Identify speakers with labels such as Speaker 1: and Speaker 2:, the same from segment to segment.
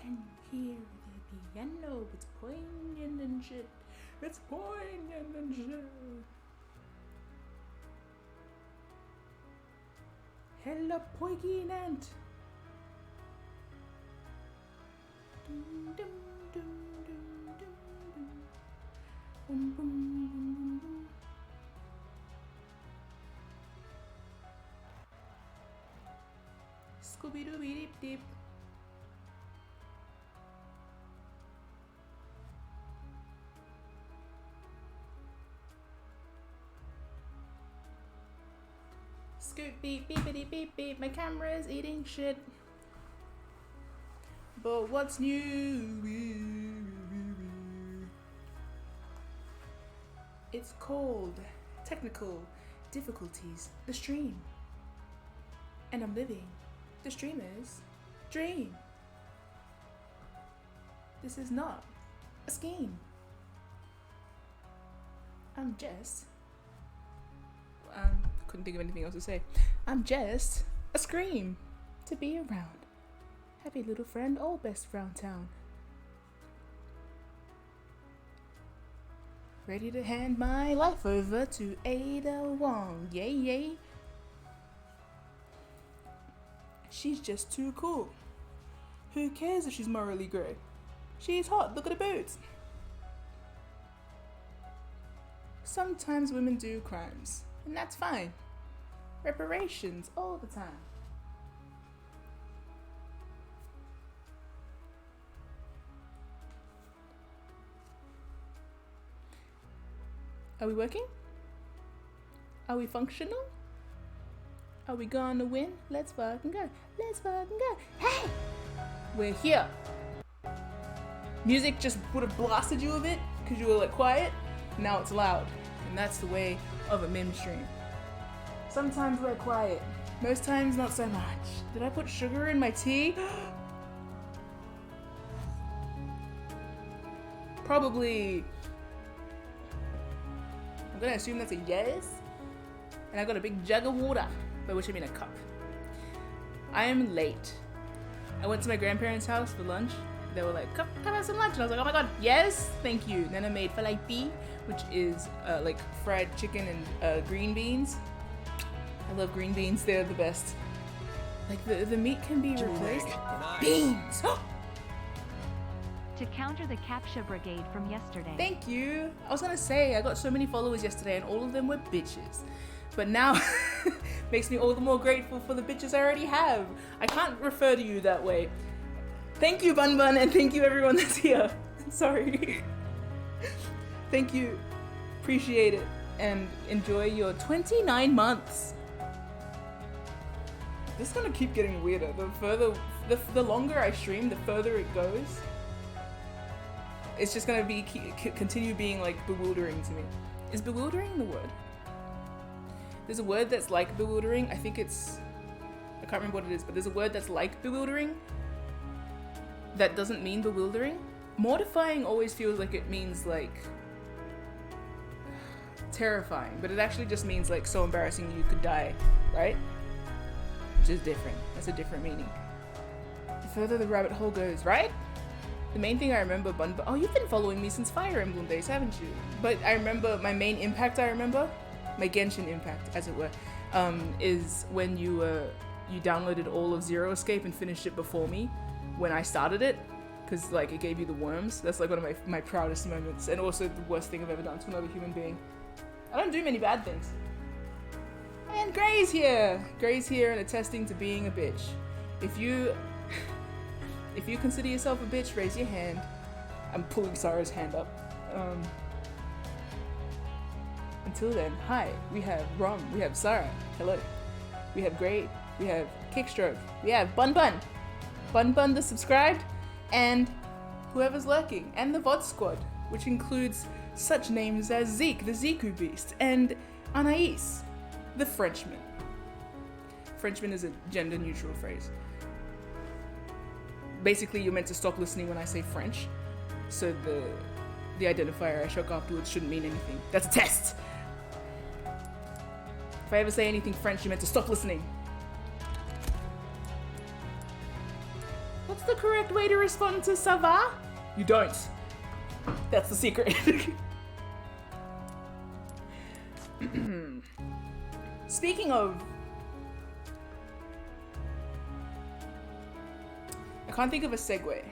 Speaker 1: can hear the piano. It's poignant and shit. It's poignant and shit. Hella poignant. Dum, dum, dum, dum, dum, dum. Boom, boom, boom, boom, boom. Scooby Dooby Deep Deep. Scoot beep beepity beep beep. My camera's eating shit. But what's new? It's called technical difficulties. The stream. And I'm living the streamer's dream. This is not a scheme. I'm just couldn't think of anything else to say. I'm just a scream to be around. Happy little friend, all best round town. Ready to hand my life over to Ada Wong. Yay, yay. She's just too cool. Who cares if she's morally grey? She's hot, look at her boots. Sometimes women do crimes, and that's fine. Reparations all the time. Are we working? Are we functional? Are we gonna win? Let's fucking go. Let's fucking go. Hey! We're here. Music just would have blasted you a bit because you were like quiet. Now it's loud. And that's the way of a MIM stream. Sometimes we're quiet. Most times not so much. Did I put sugar in my tea? Probably. I'm gonna assume that's a yes. And I got a big jug of water, by which I mean a cup. I am late. I went to my grandparents' house for lunch. They were like, come have some lunch. And I was like, oh my god, yes, thank you. Then I made falafel, which is like fried chicken and green beans. I love green beans, they're the best. Like the meat can be replaced. Nice. Beans!
Speaker 2: To counter the CAPTCHA brigade from yesterday.
Speaker 1: Thank you. I was gonna say, I got so many followers yesterday and all of them were bitches. But now, makes me all the more grateful for the bitches I already have. I can't refer to you that way. Thank you, Bun Bun, and thank you everyone that's here. Sorry. Thank you. Appreciate it. And enjoy your 29 months. This is gonna keep getting weirder. The longer I stream, the further it goes. It's just gonna be continue being like bewildering to me. Is bewildering the word? There's a word that's like bewildering. I think it's, I can't remember what it is, but there's a word that's like bewildering that doesn't mean bewildering. Mortifying always feels like it means like terrifying, but it actually just means like so embarrassing you could die, right? Which is different. That's a different meaning. The further the rabbit hole goes, right? The main thing I remember, oh, you've been following me since Fire Emblem days, haven't you? But I remember my main impact. My Genshin impact, as it were, is when you downloaded all of Zero Escape and finished it before me when I started it, because like it gave you the worms. That's like one of my proudest moments, and also the worst thing I've ever done to another human being. I don't do many bad things. And Gray's here and attesting to being a bitch. If you consider yourself a bitch, raise your hand. I'm pulling Sarah's hand up. Until then, hi, we have Rom, we have Sarah, hello. We have Gray, we have Kickstroke, we have Bun Bun the subscribed, and whoever's lurking, and the VOD squad, which includes such names as Zeke, the Ziku Beast, and Anais, the Frenchman. Frenchman is a gender neutral phrase. Basically, you're meant to stop listening when I say French, so the identifier I shook afterwards shouldn't mean anything. That's a test! If I ever say anything French, you're meant to stop listening. What's the correct way to respond to ça va? You don't. That's the secret. Speaking of... I can't think of a segue.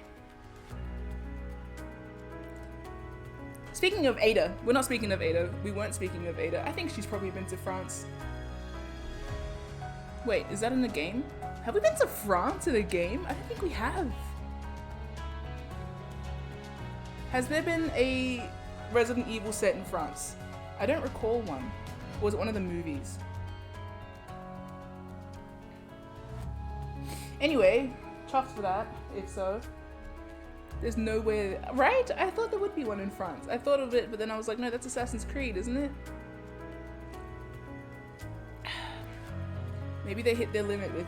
Speaker 1: Speaking of Ada, we're not speaking of Ada. We weren't speaking of Ada. I think she's probably been to France. Wait, is that in the game? Have we been to France in a game? I don't think we have. Has there been a Resident Evil set in France? I don't recall one. Or was it one of the movies? Anyway, chuffed for that, if so. There's no way, right? I thought there would be one in France. I thought of it, but then I was like, no, that's Assassin's Creed, isn't it? Maybe they hit their limit with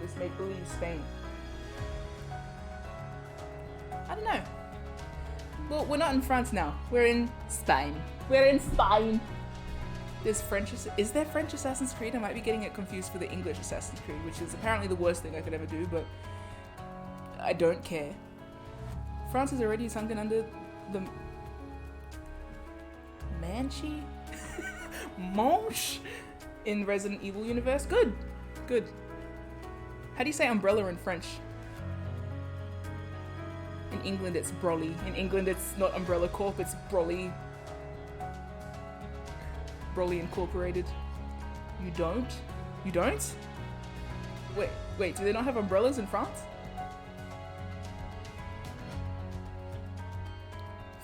Speaker 1: this make-believe Spain. I don't know. Well, we're not in France now. We're in Spain. We're in Spain. There's French. Is there French Assassin's Creed? I might be getting it confused for the English Assassin's Creed, which is apparently the worst thing I could ever do, but I don't care. France is already sunken under the Manche? Manche? In Resident Evil universe? Good. Good. How do you say umbrella in French? In England it's Broly. In England it's not Umbrella Corp, it's Broly. Broly Incorporated. You don't? You don't? Wait, do they not have umbrellas in France?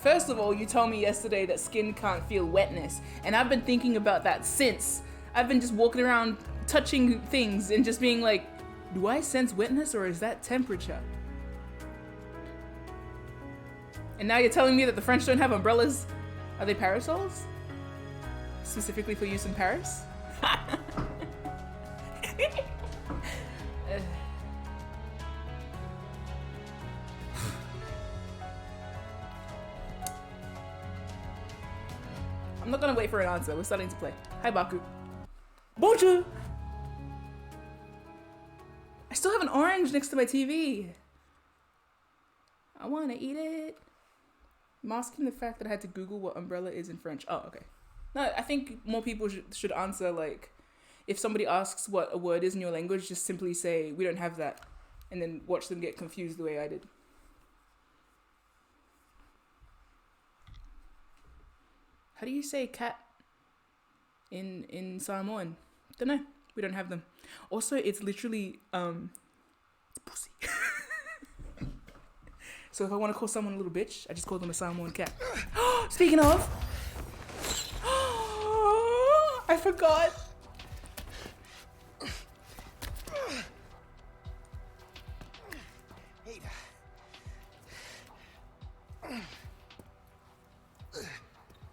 Speaker 1: First of all, you told me yesterday that skin can't feel wetness, and I've been thinking about that since. I've been just walking around touching things and just being like, do I sense wetness or is that temperature? And now you're telling me that the French don't have umbrellas? Are they parasols? Specifically for use in Paris? I'm not gonna wait for an answer. We're starting to play. Hi, Baku. Bonjour! I still have an orange next to my TV. I wanna eat it. Masking the fact that I had to Google what umbrella is in French. Oh, okay. No, I think more people should answer, like, if somebody asks what a word is in your language, just simply say, we don't have that. And then watch them get confused the way I did. How do you say cat in Samoan? Don't know. We don't have them. Also, it's literally, it's pussy. So if I want to call someone a little bitch, I just call them a Samoan cat. Speaking of, I forgot.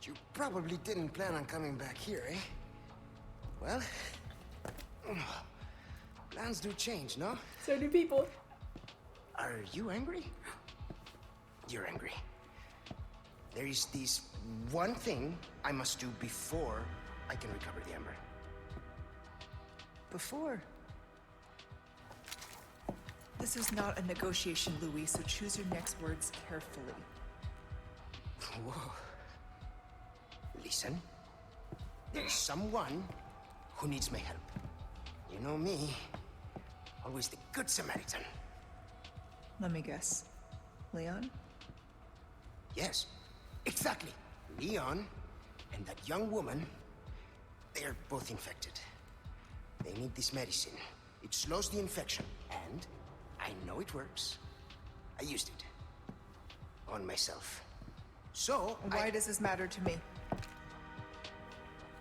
Speaker 3: You probably didn't plan on coming back here, eh? Well, plans do change, no?
Speaker 1: So do people.
Speaker 3: Are you angry? You're angry. There is this one thing I must do before I can recover the Ember.
Speaker 4: Before. This is not a negotiation, Louis, so choose your next words carefully.
Speaker 3: Whoa. Listen, there's someone who needs my help. You know me, always the good Samaritan.
Speaker 4: Let me guess. Leon?
Speaker 3: Yes, exactly. Leon and that young woman, they're both infected. They need this medicine. It slows the infection, and I know it works. I used it on myself. So,
Speaker 4: Why does this matter to me?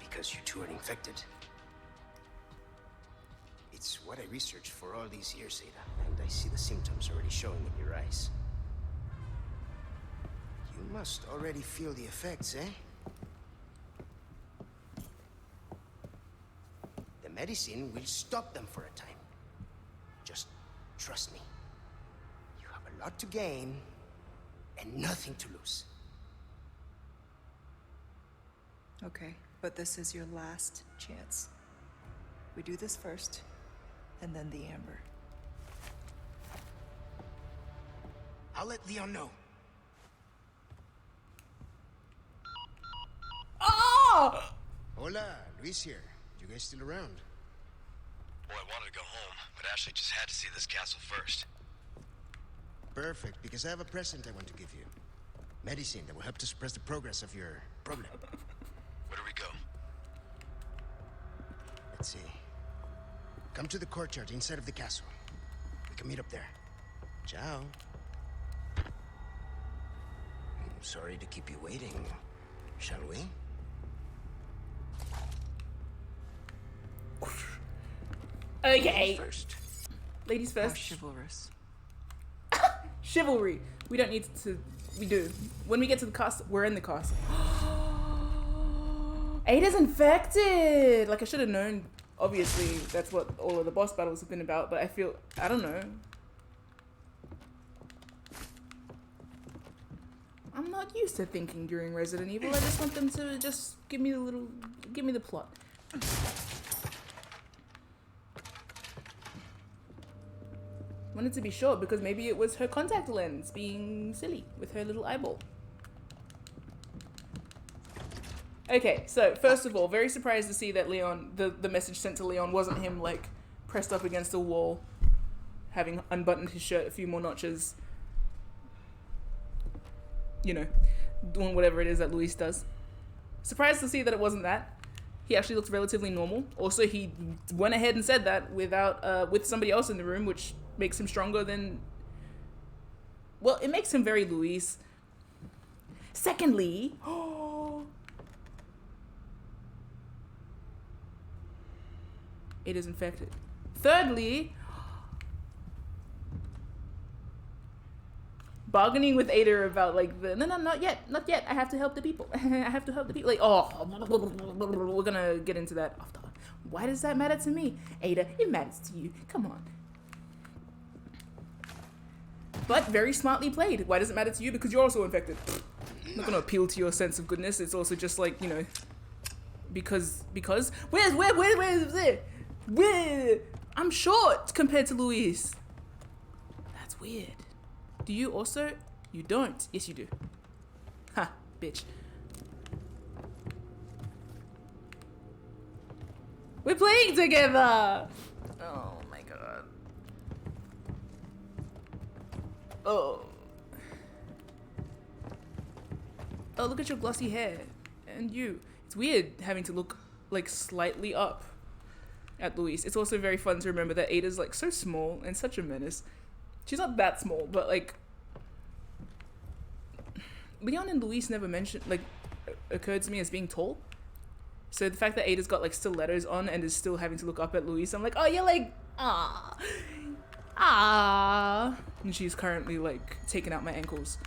Speaker 3: Because you two are infected. It's what I researched for all these years, Ada, and I see the symptoms already showing in your eyes. You must already feel the effects, eh? The medicine will stop them for a time. Just trust me. You have a lot to gain and nothing to lose.
Speaker 4: Okay, but this is your last chance. We do this first, and then the Amber.
Speaker 3: I'll let Leon know.
Speaker 1: Oh!
Speaker 3: Hola, Luis here. You guys still around?
Speaker 5: Well, I wanted to go home, but Ashley just had to see this castle first.
Speaker 3: Perfect, because I have a present I want to give you. Medicine that will help to suppress the progress of your problem.
Speaker 5: Where do we go?
Speaker 3: Let's see. Come to the courtyard inside of the castle. We can meet up there. Ciao. Sorry to keep you waiting. Shall we?
Speaker 1: Okay.
Speaker 3: First.
Speaker 1: Ladies
Speaker 4: How
Speaker 1: first.
Speaker 4: chivalrous.
Speaker 1: Chivalry. We don't need to. We do. When we get to the castle, we're in the castle. Ada's infected. Like I should have known. Obviously, that's what all of the boss battles have been about. But I don't know. I'm not used to thinking during Resident Evil. I just want them to just give me the plot. Wanted to be short because maybe it was her contact lens being silly with her little eyeball. Okay, so first of all, very surprised to see that Leon, the message sent to Leon wasn't him like pressed up against a wall, having unbuttoned his shirt a few more notches, you know, doing whatever it is that Luis does. Surprised to see that it wasn't that. He actually looks relatively normal. Also, he went ahead and said that without with somebody else in the room, which makes him stronger than... Well, it makes him very Luis. Secondly... It is infected. Thirdly... Bargaining with Ada about like no, not yet, I have to help the people. I have to help the people. Like, oh, we're gonna get into that after. Why does that matter to me? Ada, it matters to you. Come on. But very smartly played. Why does it matter to you? Because you're also infected. I'm not gonna appeal to your sense of goodness. It's also just like, you know, because where? I'm short compared to Luis. That's weird. Do you also? You don't. Yes, you do. Ha, bitch. We're playing together! Oh my god. Oh. Oh, look at your glossy hair. And you. It's weird having to look like slightly up at Luis. It's also very fun to remember that Ada's like so small and such a menace. She's not that small, but like Leon and Luis never mentioned, like, occurred to me as being tall. So the fact that Ada's got like stilettos on and is still having to look up at Luis, I'm like, oh, you're like, ah, and she's currently like taking out my ankles.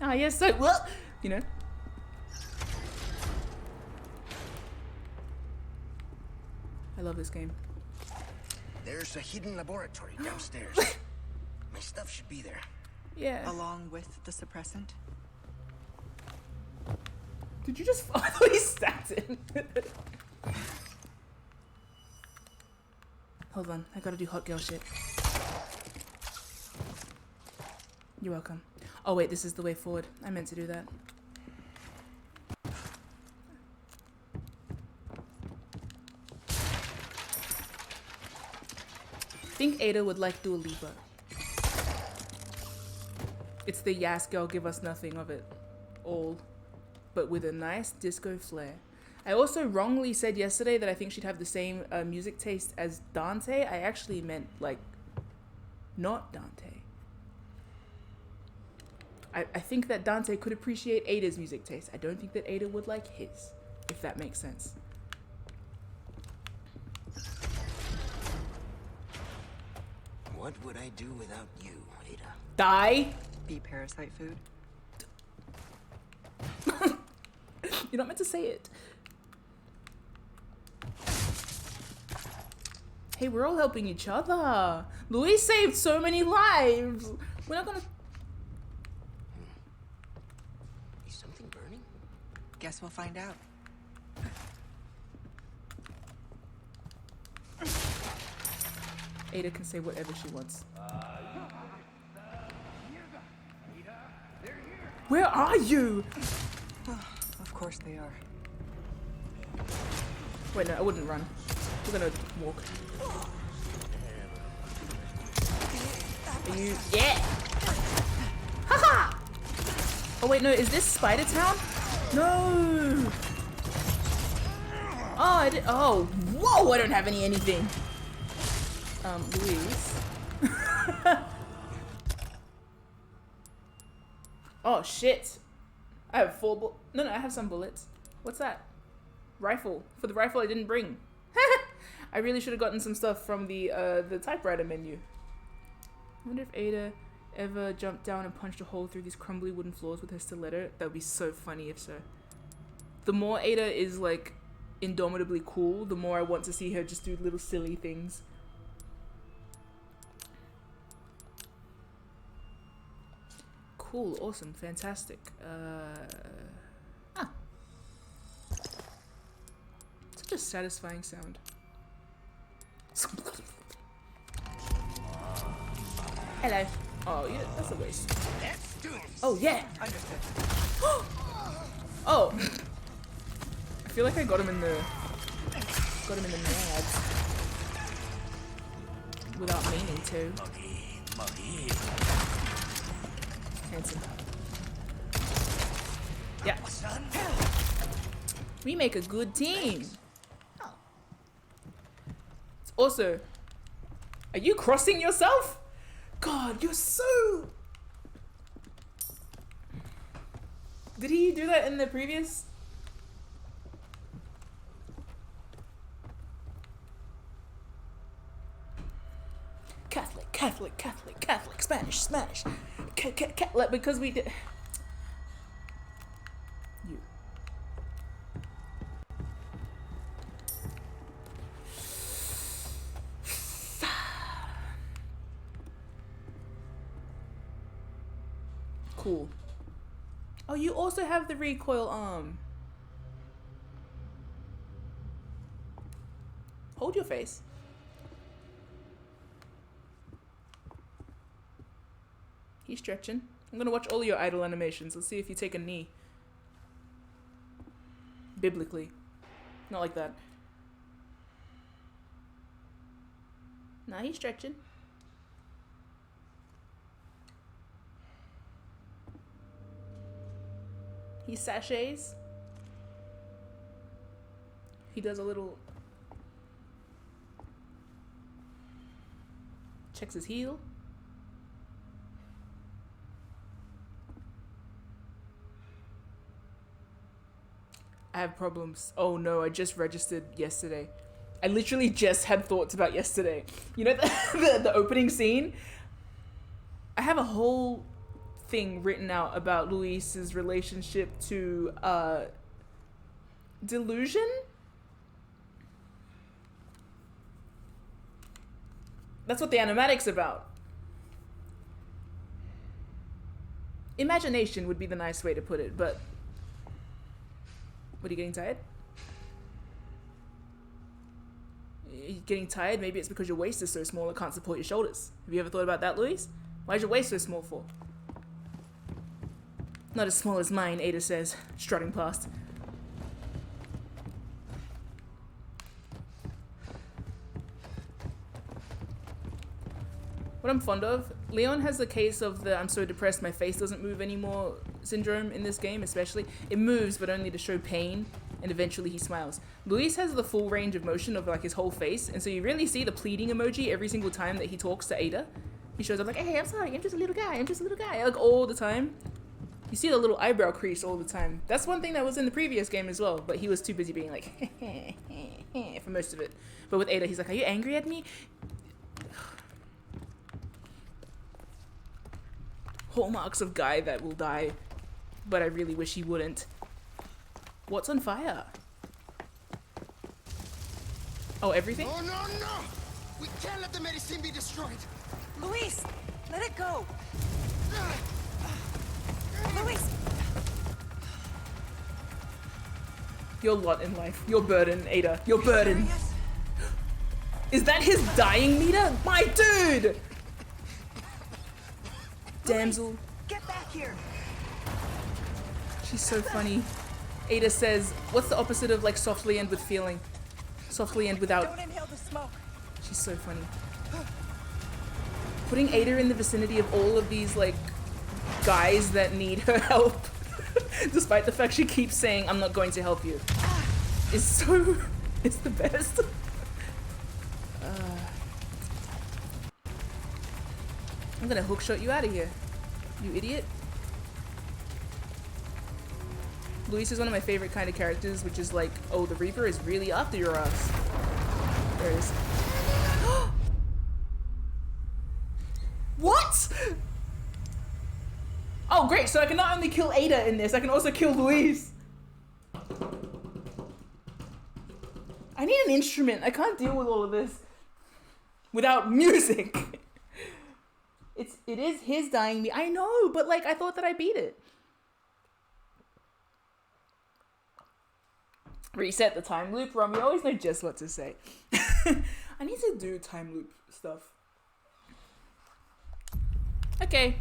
Speaker 1: Ah, yes, so what? You know. I love this game.
Speaker 3: There's a hidden laboratory downstairs. My stuff should be there.
Speaker 1: Yeah.
Speaker 4: Along with the suppressant.
Speaker 1: Did you just? I thought he stacked it. Hold on, I gotta do hot girl shit. You're welcome. Oh wait, this is the way forward. I meant to do that. I think Ada would like Dua Lipa. It's the Yas Girl Give Us Nothing of it all, but with a nice disco flair. I also wrongly said yesterday that I think she'd have the same music taste as Dante. I actually meant like not Dante. I think that Dante could appreciate Ada's music taste. I don't think that Ada would like his, if that makes sense.
Speaker 3: What would I do without you, Ada?
Speaker 1: Die?
Speaker 4: Be parasite food.
Speaker 1: You're not meant to say it. Hey, we're all helping each other. Luis saved so many lives. We're not gonna...
Speaker 3: Is something burning?
Speaker 4: Guess we'll find out.
Speaker 1: Ada can say whatever she wants. Where are you?
Speaker 4: Of course they are.
Speaker 1: Wait, no, I wouldn't run. We're gonna walk. Are you? Yeah! Haha! Oh wait, no, is this Spider Town? No! Oh, I did. Oh, whoa! I don't have anything. Louise. Oh shit! I have 4 bullets. No, I have some bullets. What's that? Rifle. For the rifle I didn't bring. I really should have gotten some stuff from the typewriter menu. I wonder if Ada ever jumped down and punched a hole through these crumbly wooden floors with her stiletto. That would be so funny if so. The more Ada is like indomitably cool, the more I want to see her just do little silly things. Cool, awesome, fantastic. Such a satisfying sound. Hello. Oh, yeah, that's a waste. Oh, yeah. Oh. I feel like I got him in the nads. Without meaning to. Handsome. Yeah. We make a good team. Also, are you crossing yourself? God, you're so... Did he do that in the previous? Catholic, Catholic, Catholic, Catholic, Spanish, Spanish. Catholic, because we did... You. Cool. Oh, you also have the recoil arm. Hold your face. He's stretching. I'm gonna watch all your idle animations. Let's see if you take a knee. Biblically. Not like that. Nah, he's stretching. He sachets. He does a little... Checks his heel. I have problems. Oh no, I just registered yesterday. I literally just had thoughts about yesterday. You know the opening scene? I have a whole thing written out about Luis's relationship to delusion. That's what the animatic's about. Imagination would be the nice way to put it, but what, are you getting tired? Are you getting tired? Maybe it's because your waist is so small it can't support your shoulders. Have you ever thought about that, Luis? Why is your waist so small for? Not as small as mine, Ada says, strutting past. What I'm fond of, Leon has the case of the I'm so depressed my face doesn't move anymore syndrome in this game especially. It moves but only to show pain and eventually he smiles. Luis has the full range of motion of like his whole face and so you really see the pleading emoji every single time that he talks to Ada. He shows up like, hey, I'm sorry, I'm just a little guy, I'm just a little guy, like all the time. You see the little eyebrow crease all the time. That's one thing that was in the previous game as well, but he was too busy being like, for most of it. But with Ada, he's like, are you angry at me? Hallmarks of guy that will die, but I really wish he wouldn't. What's on fire? Oh, everything?
Speaker 3: Oh, no, no! We can't let the medicine be destroyed!
Speaker 4: Luis, let it go. Luis!
Speaker 1: Your lot in life. Your burden, Ada. Your burden. Is that his dying meter? My dude! Damsel.
Speaker 4: Get back here.
Speaker 1: She's so funny. Ada says, what's the opposite of like softly and with feeling? Softly and without.
Speaker 4: Don't inhale the smoke.
Speaker 1: She's so funny. Putting Ada in the vicinity of all of these like guys that need her help, despite the fact she keeps saying, I'm not going to help you, is so, it's the best. I'm gonna hookshot you out of here, you idiot. Luis is one of my favorite kind of characters, which is like, oh, the Reaper is really after your ass. There it is. What? Oh, great. So I can not only kill Ada in this, I can also kill Luis. I need an instrument. I can't deal with all of this without music. It is his dying me. I know, but like I thought that I beat it. Reset the time loop, Rom. You always know just what to say. I need to do time loop stuff. Okay.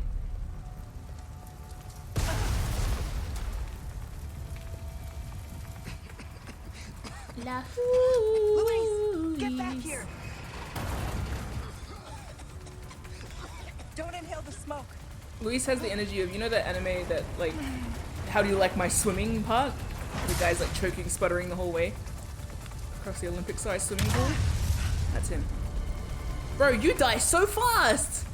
Speaker 4: Luis, get back here. Don't inhale the smoke.
Speaker 1: Luis has the energy of, you know that anime that like, how do you like my swimming part? The guy's like choking, sputtering the whole way across the Olympic-sized swimming pool. That's him. Bro, you die so fast!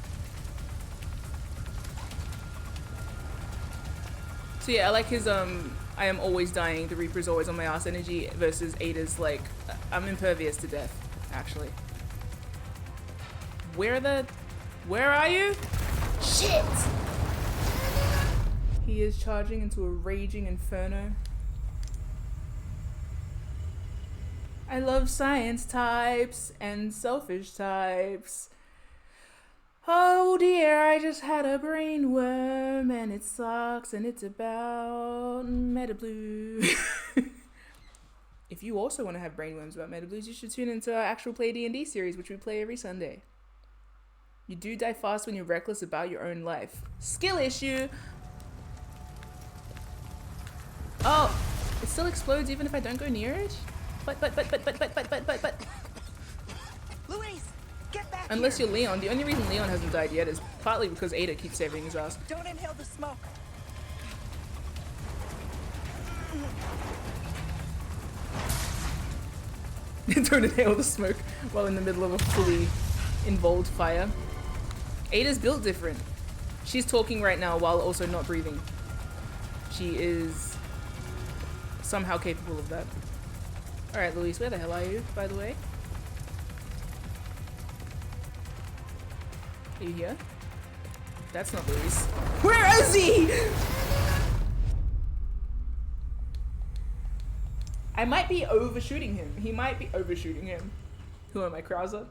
Speaker 1: So yeah, I like his I am always dying, the Reaper's always on my ass energy versus Ada's like, I'm impervious to death, actually. Where are you? Shit! He is charging into a raging inferno. I love science types and selfish types. Oh dear, I just had a brain worm and it sucks and it's about Metablue. If you also want to have brain worms about Metablues, you should tune into our actual play D&D series, which we play every Sunday. You do die fast when you're reckless about your own life. Skill issue! Oh, it still explodes even if I don't go near it? But.
Speaker 4: Luis, get back
Speaker 1: Unless
Speaker 4: here.
Speaker 1: you're Leon. The only reason Leon hasn't died yet is partly because Ada keeps saving his ass.
Speaker 4: Don't inhale the smoke.
Speaker 1: Don't inhale the smoke while in the middle of a fully involved fire. Ada's built different. She's talking right now while also not breathing. She is somehow capable of that. Alright, Luis, where the hell are you, by the way? Are you here? That's not Luis. Where is he? I might be overshooting him. He might be overshooting him. Who am I, Krauser?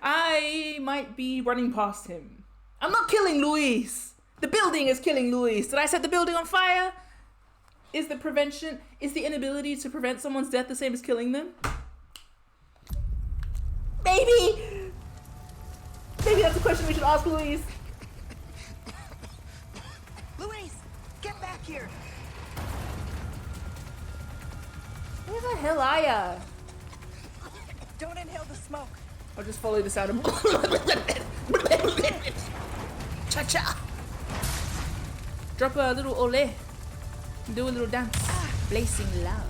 Speaker 1: I might be running past him. I'm not killing Luis. The building is killing Luis. Did I set the building on fire? Is the inability to prevent someone's death the same as killing them? Maybe that's a question we should ask Luis.
Speaker 4: Luis, get back here.
Speaker 1: Where the hell are ya?
Speaker 4: Don't inhale the smoke.
Speaker 1: I'll just follow the sound of cha-cha. Drop a little ole. Do a little dance. Blazing love.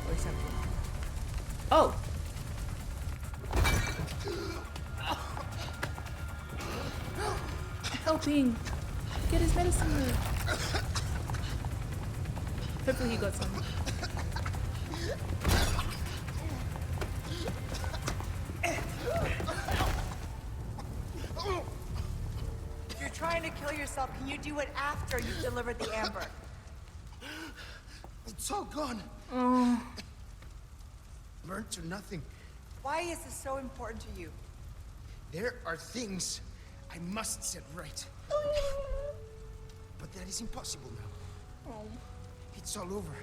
Speaker 1: Or something. Oh. Helping. Get his medicine. Hopefully he got some.
Speaker 4: If you're trying to kill yourself, can you do it after you've delivered the amber?
Speaker 3: It's all gone.
Speaker 1: Oh.
Speaker 3: Burnt to nothing.
Speaker 4: Why is this so important to you?
Speaker 3: There are things I must set right. But that is impossible now.
Speaker 1: Oh.
Speaker 3: It's all over.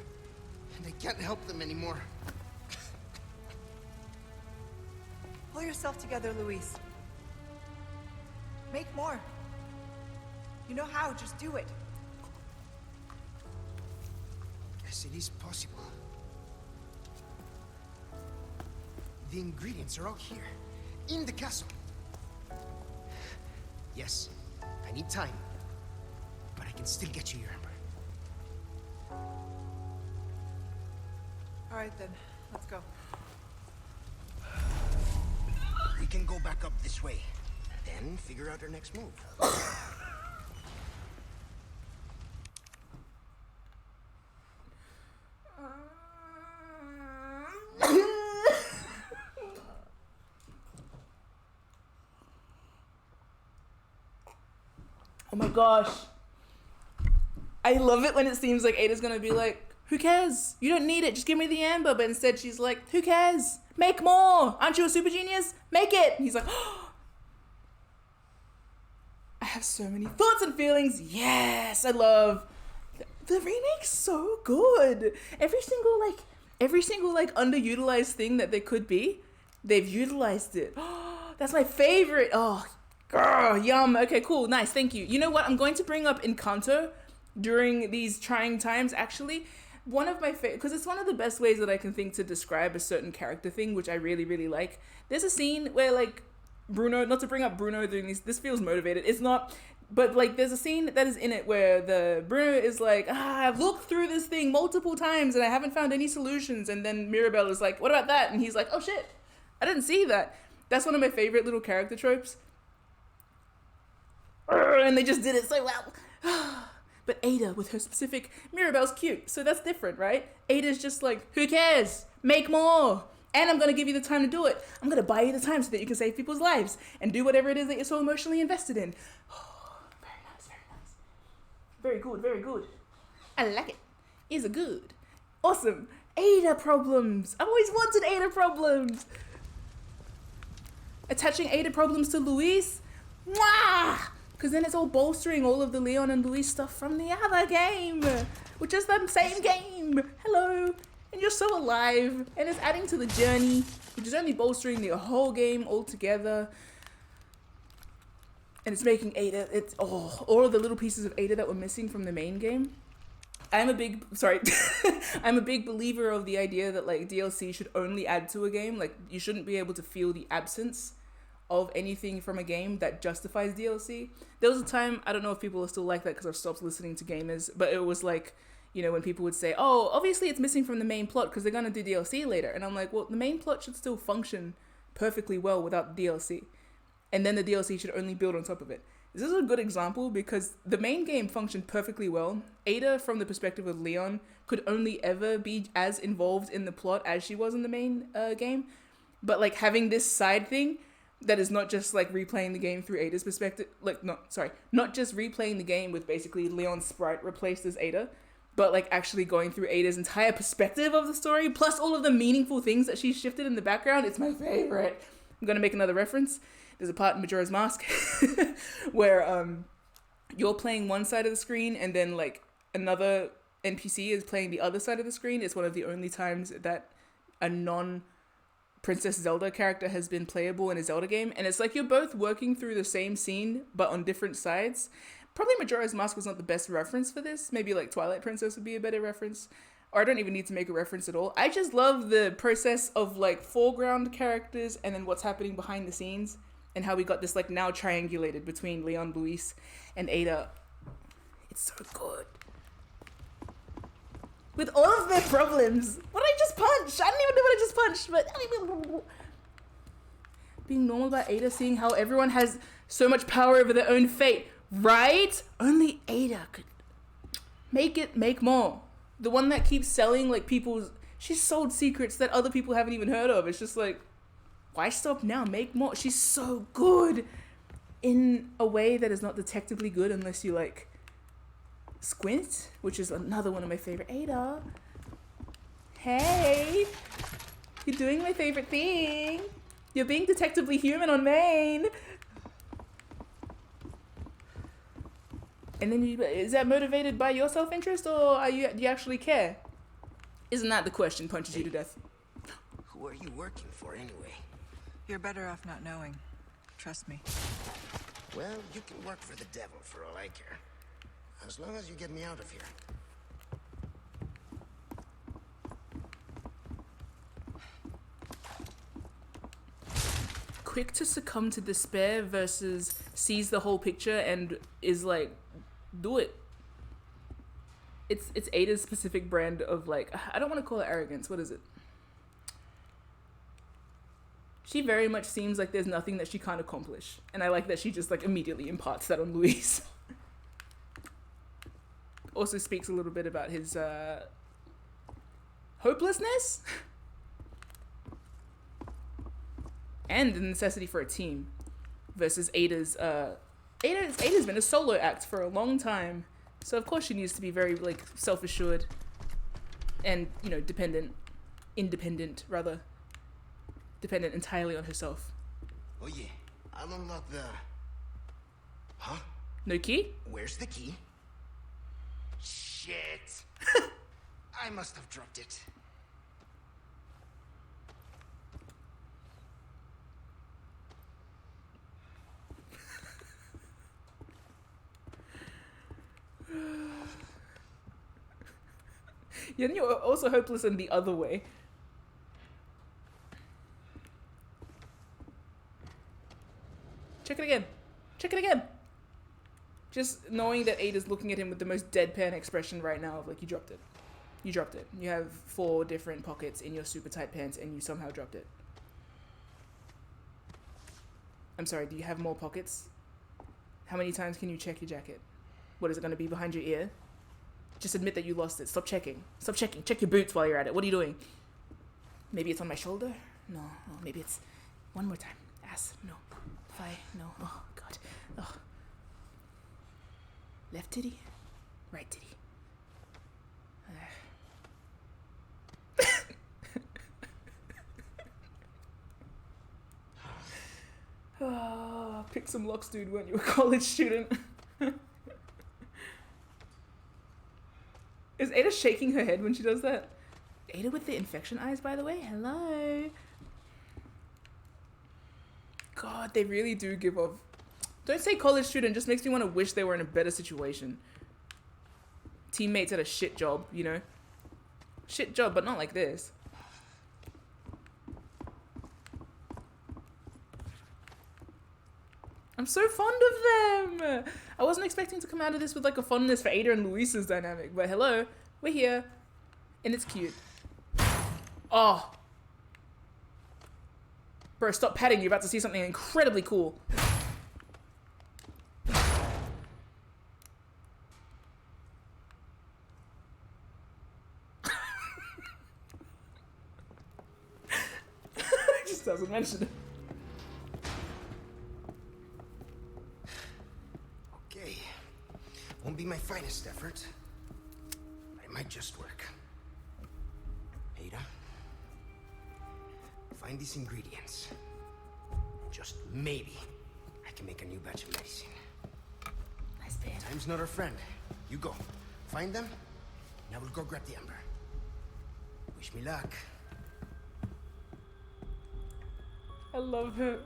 Speaker 3: And I can't help them anymore.
Speaker 4: Pull yourself together, Luis. Make more. You know how, just do it.
Speaker 3: Yes, it is possible. The ingredients are all here, in the castle. Yes, I need time, but I can still get you your ember.
Speaker 4: All right then, let's go.
Speaker 3: We can go back up this way, then figure out our next move.
Speaker 1: Oh my gosh. I love it when it seems like Ada's gonna be like, who cares? You don't need it, just give me the amber. But instead she's like, who cares? Make more! Aren't you a super genius? Make it! And he's like, oh, I have so many thoughts and feelings. Yes, I love the remake's so good. Every single underutilized thing that there could be, they've utilized it. That's my favorite. Oh, girl, yum. Okay, cool, nice, thank you. You know what? I'm going to bring up Encanto during these trying times, actually. One of my favorite, because it's one of the best ways that I can think to describe a certain character thing, which I really, really like. There's a scene where, like, Bruno, not to bring up Bruno doing this feels motivated, it's not, but, like, there's a scene that is in it where the Bruno is like, I've looked through this thing multiple times and I haven't found any solutions, and then Mirabelle is like, what about that? And he's like, oh shit, I didn't see that. That's one of my favorite little character tropes. And they just did it so well. But Ada, with her specific, Mirabelle's cute, so that's different, right? Ada's just like, who cares? Make more! And I'm gonna give you the time to do it. I'm gonna buy you the time so that you can save people's lives and do whatever it is that you're so emotionally invested in. Oh, very nice, very nice. Very good, very good. I like it. It's a good. Awesome. Ada problems. I've always wanted Ada problems. Attaching Ada problems to Luis? Mwah! Because then it's all bolstering all of the Leon and Luis stuff from the other game, which is the same game. Hello. And you're so alive. And it's adding to the journey, which is only bolstering the whole game altogether. And it's making Ada, all of the little pieces of Ada that were missing from the main game. I'm a big believer of the idea that, like, DLC should only add to a game. Like, you shouldn't be able to feel the absence of anything from a game that justifies DLC. There was a time, I don't know if people are still like that because I've stopped listening to gamers, but it was like, you know, when people would say, oh, obviously it's missing from the main plot because they're going to do DLC later. And I'm like, well, the main plot should still function perfectly well without the DLC. And then the DLC should only build on top of it. This is a good example because the main game functioned perfectly well. Ada, from the perspective of Leon, could only ever be as involved in the plot as she was in the main game. But, like, having this side thing that is not just, like, replaying the game through Ada's perspective, like, not just replaying the game with basically Leon's sprite replaced as Ada, but, like, actually going through Ada's entire perspective of the story, plus all of the meaningful things that she's shifted in the background. It's my favorite. I'm gonna make another reference. There's a part in Majora's Mask where you're playing one side of the screen and then, like, another NPC is playing the other side of the screen. It's one of the only times that a non-Princess Zelda character has been playable in a Zelda game. And it's like you're both working through the same scene, but on different sides. Probably Majora's Mask was not the best reference for this. Maybe, like, Twilight Princess would be a better reference. Or I don't even need to make a reference at all. I just love the process of, like, foreground characters and then what's happening behind the scenes. And how we got this, like, now triangulated between Leon, Luis, and Ada. It's so good. With all of their problems. What did I just punch? I don't even know what I just punched, but... Being normal about Ada, seeing how everyone has so much power over their own fate. Right? Only Ada could make more. The one that keeps selling, like, people's... She's sold secrets that other people haven't even heard of. It's just like... Why stop now? Make more. She's so good in a way that is not detectably good unless you, like, squint, which is another one of my favorite. Ada. Hey. You're doing my favorite thing. You're being detectively human on main. And then is that motivated by your self-interest or do you actually care? Isn't that the question punches you to death?
Speaker 3: Who are you working for anyway?
Speaker 4: You're better off not knowing. Trust me.
Speaker 3: Well, you can work for the devil for all I care. As long as you get me out of here.
Speaker 1: Quick to succumb to despair versus sees the whole picture and is like, do it. It's Ada's specific brand of like, I don't want to call it arrogance. What is it? She very much seems like there's nothing that she can't accomplish. And I like that she just like immediately imparts that on Luis. Also speaks a little bit about his hopelessness and the necessity for a team versus Ada's Ada's been a solo act for a long time. So of course she needs to be very like self-assured and, you know, independent rather. Dependent entirely on herself.
Speaker 3: Oh yeah, I'll unlock the... Huh?
Speaker 1: No key?
Speaker 3: Where's the key? Shit. I must have dropped it.
Speaker 1: Yeah, and you're also hopeless in the other way. Check it again. Check it again. Just knowing that Ada's looking at him with the most deadpan expression right now of like, you dropped it. You dropped it. You have 4 different pockets in your super tight pants and you somehow dropped it. I'm sorry, do you have more pockets? How many times can you check your jacket? What, is it going to be behind your ear? Just admit that you lost it. Stop checking. Stop checking. Check your boots while you're at it. What are you doing? Maybe it's on my shoulder? No. Oh, maybe it's... One more time. Ass. No. Thigh. No. Oh, God. Oh. Left titty. Right titty. Oh, pick some locks, dude. Weren't you a college student? Is Ada shaking her head when she does that? Ada with the infection eyes, by the way? Hello? God, they really do give off... Don't say college student, just makes me want to wish they were in a better situation. Teammates at a shit job, you know? Shit job, but not like this. I'm so fond of them! I wasn't expecting to come out of this with like a fondness for Ada and Luis's dynamic, but hello, we're here. And it's cute. Oh. Bro, stop patting, you're about to see something incredibly cool. Just doesn't mention it.
Speaker 3: Okay. Won't be my finest effort. It might just work. Ada, find these ingredients. Just maybe I can make a new batch of medicine.
Speaker 1: Nice bit.
Speaker 3: Time's not our friend. You go. Find them, and I will go grab the amber. Wish me luck.
Speaker 1: I love her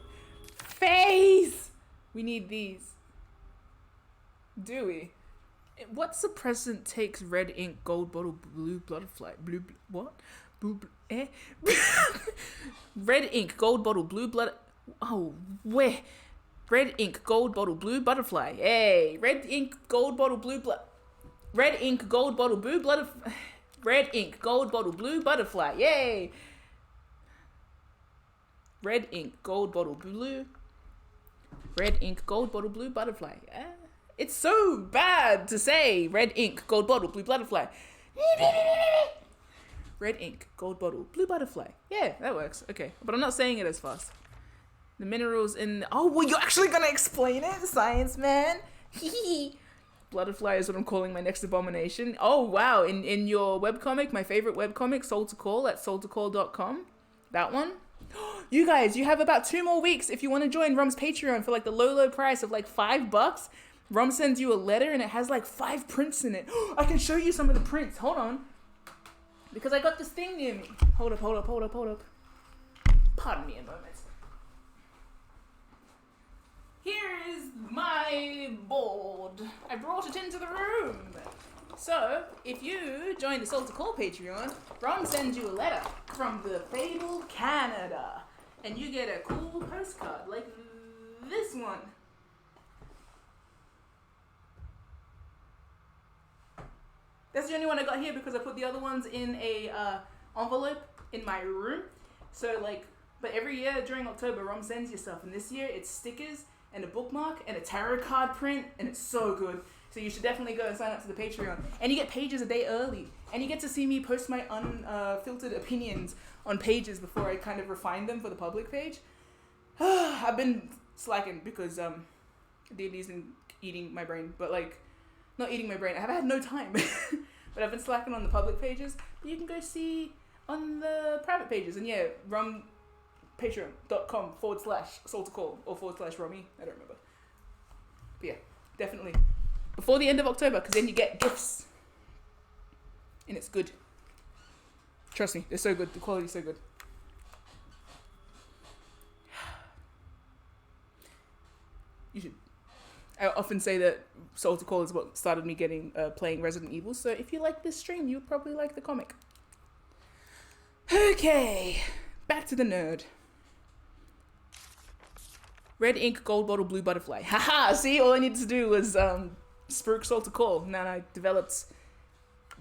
Speaker 1: face! We need these. Do we? What suppressant takes red ink, gold bottle, blue butterfly? What? Red ink, gold bottle, blue blood... Oh, where? Red ink, gold bottle, blue butterfly. Hey! Red ink, gold bottle, blue blood... Red ink, gold bottle, blue blood... Red ink, gold bottle, blue butterfly. Yay! Red ink, gold bottle, blue. Red ink, gold bottle, blue butterfly. It's so bad to say red ink, gold bottle, blue butterfly. Red ink, gold bottle, blue butterfly. Yeah, that works. Okay, but I'm not saying it as fast. The minerals in... Oh, well, you're actually gonna explain it? Science man. Butterfly is what I'm calling my next abomination. Oh, wow. In your webcomic, my favorite webcomic, Soul to Call at soultocall.com. That one. You guys, you have about 2 more weeks if you want to join Rom's Patreon for like the low price of like $5. Rom sends you a letter and it has like 5 prints in it. I can show you some of the prints. Hold on. Because I got this thing near me. Hold up. Pardon me a moment. Here is my I brought it into the room. So, if you join the Soul to Call Patreon, Ron sends you a letter from the Fable Canada. And you get a cool postcard like this one. That's the only one I got here because I put the other ones in a envelope in my room. So like, but every year during October, Rom sends you stuff. And this year it's stickers and a bookmark and a tarot card print. And it's so good. So you should definitely go and sign up to the Patreon. And you get pages a day early. And you get to see me post my unfiltered opinions on pages before I kind of refine them for the public page. I've been slacking because D&D's been eating my brain. But like, not eating my brain. I have had no time. But I've been slacking on the public pages. But you can go see on the private pages. And yeah, patreon.com/soul2call or /Romy. I don't remember. But yeah, definitely. Before the end of October, because then you get gifts. And it's good. Trust me, they're so good. The quality's so good. You should. I often say that Soul to Call is what started me getting playing Resident Evil. So if you like this stream, you'll probably like the comic. Okay, back to the nerd. Red ink, gold bottle, blue butterfly. Haha, see, all I needed to do was spruik Soul to Call. Now I developed...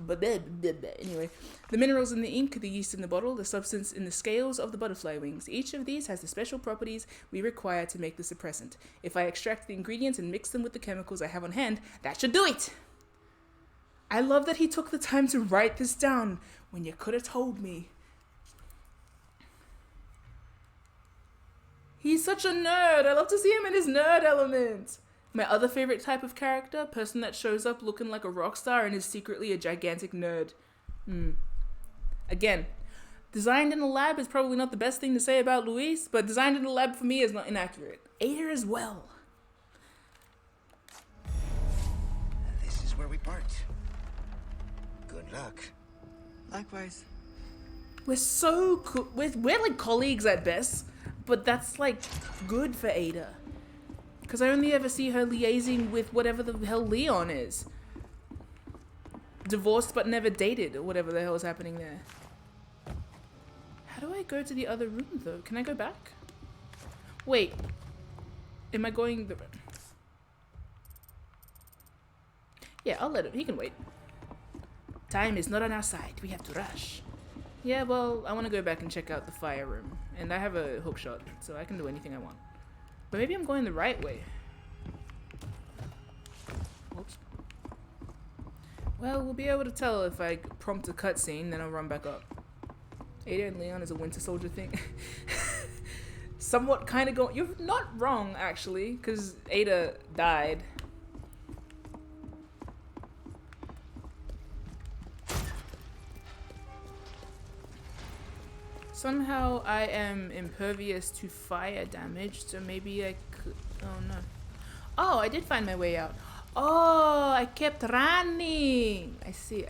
Speaker 1: Anyway, the minerals in the ink, the yeast in the bottle, the substance in the scales of the butterfly wings. Each of these has the special properties we require to make the suppressant. If I extract the ingredients and mix them with the chemicals I have on hand, that should do it! I love that he took the time to write this down when you could have told me. He's such a nerd. I love to see him in his nerd element. My other favorite type of character, person that shows up looking like a rock star and is secretly a gigantic nerd. Again, designed in a lab is probably not the best thing to say about Luis, but designed in a lab for me is not inaccurate. Ada as well.
Speaker 3: This is where we part. Good luck.
Speaker 4: Likewise.
Speaker 1: We're so cool. We're like colleagues at best, but that's like good for Ada. Because I only ever see her liaising with whatever the hell Leon is. Divorced but never dated, or whatever the hell is happening there. How do I go to the other room, though? Can I go back? Wait. Am I going the... Yeah, I'll let him. He can wait. Time is not on our side. We have to rush. Yeah, well, I want to go back and check out the fire room. And I have a hook shot, so I can do anything I want. But maybe I'm going the right way. Whoops. Well, we'll be able to tell if I prompt a cutscene, then I'll run back up. Ada and Leon is a Winter Soldier thing. Somewhat kind of going... You're not wrong, actually, because Ada died. Somehow I am impervious to fire damage, so maybe I could... Oh, no. Oh, I did find my way out. Oh, I kept running. I see.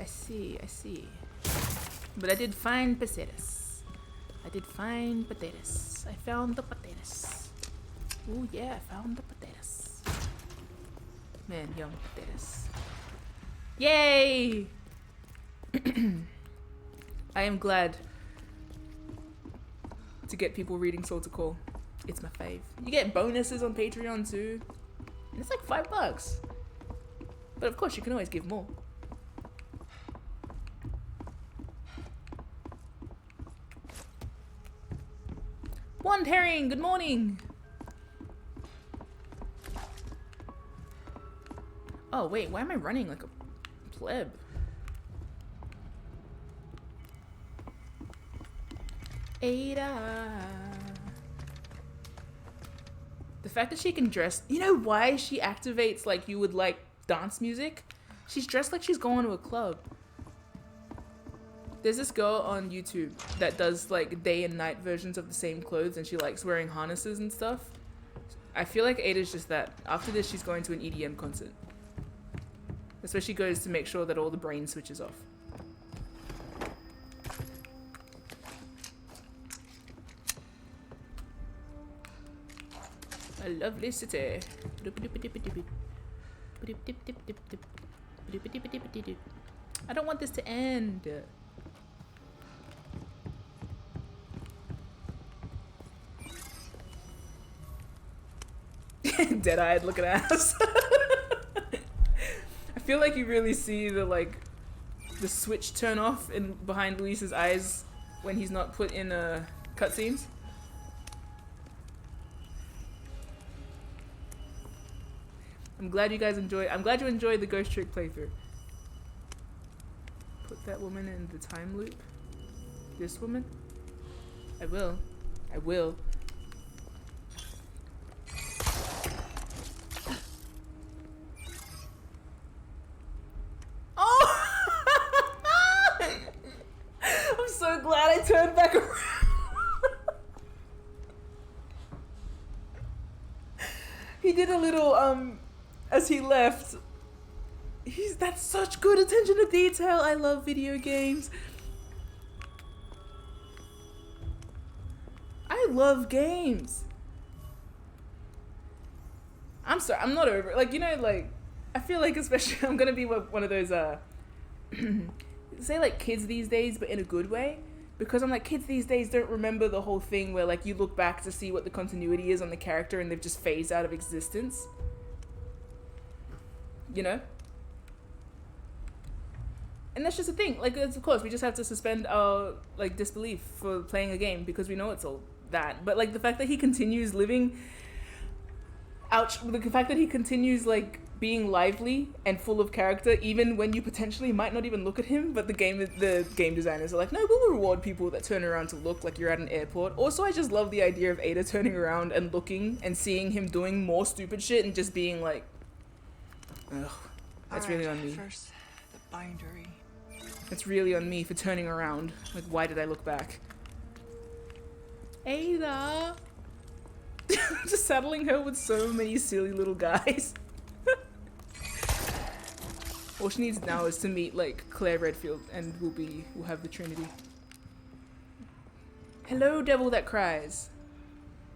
Speaker 1: But I did find potatoes. I found the potatoes. Oh, yeah, I found the potatoes. Man, yum potatoes. Yay! I am glad to get people reading Soul to Call. It's my fave. You get bonuses on Patreon too. And it's like $5. But of course you can always give more. One herring, good morning. Oh wait, why am I running like a pleb? Ada. The fact that she can dress... You know why she activates like you would like dance music? She's dressed like she's going to a club. There's this girl on YouTube that does like day and night versions of the same clothes and she likes wearing harnesses and stuff. I feel like Ada's just that. After this, she's going to an EDM concert. That's where she goes to make sure that all the brain switches off. A lovely city. I don't want this to end. Dead-eyed looking ass. I feel like you really see the switch turn off in behind Luis's eyes when he's not put in cutscenes. I'm glad you guys enjoy. I'm glad you enjoyed the Ghost Trick playthrough. Put that woman in the time loop. This woman. I will. I will. I'm so glad I turned back around. He did a little as he left. That's such good attention to detail. I love video games. I love games. I'm sorry, I'm not over it. Like, you know, like, I feel like especially I'm gonna be one of those say like kids these days, but in a good way, because I'm like, kids these days don't remember the whole thing where like you look back to see what the continuity is on the character and they've just phased out of existence, you know. And that's just a thing. Like, of course we just have to suspend our like disbelief for playing a game because we know it's all that. But like the fact that he continues living, ouch, the fact that he continues like being lively and full of character even when you potentially might not even look at him, but the game designers are like, no, we'll reward people that turn around to look like you're at an airport. Also, I just love the idea of Ada turning around and looking and seeing him doing more stupid shit and just being like, ugh, that's really on me.
Speaker 4: First, the bindery.
Speaker 1: It's really on me for turning around. Like, why did I look back? Ada! Just saddling her with so many silly little guys. All she needs now is to meet like Claire Redfield and we'll have the Trinity. Hello, devil that cries.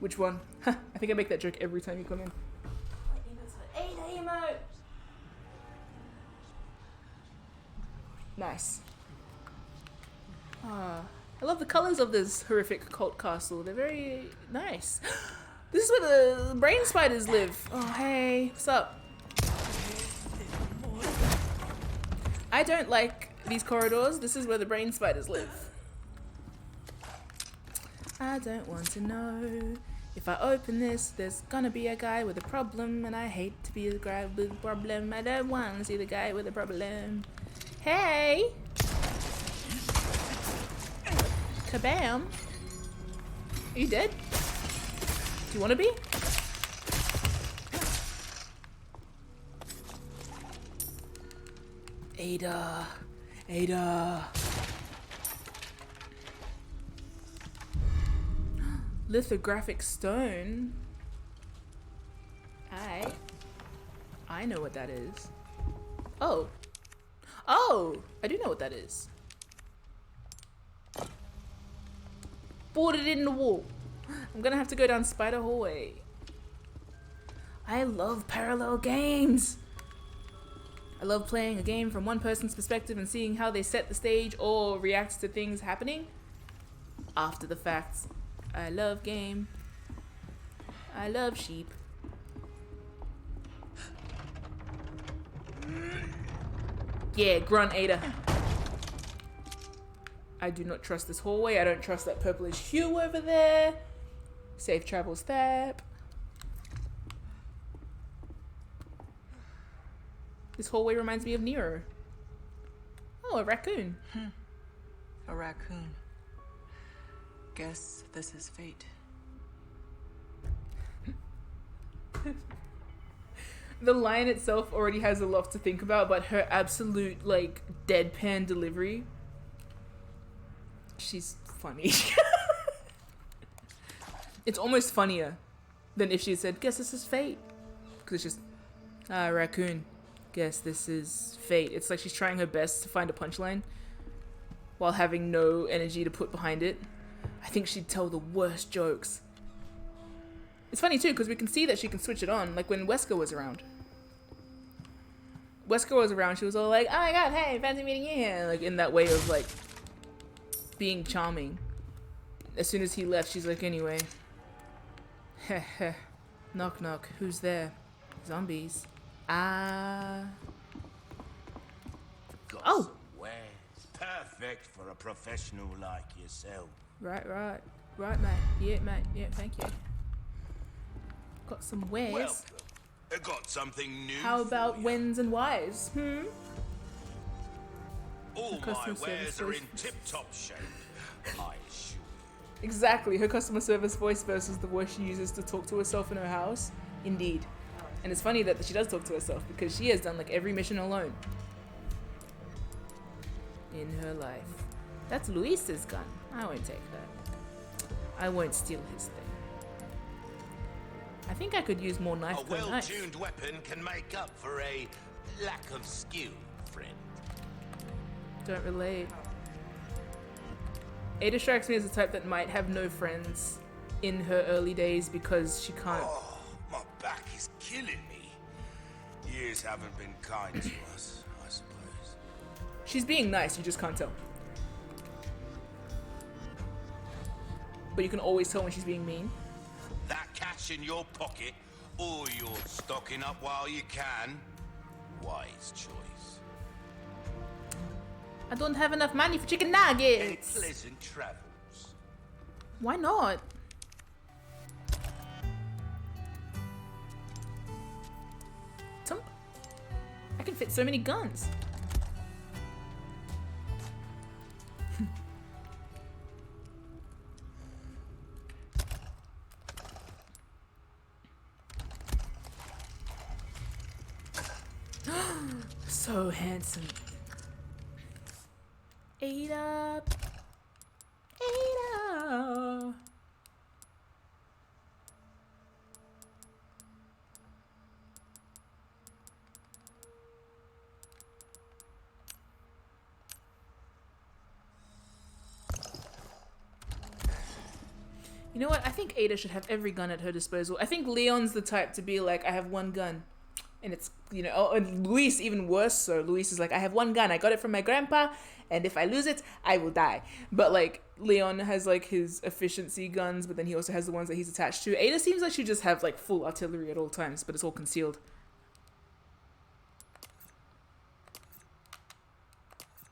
Speaker 1: Which one? I think I make that joke every time you come in. Ada emote. Nice. I love the colors of this horrific cult castle. They're very nice. This is where the brain spiders live. Oh, hey, what's up? I don't like these corridors. This is where the brain spiders live. I don't want to know. If I open this, there's gonna be a guy with a problem, and I hate to be the guy with a problem. I don't want to see the guy with a problem. Hey! Kabam! Are you dead? Do you want to be? Ada. Ada. Lithographic stone. I know what that is. Oh. Oh! I do know what that is. Board it in the wall. I'm gonna have to go down Spider Hallway. I love parallel games. I love playing a game from one person's perspective and seeing how they set the stage or react to things happening after the fact. I love game. I love sheep. Yeah, grunt Ada. I do not trust this hallway. I don't trust that purplish hue over there. Safe travels, Thap. This hallway reminds me of Nero. Oh, a raccoon.
Speaker 4: A raccoon. Guess this is fate.
Speaker 1: The line itself already has a lot to think about, but her absolute, like, deadpan delivery. She's funny. It's almost funnier than if she said, guess this is fate. Because it's just, raccoon. Guess this is fate. It's like she's trying her best to find a punchline while having no energy to put behind it. I think she'd tell the worst jokes. It's funny too, because we can see that she can switch it on, like when Wesker was around. Wesker was around, she was all like, "Oh my god, hey, fancy meeting you here," like in that way of like being charming. As soon as he left, she's like, "Anyway, heh heh, knock knock, who's there? Zombies. Ah. Oh.
Speaker 6: Perfect for a professional like yourself.
Speaker 1: Right, mate. Yeah, mate. Yeah, thank you. Got some wares.
Speaker 6: Welcome. I got something new.
Speaker 1: How about
Speaker 6: for ya.
Speaker 1: whens and whys?
Speaker 6: All my
Speaker 1: customer
Speaker 6: wares
Speaker 1: service
Speaker 6: are
Speaker 1: voice.
Speaker 6: in tip-top shape. I assure you.
Speaker 1: Exactly. Her customer service voice versus the voice she uses to talk to herself in her house. Indeed. And it's funny that she does talk to herself because she has done like every mission alone in her life. That's Luis's gun. I won't take that. I won't steal his thing. I think I could use more knife
Speaker 6: A
Speaker 1: per knife.
Speaker 6: well-tuned weapon can make up for a lack of skill, friend.
Speaker 1: Don't relate. Ada strikes me as the type that might have no friends in her early days because she can't.
Speaker 6: Oh, my back is killing me. Years haven't been kind to us, I suppose.
Speaker 1: She's being nice, you just can't tell. But you can always tell when she's being mean.
Speaker 6: That cash in your pocket, or you're stocking up while you can. Wise choice.
Speaker 1: I don't have enough money for chicken
Speaker 6: Any
Speaker 1: nuggets.
Speaker 6: pleasant travels.
Speaker 1: Why not? I can fit so many guns. So handsome. Ada. Ada. You know what? I think Ada should have every gun at her disposal. I think Leon's the type to be like, I have one gun. And it's, you know, oh, and Luis even worse so. Luis is like, I have one gun. I got it from my grandpa. And if I lose it, I will die. But like, Leon has like his efficiency guns, but then he also has the ones that he's attached to. Ada seems like she just have like full artillery at all times, but it's all concealed.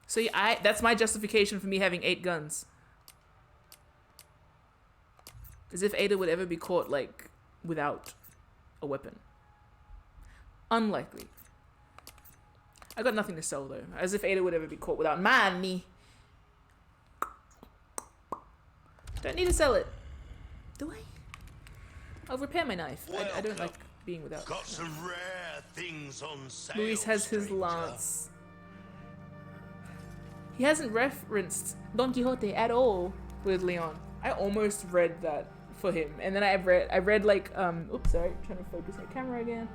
Speaker 1: So yeah, that's my justification for me having 8 guns. As if Ada would ever be caught, like, without a weapon. Unlikely. I got nothing to sell, though. As if Ada would ever be caught without money. Don't need to sell it. Do I? I'll repair my knife. I don't like being without.
Speaker 6: Got some rare things on sale.
Speaker 1: Luis has his
Speaker 6: stranger.
Speaker 1: lance. He hasn't referenced Don Quixote at all with Leon. I almost read that for him, and then I read like oops, sorry, trying to focus my camera again.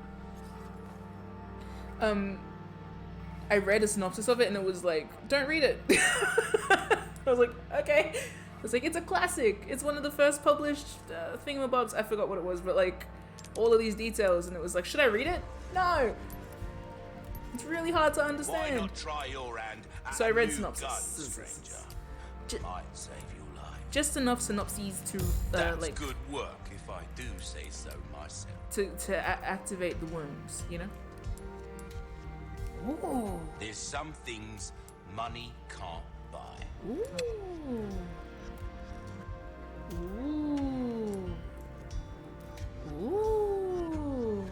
Speaker 1: I read a synopsis of it and it was like, don't read it. I was like, okay. I was like, it's a classic. It's one of the first published thingamabobs. I forgot what it was, but like all of these details, and it was like, should I read it? No. It's really hard to
Speaker 6: Why
Speaker 1: understand.
Speaker 6: not try your hand at
Speaker 1: So I read
Speaker 6: a new
Speaker 1: synopsis.
Speaker 6: gun, stranger? Might save your life.
Speaker 1: Just enough synopses to
Speaker 6: That's
Speaker 1: like
Speaker 6: good work, if I do say so myself.
Speaker 1: to activate the wounds, you know. Ooh.
Speaker 6: There's some things money can't buy.
Speaker 1: Ooh. Ooh. Ooh.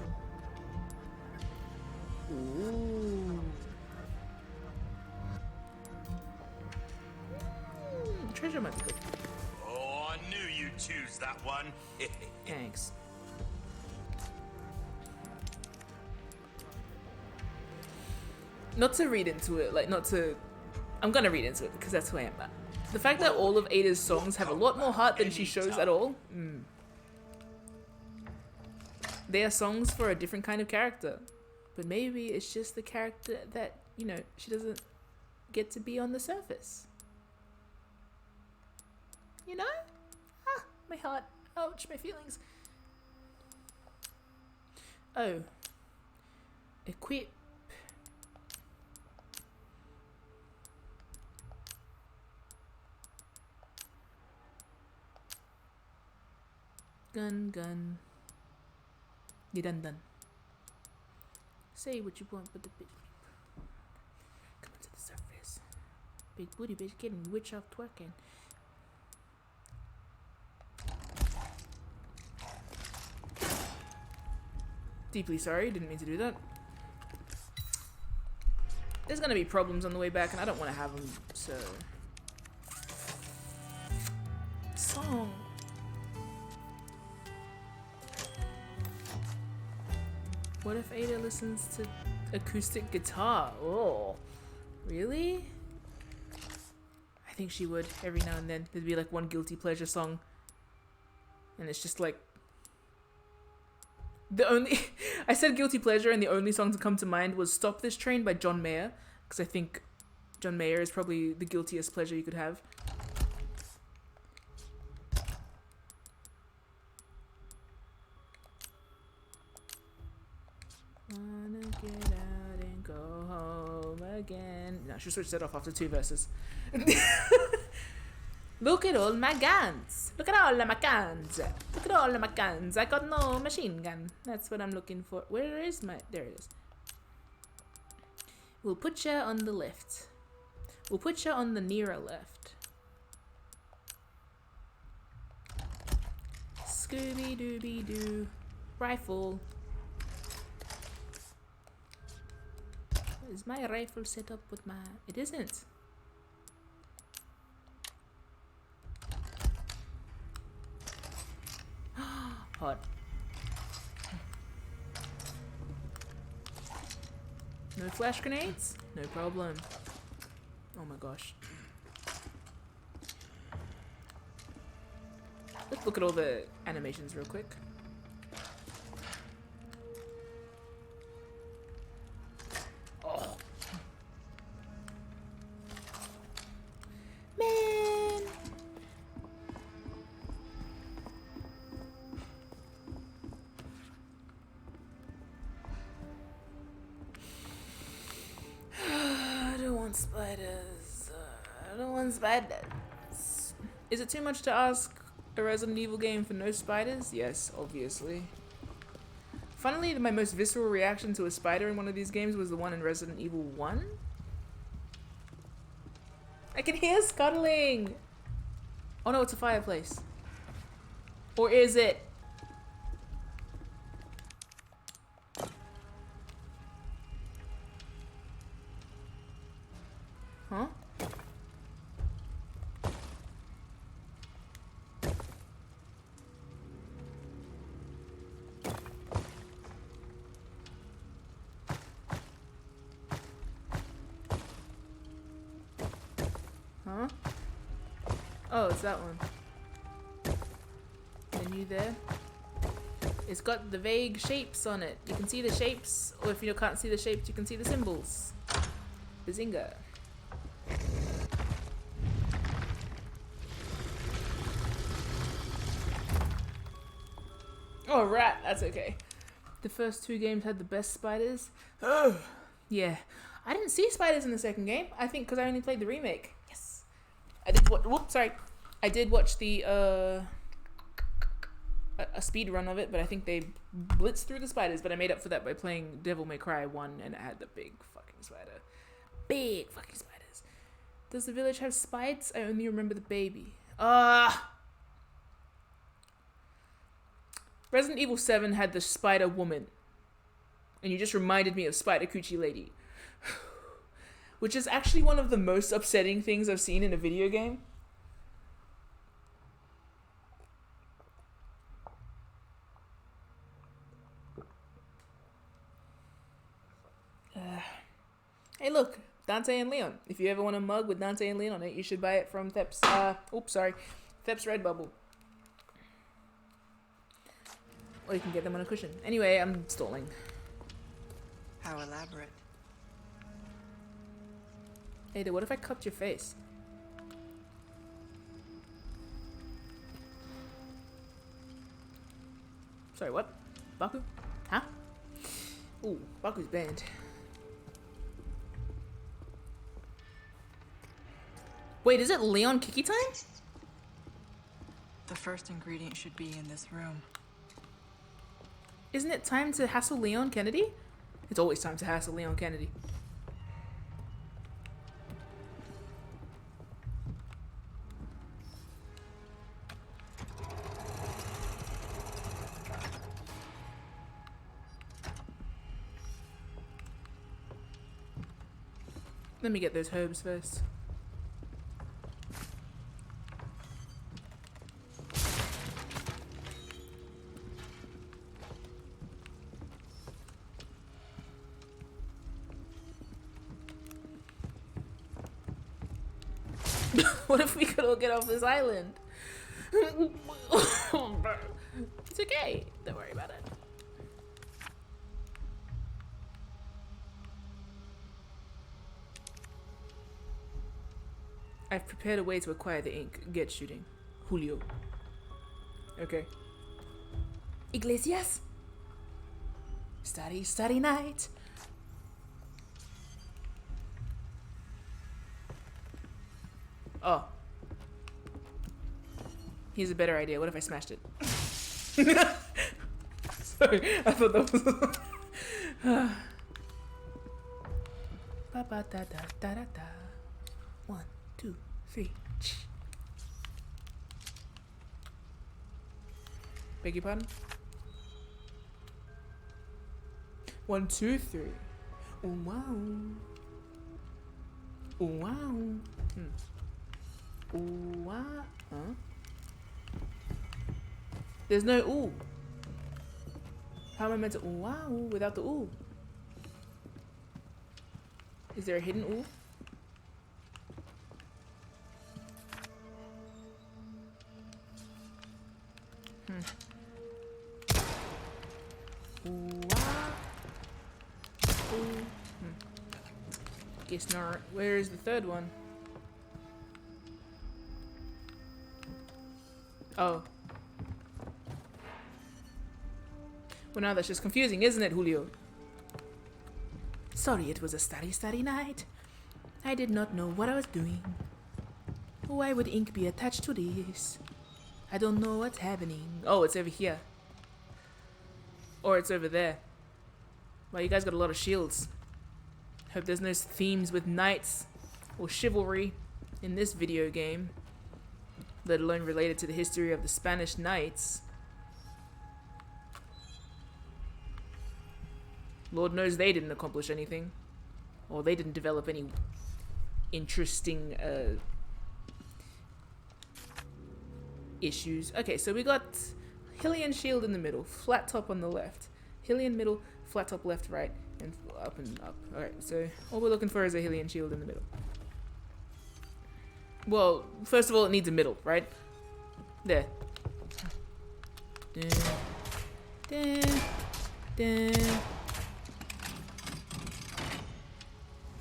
Speaker 1: Ooh. Treasure might be good.
Speaker 6: Oh, I knew you'd choose that one.
Speaker 1: Thanks. Not to read into it, like not to... I'm gonna read into it because that's who I am. But the fact that all of Ada's songs have a lot more heart than she shows at all. They are songs for a different kind of character. But maybe it's just the character that, you know, she doesn't get to be on the surface. You know? Ah, my heart. Ouch, my feelings. Oh. Equip. Gun. You done. Say what you want, but the bitch coming to the surface. Big booty bitch getting witch off twerking. Deeply sorry, didn't mean to do that. There's gonna be problems on the way back, and I don't want to have them, so. Song. What if Ada listens to acoustic guitar? Oh, really? I think she would every now and then. There'd be like one guilty pleasure song, and it's just like the only. I said guilty pleasure, and the only song to come to mind was "Stop This Train" by John Mayer, because I think John Mayer is probably the guiltiest pleasure you could have. Wanna get out and go home again. No, she'll switch that off after 2 verses. Look at all my guns. Look at all of my guns. Look at all of my guns. I got no machine gun. That's what I'm looking for. Where is my... There it is. We'll put you on the left. We'll put you on the nearer left. Scooby-Dooby-Doo. Rifle. Is my rifle set up with my... It isn't. Hot. No flash grenades? No problem. Oh my gosh. Let's look at all the animations real quick. Oh. Man. I don't want spiders. I don't want spiders. Is it too much to ask a Resident Evil game for no spiders? Yes, obviously. Funnily, my most visceral reaction to a spider in one of these games was the one in Resident Evil 1. I can hear scuttling! Oh no, it's a fireplace. Or is it? Huh? Huh? Oh, it's that one. Menu there. It's got the vague shapes on it. You can see the shapes, or if you can't see the shapes, you can see the symbols. Bazinga. Oh, rat. That's okay. The first 2 games had the best spiders. Oh, yeah. I didn't see spiders in the second game. I think because I only played the remake. Yes. I did watch. Whoops, sorry. I did watch the a speed run of it, but I think they blitzed through the spiders. But I made up for that by playing Devil May Cry 1, and it had the big fucking spider. Big fucking spiders. Does the village have spiders? I only remember the baby. Resident Evil 7 had the Spider Woman. And you just reminded me of Spider Coochie Lady. Which is actually one of the most upsetting things I've seen in a video game. Hey look, Dante and Leon. If you ever want a mug with Dante and Leon on it, you should buy it from Thep's, Thep's Redbubble. Or you can get them on a cushion. Anyway, I'm stalling.
Speaker 4: How elaborate.
Speaker 1: Ada, what if I cupped your face? Sorry, what? Baku? Huh? Ooh, Baku's banned. Wait, is it Leon Kiki time?
Speaker 4: The first ingredient should be in this room.
Speaker 1: Isn't it time to hassle Leon Kennedy? It's always time to hassle Leon Kennedy. Let me get those herbs first. What if we could all get off this island? It's okay. Don't worry about it. I've prepared a way to acquire the ink. Get shooting. Julio. Okay. Iglesias. Study night. Oh. Here's a better idea. What if I smashed it? Sorry, I thought that was... Ba ba da da da da da. 1, 2, 3. Beg your pardon? 1, 2, 3. Oh wow. Oh wow. Ooh, wow. Huh? There's no ooh. How am I meant to ooh wow without the ooh? Is there a hidden ooh? Ooh, wow. Ooh. Guess not. Where is the third one? Oh. Well, now that's just confusing, isn't it, Julio? Sorry, it was a study night. I did not know what I was doing. Why would ink be attached to this? I don't know what's happening. Oh, it's over here. Or it's over there. Well, you guys got a lot of shields. Hope there's no themes with knights or chivalry in this video game, let alone related to the history of the Spanish Knights. Lord knows they didn't accomplish anything. Or they didn't develop any interesting issues. Okay, so we got Hylian shield in the middle, flat top on the left. Hylian middle, flat top left, right, and up and up. Alright, so all we're looking for is a Hylian shield in the middle. Well, first of all, it needs a middle, right? There.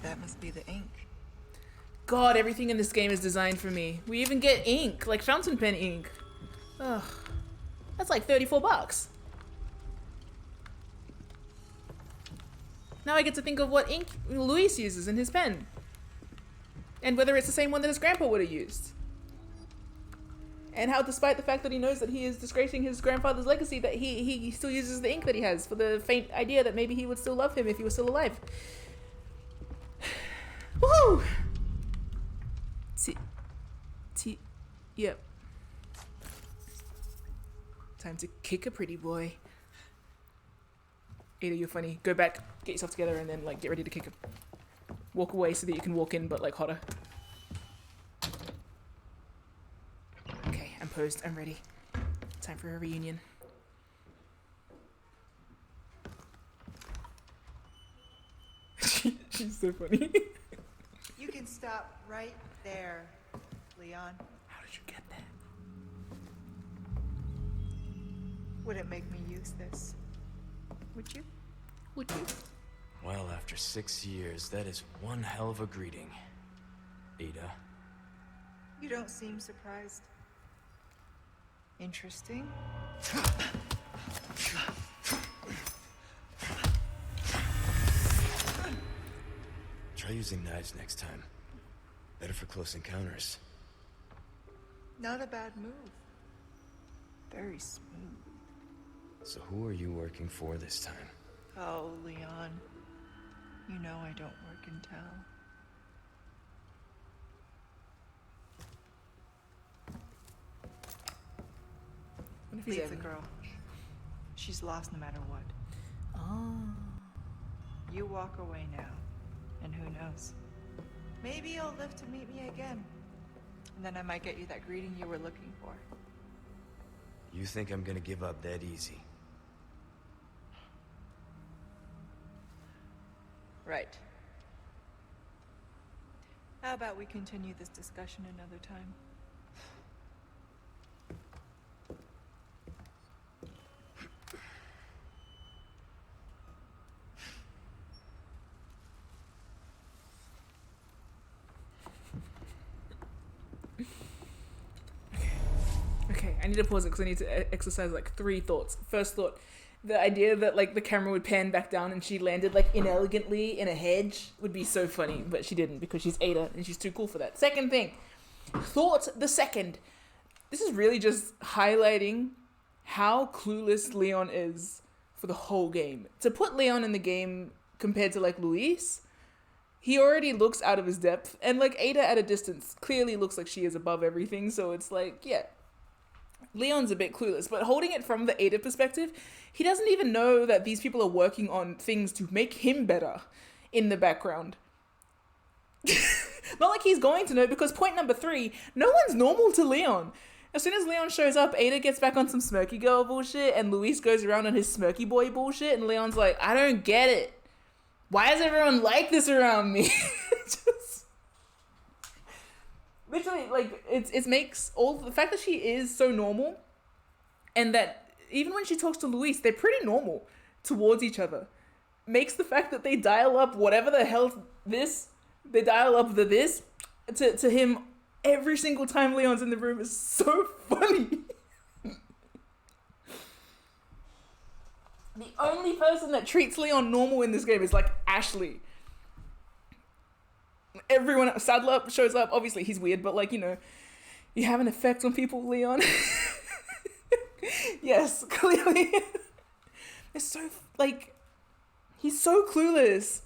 Speaker 4: That must be the ink.
Speaker 1: God, everything in this game is designed for me. We even get ink, like fountain pen ink. Ugh. That's like $34. Now I get to think of what ink Luis uses in his pen. And whether it's the same one that his grandpa would have used. And how, despite the fact that he knows that he is disgracing his grandfather's legacy, that he still uses the ink that he has for the faint idea that maybe he would still love him if he was still alive. Woohoo! Yep. Time to kick a pretty boy. Ada, you're funny. Go back, get yourself together, and then like get ready to kick him. Walk away so that you can walk in, but like hotter. Okay, I'm posed. I'm ready. Time for a reunion. She's so funny.
Speaker 4: You can stop right there, Leon.
Speaker 1: How did you get that?
Speaker 4: Wouldn't make me use this. Would you?
Speaker 1: Would you?
Speaker 5: Well, after 6 years, that is one hell of a greeting, Ada.
Speaker 4: You don't seem surprised. Interesting.
Speaker 5: Try using knives next time. Better for close encounters.
Speaker 4: Not a bad move. Very smooth.
Speaker 5: So who are you working for this time?
Speaker 4: Oh, Leon. You know I don't work in town.
Speaker 1: What if he's
Speaker 4: Leave the
Speaker 1: ever-
Speaker 4: girl. She's lost no matter what.
Speaker 1: Oh.
Speaker 4: You walk away now, and who knows? Maybe you'll live to meet me again. And then I might get you that greeting you were looking for.
Speaker 5: You think I'm gonna give up that easy?
Speaker 4: Right. How about we continue this discussion another time?
Speaker 1: Okay, I need to pause it because I need to exercise like 3 thoughts. First thought, the idea that like the camera would pan back down and she landed like inelegantly in a hedge would be so funny, but she didn't because she's Ada and she's too cool for that. Second thing, thought the second. This is really just highlighting how clueless Leon is for the whole game. To put Leon in the game compared to like Luis, he already looks out of his depth, and like Ada at a distance clearly looks like she is above everything, so it's like, yeah, Leon's a bit clueless, but holding it from the Ada perspective, he doesn't even know that these people are working on things to make him better in the background. Not like he's going to know, because point number 3, no one's normal to Leon. As soon as Leon shows up, Ada gets back on some smirky girl bullshit, and Luis goes around on his smirky boy bullshit, and Leon's like, I don't get it. Why is everyone like this around me? Just... literally, like, it makes all the fact that she is so normal, and that even when she talks to Luis, they're pretty normal towards each other, makes the fact that they dial up whatever the hell they dial up the this to him every single time Leon's in the room is so funny. The only person that treats Leon normal in this game is like Ashley. Everyone else, Sadler shows up. Obviously, he's weird, but like, you know, you have an effect on people, Leon. Yes, clearly. It's so, like, he's so clueless.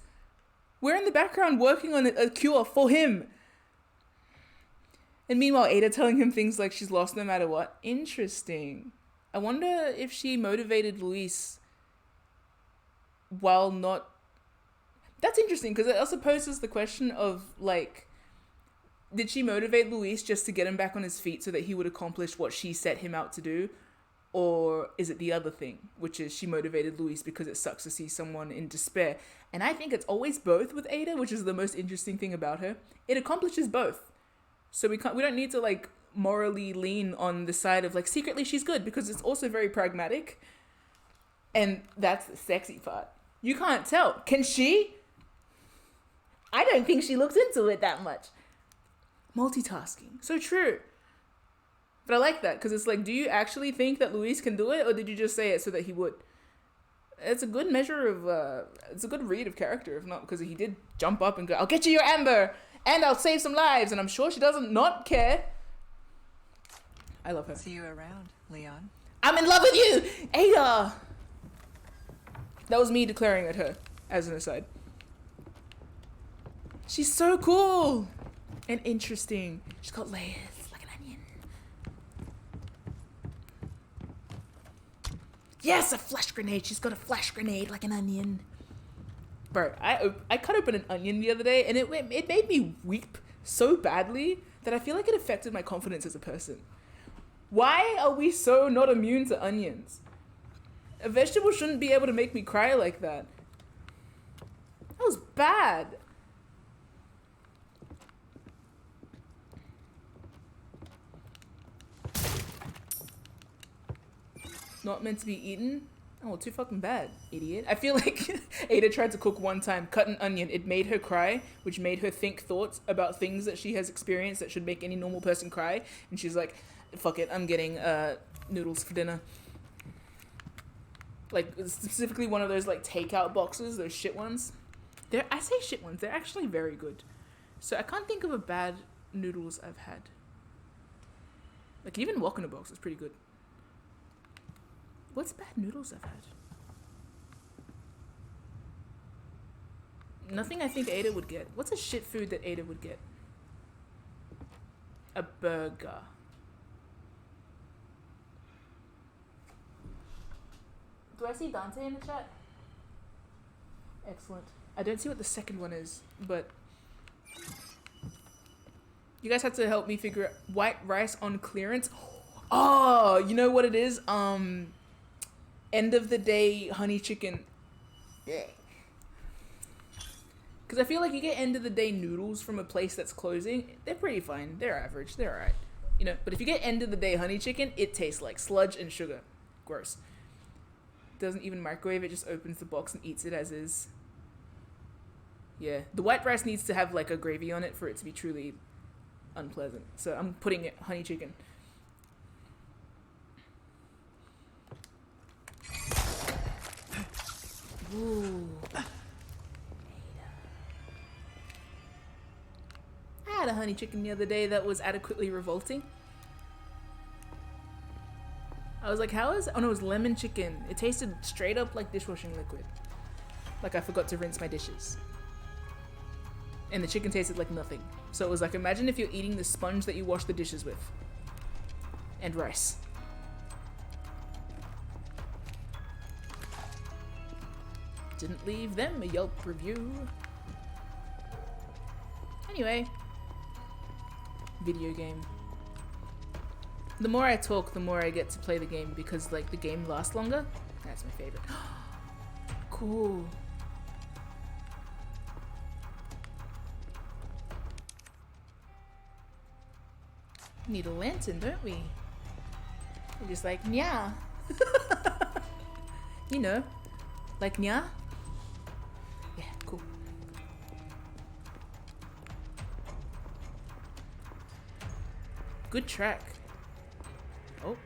Speaker 1: We're in the background working on a cure for him. And meanwhile, Ada telling him things like she's lost no matter what. Interesting. I wonder if she motivated Luis while not... That's interesting, because it also poses the question of, like, did she motivate Luis just to get him back on his feet so that he would accomplish what she set him out to do? Or is it the other thing, which is she motivated Luis because it sucks to see someone in despair? And I think it's always both with Ada, which is the most interesting thing about her. It accomplishes both. So we don't need to, like, morally lean on the side of, like, secretly she's good, because it's also very pragmatic. And that's the sexy part. You can't tell. Can she? I don't think she looks into it that much. Multitasking. So true. But I like that, because it's like, do you actually think that Luis can do it, or did you just say it so that he would? It's a good measure of, it's a good read of character, if not, because he did jump up and go, I'll get you your amber, and I'll save some lives, and I'm sure she doesn't not care. I love her.
Speaker 4: See you around, Leon.
Speaker 1: I'm in love with you, Ada! That was me declaring at her, as an aside. She's so cool and interesting. She's got layers like an onion. Yes, a flash grenade. She's got a flash grenade like an onion. Bro, I cut open an onion the other day, and it made me weep so badly that I feel like it affected my confidence as a person. Why are we so not immune to onions? A vegetable shouldn't be able to make me cry like that. That was bad. Not meant to be eaten? Oh, too fucking bad, idiot. I feel like Ada tried to cook one time, cut an onion, it made her cry, which made her think thoughts about things that she has experienced that should make any normal person cry, and she's like, fuck it, I'm getting noodles for dinner. Like, specifically one of those, like, takeout boxes, those shit ones. I say shit ones, they're actually very good. So I can't think of a bad noodles I've had. Like, even wok in a box is pretty good. What's bad noodles I've had? Nothing I think Ada would get. What's a shit food that Ada would get? A burger. Do I see Dante in the chat? Excellent. I don't see what the second one is, but you guys have to help me figure out white rice on clearance. Oh, you know what it is? End of the day honey chicken. Yeah. Because I feel like you get end of the day noodles from a place that's closing. They're pretty fine. They're average. They're alright. You know, but if you get end of the day honey chicken, it tastes like sludge and sugar. Gross. Doesn't even microwave it, just opens the box and eats it as is. Yeah. The white rice needs to have like a gravy on it for it to be truly unpleasant. So I'm putting it honey chicken. Ooh. I had a honey chicken the other day that was adequately revolting. I was like, how is... Oh no, it was lemon chicken. It tasted straight up like dishwashing liquid. Like I forgot to rinse my dishes. And the chicken tasted like nothing. So it was like, imagine if you're eating the sponge that you wash the dishes with. And rice. Didn't leave them a Yelp review. Anyway. Video game. The more I talk, the more I get to play the game because like the game lasts longer. That's my favorite. Cool. Need a lantern, don't we? We're just like, nya. You know, like nya. Yeah, cool. Good track. Oh.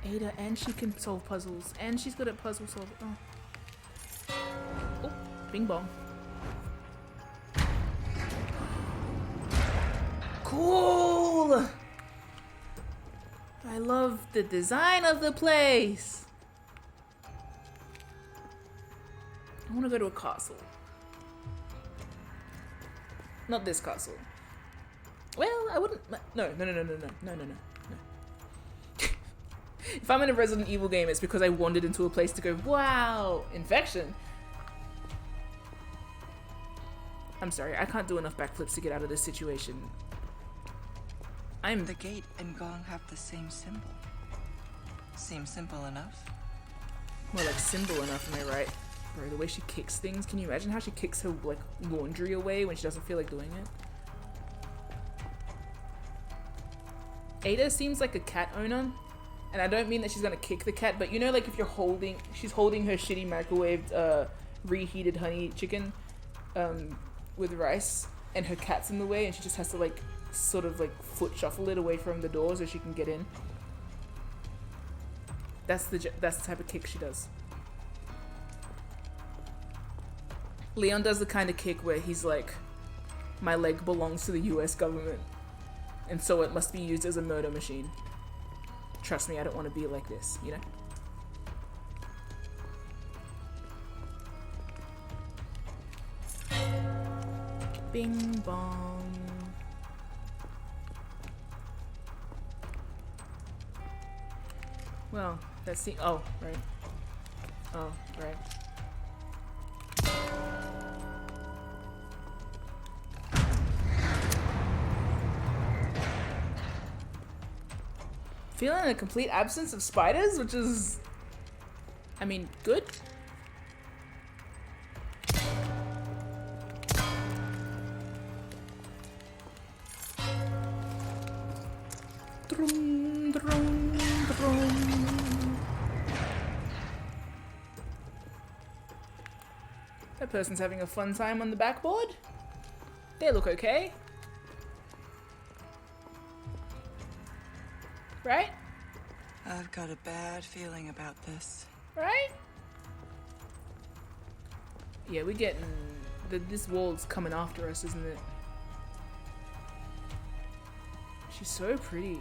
Speaker 1: Ada, and she can solve puzzles. And she's good at puzzle solving. Oh. Oh, bing bong. Cool! I love the design of the place. I want to go to a castle. Not this castle. Well, I wouldn't... No. If I'm in a Resident Evil game, it's because I wandered into a place to go, wow, infection. I'm sorry, I can't do enough backflips to get out of this situation.
Speaker 4: The gate and gong have the same symbol. Seems simple enough.
Speaker 1: More like symbol enough, am I right? Bro, the way she kicks things, can you imagine how she kicks her, like, laundry away when she doesn't feel like doing it? Ada seems like a cat owner, and I don't mean that she's gonna kick the cat, but you know, like if she's holding her shitty microwaved, reheated honey chicken, with rice, and her cat's in the way, and she just has to like, sort of like foot shuffle it away from the door so she can get in. That's the type of kick she does. Leon does the kind of kick where he's like, my leg belongs to the US government. And so it must be used as a murder machine. Trust me, I don't want to be like this, you know? Bing bong. Well, that's the... Oh, right. Oh, right. Feeling a complete absence of spiders, which is, I mean, good. Drum, drum, drum. That person's having a fun time on the backboard. They look okay. Right?
Speaker 4: I've got a bad feeling about this.
Speaker 1: Right? Yeah, we're getting... This wall's coming after us, isn't it? She's so pretty.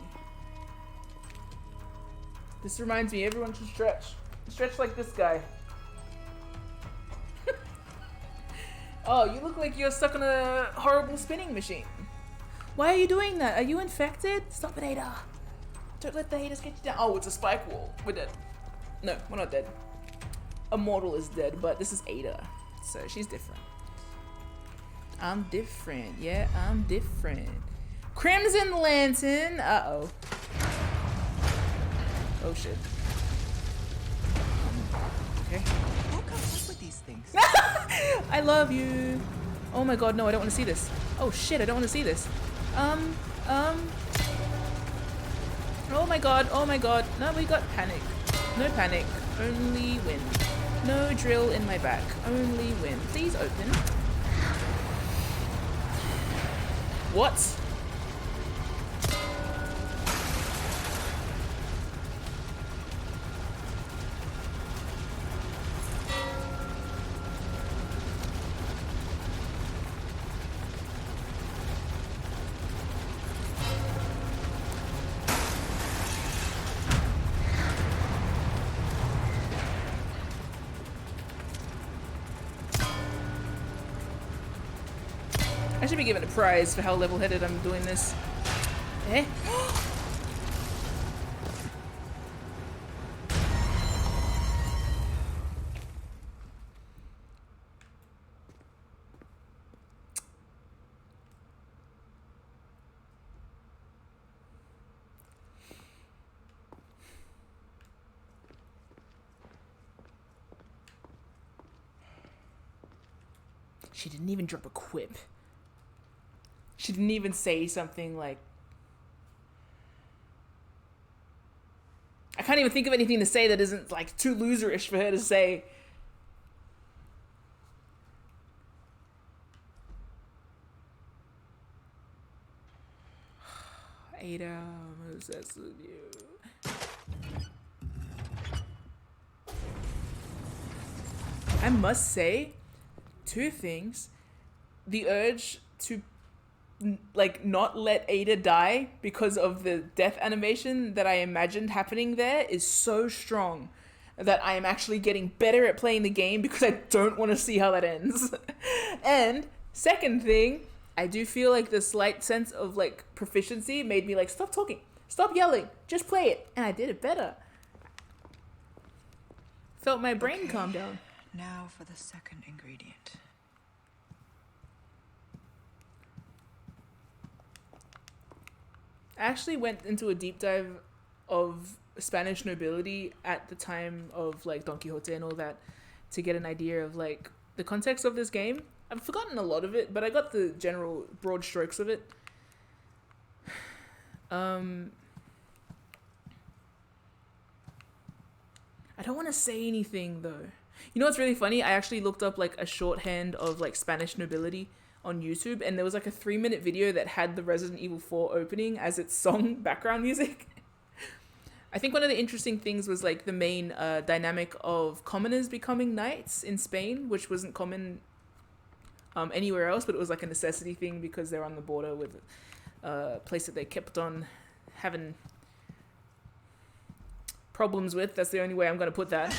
Speaker 1: This reminds me, everyone should stretch. Stretch like this guy. Oh, you look like you're stuck on a horrible spinning machine. Why are you doing that? Are you infected? Stop it, Ada. Don't let the haters get you down. Oh, it's a spike wall. We're dead. No, we're not dead. Immortal is dead, but this is Ada. So she's different. I'm different. Yeah, I'm different. Crimson Lantern. Uh-oh. Oh, shit. Okay.
Speaker 4: Who comes up with these things?
Speaker 1: I love you. Oh my god, no, I don't want to see this. Oh shit, I don't want to see this. Oh my god, oh my god. No, we got panic. No panic, only win. No drill in my back, only win. Please open. What? I should be given a prize for how level-headed I'm doing this. Eh? She didn't even drop a quip. She didn't even say something like... I can't even think of anything to say that isn't like too loserish for her to say. Ada, I'm obsessed with you. I must say, two things. The urge to like not let Ada die because of the death animation that I imagined happening there is so strong that I am actually getting better at playing the game because I don't want to see how that ends. And second thing, I do feel like the slight sense of like proficiency made me like, stop talking, stop yelling, just play it. And I did it better. Felt my brain calm down.
Speaker 4: Now for the second ingredient.
Speaker 1: I actually went into a deep dive of Spanish nobility at the time of like Don Quixote and all that to get an idea of like the context of this game. I've forgotten a lot of it, but I got the general broad strokes of it. I don't want to say anything though. You know what's really funny? I actually looked up like a shorthand of like Spanish nobility on YouTube, and there was like a 3-minute video that had the Resident Evil 4 opening as its song background music. I think one of the interesting things was like the main dynamic of commoners becoming knights in Spain, which wasn't common anywhere else, but it was like a necessity thing because they're on the border with a place that they kept on having problems with. That's the only way I'm going to put that.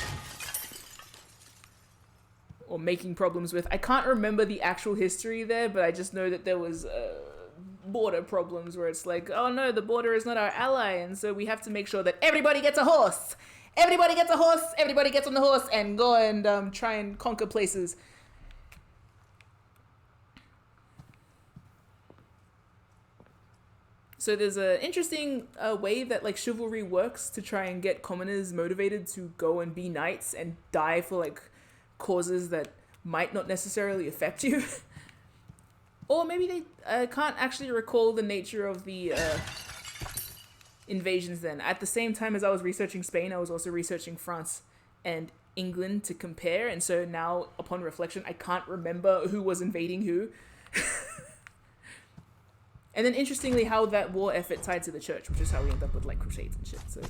Speaker 1: Or making problems with. I can't remember the actual history there, but I just know that there was border problems where it's like, oh no, the border is not our ally, and so we have to make sure that everybody gets a horse. Everybody gets a horse. Everybody gets on the horse and go and try and conquer places. So there's an interesting way that like chivalry works to try and get commoners motivated to go and be knights and die for like causes that might not necessarily affect you. Or maybe they can't actually recall the nature of the invasions then. At the same time as I was researching Spain, I was also researching France and England to compare, and so now upon reflection I can't remember who was invading who. And then interestingly how that war effort tied to the church, which is how we end up with like crusades and shit. So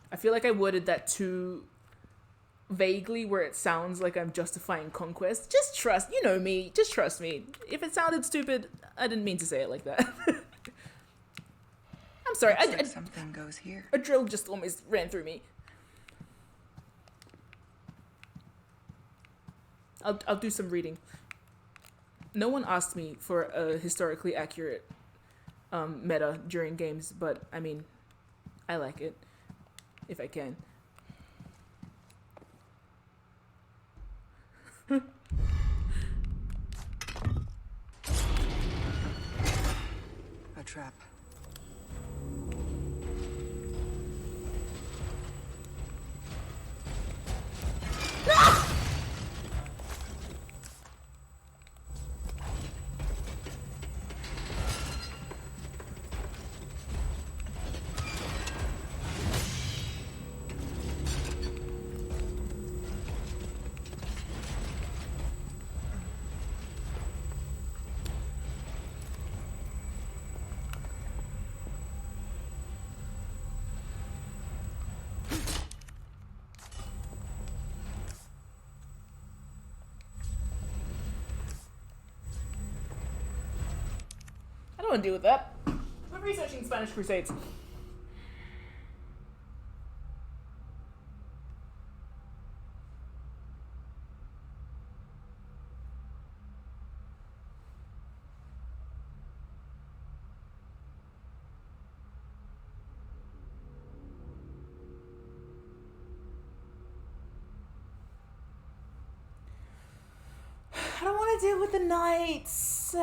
Speaker 1: I feel like I worded that too vaguely where it sounds like I'm justifying conquest. Just trust, you know me, just trust me. If it sounded stupid, I didn't mean to say it like that. sorry.
Speaker 4: Looks like something goes here.
Speaker 1: A drill just almost ran through me. I'll do some reading. No one asked me for a historically accurate meta during games, but I mean, I like it if I can.
Speaker 4: A trap.
Speaker 1: I don't want to deal with that. We're researching Spanish Crusades. I don't want to deal with the knights.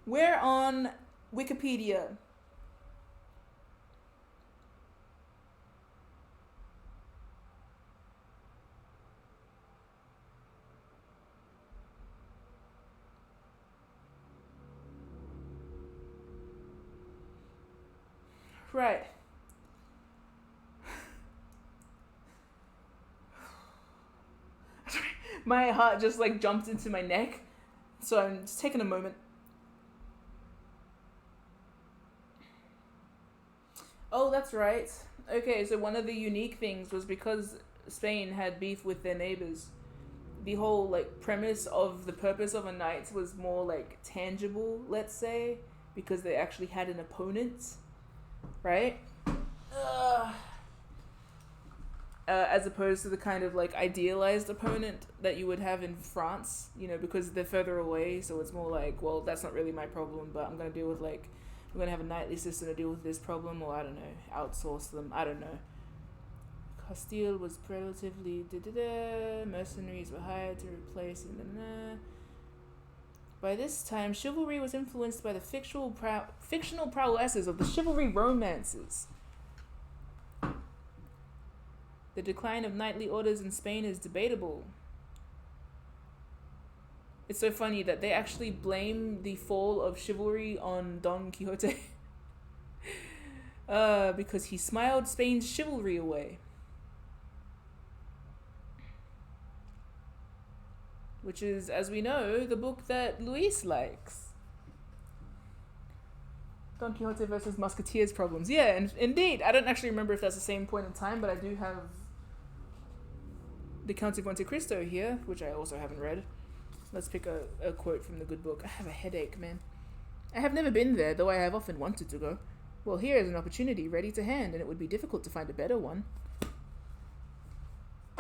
Speaker 1: We're on Wikipedia. Right. My heart just like jumped into my neck, so I'm just taking a moment. Oh, that's right. Okay, so one of the unique things was because Spain had beef with their neighbors. The whole like premise of the purpose of a knight was more like tangible, let's say, because they actually had an opponent, right? As opposed to the kind of like idealized opponent that you would have in France, you know, because they're further away, so it's more like, well, that's not really my problem, but I'm gonna deal with like, I'm gonna have a knightly system to deal with this problem, or I don't know, outsource them, I don't know. Castile was relatively mercenaries were hired to replace By this time, chivalry was influenced by the fictional prowesses of the chivalry romances. The decline of knightly orders in Spain is debatable. It's so funny that they actually blame the fall of chivalry on Don Quixote. Because he smiled Spain's chivalry away. Which is, as we know, the book that Luis likes. Don Quixote versus Musketeers problems. Yeah, and indeed. I don't actually remember if that's the same point in time, but I do have the Count of Monte Cristo here, which I also haven't read. Let's pick a quote from the good book. I have a headache, man. I have never been there, though I have often wanted to go. Well, here is an opportunity ready to hand, and it would be difficult to find a better one.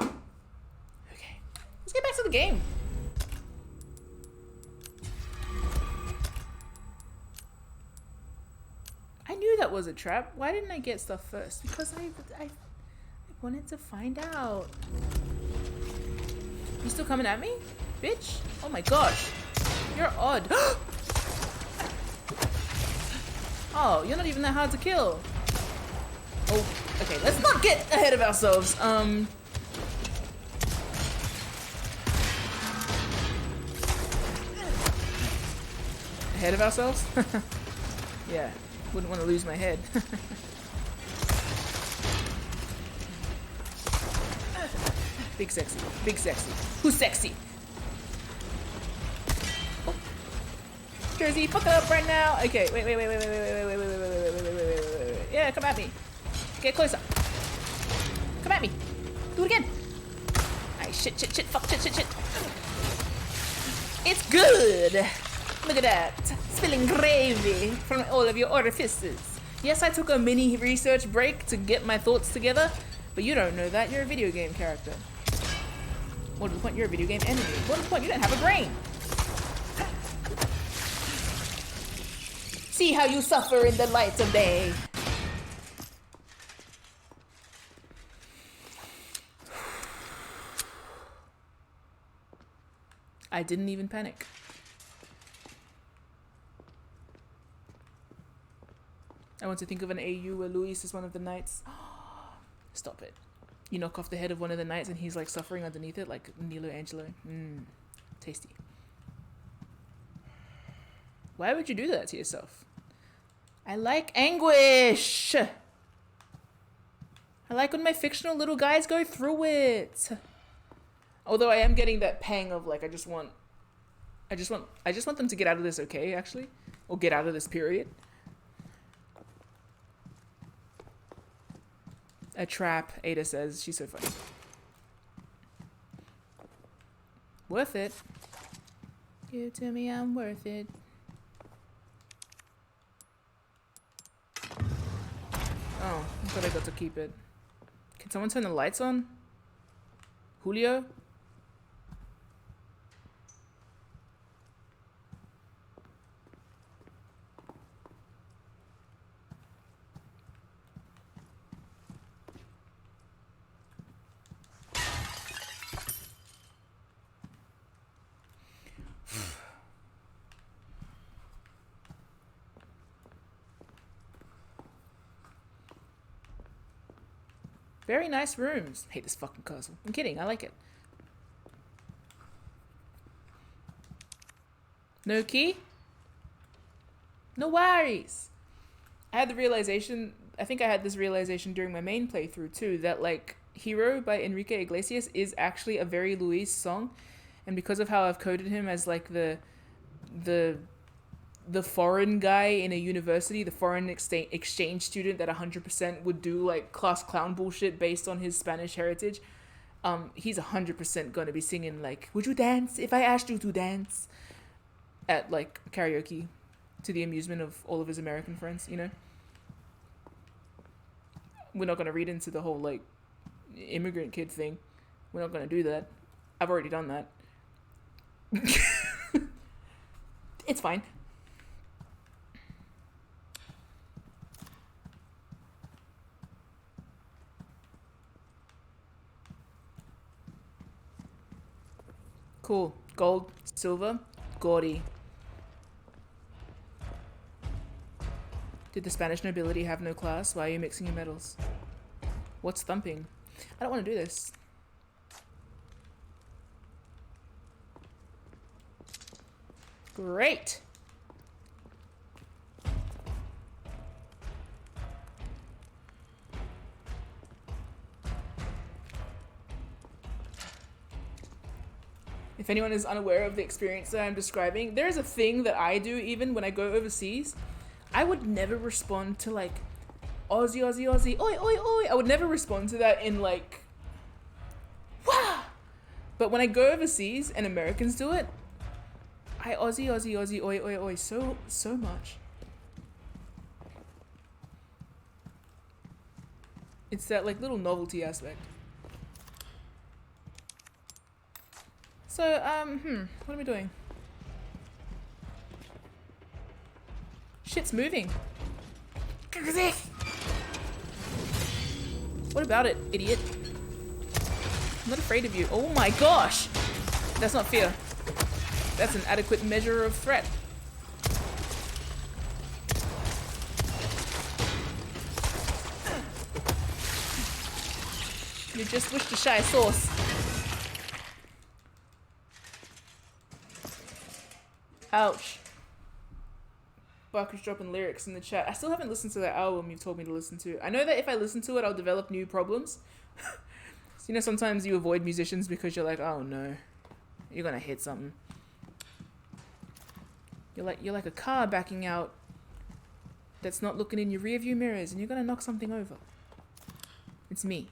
Speaker 1: Okay, let's get back to the game. I knew that was a trap. Why didn't I get stuff first? Because I wanted to find out. You still coming at me? Bitch? Oh my gosh. You're odd. Oh, you're not even that hard to kill. Oh, okay, let's not get ahead of ourselves. Ahead of ourselves? Yeah, wouldn't want to lose my head. Big sexy, big sexy. Who's sexy? Oh. Jersey, fuck up right now. Okay, wait. Yeah, come at me. Get closer. Come at me. Do it again. Alright, shit, fuck, shit. It's good. Look at that. Spilling gravy from all of your orifices. Yes, I took a mini research break to get my thoughts together, but you don't know that. You're a video game character. More to the point, you're a video game enemy. More to the point, you don't have a brain. See how you suffer in the light of day. I didn't even panic. I want to think of an AU where Luis is one of the knights. Stop it. You knock off the head of one of the knights and he's like suffering underneath it, like Nilo Angelo. Tasty. Why would you do that to yourself? I like anguish. I like when my fictional little guys go through it. Although I am getting that pang of like I just want them to get out of this okay, actually. Or get out of this period. A trap, Ada says. She's so funny. Worth it. You tell me I'm worth it. Oh, I thought I got to keep it. Can someone turn the lights on? Julio? Very nice rooms. Hate this fucking castle. I'm kidding, I like it. No key? No worries. I had the realization, I think I had this realization during my main playthrough too, that like Hero by Enrique Iglesias is actually a very Luis song. And because of how I've coded him as like the foreign guy in a university, the foreign exchange student that 100% would do like class clown bullshit based on his Spanish heritage, he's 100% gonna be singing like, would you dance if I asked you to dance? At like karaoke to the amusement of all of his American friends, you know? We're not gonna read into the whole like immigrant kid thing. We're not gonna do that. I've already done that. It's fine. Cool. Gold, silver, gaudy. Did the Spanish nobility have no class? Why are you mixing your metals? What's thumping? I don't want to do this. Great. If anyone is unaware of the experience that I'm describing, there is a thing that I do even when I go overseas. I would never respond to like, Aussie, Aussie, Aussie, oi, oi, oi. I would never respond to that in like, wah! But when I go overseas and Americans do it, I Aussie, Aussie, Aussie, oi, oi, oi, so much. It's that like little novelty aspect. So, what are we doing? Shit's moving. What about it, idiot? I'm not afraid of you. Oh my gosh! That's not fear. That's an adequate measure of threat. You just wish to shy sauce. Ouch. Barker's dropping lyrics in the chat. I still haven't listened to that album you've told me to listen to. I know that if I listen to it, I'll develop new problems. So, you know, sometimes you avoid musicians because you're like, oh no, you're gonna hit something. You're like a car backing out that's not looking in your rearview mirrors and you're gonna knock something over. It's me.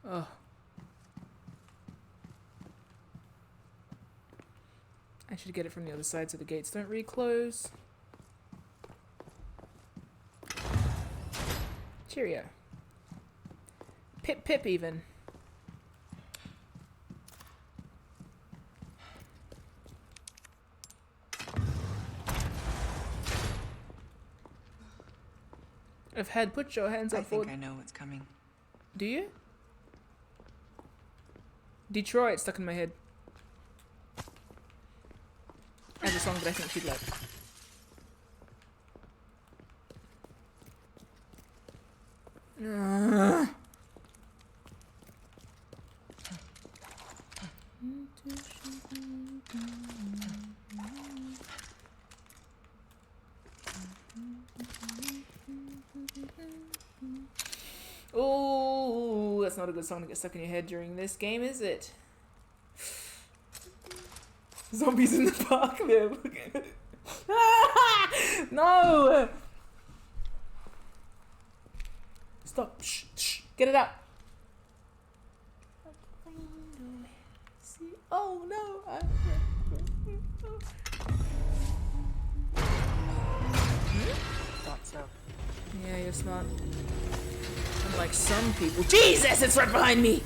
Speaker 1: Oh. I should get it from the other side so the gates don't reclose. Cheerio. Pip pip even. I've had put your hands up
Speaker 4: I think I know what's coming.
Speaker 1: Do you? Detroit stuck in my head. As a song that I think she'd like. Oh, that's not a good song to get stuck in your head during this game, is it? Zombies in the park there. No! Stop. Shh, shh. Get it out. Oh no.
Speaker 4: Thought so.
Speaker 1: Yeah, you're smart. Unlike some people. Jesus, it's right behind me!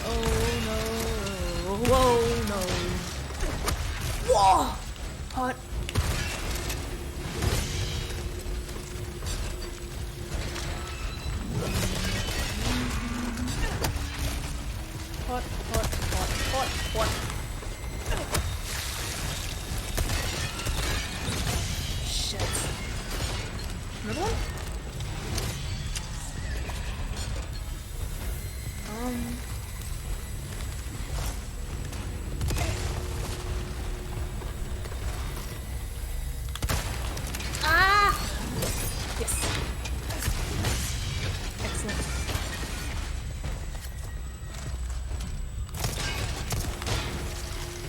Speaker 1: Oh no. Whoa, no. Whoa! Hot. Hot, hot, hot, hot, hot. Shit. Another one? Yes. Excellent.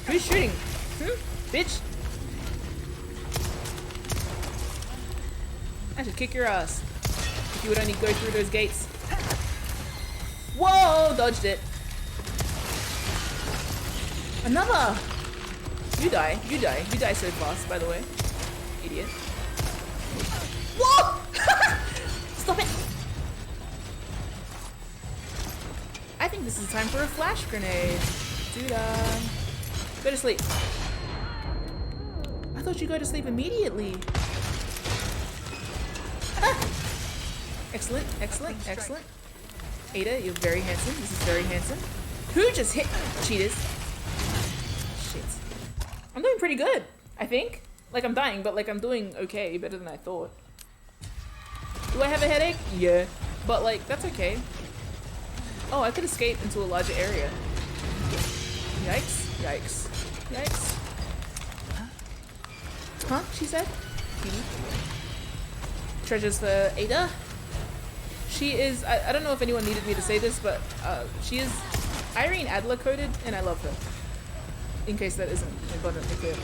Speaker 1: Who's shooting? Bitch. I should kick your ass. If you would only go through those gates. Whoa! Dodged it. Another! You die. You die. You die so fast, by the way. Idiot. Whoa! Stop it! I think this is time for a flash grenade. Doo-dah. Go to sleep. I thought you go to sleep immediately. Ah! Excellent, excellent, excellent. Ada, you're very handsome. This is very handsome. Who just hit cheaters? Shit. I'm doing pretty good, I think. Like, I'm dying, but like I'm doing okay, better than I thought. Do I have a headache? Yeah. But like, that's okay. Oh, I could escape into a larger area. Yikes. Yikes. Yikes. Huh? She said? Treasures for Ada. She is, I don't know if anyone needed me to say this, but she is Irene Adler coded, and I love her. In case that isn't abundantly clear.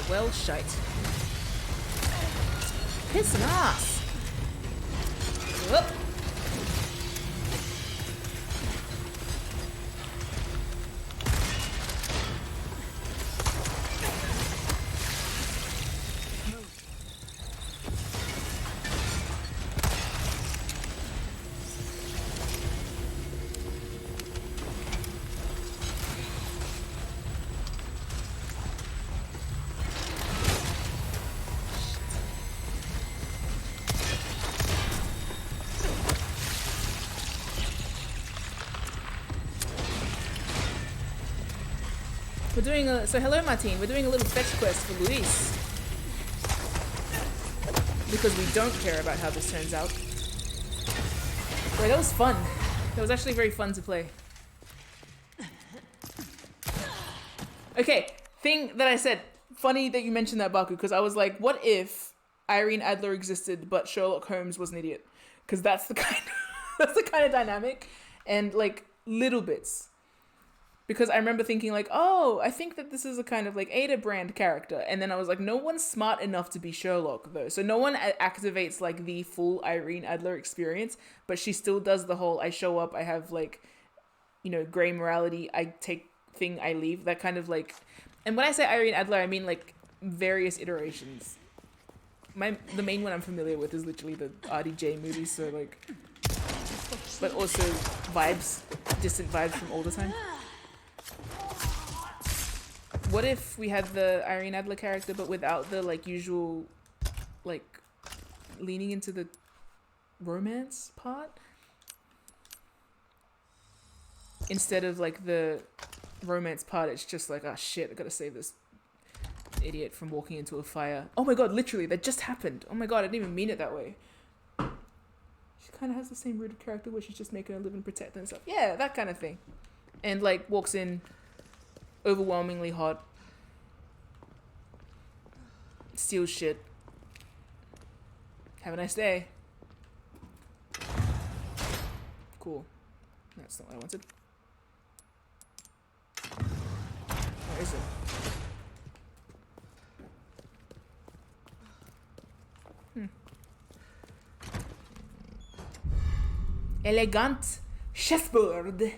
Speaker 1: Well, shite. Pissing ass. Whoop. We're doing a, so hello Martine, we're doing a little fetch quest for Luis. Because we don't care about how this turns out. Boy, that was fun. That was actually very fun to play. Okay, thing that I said, funny that you mentioned that, Baku, because I was like, what if Irene Adler existed but Sherlock Holmes was an idiot? Because that's the kind of, that's the kind of dynamic, and like little bits Because I remember thinking like, oh, I think that this is a kind of like Ada brand character. And then I was like, no one's smart enough to be Sherlock though. So no one activates like the full Irene Adler experience, but she still does the whole, I show up, I have like, you know, gray morality, I take thing, I leave, that kind of like. And when I say Irene Adler, I mean like various iterations. The main one I'm familiar with is literally the RDJ movies, so like, but also vibes, distant vibes from all the time. What if we had the Irene Adler character, but without the like usual, like, leaning into the romance part? Instead of like the romance part, it's just like, oh shit, I gotta save this idiot from walking into a fire. Oh my god, literally, that just happened. Oh my god, I didn't even mean it that way. She kind of has the same rooted character where she's just making her live and protect herself. Yeah, that kind of thing. And like walks in overwhelmingly hot, steals shit. Have a nice day. Cool. That's not what I wanted. Where is it? Elegant chessboard.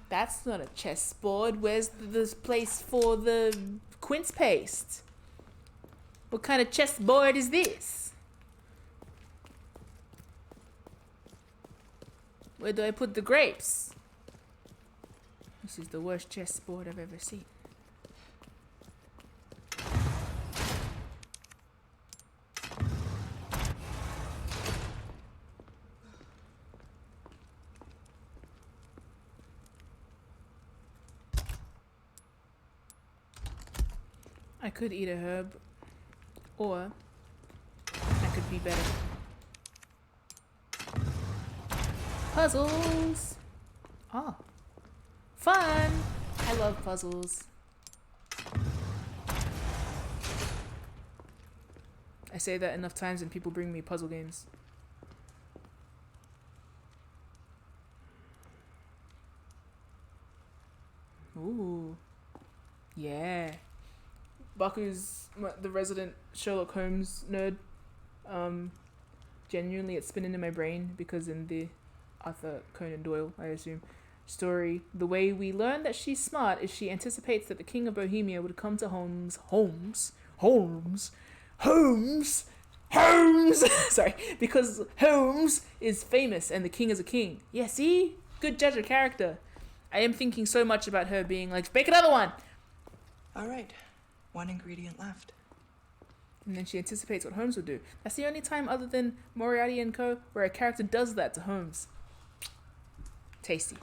Speaker 1: That's not a chessboard. Where's this place for the quince paste? What kind of chessboard is this? Where do I put the grapes? This is the worst chessboard I've ever seen. I could eat a herb, or I could be better. Puzzles! Oh, fun! I love puzzles. I say that enough times and people bring me puzzle games. Ooh. Yeah. Baku's the resident Sherlock Holmes nerd. Genuinely, it's spinning in my brain because in the Arthur Conan Doyle, I assume, story, the way we learn that she's smart is she anticipates that the king of Bohemia would come to Holmes, sorry, because Holmes is famous and the king is a king. Yeah, see? Good judge of character. I am thinking so much about her being like, make another one!
Speaker 4: All right. One ingredient left.
Speaker 1: And then she anticipates what Holmes would do. That's the only time other than Moriarty and Co. where a character does that to Holmes. Tasty.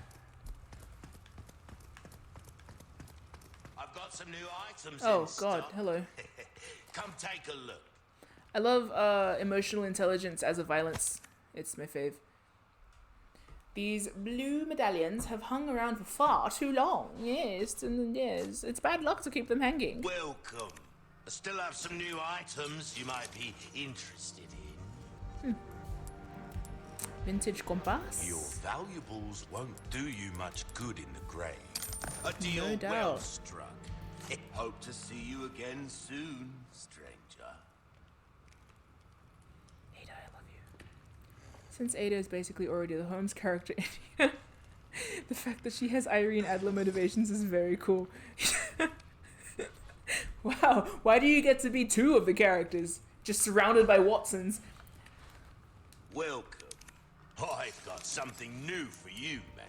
Speaker 6: I've got some new items.
Speaker 1: Oh
Speaker 6: in
Speaker 1: god,
Speaker 6: stock.
Speaker 1: hello.
Speaker 6: Come take a look.
Speaker 1: I love emotional intelligence as a violence. It's my fave. These blue medallions have hung around for far too long. Yes, and yes, it's bad luck to keep them hanging.
Speaker 6: Welcome. I still have some new items you might be interested in.
Speaker 1: Vintage compass.
Speaker 6: Your valuables won't do you much good in the grave. A deal
Speaker 1: No doubt.
Speaker 6: well struck. Hope to see you again soon, stranger.
Speaker 1: Ada, I love you. Since Ada is basically already the Holmes character in here, the fact that she has Irene Adler motivations is very cool. Wow, why do you get to be two of the characters? Just surrounded by Watsons.
Speaker 6: Welcome. I've got something new for you, mate.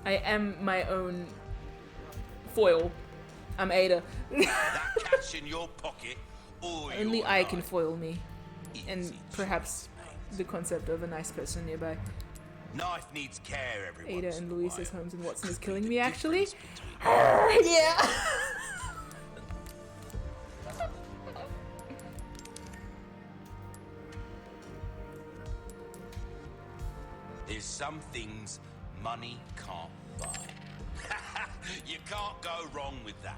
Speaker 1: I am my own foil. I'm Ada.
Speaker 6: That cash in your pocket, or
Speaker 1: Only
Speaker 6: your
Speaker 1: I can
Speaker 6: life.
Speaker 1: foil me. And
Speaker 6: Easy
Speaker 1: perhaps
Speaker 6: choice, mate.
Speaker 1: the concept of a nice person nearby.
Speaker 6: Knife needs care every
Speaker 1: Ada
Speaker 6: once
Speaker 1: and
Speaker 6: in a
Speaker 1: Louis
Speaker 6: while.
Speaker 1: says Holmes and Watson is
Speaker 6: Could be
Speaker 1: killing
Speaker 6: the
Speaker 1: me, actually.
Speaker 6: difference between-
Speaker 1: Yeah.
Speaker 6: There's some things money can't buy. You can't go wrong with that.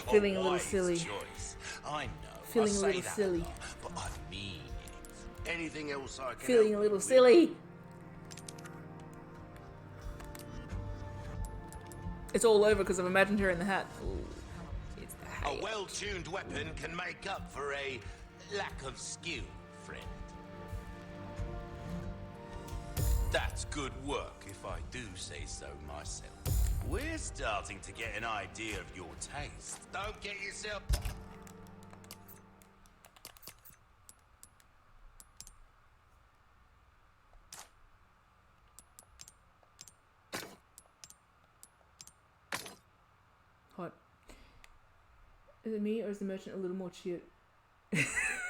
Speaker 1: feeling a little
Speaker 6: wise
Speaker 1: silly.
Speaker 6: Choice. I know.
Speaker 1: Feeling
Speaker 6: I
Speaker 1: a
Speaker 6: say
Speaker 1: little
Speaker 6: that
Speaker 1: silly.
Speaker 6: lot, but I mean it. Anything else I can
Speaker 1: Feeling
Speaker 6: help
Speaker 1: a little
Speaker 6: you with?
Speaker 1: silly. It's all over because I've imagined her in the hat. Ooh, it's the hat.
Speaker 6: A well-tuned weapon can make up for a lack of skill, friend. That's good work, if I do say so myself. We're starting to get an idea of your taste. Don't get yourself...
Speaker 1: Hot. Is it me or is the merchant a little more cheered?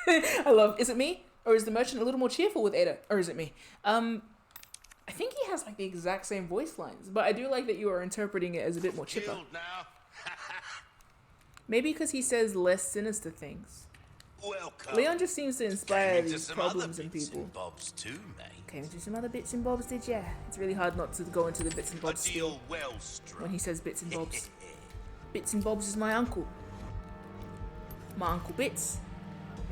Speaker 1: I love. Is it me or is the merchant a little more cheerful with Ada, or is it me? I think he has like the exact same voice lines, but I do like that you are interpreting it as a bit more chipper.
Speaker 6: Killed now?
Speaker 1: Maybe because he says less sinister things.
Speaker 6: Welcome.
Speaker 1: Leon just seems to inspire
Speaker 6: Came into
Speaker 1: these
Speaker 6: some
Speaker 1: problems
Speaker 6: other
Speaker 1: in
Speaker 6: bits
Speaker 1: people.
Speaker 6: and bobs too, mate.
Speaker 1: Came into some other bits and bobs, did ya? It's really hard not to go into the bits and
Speaker 6: A
Speaker 1: bobs
Speaker 6: deal
Speaker 1: spiel
Speaker 6: well
Speaker 1: when
Speaker 6: struck.
Speaker 1: he says bits and bobs. Bits and Bobs is my uncle. My Uncle Bits.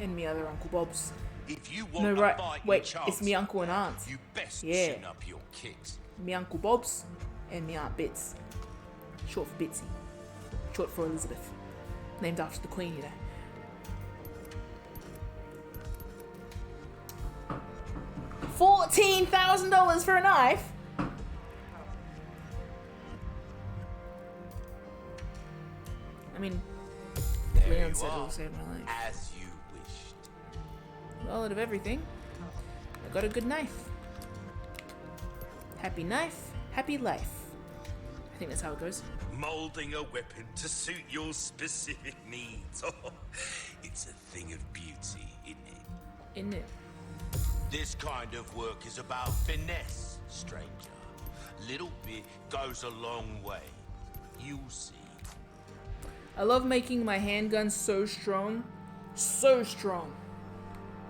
Speaker 1: And me other Uncle Bobs.
Speaker 6: If you want
Speaker 1: No,
Speaker 6: a
Speaker 1: right.
Speaker 6: fighting
Speaker 1: Wait,
Speaker 6: chance,
Speaker 1: it's me uncle and aunt.
Speaker 6: you best
Speaker 1: Yeah.
Speaker 6: tune up your kicks.
Speaker 1: Me Uncle Bobs and me Aunt Bits. Short for Bitsy. Short for Elizabeth. Named after the Queen, you know. $14,000 for a knife? I mean,
Speaker 6: There
Speaker 1: Leon
Speaker 6: you
Speaker 1: said
Speaker 6: are,
Speaker 1: it'll save my life.
Speaker 6: as you wished.
Speaker 1: Well, out of everything, I got a good knife. Happy knife, happy life. I think that's how it goes.
Speaker 6: Molding a weapon to suit your specific needs. Oh, it's a thing of beauty, isn't it?
Speaker 1: Isn't it?
Speaker 6: This kind of work is about finesse, stranger. Little bit goes a long way. You'll see.
Speaker 1: I love making my handgun so strong. So strong.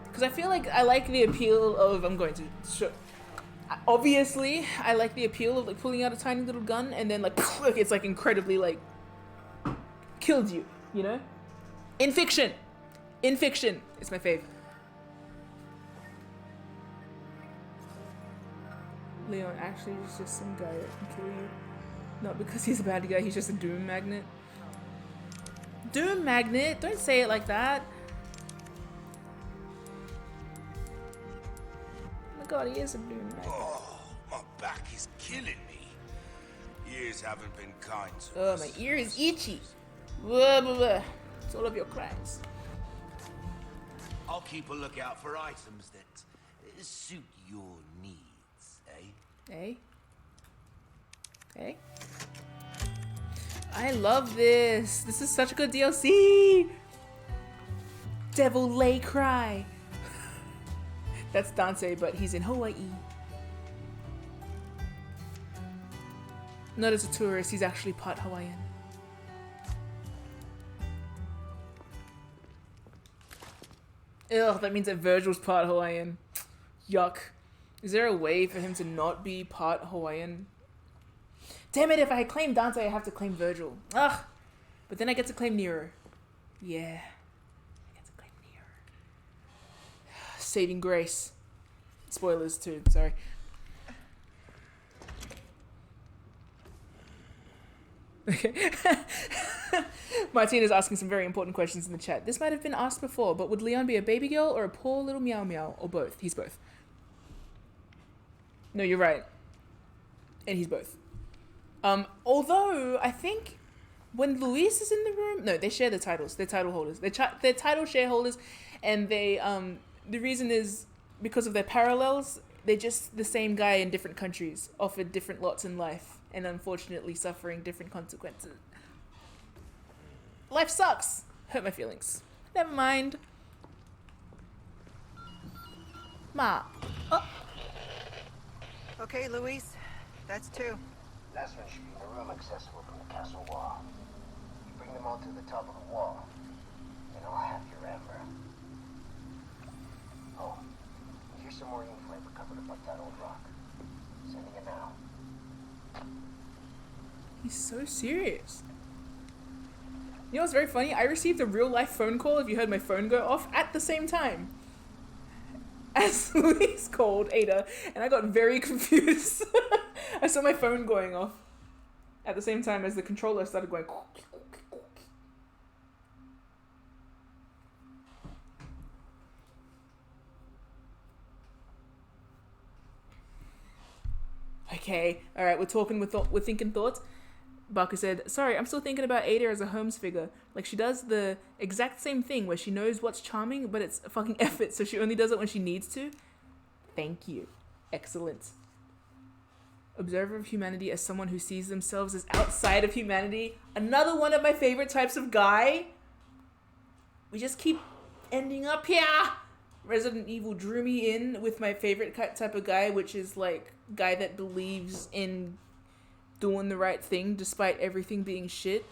Speaker 1: Because I feel like I like the appeal of... I'm going to show... Obviously, I like the appeal of like pulling out a tiny little gun and then like it's like incredibly like killed you, you know? In fiction. In fiction. It's my fave. Leon actually is just some guy that can kill you. Not because he's a bad guy, he's just a doom magnet. Doom magnet? Don't say it like that. Oh my god, he is a doom magnet.
Speaker 6: Oh, my back is killing me. Years haven't been kind to
Speaker 1: Oh,
Speaker 6: us.
Speaker 1: my ear is itchy. Blah, blah, blah. It's all of your crimes.
Speaker 6: I'll keep a lookout for items that suit your needs, eh?
Speaker 1: Hey? Hey? I love this. This is such a good DLC. Devil Lay Cry. That's Dante, but he's in Hawaii. Not as a tourist, he's actually part Hawaiian. Ugh, that means that Virgil's part Hawaiian. Yuck. Is there a way for him to not be part Hawaiian? Damn it, if I claim Dante, I have to claim Virgil. Ugh. But then I get to claim Nero. Yeah. I get to claim Nero. Saving grace. Spoilers too, sorry. Okay. Martina's asking some very important questions in the chat. This might have been asked before, but would Leon be a baby girl or a poor little meow meow? Or both? He's both. No, you're right. And he's both. Although, I think when Luis is in the room... No, they share the titles. They're title holders. They're title shareholders. And they... the reason is because of their parallels. They're just the same guy in different countries. Offered different lots in life. And unfortunately suffering different consequences. Life sucks. Hurt my feelings. Never mind. Ma. Oh.
Speaker 4: Okay, Luis. That's two.
Speaker 3: Last one should be in a room accessible from the castle wall. You bring them all to the top of the wall, and I'll have your amber. Oh, here's some more ink flavor covered above that old rock. Sending it now.
Speaker 1: He's so serious. You know what's very funny? I received a real life phone call, if you heard my phone go off, at the same time. as Luis called Ada, and I got very confused. I saw my phone going off at the same time as the controller started going. Okay, all right, we're thinking thoughts. Barker said, sorry, I'm still thinking about Ada as a Holmes figure. Like, she does the exact same thing where she knows what's charming, but it's a fucking effort, so she only does it when she needs to. Thank you. Excellent. Observer of humanity as someone who sees themselves as outside of humanity. Another one of my favorite types of guy. We just keep ending up here. Resident Evil drew me in with my favorite type of guy, which is like guy that believes in doing the right thing despite everything being shit,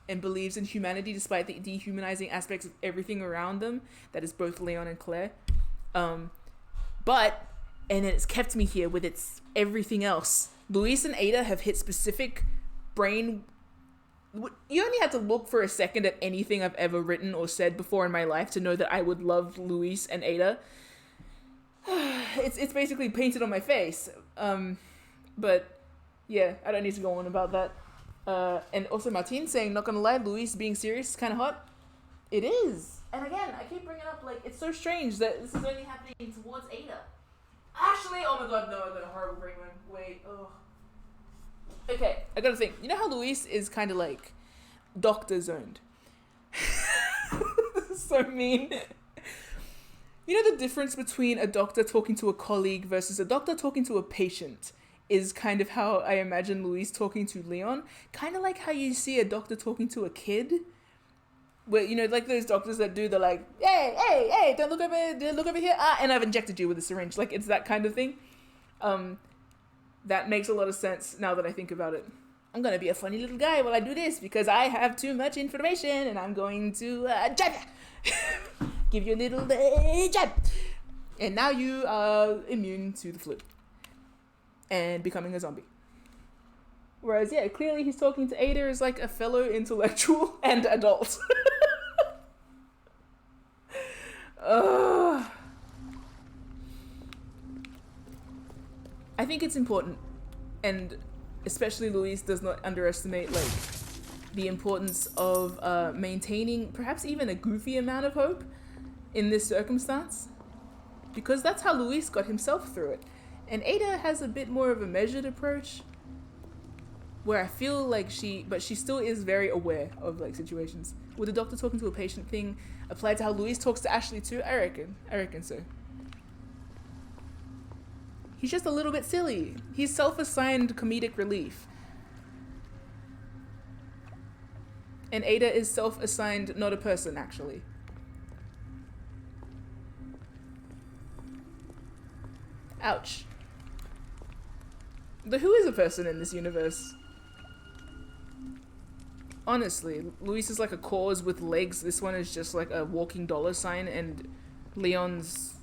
Speaker 1: and believes in humanity despite the dehumanizing aspects of everything around them. That is both Leon and Claire. But and it's kept me here with its everything else. Luis and Ada have hit specific brain. You only have to look for a second at anything I've ever written or said before in my life to know that I would love Luis and Ada. It's basically painted on my face. But yeah, I don't need to go on about that. And also Martin saying, not gonna lie, Luis being serious is kind of hot. It is. And again, I keep bringing up, like, it's so strange that this is only happening towards Ada. Actually, oh my god, no, I got a horrible brain one. Wait, ugh. Okay, I gotta think. You know how Luis is kind of like doctor zoned? This is so mean. You know the difference between a doctor talking to a colleague versus a doctor talking to a patient is kind of how I imagine Luis talking to Leon. Kind of like how you see a doctor talking to a kid. Where, you know, like those doctors that do the like, hey, don't look over here. And I've injected you with a syringe. Like, it's that kind of thing. That makes a lot of sense now that I think about it. I'm going to be a funny little guy while I do this because I have too much information and I'm going to jab you. Give you a little jab. And now you are immune to the flu. And becoming a zombie. Whereas, yeah, clearly he's talking to Ada as like a fellow intellectual and adult. I think it's important, and especially Luis does not underestimate like the importance of maintaining perhaps even a goofy amount of hope in this circumstance, because that's how Luis got himself through it. And Ada has a bit more of a measured approach, where I feel like she still is very aware of like situations. Would the doctor talking to a patient thing apply to how Luis talks to Ashley too? I reckon so. He's just a little bit silly. He's self-assigned comedic relief. And Ada is self-assigned not a person, actually. Ouch. The Who is a person in this universe. Honestly, Luis is like a cause with legs. This one is just like a walking dollar sign, and Leon's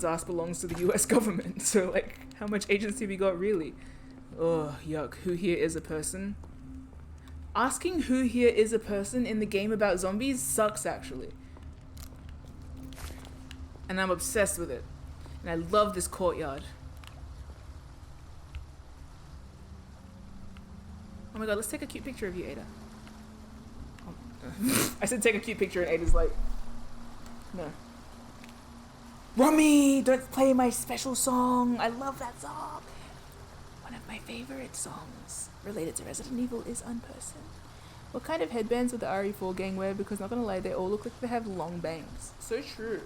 Speaker 1: ass belongs to the US government. So like, how much agency we got really? Oh, yuck. Who here is a person? Asking who here is a person in the game about zombies sucks, actually. And I'm obsessed with it. And I love this courtyard. Oh my god, let's take a cute picture of you, Ada. Oh. I said take a cute picture and Ada's like, no. Rummy, don't play my special song. I love that song. One of my favorite songs related to Resident Evil is Unperson. What kind of headbands would the RE4 gang wear? Because not gonna lie, they all look like they have long bangs. So true.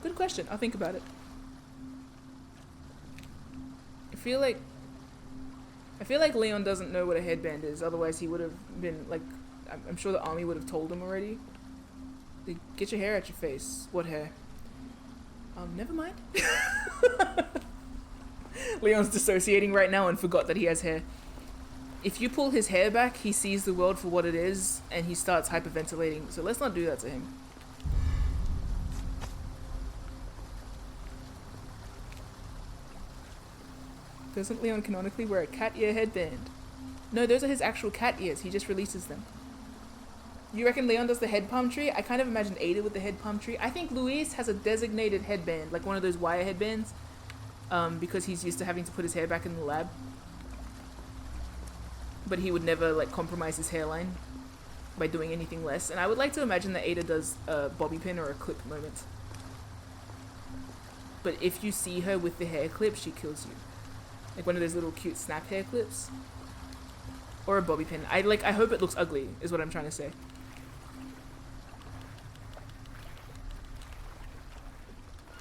Speaker 1: Good question. I'll think about it. I feel like Leon doesn't know what a headband is. Otherwise, he would have been like, I'm sure the army would have told him already. Like, get your hair out your face. What hair? Never mind. Leon's dissociating right now and forgot that he has hair. If you pull his hair back, he sees the world for what it is, and he starts hyperventilating. So let's not do that to him. Doesn't Leon canonically wear a cat ear headband? No, those are his actual cat ears. He just releases them. You reckon Leon does the head palm tree? I kind of imagined Ada with the head palm tree. I think Luis has a designated headband, like one of those wire headbands, because he's used to having to put his hair back in the lab. But he would never like compromise his hairline by doing anything less. And I would like to imagine that Ada does a bobby pin or a clip moment. But if you see her with the hair clip, she kills you. Like one of those little cute snap hair clips. Or a bobby pin. I hope it looks ugly, is what I'm trying to say.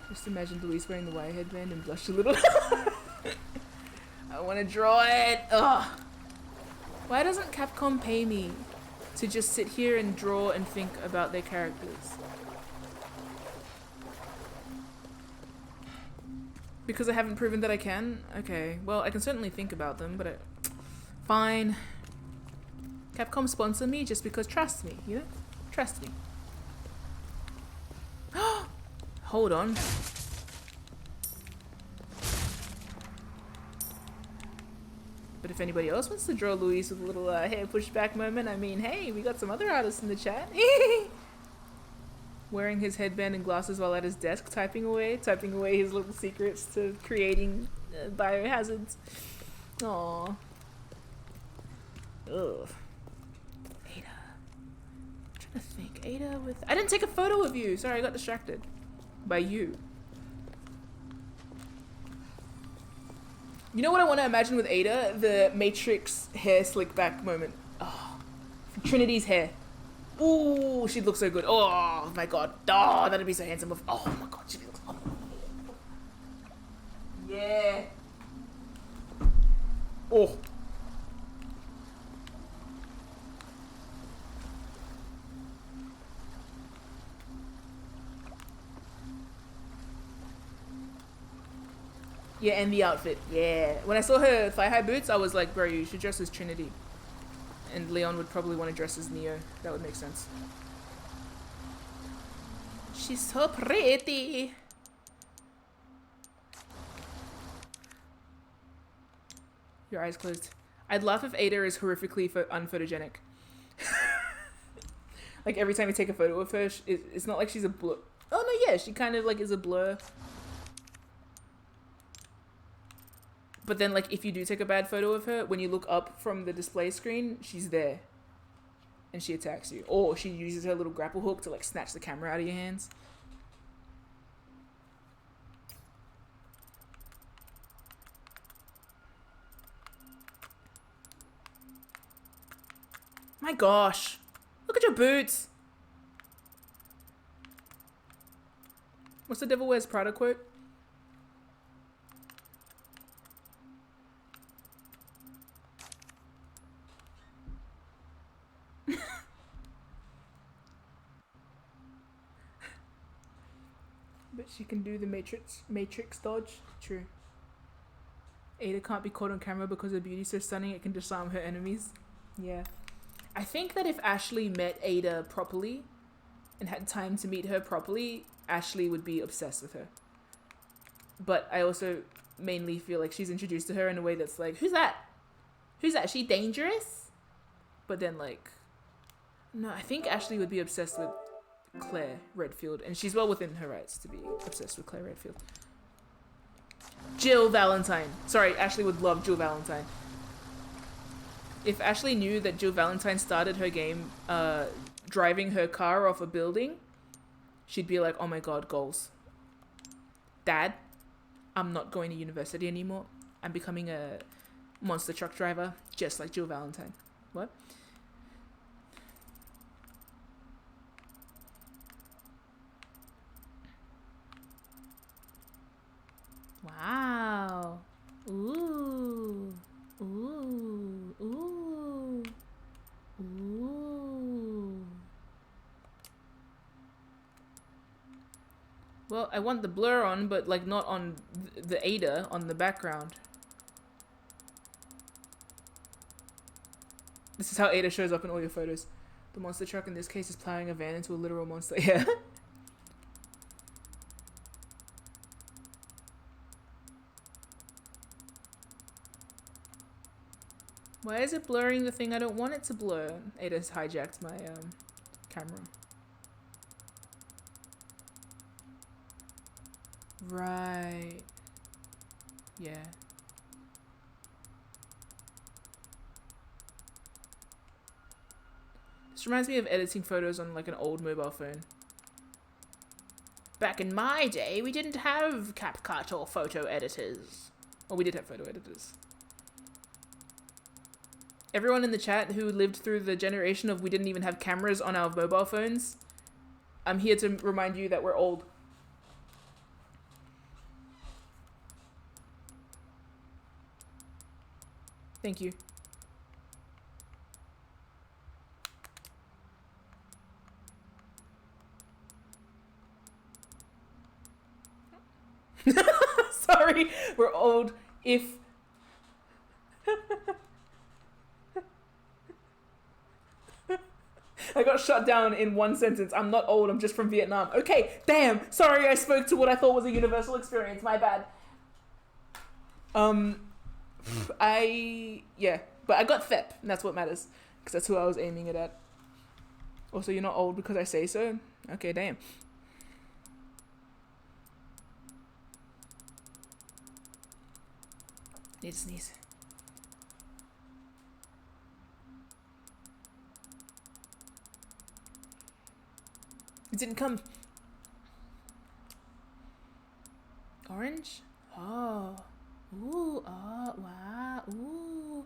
Speaker 1: Just imagine Luis wearing the wire headband and blush a little. I want to draw it. Ugh. Why doesn't Capcom pay me to just sit here and draw and think about their characters? Because I haven't proven that I can? Okay, well, I can certainly think about them, but fine. Capcom sponsor me just because trust me, you know? Trust me. Hold on. But if anybody else wants to draw Luis with a little hair pushback moment, I mean, hey, we got some other artists in the chat. Wearing his headband and glasses while at his desk, typing away his little secrets to creating biohazards. Aww. Ugh. Ada. I'm trying to think. Ada with... I didn't take a photo of you! Sorry, I got distracted. By you. You know what I want to imagine with Ada? The Matrix hair slick back moment. Oh, Trinity's hair. Ooh, she'd look so good. Oh my god. Oh, that'd be so handsome. Oh my god, she'd look. Oh. Yeah. Oh. Yeah, and the outfit. Yeah. When I saw her thigh-high boots, I was like, bro, you should dress as Trinity. And Leon would probably want to dress as Neo. That would make sense. She's so pretty. Your eyes closed. I'd laugh if Ada is horrifically unphotogenic. Like every time you take a photo of her, it's not like she's a blur. Oh no, yeah, she kind of like is a blur. But then, like, if you do take a bad photo of her, when you look up from the display screen, she's there. And she attacks you. Or she uses her little grapple hook to, like, snatch the camera out of your hands. My gosh. Look at your boots. What's the Devil Wears Prada quote? But she can do the Matrix dodge. True. Ada can't be caught on camera because her beauty's so stunning it can disarm her enemies. Yeah. I think that if Ashley met Ada properly and had time to meet her properly, Ashley would be obsessed with her. But I also mainly feel like she's introduced to her in a way that's like, who's that? Who's that? Is she dangerous? But then like, no, I think Ashley would be obsessed with Claire Redfield, and she's well within her rights to be obsessed with Claire Redfield. Jill Valentine. Sorry, Ashley would love Jill Valentine. If Ashley knew that Jill Valentine started her game driving her car off a building, she'd be like, oh my god, goals. Dad, I'm not going to university anymore. I'm becoming a monster truck driver, just like Jill Valentine. What? Wow. Ooh. Ooh. Ooh. Ooh. Well, I want the blur on, but like not on the Ada, on the background. This is how Ada shows up in all your photos. The monster truck in this case is plowing a van into a literal monster. Yeah. Why is it blurring the thing I don't want it to blur? Ada's hijacked my camera. Right. Yeah. This reminds me of editing photos on like an old mobile phone. Back in my day, we didn't have CapCut or photo editors. Well, we did have photo editors. Everyone in the chat who lived through the generation of we didn't even have cameras on our mobile phones, I'm here to remind you that we're old. Thank you. Sorry, we're old. If I got shut down in one sentence. I'm not old, I'm just from Vietnam. Okay, damn. Sorry, I spoke to what I thought was a universal experience. My bad. Yeah, but I got FEP, and that's what matters, because that's who I was aiming it at. Also, you're not old because I say so? Okay, damn. Need to sneeze. It didn't come. Orange? Oh. Ooh, oh, wow, ooh,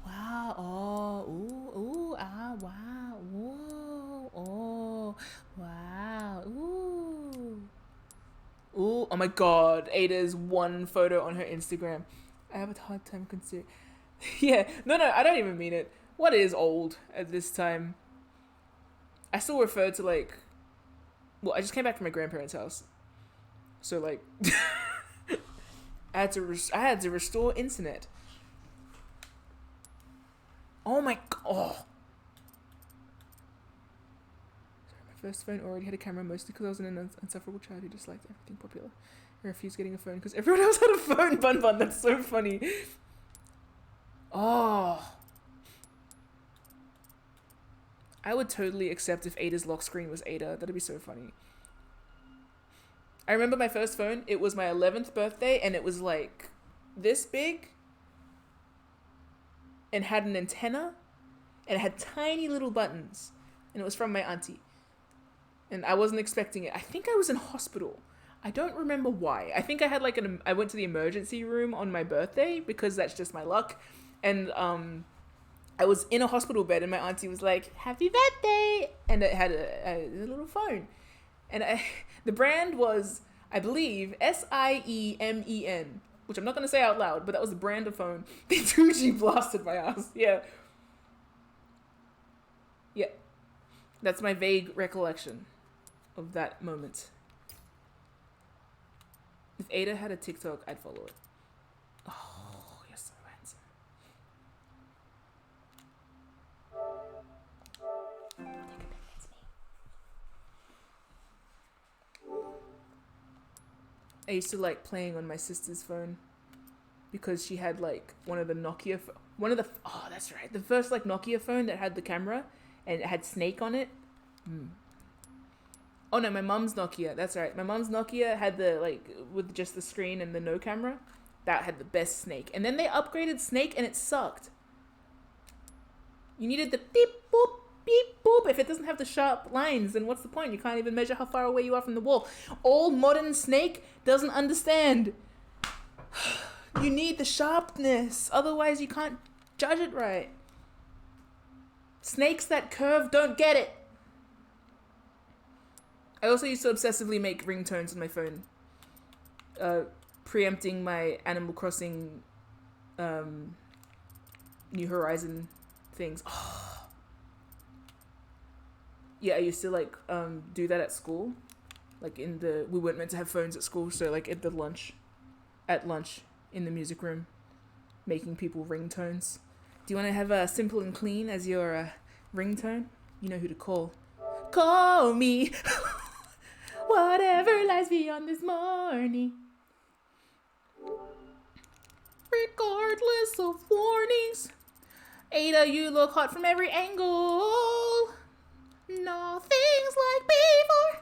Speaker 1: wow, oh, ooh, ooh, ah, wow, ooh, oh, wow, ooh. Ooh, oh my god, Ada's one photo on her Instagram. I have a hard time considering. Yeah, no, I don't even mean it. What is old at this time? I still refer to like, well, I just came back from my grandparents' house. So like, I had to restore internet. Oh my god. Oh. Sorry, my first phone already had a camera, mostly because I was an insufferable child who disliked everything popular. I refused getting a phone because everyone else had a phone. Bun. That's so funny. Oh. I would totally accept if Ada's lock screen was Ada. That'd be so funny. I remember my first phone. It was my 11th birthday, and it was like this big, and had an antenna, and it had tiny little buttons, and it was from my auntie. And I wasn't expecting it. I think I was in hospital. I don't remember why. I think I had like I went to the emergency room on my birthday because that's just my luck, and I was in a hospital bed, and my auntie was like, "Happy birthday!" and it had a little phone. And the brand was, I believe, SIEMEN, which I'm not going to say out loud, but that was the brand of phone. The 2G blasted my ass. Yeah. Yeah. That's my vague recollection of that moment. If Ada had a TikTok, I'd follow it. Oh, you're so handsome. I used to like playing on my sister's phone because she had like one of the oh, that's right, the first like Nokia phone that had the camera and it had Snake on it. Oh no, my mom's Nokia. That's right. My mom's Nokia had the like with just the screen and the no camera. That had the best Snake. And then they upgraded Snake and it sucked. You needed the beep boop beep boop. If it doesn't have the sharp lines, then what's the point? You can't even measure how far away you are from the wall. Old modern Snake doesn't understand. You need the sharpness. Otherwise you can't judge it right. Snakes that curve don't get it. I also used to obsessively make ringtones on my phone. Preempting my Animal Crossing New Horizon things. Oh. Yeah, I used to like do that at school. Like we weren't meant to have phones at school, so like at lunch in the music room, making people ringtones. Do you want to have a Simple and Clean as your ringtone? You know who to call. Call me. Whatever lies beyond this morning. Regardless of warnings, Ada, you look hot from every angle. Nothing's like before.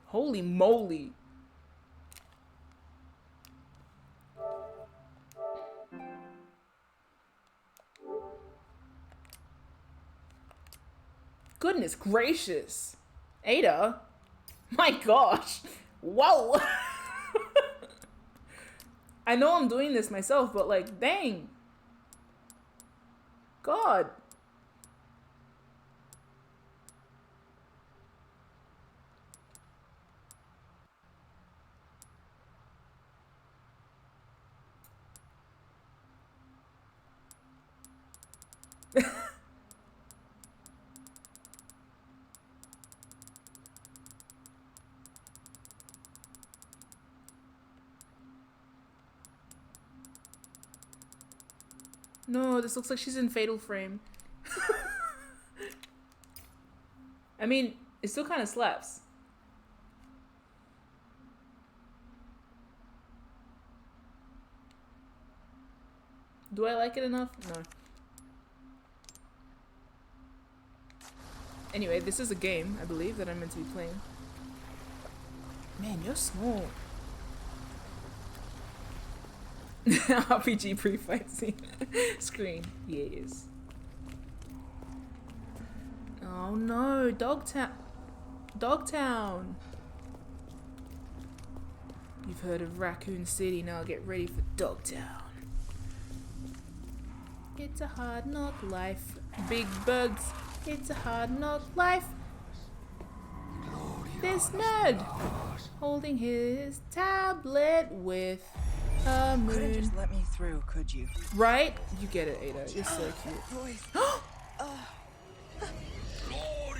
Speaker 1: Holy moly. Goodness gracious. Ada? My gosh. Whoa. I know I'm doing this myself, but like, dang. God. No, this looks like she's in Fatal Frame. I mean, it still kind of slaps. Do I like it enough? No. Anyway, this is a game, I believe, that I'm meant to be playing. Man, you're small. RPG pre-fight scene. Screen. Yes. Oh no, Dogtown. Dogtown. You've heard of Raccoon City, now get ready for Dogtown. It's a hard knock life. Big bugs. It's a hard knock life. This nerd holding his tablet with a
Speaker 4: Couldn't
Speaker 1: moon.
Speaker 4: just let me through, could you?
Speaker 1: Right? You get it, Ada. You're so cute.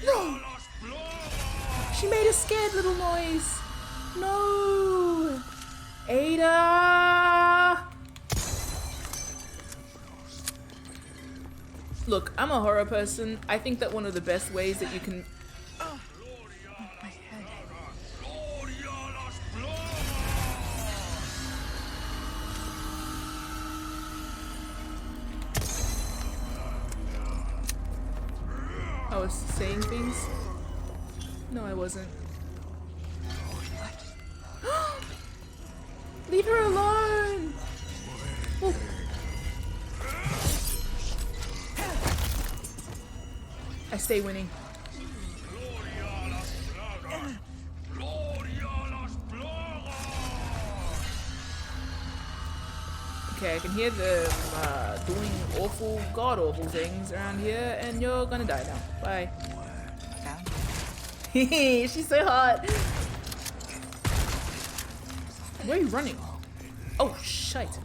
Speaker 1: No! She made a scared little noise. No! Ada! Look, I'm a horror person. I think that one of the best ways that you can...
Speaker 4: My head.
Speaker 1: I was saying things? No, I wasn't. Leave her alone! Oh. I stay winning. Okay, I can hear them doing awful, god-awful things around here, and you're gonna die now. Bye.
Speaker 4: Found
Speaker 1: She's so hot. Where are you running? Oh, shite.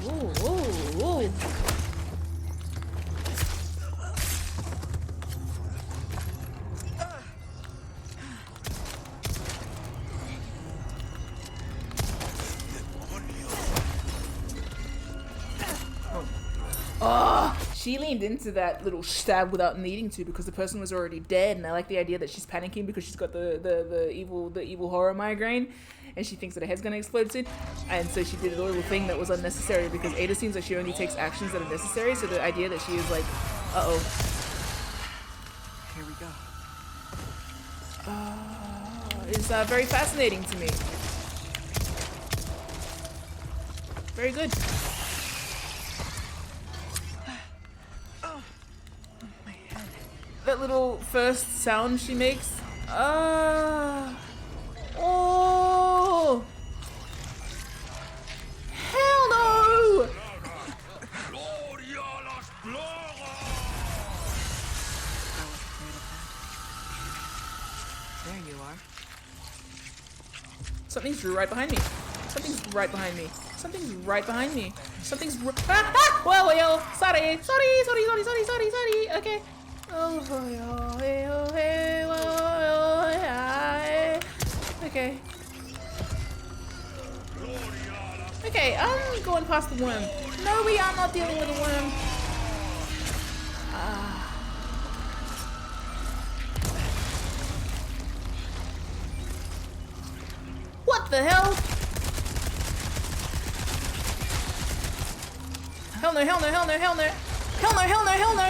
Speaker 1: Ooh, ooh, ooh. Oh, she leaned into that little stab without needing to because the person was already dead, and I like the idea that she's panicking because she's got the evil horror migraine, and she thinks that her head's gonna explode soon, and so she did a little thing that was unnecessary because Ada seems like she only takes actions that are necessary. So the idea that she is like, uh-oh,
Speaker 4: Here we go.
Speaker 1: is very fascinating to me. Very good. That little first sound she makes. Oh. Hell no!
Speaker 4: There you are.
Speaker 1: Something's right behind me. Something's right behind me. Something's right behind me. Something's Whoa, yo. Sorry. Okay. Okay. Okay, I'm going past the worm. No, we are not dealing with a worm. What What the hell? Hell no, hell no, hell no, hell no. Hell no, hell no, hell no.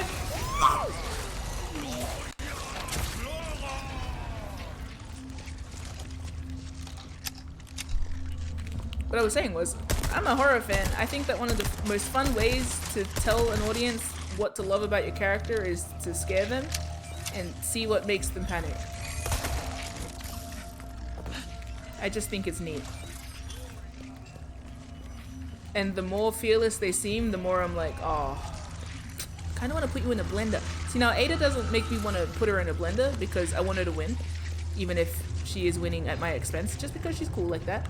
Speaker 1: What I was saying was, I'm a horror fan. I think that one of the most fun ways to tell an audience what to love about your character is to scare them and see what makes them panic. I just think it's neat. And the more fearless they seem, the more I'm like, oh, I kind of want to put you in a blender. See, now Ada doesn't make me want to put her in a blender because I want her to win, even if she is winning at my expense, just because she's cool like that.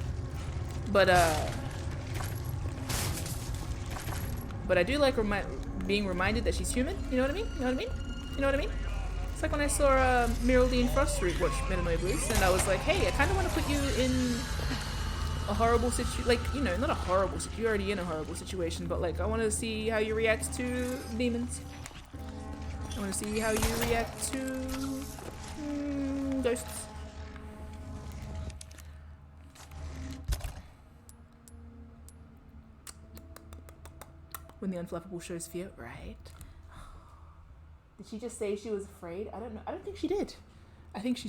Speaker 1: But I do like being reminded that she's human. You know what I mean? You know what I mean? You know what I mean? It's like when I saw Myraldine Frostroot watch Metanoia Blues, and I was like, hey, I kind of want to put you in a horrible situation. Like, you know, not a horrible situation. You're already in a horrible situation, but like, I want to see how you react to demons. I want to see how you react to ghosts. When the unflappable shows fear, right? Did she just say she was afraid? I don't know. I don't think she did. I think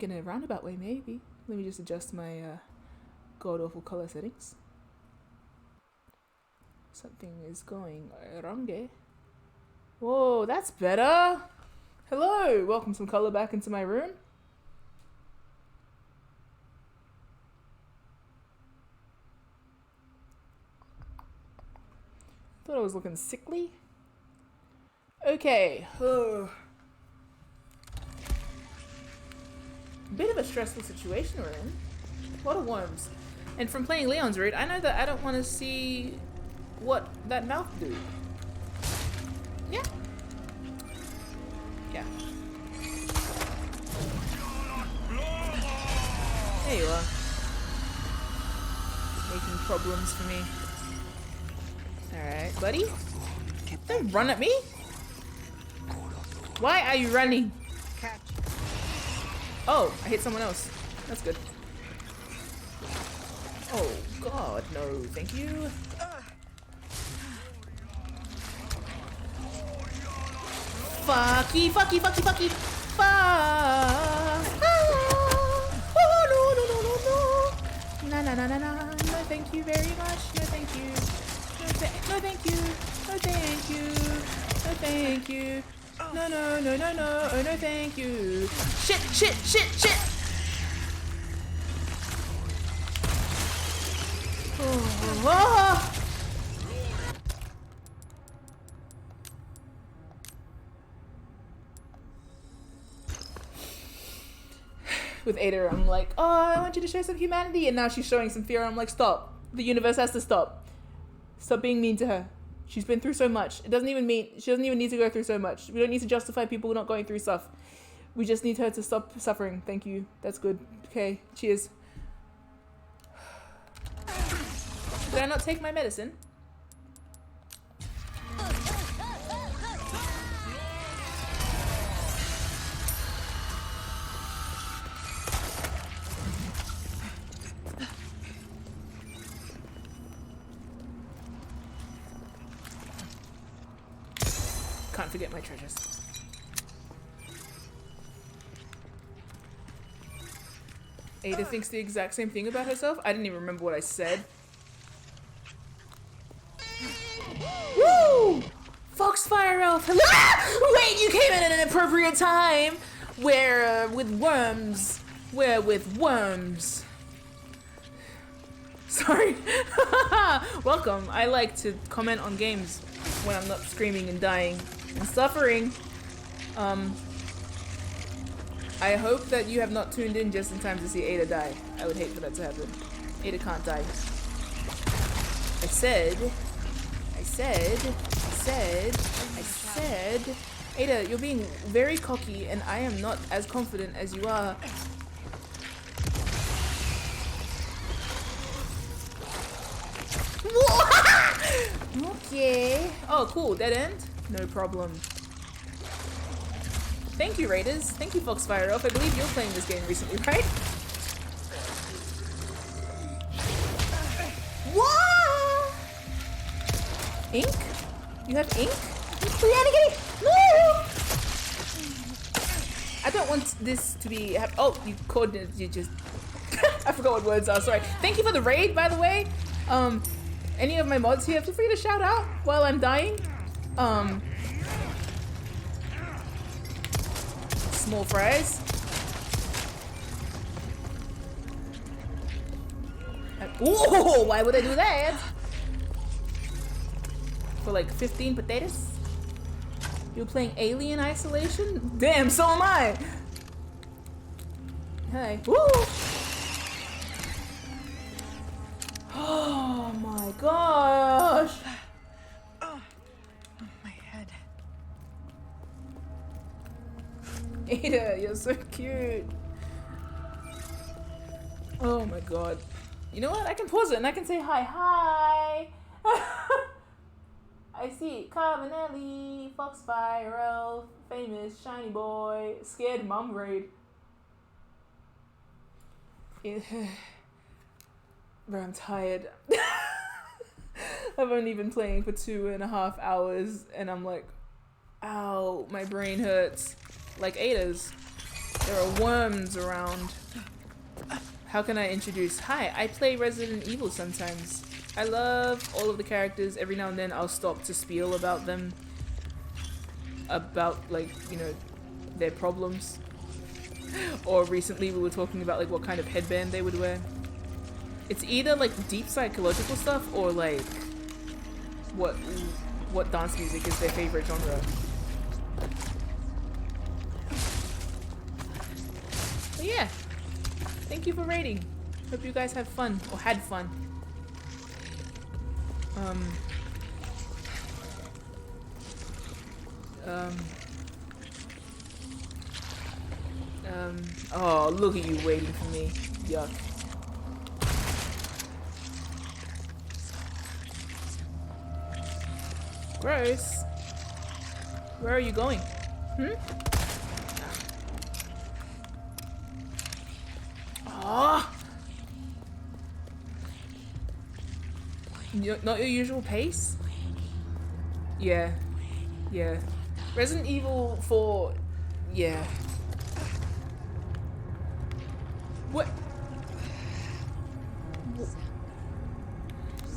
Speaker 1: in a roundabout way, maybe. Let me just adjust my god-awful color settings. Something is going wrong, eh? Whoa, that's better! Hello! Welcome some color back into my room. Thought I was looking sickly. Okay. Bit of a stressful situation we're in. A lot of worms. And from playing Leon's route, I know that I don't want to see what that mouth do. Yeah. Yeah. There you are. Making problems for me. Alright, buddy. Don't run at me. Why are you running? Oh, I hit someone else. That's good. Oh, God, no. Thank you. Fucky, fucky, fucky, fucky. Fuck. Oh, no, no, no, no, no. Na, na, na, na, na. No, thank you very much. No, thank you. No, thank you. No, thank you. No, thank you. No, no, no, no, no. Oh, no, thank you. Shit, shit, shit, shit. Oh. With Ada, I'm like, oh, I want you to show some humanity. And now she's showing some fear. I'm like, stop. The universe has to stop. Stop being mean to her. She's been through so much. It doesn't even mean, she doesn't even need to go through so much. We don't need to justify people not going through stuff. We just need her to stop suffering. Thank you. That's good. Okay, cheers. Did I not take my medicine? Can't forget my treasures. Ada thinks the exact same thing about herself. I didn't even remember what I said. Woo! Foxfire Elf! Hello! Wait, you came in at an appropriate time! Where with worms. Where with worms. Sorry. Welcome. I like to comment on games when I'm not screaming and dying and suffering. I hope that you have not tuned in just in time to see Ada die. I would hate for that to happen. Ada can't die. I said, Ada, you're being very cocky and I am not as confident as you are. Okay. Oh, cool. Dead end? No problem. Thank you, Raiders. Thank you, Foxfire Elf. I believe you're playing this game recently, right? Ink? You have ink? No! I don't want this to be. Oh, you coordinated. You just. I forgot what words are. Sorry. Thank you for the raid, by the way. Any of my mods here, feel free to shout out while I'm dying. Small fries. Whoa! Why would I do that? For like 15 potatoes? You're playing Alien Isolation? Damn, so am I! Hey. Woo! Oh my gosh!
Speaker 4: Oh, my head.
Speaker 1: Ada, you're so cute. Oh my god. You know what? I can pause it and I can say hi. Hi! I see Carbonelli, Foxfire, Famous, Shiny Boy, Scared Mum Raid. Bro, I'm tired. I've only been playing for 2.5 hours and I'm like, ow, my brain hurts. Like Ada's. There are worms around. How can I introduce? Hi, I play Resident Evil sometimes. I love all of the characters. Every now and then I'll stop to spiel about them. About, like, you know, their problems. Or recently we were talking about, like, what kind of headband they would wear. It's either, like, deep psychological stuff or, like, what dance music is their favorite genre. But yeah. Thank you for raiding. Hope you guys have fun, or had fun. Oh, look at you waiting for me. Yuck. Gross. Where are you going? Oh! Not your usual pace? Yeah. Yeah. Resident Evil 4... Yeah. What?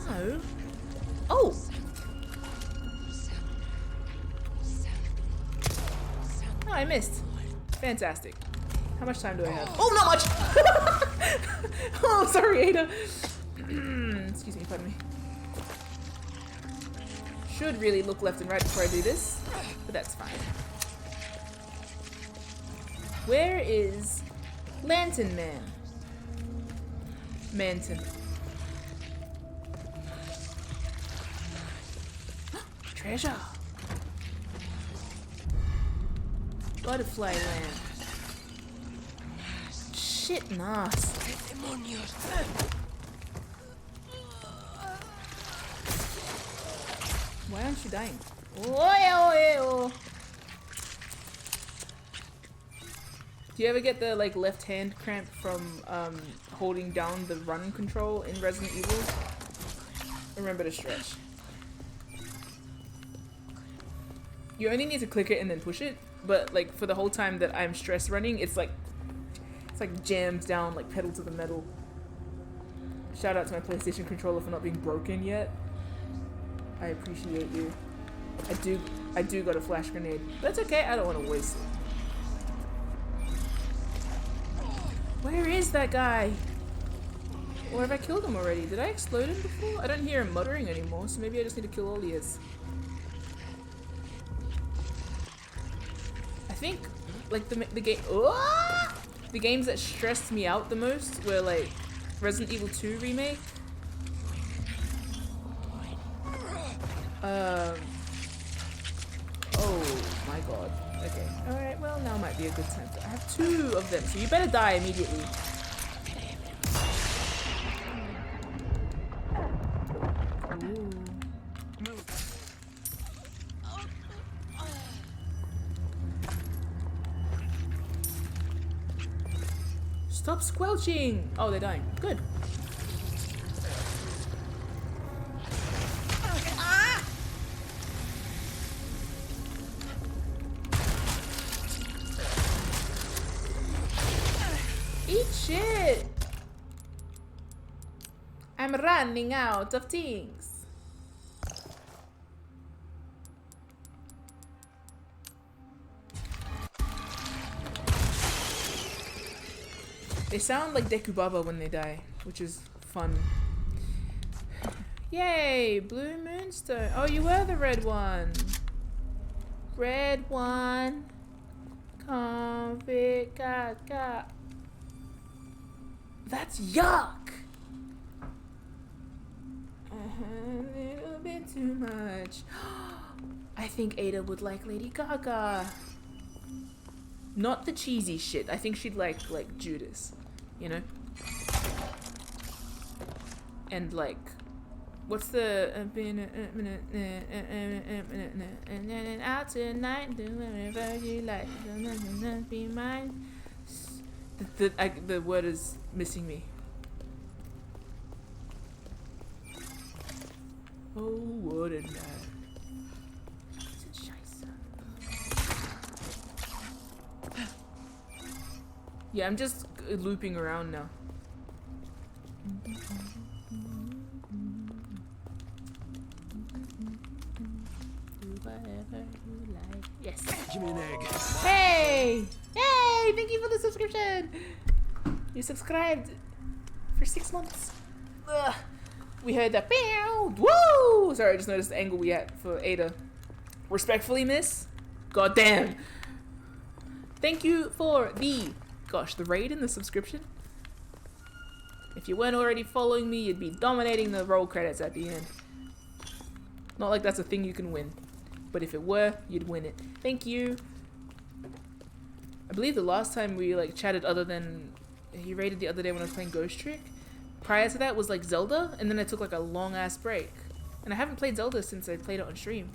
Speaker 1: No. Oh! Oh, I missed. Fantastic. How much time do I have? Oh, not much! Oh, sorry, Ada. Excuse me, pardon me. Should really look left and right before I do this, but that's fine. Where is Lantern Man? Manton. Treasure. Butterfly Land. Shit, Nas. Why aren't you dying? Oh. Do you ever get the like left hand cramp from holding down the run control in Resident Evil? Remember to stretch. You only need to click it and then push it, but like for the whole time that I'm stress running, it's like jammed down like pedal to the metal. Shout out to my PlayStation controller for not being broken yet. I appreciate you. I do got a flash grenade. That's okay, I don't want to waste it. Where is that guy? Or have I killed him already? Did I explode him before? I don't hear him muttering anymore, so maybe I just need to kill all he is. I think like the games that stressed me out the most were like Resident Evil 2 Remake. Oh my god. Okay. Alright, well now might be a good time. I have 2 of them, so you better die immediately. Ooh. Stop squelching! Oh, they're dying. Good. I'm running out of things. They sound like Dekubaba when they die, which is fun. Yay! Blue Moonstone. Oh, you were the red one. Red one. Convict. That's yuck! A little bit too much. I think Ada would like Lady Gaga. Not the cheesy shit. I think she'd like Judas, you know? And like, what's the out tonight, do whatever you like, be mine. The word is missing me. Oh, what a night. Yeah, I'm just looping around now. Do whatever you like. Yes.
Speaker 5: Give me an egg.
Speaker 1: Hey! Hey! Thank you for the subscription! You subscribed for 6 months. Ugh. We heard that. Woo! Sorry, I just noticed the angle we had for Ada. Respectfully, miss. God damn. Thank you for the raid and the subscription. If you weren't already following me, you'd be dominating the roll credits at the end. Not like that's a thing you can win. But if it were, you'd win it. Thank you. I believe the last time we like chatted, other than he raided the other day when I was playing Ghost Trick, prior to that was like Zelda, and then I took like a long ass break. And I haven't played Zelda since I played it on stream.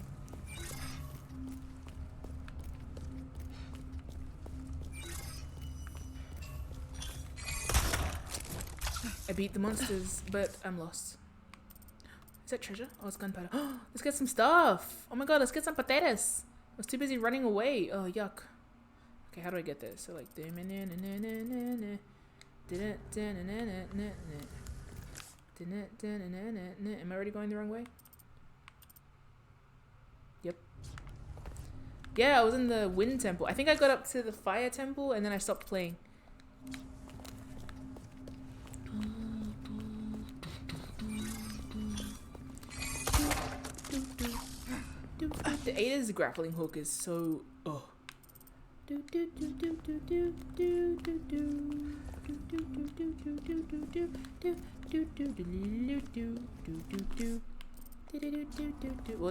Speaker 1: I beat the monsters, but I'm lost. Is that treasure? Oh, it's gunpowder. Let's get some stuff. Oh my god, let's get some potatoes. I was too busy running away. Oh, yuck. Okay, how do I get there? So like, am I already going the wrong way? Yep. Yeah, I was in the wind temple. I think I got up to the fire temple and then I stopped playing. The Ada's grappling hook is so well,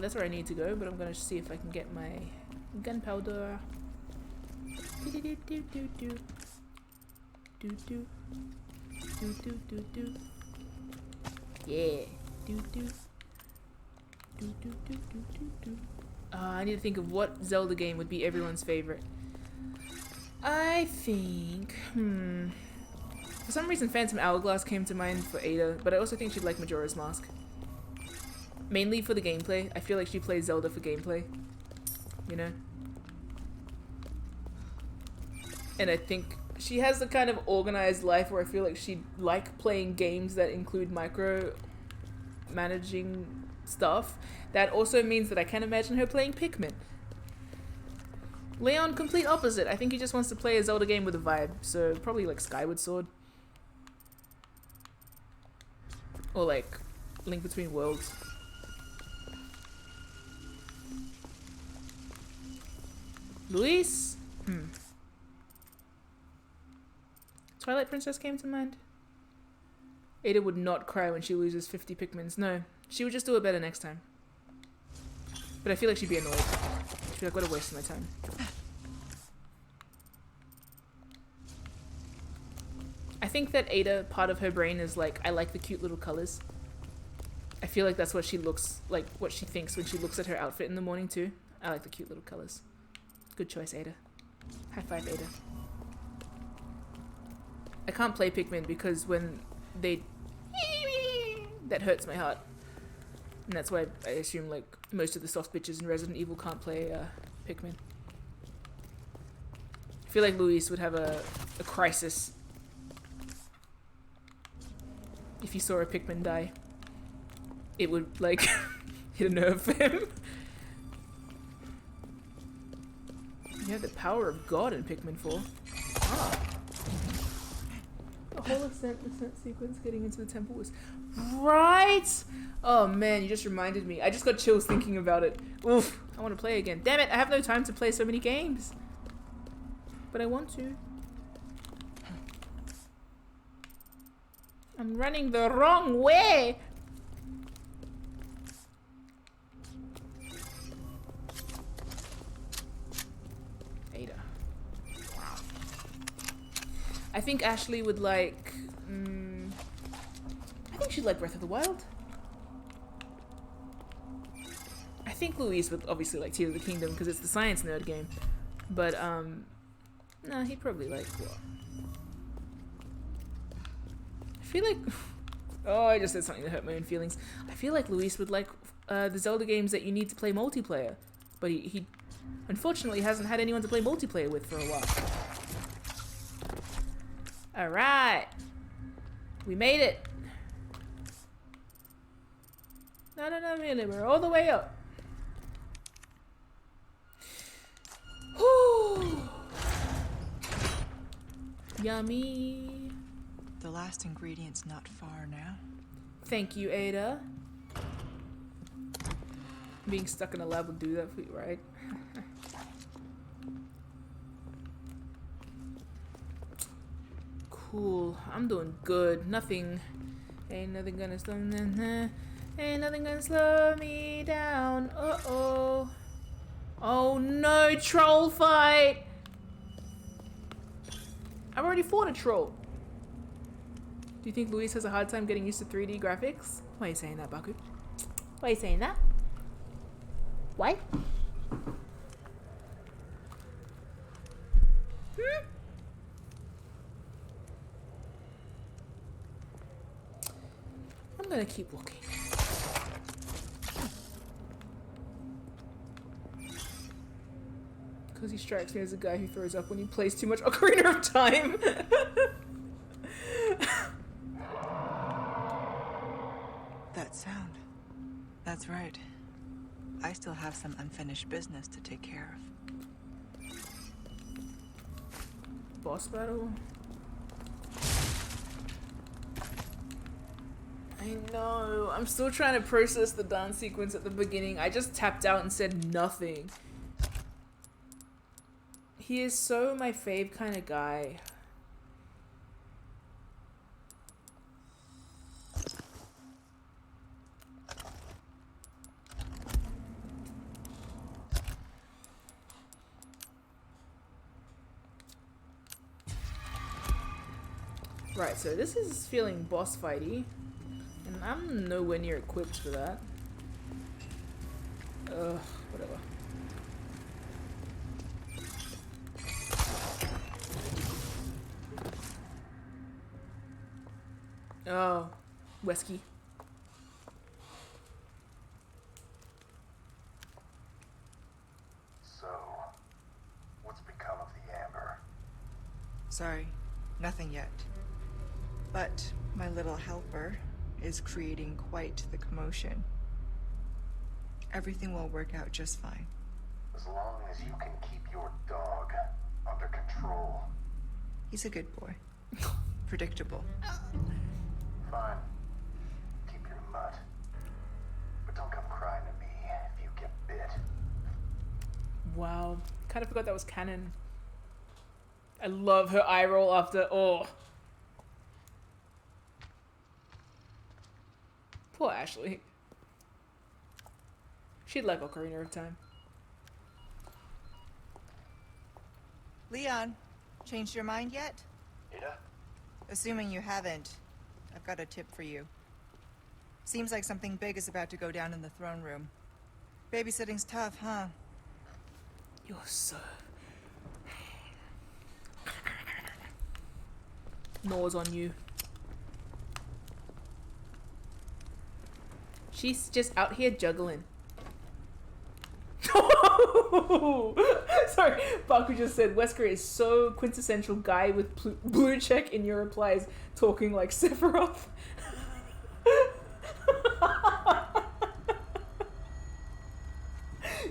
Speaker 1: that's where I need to go, but I'm gonna see if I can get my gunpowder. Yeah. I need to think of what Zelda game would be everyone's favorite. I think, for some reason Phantom Hourglass came to mind for Ada, but I also think she'd like Majora's Mask. Mainly for the gameplay. I feel like she plays Zelda for gameplay. You know? And I think she has the kind of organized life where I feel like she'd like playing games that include micro managing stuff. That also means that I can't imagine her playing Pikmin. Leon, complete opposite. I think he just wants to play a Zelda game with a vibe, so probably like Skyward Sword. Or like Link Between Worlds. Luis? Twilight Princess came to mind. Ada would not cry when she loses 50 Pikmins. No, she would just do it better next time. But I feel like she'd be annoyed. She'd be like, what a waste of my time. I think that Ada, part of her brain is like, I like the cute little colors. I feel like that's what she looks like, what she thinks when she looks at her outfit in the morning too. I like the cute little colors. Good choice, Ada. High five, Ada. I can't play Pikmin because when they... that hurts my heart. And that's why I assume like most of the soft bitches in Resident Evil can't play Pikmin. I feel like Luis would have a crisis. if you saw a Pikmin die, it would like hit a nerve for him. You have the power of God in Pikmin 4. Ah. The whole ascent sequence getting into the temple was right. Oh man, you just reminded me. I just got chills thinking about it. Oof, I want to play again. Damn it, I have no time to play so many games. But I want to. I'm running the wrong way. Ada. I think Ashley would like... I think she'd like Breath of the Wild. I think Louise would obviously like Tears of the Kingdom because it's the science nerd game. But, no, he'd probably like what? I feel like... Oh, I just said something that hurt my own feelings. I feel like Luis would like the Zelda games that you need to play multiplayer. But he unfortunately hasn't had anyone to play multiplayer with for a while. Alright. We made it. No, really, we're all the way up. Whew. Yummy.
Speaker 4: The last ingredient's not far now.
Speaker 1: Thank you, Ada. Being stuck in a lab will do that for you, right? Cool. I'm doing good. Nothing. Ain't nothing gonna slow me. Ain't nothing gonna slow me down. Uh-oh. Oh no, troll fight! I've already fought a troll. Do you think Luis has a hard time getting used to 3D graphics? Why are you saying that, Baku? Why are you saying that? Why? I'm gonna keep walking. Because he strikes me as a guy who throws up when he plays too much Ocarina of Time.
Speaker 4: That sound. That's right. I still have some unfinished business to take care of.
Speaker 1: Boss battle? I know. I'm still trying to process the dance sequence at the beginning. I just tapped out and said nothing. He is so my fave kind of guy. Right, so this is feeling boss fighty, and I'm nowhere near equipped for that. Ugh, whatever. Oh, Wesky.
Speaker 7: So, what's become of the amber?
Speaker 4: Sorry, nothing yet. But my little helper is creating quite the commotion. Everything will work out just fine.
Speaker 7: As long as you can keep your dog under control.
Speaker 4: He's a good boy. Predictable.
Speaker 7: Fine. Keep your mutt. But don't come crying to me if you get bit.
Speaker 1: Wow, kind of forgot that was canon. I love her eye roll after. Oh. Poor Ashley. She'd like Ocarina of Time.
Speaker 4: Leon, changed your mind yet?
Speaker 7: Ada?
Speaker 4: Assuming you haven't, I've got a tip for you. Seems like something big is about to go down in the throne room. Babysitting's tough, huh?
Speaker 1: You're so... Gnaws on you. She's just out here juggling. Sorry, Baku just said Wesker is so quintessential guy with blue check in your replies, talking like Sephiroth.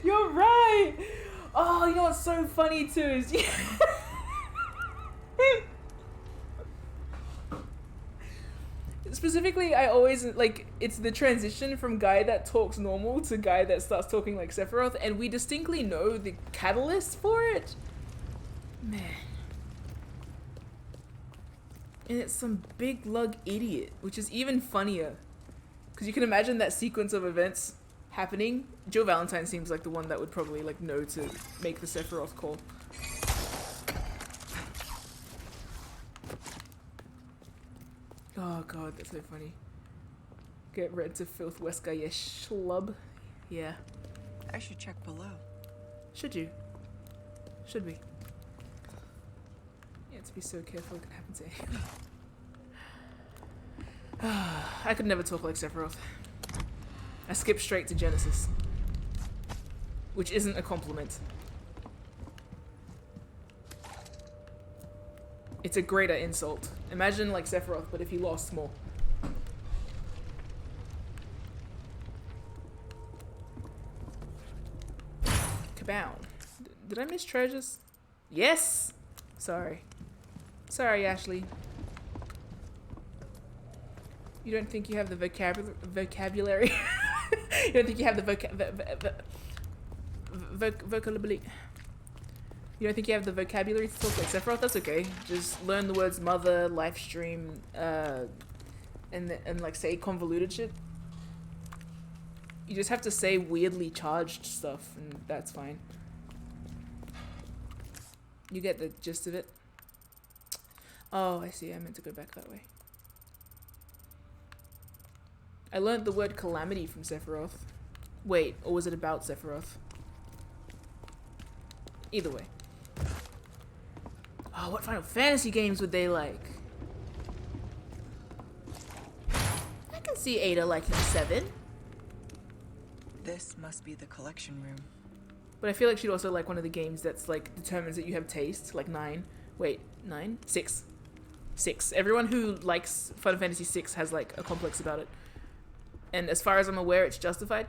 Speaker 1: You're right. Oh, you know what's so funny too is specifically, I always like it's the transition from guy that talks normal to guy that starts talking like Sephiroth, and we distinctly know the catalyst for it. Man. And it's some big lug idiot, which is even funnier. Because you can imagine that sequence of events happening. Joe Valentine seems like the one that would probably like know to make the Sephiroth call. Oh god, that's so funny. Get red to filth, Wesker, yeah, schlub. Yeah.
Speaker 4: I should check below.
Speaker 1: Should you? Should we? Yeah, to be so careful, it can happen to anyone. I could never talk like Sephiroth. I skip straight to Genesis. Which isn't a compliment. It's a greater insult. Imagine like Sephiroth, but if he lost more. Kabow. Did I miss treasures? Yes! Sorry. Sorry, Ashley. You don't think you have the vocabulary? You don't think you have the vocabulary? You don't think you have the vocabulary to talk like Sephiroth? That's okay. Just learn the words mother, live stream, and like say convoluted shit. You just have to say weirdly charged stuff, and that's fine. You get the gist of it. Oh, I see. I meant to go back that way. I learned the word calamity from Sephiroth. Wait, or was it about Sephiroth? Either way. Oh, what Final Fantasy games would they like? I can see Ada liking 7.
Speaker 4: This must be the collection room.
Speaker 1: But I feel like she'd also like one of the games that's like determines that you have taste, like 9. Wait, 9? 6. 6. Everyone who likes Final Fantasy 6 has like a complex about it. And as far as I'm aware, it's justified.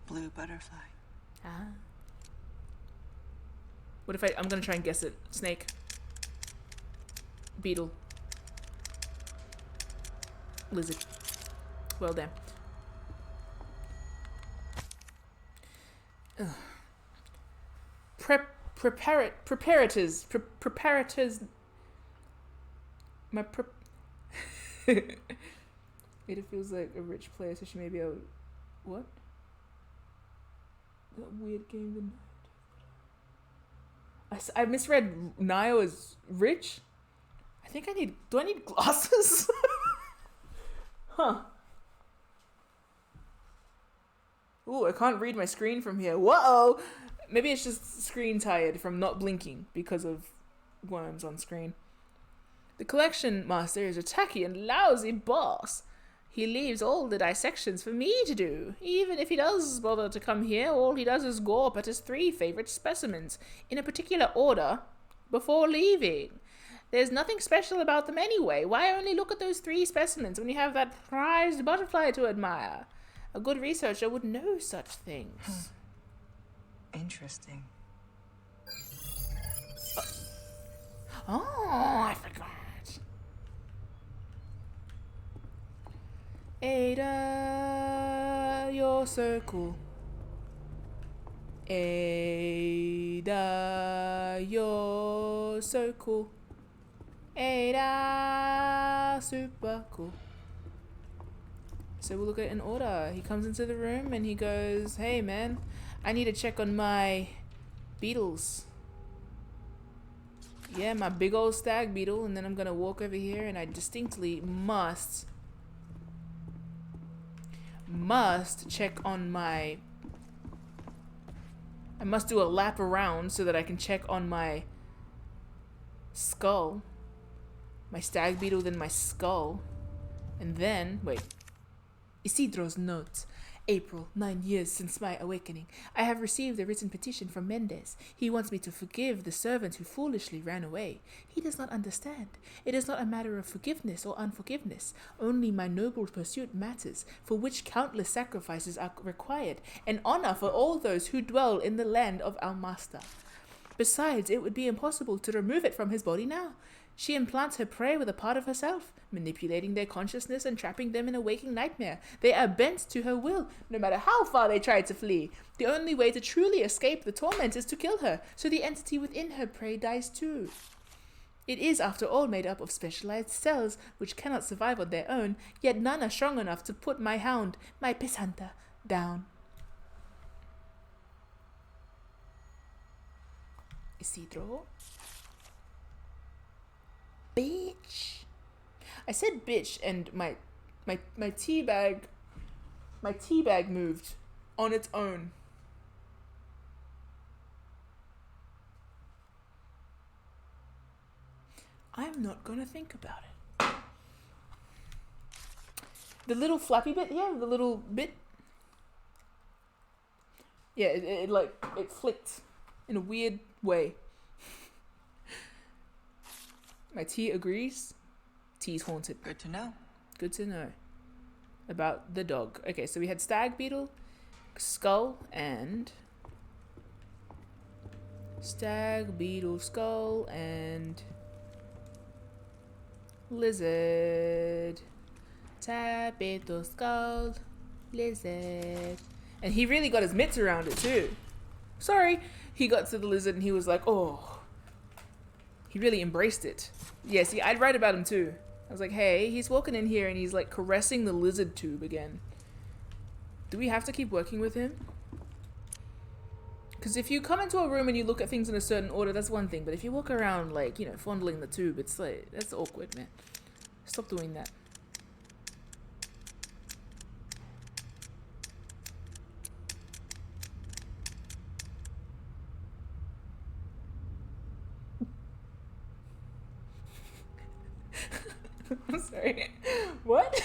Speaker 4: Blue butterfly.
Speaker 1: Ah. What if I'm gonna try and guess it. Snake. Beetle. Lizard. Well done. Ugh. Preparators. Preparators. My Ada feels like a rich player, so she may be able. What? That weird game. I misread Nio as rich. I think I need. Do I need glasses? Huh. Ooh, I can't read my screen from here. Whoa! Maybe it's just screen tired from not blinking because of worms on screen. The collection master is a tacky and lousy boss. He leaves all the dissections for me to do. Even if he does bother to come here, all he does is gawp at his 3 favorite specimens, in a particular order, before leaving. There's nothing special about them anyway. Why only look at those 3 specimens when you have that prized butterfly to admire? A good researcher would know such things.
Speaker 4: Interesting.
Speaker 1: Oh, I forgot. Ada, you're so cool. Ada, you're so cool. Ada, super cool. So we'll look at an order. He comes into the room and he goes, "Hey man, I need to check on my beetles. Yeah, my big old stag beetle." And then I'm gonna walk over here and I distinctly must check on my... I must do a lap around so that I can check on my skull. My stag beetle, then my skull. And then... Wait. Isidro's note. April, 9 years since my awakening. I have received a written petition from Mendez. He wants me to forgive the servant who foolishly ran away. He does not understand. It is not a matter of forgiveness or unforgiveness. Only my noble pursuit matters, for which countless sacrifices are required, and honor for all those who dwell in the land of our master. Besides, it would be impossible to remove it from his body now. She implants her prey with a part of herself, manipulating their consciousness and trapping them in a waking nightmare. They are bent to her will, no matter how far they try to flee. The only way to truly escape the torment is to kill her, so the entity within her prey dies too. It is, after all, made up of specialized cells which cannot survive on their own, yet none are strong enough to put my hound, my piss hunter, down. Isidro? Bitch. I said bitch and my teabag moved on its own. I'm not gonna think about it. The little flappy bit, yeah, the little bit. Yeah, it flicked in a weird way. My T agrees. T's haunted.
Speaker 4: Good to know.
Speaker 1: Good to know. About the dog. Okay, so we had stag beetle, skull, and stag beetle, skull, and lizard. Stag beetle, skull, lizard. And he really got his mitts around it too. Sorry. He got to the lizard and he was like, oh. He really embraced it. Yeah, see, I'd write about him too. I was like, hey, he's walking in here and he's like caressing the lizard tube again. Do we have to keep working with him? Because if you come into a room and you look at things in a certain order, that's one thing. But if you walk around like, you know, fondling the tube, it's like, that's awkward, man. Stop doing that. I'm sorry. What?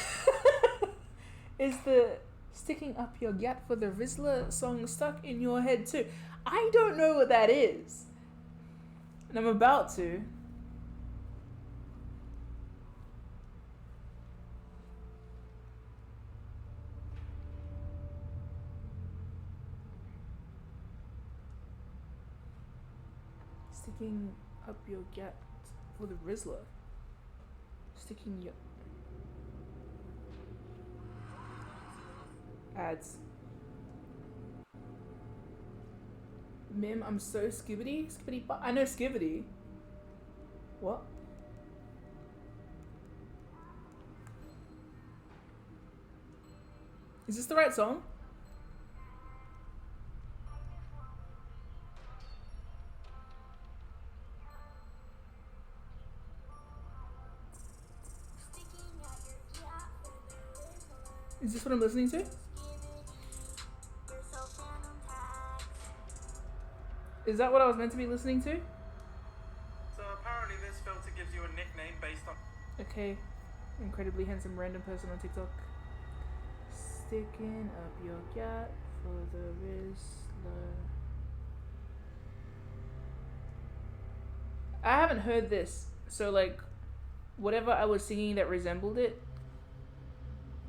Speaker 1: Is the sticking up your gat for the Rizzler song stuck in your head too? I don't know what that is. And I'm about to. Sticking up your gat for the Rizzler. Sticking your ads. Mim, I'm so skibbity. I know skibbity. What? Is this the right song? Is this what I'm listening to? Is that what I was meant to be listening to?
Speaker 8: So apparently this filter gives you a nickname based on...
Speaker 1: Okay. Incredibly handsome random person on TikTok. Sticking up your gat for the Rizzler. I haven't heard this. So like, whatever I was singing that resembled it,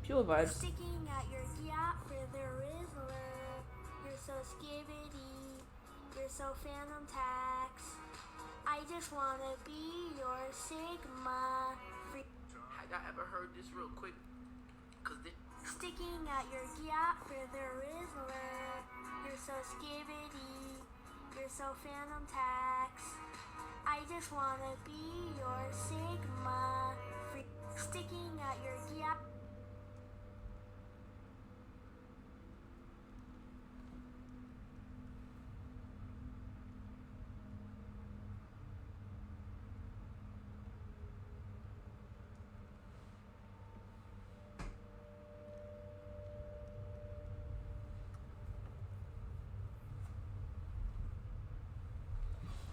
Speaker 1: pure vibes.
Speaker 9: Sticking at your yacht for the Rizzler. You're so skibbity. You're so phantom tax. I just wanna be your Sigma.
Speaker 1: Have y'all ever heard this real quick?
Speaker 9: Sticking at your yacht for the Rizzler. You're so skibbity. You're so phantom tax. I just wanna be your Sigma. Sticking at your yacht.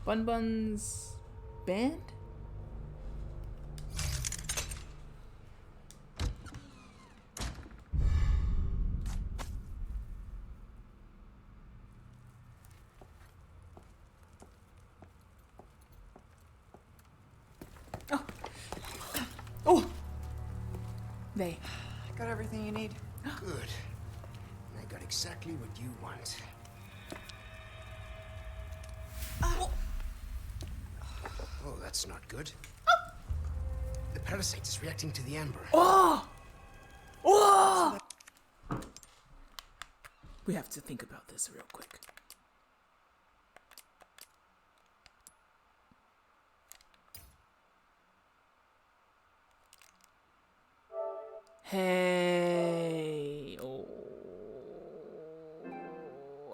Speaker 1: Bun Bun's band? They.
Speaker 4: I got everything you need.
Speaker 3: Good. I got exactly what you want. Oh, that's not good. The parasite is reacting to the amber.
Speaker 1: Oh! Oh! We have to think about this real quick. Hey. Oh.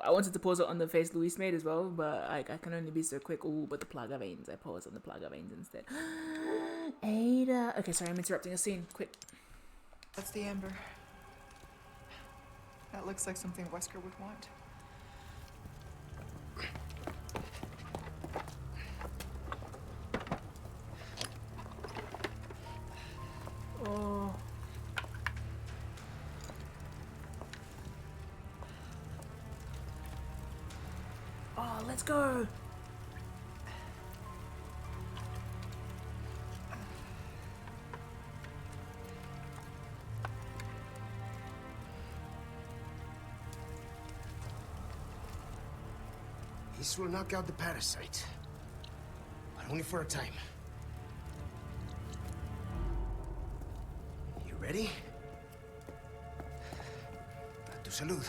Speaker 1: I wanted to pause it on the face Luis made as well, but I can only be so quick. Ooh, but the plaga veins. I paused on the plaga veins instead. Ada. Okay, sorry, I'm interrupting a scene. Quick.
Speaker 4: That's the amber. That looks like something Wesker would want.
Speaker 1: Oh. Oh, let's go.
Speaker 3: This will knock out the parasite. But only for a time. You ready? A tu salud.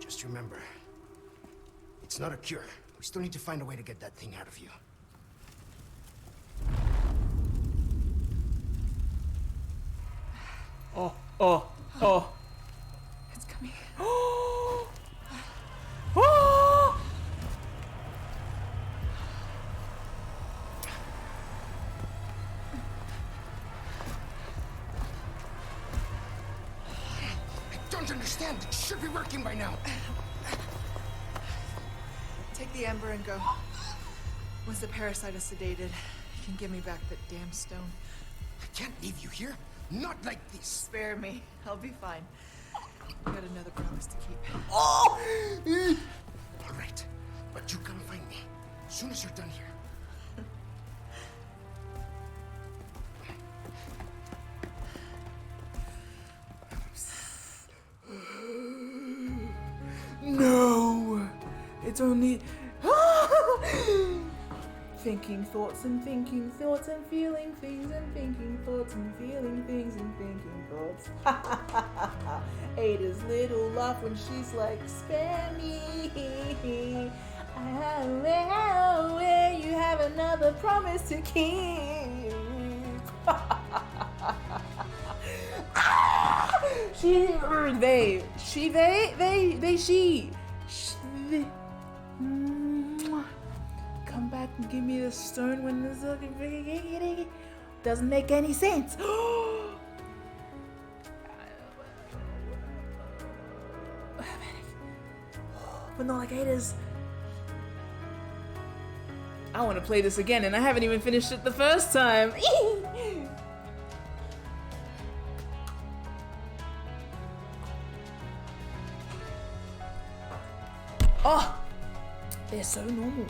Speaker 3: Just remember, it's not a cure. We still need to find a way to get that thing out of you.
Speaker 1: Oh, oh, oh.
Speaker 4: It's coming.
Speaker 1: Oh! Oh!
Speaker 3: I don't understand. It should be working by now.
Speaker 4: Take the amber and go. Once the parasite is sedated, you can give me back that damn stone.
Speaker 3: I can't leave you here. Not like this.
Speaker 4: Spare me. I'll be fine. I got another promise to keep.
Speaker 3: Oh! All right, but you come find me as soon as you're done here.
Speaker 1: No! It's only... Thinking thoughts and feeling things and thinking thoughts and feeling things and thinking thoughts. Ada's little laugh when she's like, spare me. Where you have another promise to keep. She. Come back and give me the stone when this doesn't make any sense. But not like Ada's. I want to play this again, and I haven't even finished it the first time. Oh, they're so normal.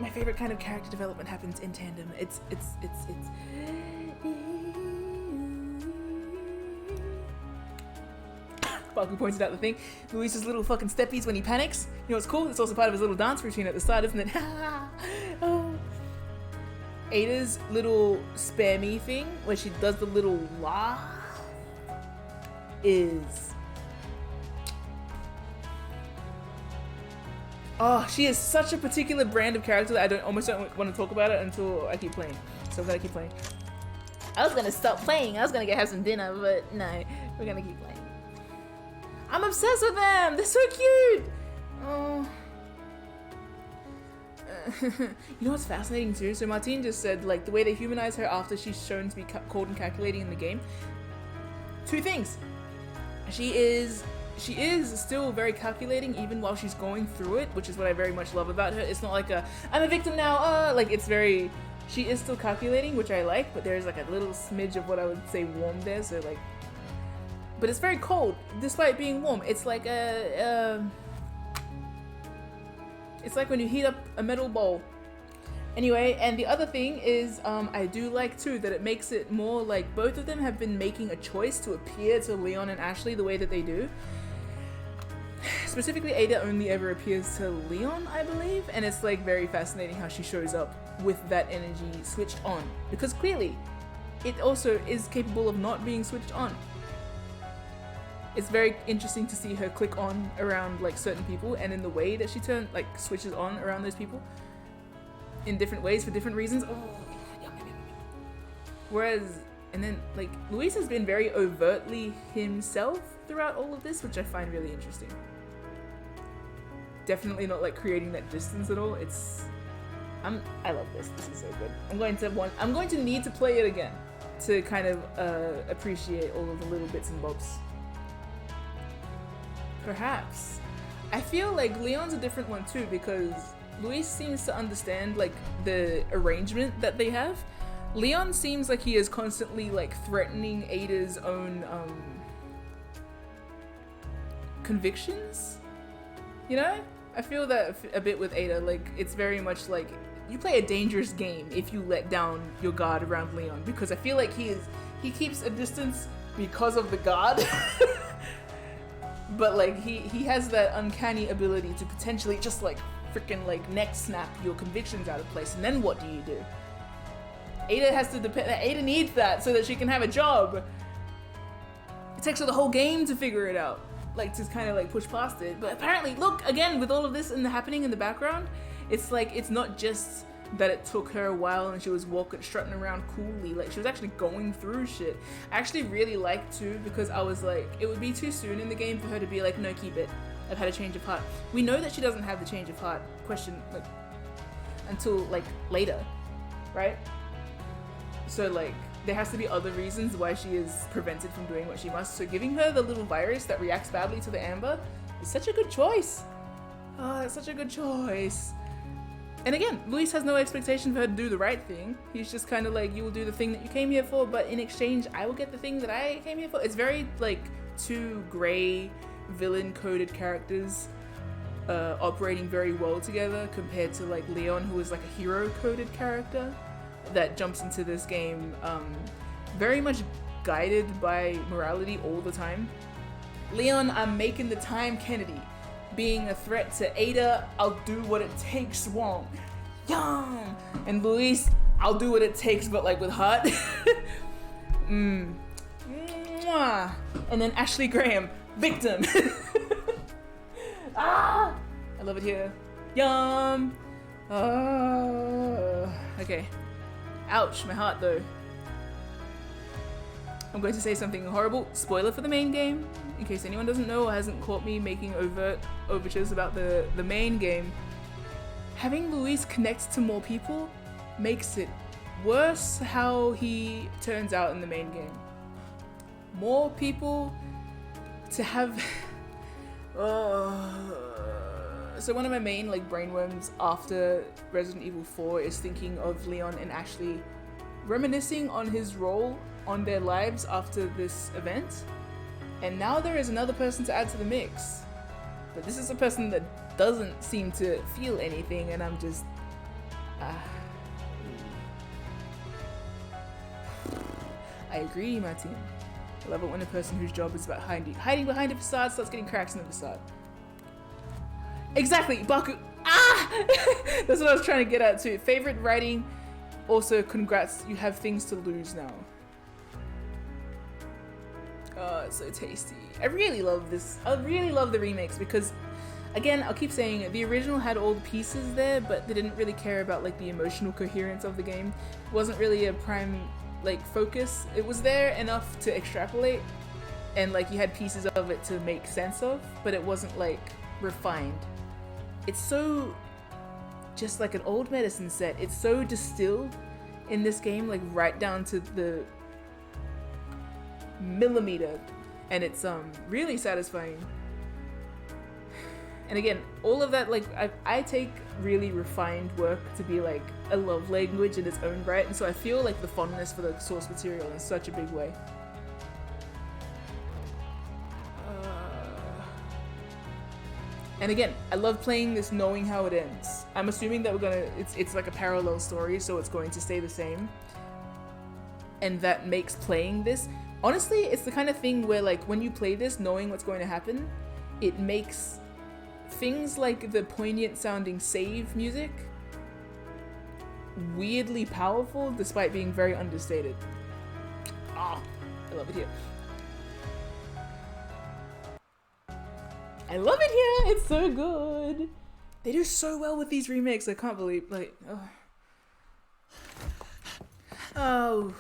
Speaker 1: My favorite kind of character development happens in tandem. It's. Baku pointed out the thing. Luis's little fucking steppies when he panics. You know what's cool? It's also part of his little dance routine at the start, isn't it? Oh. Ada's little spare me thing, where she does the little laugh, is... Oh, she is such a particular brand of character that I almost don't want to talk about it until I keep playing. So I'm gonna keep playing. I was gonna stop playing. I was gonna go have some dinner, but no, we're gonna keep playing. I'm obsessed with them. They're so cute. Oh. You know what's fascinating too? So Martine just said, like, the way they humanize her after she's shown to be cold and calculating in the game. Two things. She is still very calculating even while she's going through it, which is what I very much love about her. It's not like I'm a victim now, like, it's very, she is still calculating, which I like, but there's like a little smidge of what I would say warm there, so like, but it's very cold, despite being warm. It's like It's like when you heat up a metal bowl. Anyway, and the other thing is, I do like too that it makes it more like both of them have been making a choice to appear to Leon and Ashley the way that they do. Specifically, Ada only ever appears to Leon, I believe, and it's like very fascinating how she shows up with that energy switched on, because clearly it also is capable of not being switched on. It's very interesting to see her click on around like certain people, and in the way that she switches on around those people in different ways for different reasons. Oh, whereas, and then like Luis has been very overtly himself throughout all of this, which I find really interesting. Definitely not like creating that distance at all. I love this. This is so good. I'm going to need to play it again to kind of appreciate all of the little bits and bobs. Perhaps. I feel like Leon's a different one too, because Luis seems to understand like the arrangement that they have. Leon seems like he is constantly like threatening Ada's own convictions. You know? I feel that a bit with Ada. Like, it's very much like you play a dangerous game if you let down your guard around Leon, because I feel like he keeps a distance because of the guard. But like he has that uncanny ability to potentially just like freaking like neck snap your convictions out of place, and then what do you do? Ada needs that so that she can have a job. It takes her the whole game to figure it out, like to kind of like push past it. But apparently, look, again, with all of this happening in the background, it's like it's not just that it took her a while and she was strutting around coolly. Like, she was actually going through shit. I actually really liked too, because I was like, it would be too soon in the game for her to be like, no, keep it, I've had a change of heart. We know that she doesn't have the change of heart until like later, right? So like there has to be other reasons why she is prevented from doing what she must. So giving her the little virus that reacts badly to the amber is such a good choice. Oh, it's such a good choice. And again, Luis has no expectation for her to do the right thing. He's just kind of like, you will do the thing that you came here for, but in exchange, I will get the thing that I came here for. It's very like two gray villain-coded characters operating very well together, compared to like Leon, who is like a hero-coded character that jumps into this game very much guided by morality all the time. Leon, I'm making the time, Kennedy. Being a threat to Ada, I'll do what it takes, Wong. Yum! And Luis, I'll do what it takes, but like with heart. Mwah. And then Ashley Graham, victim. Ah! I love it here. Yum! Okay. Ouch, my heart though. I'm going to say something horrible. Spoiler for the main game. In case anyone doesn't know or hasn't caught me making overt overtures about the main game. Having Luis connect to more people makes it worse how he turns out in the main game. More people to have... So one of my main like brainworms after Resident Evil 4 is thinking of Leon and Ashley reminiscing on his role on their lives after this event. And now there is another person to add to the mix. But this is a person that doesn't seem to feel anything, and I'm just... I agree, Martin. I love it when a person whose job is about hiding behind a facade starts getting cracks in the facade. Exactly, Baku. Ah! That's what I was trying to get at too. Favorite writing. Also, congrats, you have things to lose now. Oh, it's so tasty. I really love this. I really love the remakes because, again, I'll keep saying it, the original had all the pieces there, but they didn't really care about like the emotional coherence of the game. It wasn't really a prime like focus. It was there enough to extrapolate, and like you had pieces of it to make sense of, but it wasn't like refined. It's so just like an old medicine set. It's so distilled in this game, like right down to the millimeter, and it's really satisfying. And again, all of that, like I take really refined work to be like a love language in its own right, and so I feel like the fondness for the source material in such a big way. And again, I love playing this knowing how it ends. I'm assuming that it's like a parallel story, so it's going to stay the same. And that makes playing this, honestly, it's the kind of thing where like when you play this knowing what's going to happen, it makes things like the poignant sounding save music weirdly powerful despite being very understated. Ah, I love it here. I love it here. It's so good. They do so well with these remakes. I can't believe, like, oh. Oh.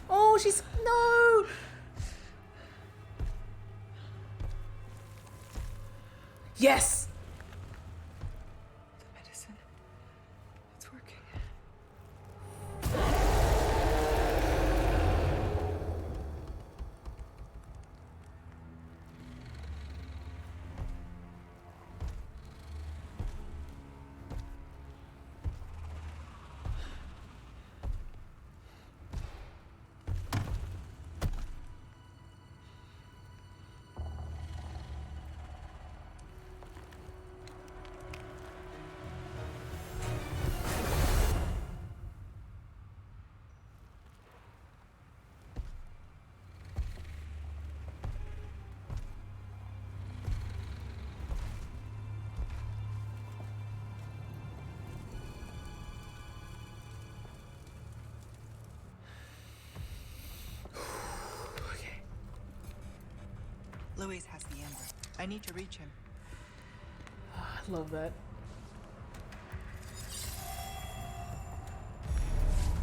Speaker 1: Oh, she's, no. Yes.
Speaker 4: The medicine. It's working. Louis has the amber. I need to reach him.
Speaker 1: I love that.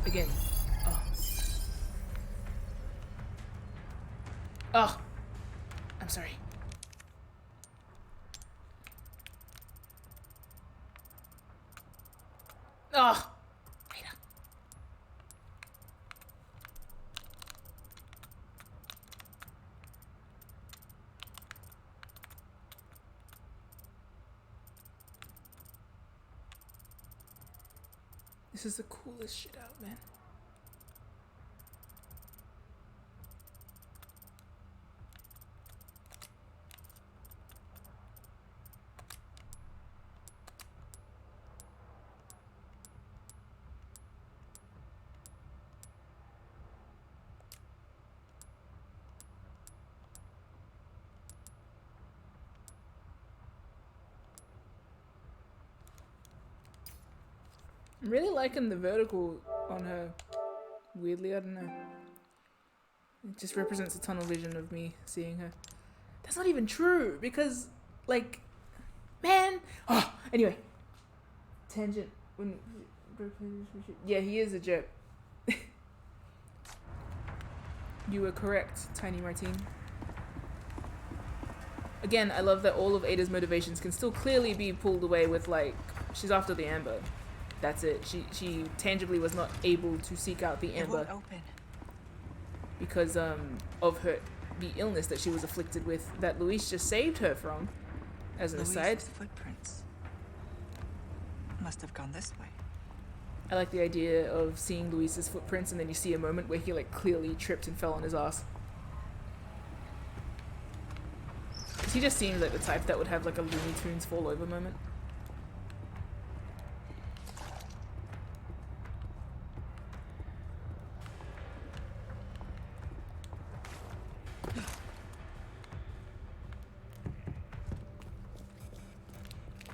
Speaker 1: Again. Oh. Oh. I'm sorry. Oh. Ada. This is the coolest shit out, man. I'm really liking the vertical on her. Weirdly, I don't know. It just represents a tunnel vision of me seeing her. That's not even true, because, like, man! Oh, anyway. Tangent. Yeah, he is a jerk. You were correct, Tiny Martine. Again, I love that all of Ada's motivations can still clearly be pulled away with, like, she's after the amber. That's it. She tangibly was not able to seek out the amber.
Speaker 4: It won't open.
Speaker 1: Because the illness that she was afflicted with, that Luis just saved her from. As an aside,
Speaker 4: Footprints must have gone this way.
Speaker 1: I like the idea of seeing Luis's footprints and then you see a moment where he like clearly tripped and fell on his ass. He just seems like the type that would have like a Looney Tunes fall over moment.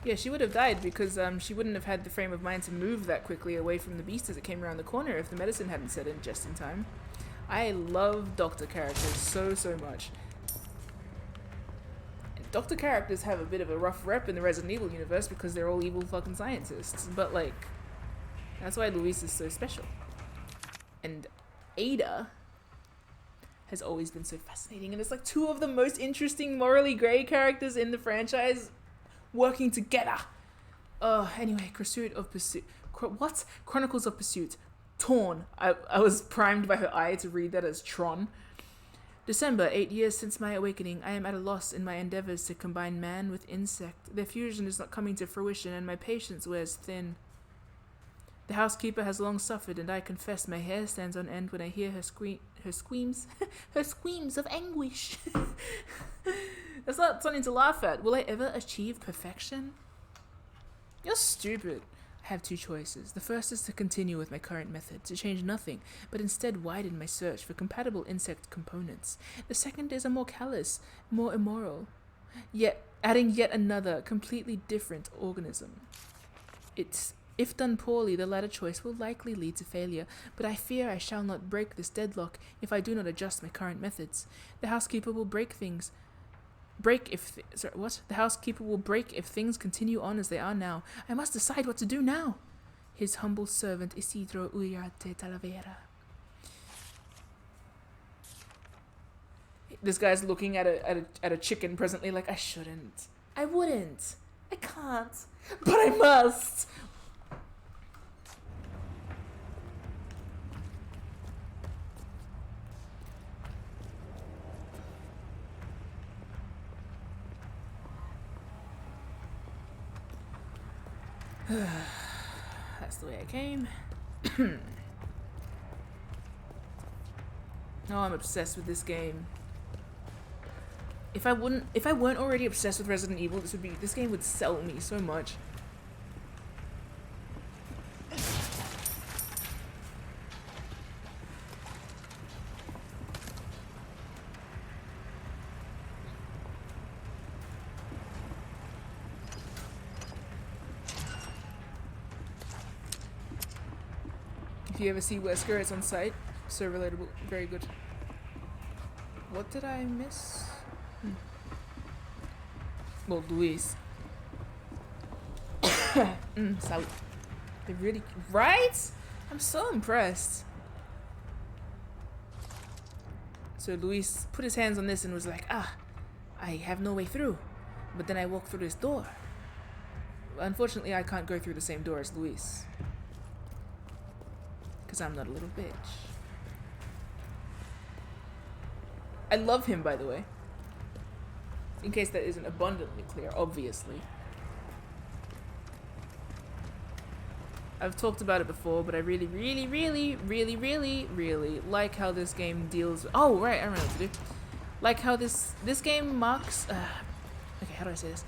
Speaker 1: Yeah, she would have died because she wouldn't have had the frame of mind to move that quickly away from the beast as it came around the corner if the medicine hadn't set in just in time. I love doctor characters so much. And doctor characters have a bit of a rough rep in the Resident Evil universe because they're all evil fucking scientists. But like, that's why Luis is so special. And Ada has always been so fascinating, and it's like two of the most interesting morally grey characters in the franchise working together. Anyway, Chronicles of Pursuit. Torn. I was primed by her eye to read that as Tron. December, 8 years since my awakening. I am at a loss in my endeavors to combine man with insect. Their fusion is not coming to fruition, and my patience wears thin. The housekeeper has long suffered, and I confess my hair stands on end when I hear her screams, her screams of anguish. That's not something to laugh at. Will I ever achieve perfection? You're stupid. I have two choices. The first is to continue with my current method, to change nothing, but instead widen my search for compatible insect components. The second is a more callous, more immoral, yet adding yet another, completely different organism. If done poorly, the latter choice will likely lead to failure, but I fear I shall not break this deadlock if I do not adjust my current methods. The housekeeper will break if things continue on as they are now. I must decide what to do now. His humble servant Isidro Uriarte Talavera. This guy's looking at a chicken presently like, I shouldn't. I wouldn't. I can't. But I must. That's the way I came. Oh, I'm obsessed with this game. If I weren't already obsessed with Resident Evil, this game would sell me so much. If you ever see Wesker, it's on site. So relatable. Very good. What did I miss? Well, Luis. Salud. They really... Right? I'm so impressed. So Luis put his hands on this and was like, I have no way through. But then I walk through this door. Unfortunately, I can't go through the same door as Luis. Because I'm not a little bitch. I love him, by the way. In case that isn't abundantly clear, obviously. I've talked about it before, but I really like how this game deals... Oh, right, I remember what to do. Like how this game marks... okay, how do I say this?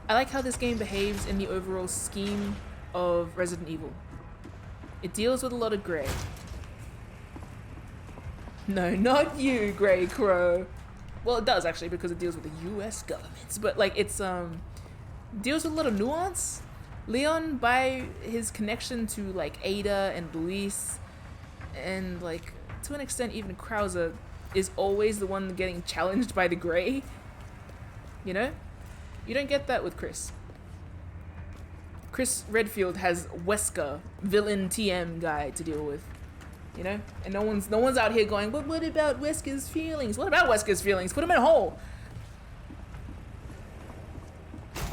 Speaker 1: I like how this game behaves in the overall scheme of Resident Evil. It deals with a lot of grey. No, not you, Grey Crow. Well, it does actually, because it deals with the US government. But like, it's deals with a lot of nuance. Leon, by his connection to like Ada and Luis, and like to an extent even Krauser, is always the one getting challenged by the Grey. You know? You don't get that with Chris. Chris Redfield has Wesker, villain TM guy to deal with. You know? And no one's out here going, but what about Wesker's feelings? What about Wesker's feelings? Put him in a hole.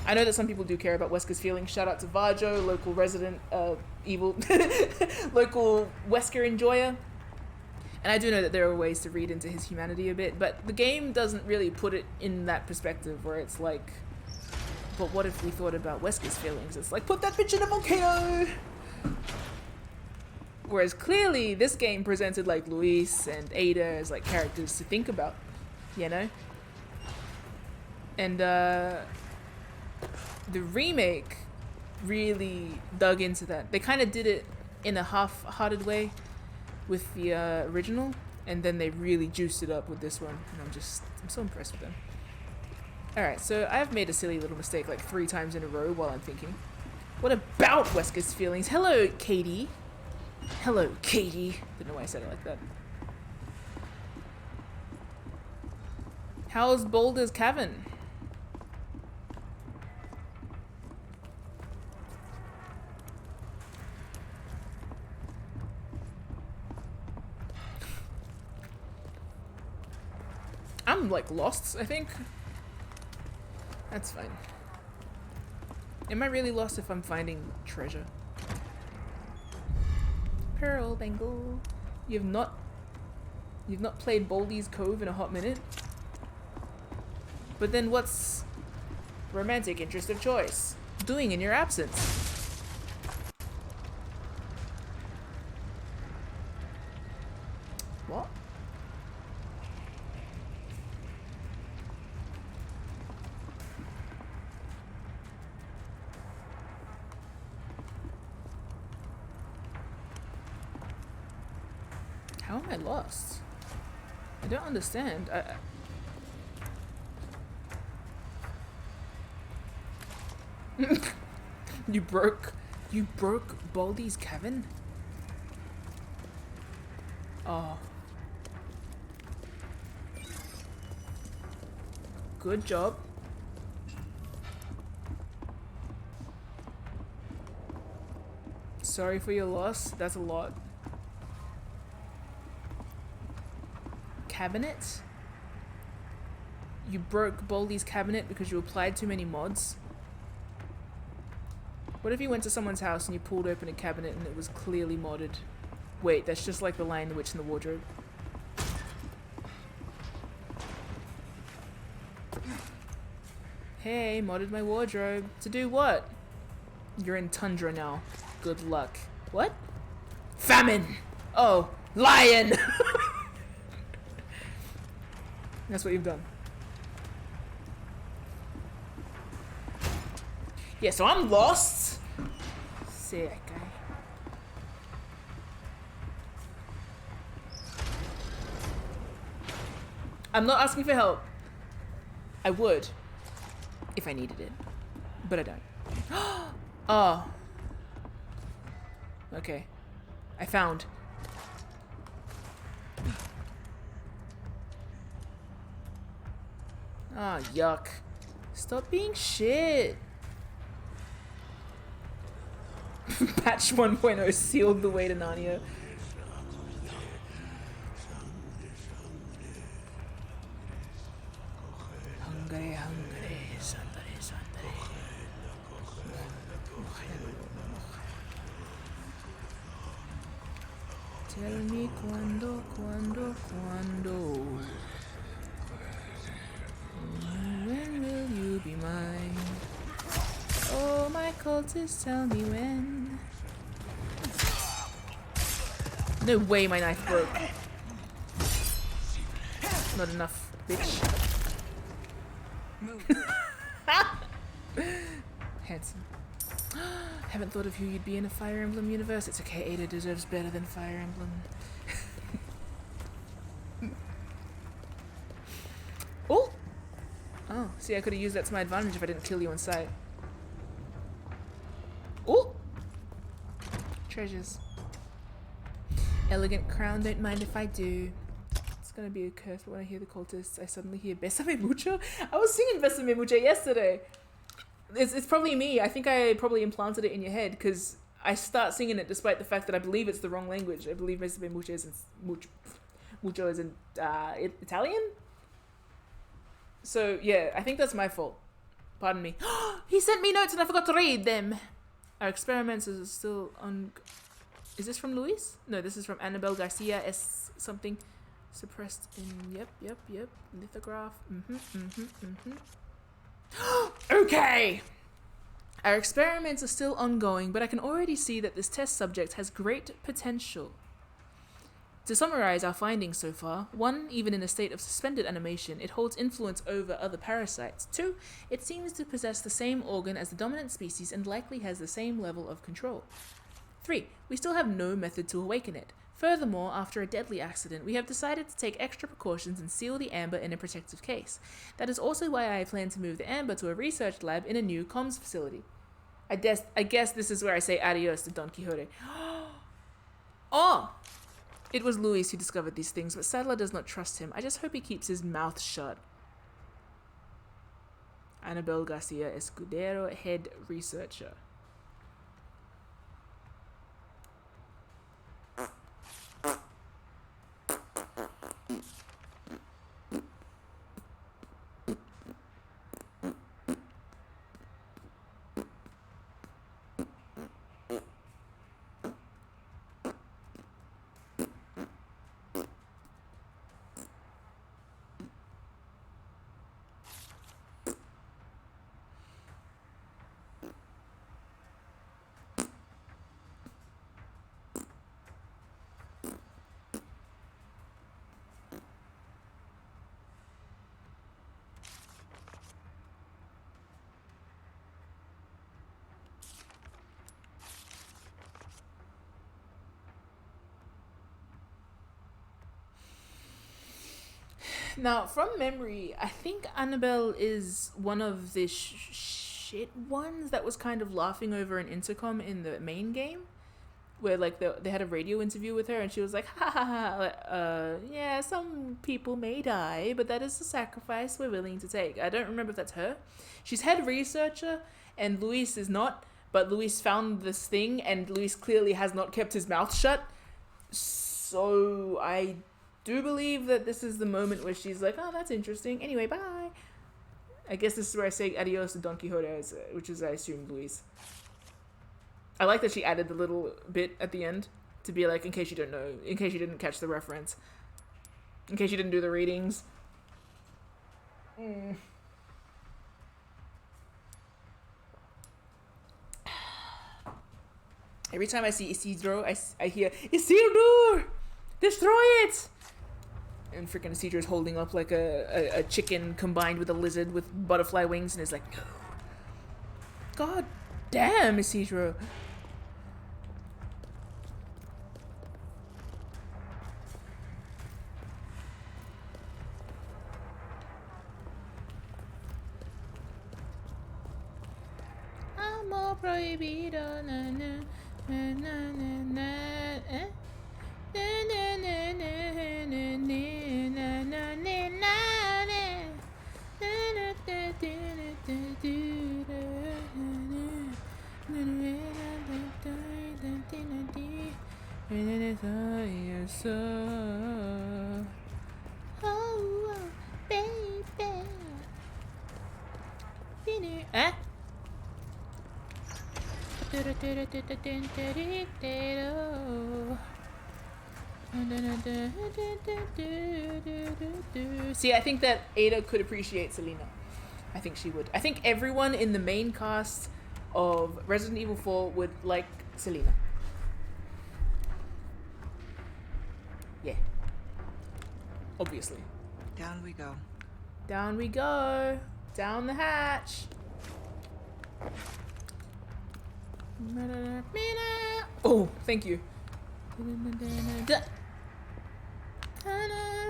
Speaker 1: I know that some people do care about Wesker's feelings. Shout out to Varjo, local resident evil local Wesker enjoyer. And I do know that there are ways to read into his humanity a bit, but the game doesn't really put it in that perspective where it's like, but what if we thought about Wesker's feelings? It's like, put that bitch in a volcano! Whereas clearly, this game presented like Luis and Ada as like characters to think about, you know? And the remake really dug into that. They kind of did it in a half-hearted way with the original, and then they really juiced it up with this one, and I'm so impressed with them. Alright, so I have made a silly little mistake like 3 times in a row while I'm thinking. What about Wesker's feelings? Hello, Katie. Hello, Katie. Don't know why I said it like that. How's Boulder's Cavern? I'm like lost, I think. That's fine. Am I really lost if I'm finding treasure? Pearl Bangle. You've not played Baldy's Cove in a hot minute? But then what's romantic interest of choice doing in your absence? What? How am I lost? I don't understand. You broke Baldy's cabin? Oh. Good job. Sorry for your loss. That's a lot. Cabinet? You broke Baldy's cabinet because you applied too many mods? What if you went to someone's house and you pulled open a cabinet and it was clearly modded? Wait, that's just like the line The Witch in the Wardrobe. Hey, modded my wardrobe. To do what? You're in Tundra now. Good luck. What? Famine! Oh, lion! That's what you've done. Yeah, so I'm lost. Sick, guy. I'm not asking for help. I would. If I needed it. But I don't. Oh. Okay. I found. Ah, yuck. Stop being shit. Patch 1.0 sealed the way to Narnia. Hungry, hungry, sandere, sandere. Tell me cuando. When will you be mine? Oh, my cultists, tell me when. No way my knife broke. Not enough, bitch. Handsome. Haven't thought of who you'd be in a Fire Emblem universe. It's okay, Ada deserves better than Fire Emblem. Oh! Oh, see, I could have used that to my advantage if I didn't kill you on sight. Oh! Treasures. Elegant crown, don't mind if I do. It's gonna be a curse, but when I hear the cultists, I suddenly hear Besame Mucho. I was singing Besame Mucho yesterday. It's probably me. I think I probably implanted it in your head because I start singing it despite the fact that I believe it's the wrong language. I believe Besame Mucho is in Italian. So yeah, I think that's my fault. Pardon me. He sent me notes and I forgot to read them. Our experiments is still on. Is this from Luis? No, this is from Annabelle Garcia S something. Suppressed in yep. Lithograph. Okay! Our experiments are still ongoing, but I can already see that this test subject has great potential. To summarize our findings so far, 1, even in a state of suspended animation, it holds influence over other parasites. 2, it seems to possess the same organ as the dominant species and likely has the same level of control. 3, we still have no method to awaken it. Furthermore, after a deadly accident, we have decided to take extra precautions and seal the amber in a protective case. That is also why I plan to move the amber to a research lab in a new comms facility. I guess this is where I say adios to Don Quixote. Oh! It was Luis who discovered these things, but Sadler does not trust him. I just hope he keeps his mouth shut. Annabelle Garcia Escudero, head researcher. Now, from memory, I think Annabelle is one of the shit ones that was kind of laughing over an intercom in the main game, where like they had a radio interview with her, and she was like, "Ha ha ha, yeah, some people may die, but that is the sacrifice we're willing to take." I don't remember if that's her. She's head researcher, and Luis is not. But Luis found this thing, and Luis clearly has not kept his mouth shut. So I do believe that this is the moment where she's like, "Oh, that's interesting. Anyway, bye." I guess this is where I say adios to Don Quixote, which is, I assume, Luis. I like that she added the little bit at the end to be like, in case you don't know, in case you didn't catch the reference, in case you didn't do the readings. Every time I see Isidro, I hear, "Isildur! Destroy it!" And freaking Isidro's holding up like a chicken combined with a lizard with butterfly wings, and is like, "No." God damn, Isidro. Amor prohibido, na na na na na na, eh? Na na na na na na na na na na. Oh, baby. Eh? See, I think that Ada could appreciate Selena. I think she would. I think everyone in the main cast of Resident Evil 4 would like Selena. Yeah. Obviously.
Speaker 4: Down we go.
Speaker 1: Down we go. Down the hatch. Oh, thank you.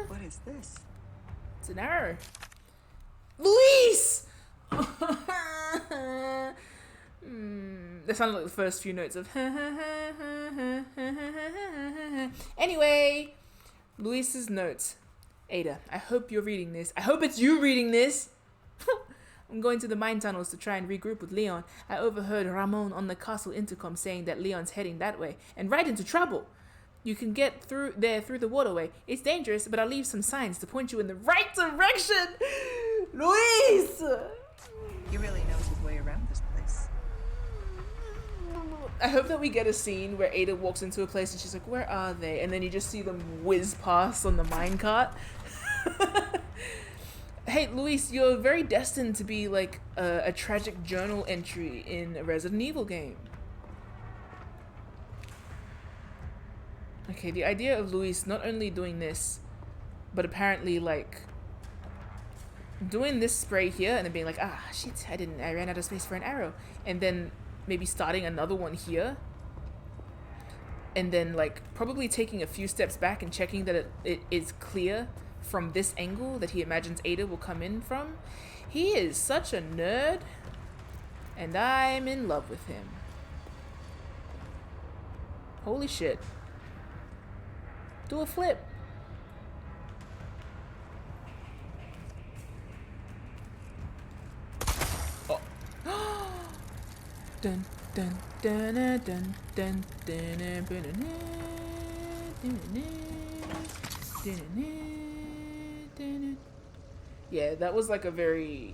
Speaker 4: What is this?
Speaker 1: It's an arrow. Luis! That sounded like the first few notes of Anyway, Luis's notes. Ada, I hope you're reading this. I hope it's you reading this. I'm going to the mine tunnels to try and regroup with Leon. I overheard Ramon on the castle intercom saying that Leon's heading that way and right into trouble. You can get through there through the waterway. It's dangerous, but I'll leave some signs to point you in the right direction. Luis!
Speaker 4: He really knows his way around this place.
Speaker 1: I hope that we get a scene where Ada walks into a place and she's like, "Where are they?" And then you just see them whiz past on the minecart. Hey, Luis, you're very destined to be like a tragic journal entry in a Resident Evil game. Okay, the idea of Luis not only doing this, but apparently like doing this spray here and then being like, "Ah, shit, I ran out of space for an arrow." And then maybe starting another one here. And then like probably taking a few steps back and checking that it is clear from this angle that he imagines Ada will come in from. He is such a nerd, and I'm in love with him. Holy shit. Do a flip. Oh. Dun dun dun dun dun dun dun dun. Yeah, that was like a very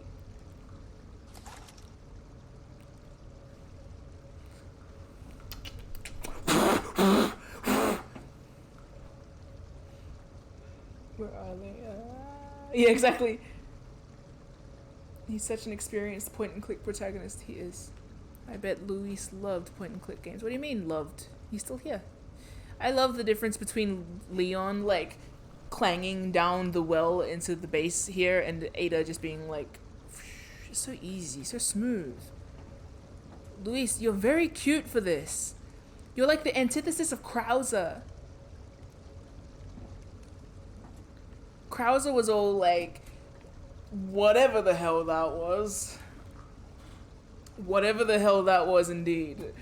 Speaker 1: where are they? Yeah, exactly. He's such an experienced point and click protagonist. He is. I bet Luis loved point and click games. What do you mean loved? He's still here. I love the difference between Leon like clanging down the well into the base here and Ada just being like so easy, so smooth. Luis, you're very cute for this. You're like the antithesis of Krauser. Krauser was all like, whatever the hell that was. Whatever the hell that was indeed.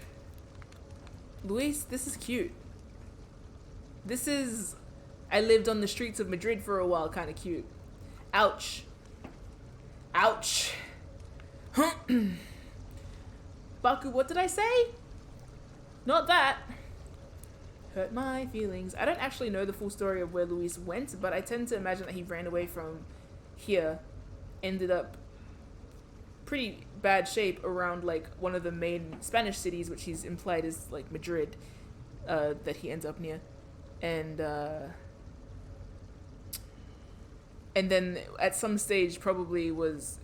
Speaker 1: Luis, this is cute. This is, I lived on the streets of Madrid for a while kind of cute. Ouch. Ouch. Baku, what did I say? Not that. Hurt my feelings. I don't actually know the full story of where Luis went, but I tend to imagine that he ran away from here, ended up pretty bad shape around like one of the main Spanish cities, which he's implied is like Madrid, that he ends up near, and then at some stage probably was,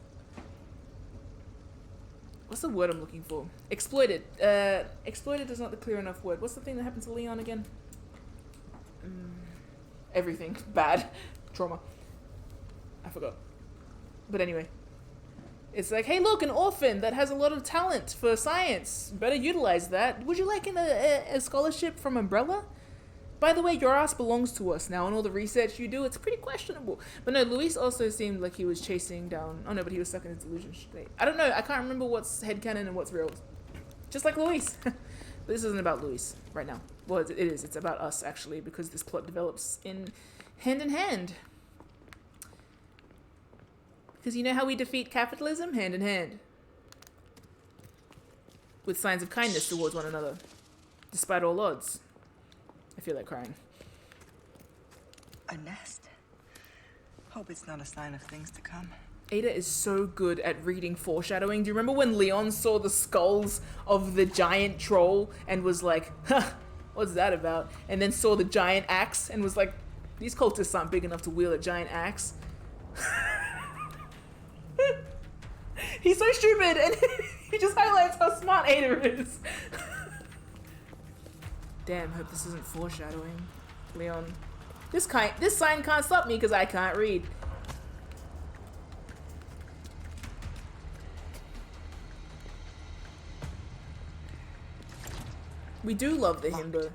Speaker 1: what's the word I'm looking for? Exploited. Exploited is not the clear enough word. What's the thing that happened to Leon again? Everything bad. Trauma. I forgot. But anyway. It's like, hey look, an orphan that has a lot of talent for science. Better utilize that. Would you like a scholarship from Umbrella? By the way, your ass belongs to us now, and all the research you do, it's pretty questionable. But no, Luis also seemed like he was chasing down... Oh no, but he was stuck in his delusion state. I don't know, I can't remember what's headcanon and what's real. Just like Luis. But this isn't about Luis right now. Well, it is. It's about us, actually, because this plot develops in hand. Because you know how we defeat capitalism? Hand in hand. With signs of kindness towards one another. Despite all odds. I feel like crying.
Speaker 4: A nest. Hope it's not a sign of things to come.
Speaker 1: Ada is so good at reading foreshadowing. Do you remember when Leon saw the skulls of the giant troll and was like, huh, what's that about? And then saw the giant axe and was like, these cultists aren't big enough to wield a giant axe. He's so stupid, and he just highlights how smart Ada is. Damn, hope this isn't foreshadowing. Leon. This sign can't stop me because I can't read. We do love the himbo.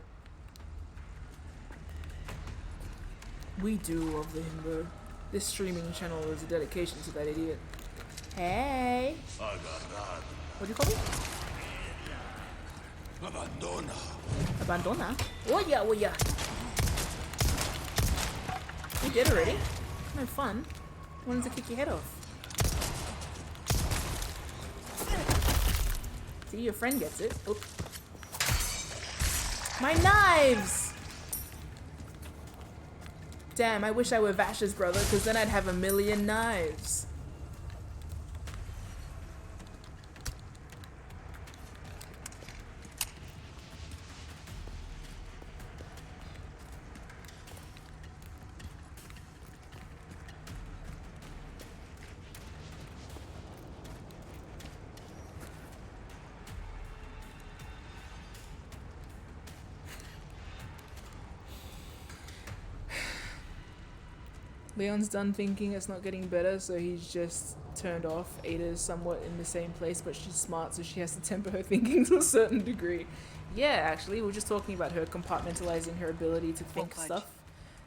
Speaker 1: We do love the himbo. This streaming channel is a dedication to that idiot. Hey. What do you call me?
Speaker 6: Abandona.
Speaker 1: Abandona? Oh yeah. We did already. No fun. Wanted to kick your head off. See, your friend gets it. Oop. My knives! Damn, I wish I were Vash's brother, because then I'd have a million knives. Leon's done thinking it's not getting better, so he's just turned off. Ada's somewhat in the same place, but she's smart, so she has to temper her thinking to a certain degree. Yeah, actually, we're just talking about her compartmentalizing her ability to think stuff.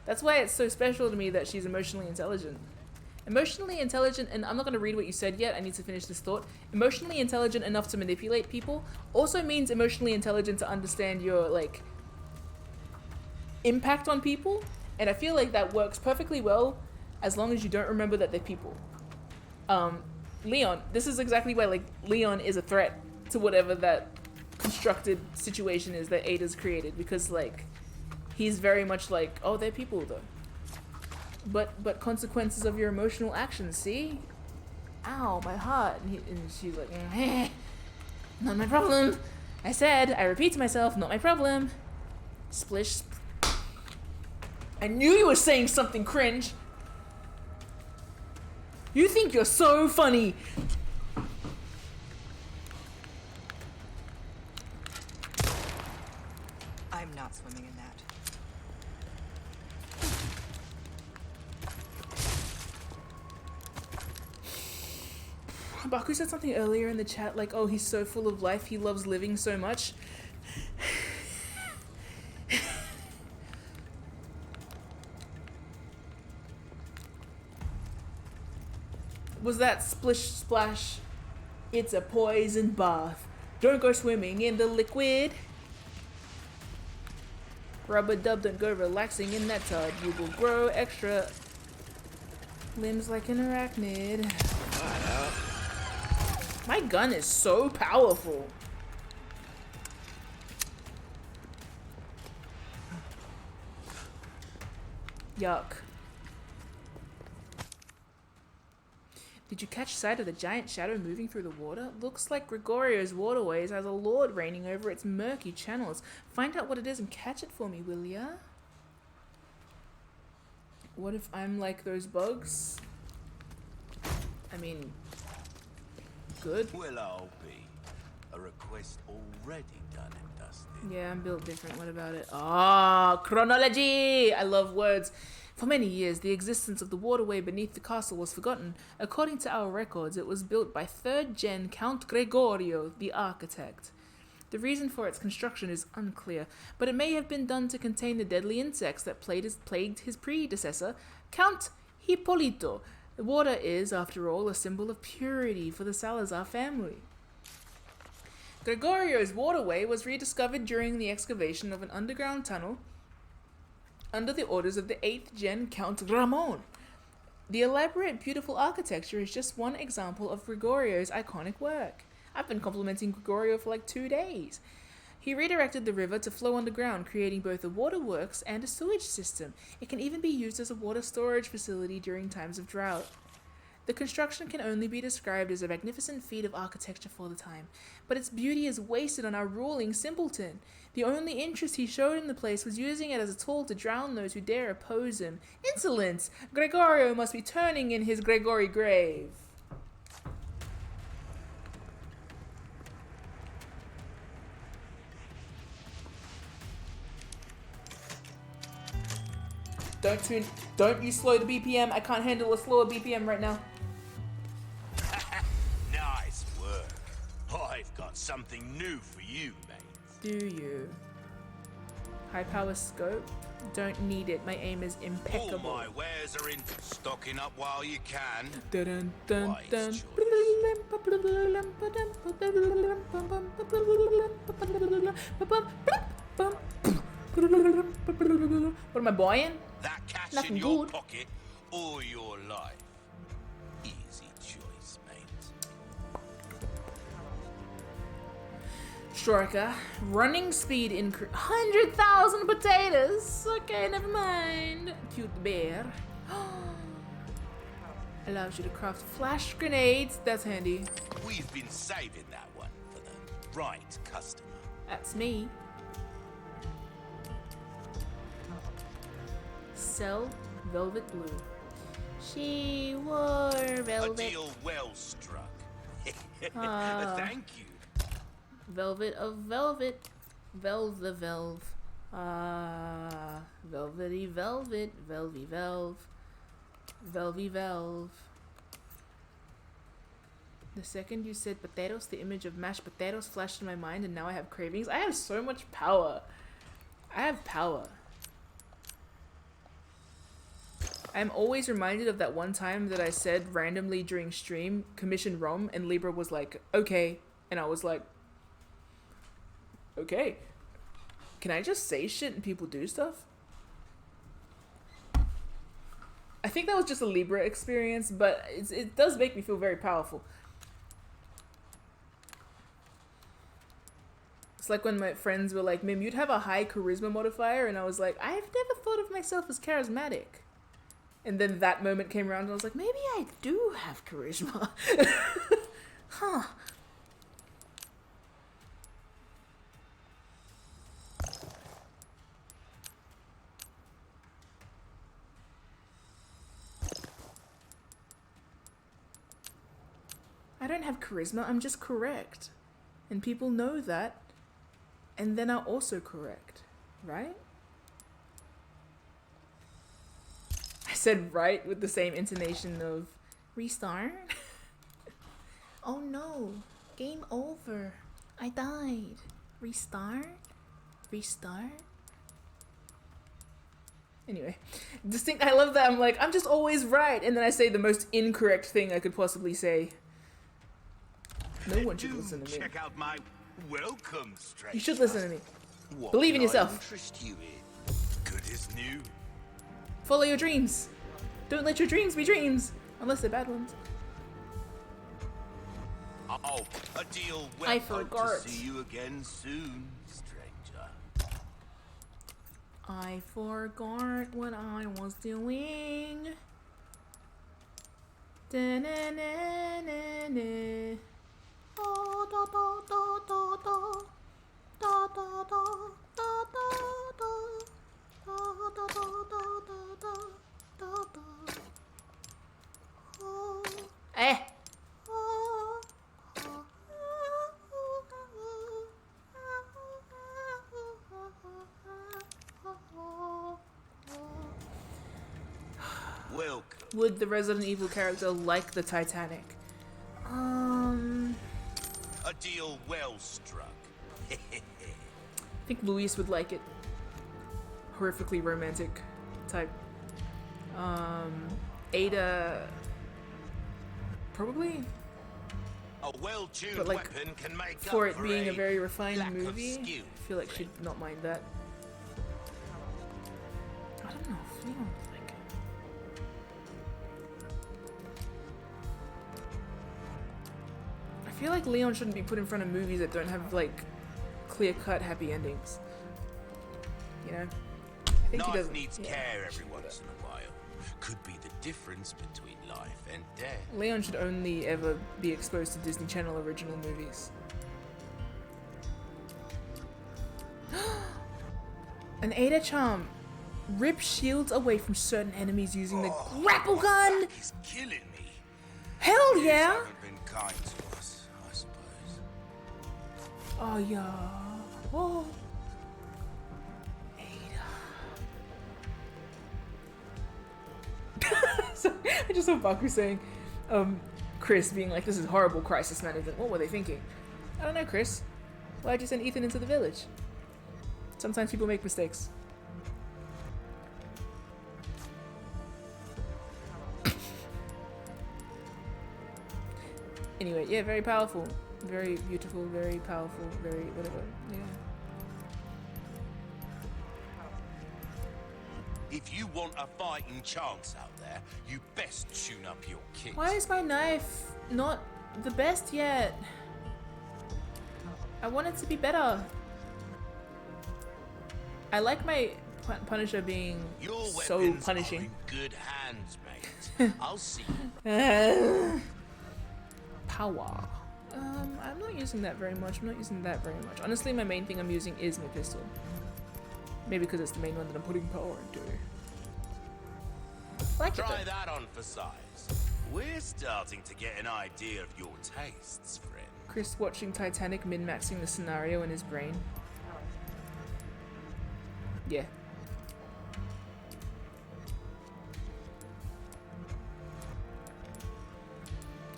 Speaker 1: That's why it's so special to me that she's emotionally intelligent. Emotionally intelligent, and I'm not going to read what you said yet, I need to finish this thought. Emotionally intelligent enough to manipulate people also means emotionally intelligent to understand your, like, impact on people. And I feel like that works perfectly well as long as you don't remember that they're people. Leon, this is exactly why, like, Leon is a threat to whatever that constructed situation is that Ada's created, because, like, he's very much like, oh, they're people though. But consequences of your emotional actions, see? Ow, my heart. And she's like, not my problem. I repeat to myself, not my problem. Splish. I knew you were saying something cringe. You think you're so funny.
Speaker 4: I'm not swimming in that.
Speaker 1: Baku said something earlier in the chat like, oh, he's so full of life, he loves living so much. Was that splish splash? It's a poison bath. Don't go swimming in the liquid. Rubber dub, don't go relaxing in that tub. You will grow extra limbs like an arachnid. My gun is so powerful. Yuck. Did you catch sight of the giant shadow moving through the water? Looks like Gregorio's waterways has a lord reigning over its murky channels. Find out what it is and catch it for me, will ya? What if I'm like those bugs? I mean, good.
Speaker 6: Well, I'll be. A request already done and dusted.
Speaker 1: Yeah, I'm built different. What about it? Ah, chronology! I love words. For many years, the existence of the waterway beneath the castle was forgotten. According to our records, it was built by 3rd gen Count Gregorio, the architect. The reason for its construction is unclear, but it may have been done to contain the deadly insects that plagued his predecessor, Count Hippolito. The water is, after all, a symbol of purity for the Salazar family. Gregorio's waterway was rediscovered during the excavation of an underground tunnel under the orders of the 8th gen Count Ramon. The elaborate, beautiful architecture is just one example of Gregorio's iconic work. I've been complimenting Gregorio for like 2 days. He redirected the river to flow underground, creating both a waterworks and a sewage system. It can even be used as a water storage facility during times of drought. The construction can only be described as a magnificent feat of architecture for the time, but its beauty is wasted on our ruling simpleton. The only interest he showed in the place was using it as a tool to drown those who dare oppose him. Insolence! Gregorio must be turning in his Gregory grave. Don't you slow the BPM. I can't handle a slower BPM right now.
Speaker 6: Nice work. I've got something new for you, mate.
Speaker 1: Do you? High power scope? Don't need it. My aim is impeccable.
Speaker 6: All my wares are in. Stocking up while you can.
Speaker 1: Dun, dun,
Speaker 6: Wise
Speaker 1: dun.
Speaker 6: choice.
Speaker 1: What am I buying?
Speaker 6: That cash
Speaker 1: Nothing
Speaker 6: in your
Speaker 1: good.
Speaker 6: pocket or your life. Easy choice, mate.
Speaker 1: Striker. Running speed increase. 100,000 potatoes. Okay, never mind. Cute bear. Allows you to craft flash grenades. That's handy.
Speaker 6: We've been saving that one for the right customer.
Speaker 1: That's me. Sell velvet blue. She wore
Speaker 6: A
Speaker 1: velvet.
Speaker 6: deal well struck.
Speaker 1: Ah.
Speaker 6: Thank you.
Speaker 1: Velvet of velvet. Velve the velve. Ah. Velvety velvet. Velvy velve. Velvy velve. The second you said potatoes, the image of mashed potatoes flashed in my mind, and now I have cravings. I have so much power. I have power. I'm always reminded of that one time that I said randomly during stream, commission ROM, and Libra was like, okay. And I was like, okay. Can I just say shit and people do stuff? I think that was just a Libra experience, but it does make me feel very powerful. It's like when my friends were like, Mim, you'd have a high charisma modifier, and I was like, I've never thought of myself as charismatic. And then that moment came around and I was like, maybe I do have charisma. Huh. I don't have charisma, I'm just correct. And people know that, and then are also correct, right? I said right with the same intonation of restart. Oh no, game over. I died. Restart? Restart? Anyway, distinct. I love that. I'm like, I'm just always right, and then I say the most incorrect thing I could possibly say. No one should listen to me.
Speaker 6: Check out my welcome, stranger.
Speaker 1: You should listen to me.
Speaker 6: What
Speaker 1: Believe in
Speaker 6: can I
Speaker 1: yourself.
Speaker 6: interest you in? Good as new.
Speaker 1: Follow your dreams. Don't let your dreams be dreams, unless they're bad ones.
Speaker 6: Oh, a deal well.
Speaker 1: I
Speaker 6: Hope
Speaker 1: forgot.
Speaker 6: to see you again soon, stranger.
Speaker 1: I forgot what I was doing. Da-na-na-na-na. Oh, da, da, da, da, da. Da, da, da, da, da, da. Da, da, da, da, da, da, da. Oh. Eh.
Speaker 6: Welcome.
Speaker 1: Would the Resident Evil character like the Titanic?
Speaker 6: A deal well struck.
Speaker 1: I think Luis would like it. Horrifically romantic type. Ada probably,
Speaker 6: A well-tuned
Speaker 1: but like
Speaker 6: weapon can make
Speaker 1: for
Speaker 6: up
Speaker 1: it being a very
Speaker 6: lack
Speaker 1: refined
Speaker 6: of
Speaker 1: movie,
Speaker 6: skill,
Speaker 1: I feel like she'd not mind that. I don't know if Leon would like it. I feel like Leon shouldn't be put in front of movies that don't have like clear-cut happy endings. You know? I think he
Speaker 6: Life
Speaker 1: doesn't.
Speaker 6: needs
Speaker 1: Yeah,
Speaker 6: care
Speaker 1: he
Speaker 6: every
Speaker 1: should do
Speaker 6: once
Speaker 1: that.
Speaker 6: in a while. Could be the difference between life and death.
Speaker 1: Leon should only ever be exposed to Disney Channel original movies. An Ada charm. Rip shields away from certain enemies using the grapple gun.
Speaker 6: He's killing me.
Speaker 1: Hell
Speaker 6: Years
Speaker 1: yeah.
Speaker 6: haven't been kind to us, I suppose.
Speaker 1: Oh yeah. Oh. Ada. So, I just saw Baku saying, Chris being like, this is horrible crisis management. What were they thinking? I don't know, Chris. Why'd you send Ethan into the village? Sometimes people make mistakes. Anyway, yeah, very powerful. Very beautiful, very powerful, very whatever. Yeah.
Speaker 6: If you want a fighting chance out there, you best tune up your kit.
Speaker 1: Why is my knife not the best yet? I want it to be better. I like my Punisher being
Speaker 6: Your
Speaker 1: so
Speaker 6: weapons
Speaker 1: punishing.
Speaker 6: are in good hands, mate. I'll see.
Speaker 1: Power. I'm not using that very much. Honestly, my main thing I'm using is my pistol. Maybe because it's the main one that I'm putting power into. Like
Speaker 6: Try
Speaker 1: it
Speaker 6: that on for size. We're starting to get an idea of your tastes, friend.
Speaker 1: Chris watching Titanic min-maxing the scenario in his brain. Yeah.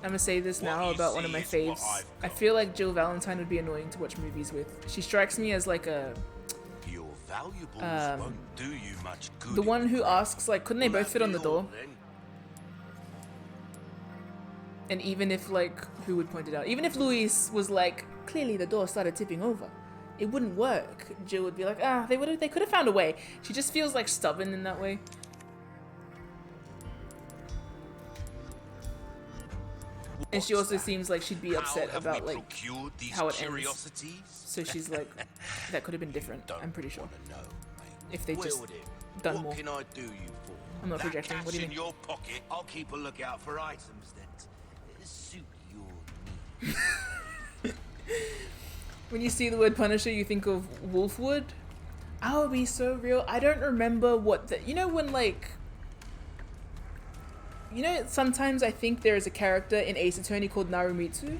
Speaker 1: I'm gonna say this
Speaker 6: What
Speaker 1: now
Speaker 6: you
Speaker 1: about one of
Speaker 6: see
Speaker 1: my
Speaker 6: is what
Speaker 1: faves.
Speaker 6: I've
Speaker 1: I
Speaker 6: got.
Speaker 1: feel like Jill Valentine would be annoying to watch movies with. She strikes me as like a
Speaker 6: Your valuables won't do you much good.
Speaker 1: the one
Speaker 6: in
Speaker 1: who
Speaker 6: the
Speaker 1: asks like, couldn't they
Speaker 6: Will
Speaker 1: both
Speaker 6: that
Speaker 1: fit on
Speaker 6: be
Speaker 1: the door?
Speaker 6: all, then?
Speaker 1: And even if like, who would point it out? Even if Luis was like, clearly the door started tipping over, it wouldn't work. Jill would be like, they could have found a way. She just feels like stubborn in that way. And she
Speaker 6: What's
Speaker 1: also
Speaker 6: that?
Speaker 1: seems like she'd be upset
Speaker 6: How have
Speaker 1: about
Speaker 6: we
Speaker 1: like
Speaker 6: procured these
Speaker 1: how it ends.
Speaker 6: curiosities?
Speaker 1: So she's like, that could have been different.
Speaker 6: Don't
Speaker 1: I'm pretty sure.
Speaker 6: wanna know, mate.
Speaker 1: If they just
Speaker 6: Willed it.
Speaker 1: done
Speaker 6: what
Speaker 1: more.
Speaker 6: can I do you for?
Speaker 1: I'm not
Speaker 6: That
Speaker 1: projecting. What do you
Speaker 6: cash
Speaker 1: mean?
Speaker 6: in your pocket, I'll keep a lookout for items that suit your needs.
Speaker 1: When you see the word Punisher, you think of Wolfwood. I would be so real. I don't remember what the... You know when, like... You know, sometimes I think there is a character in Ace Attorney called Narumitsu.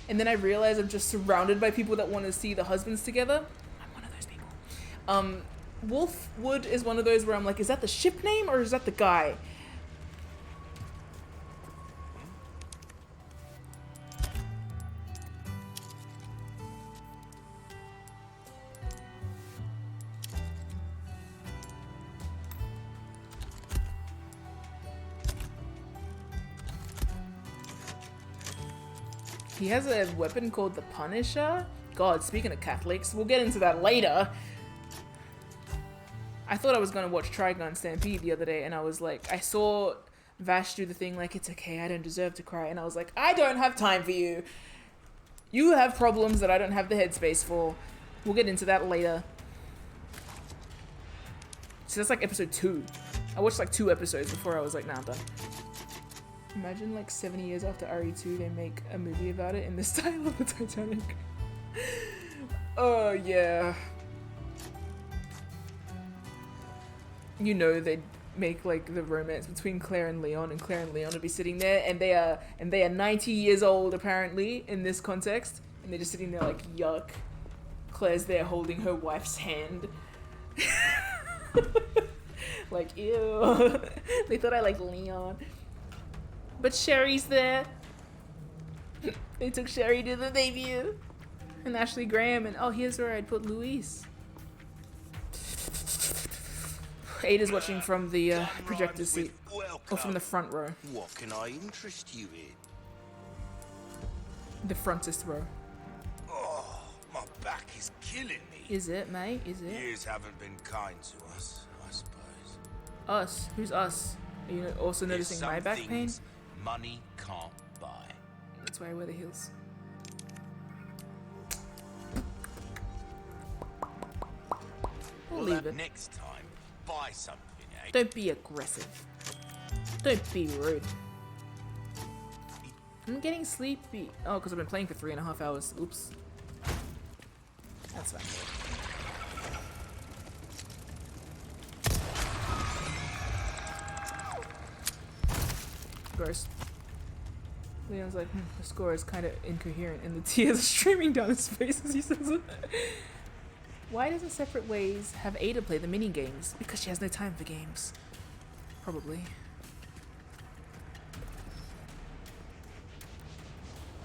Speaker 1: And then I realize I'm just surrounded by people that want to see the husbands together. I'm one of those people. Wolfwood is one of those where I'm like, is that the ship name or is that the guy? He has a weapon called the Punisher. God, speaking of Catholics, we'll get into that later. I thought I was gonna watch Trigun Stampede the other day, and I was like, I saw Vash do the thing like, it's okay, I don't deserve to cry, and I was like, I don't have time for you. You have problems that I don't have the headspace for. We'll get into that later. So that's like episode 2. I watched like 2 episodes before I was like, nah, I'm done. Imagine like 70 years after RE2, they make a movie about it in the style of the Titanic. Oh, yeah. You know they'd make like the romance between Claire and Leon would be sitting there, and they are 90 years old apparently in this context, and they're just sitting there like, yuck. Claire's there holding her wife's hand. Like, ew. They thought I liked Leon. But Sherry's there. They took Sherry to the debut. And Ashley Graham, and oh, here's where I'd put Luis. Ada's watching from the projector seat. Or from the front row.
Speaker 6: What can I interest you in?
Speaker 1: The frontest row.
Speaker 6: Oh, my back is killing me.
Speaker 1: Is it, mate? Is it?
Speaker 6: Years haven't been kind to us, I suppose.
Speaker 1: Us? Who's us? Are you also
Speaker 6: There's
Speaker 1: noticing my
Speaker 6: some
Speaker 1: back pain?
Speaker 6: things money can't buy.
Speaker 1: That's why I wear the heels. We'll leave it.
Speaker 6: Next time, buy something, eh?
Speaker 1: Don't be aggressive. Don't be rude. I'm getting sleepy. Oh, because I've been playing for 3.5 hours. Oops. That's fine. Gross. Leon's like, the score is kind of incoherent, and the tears are streaming down his face as he says it. Why doesn't Separate Ways have Ada play the mini games? Because she has no time for games. Probably.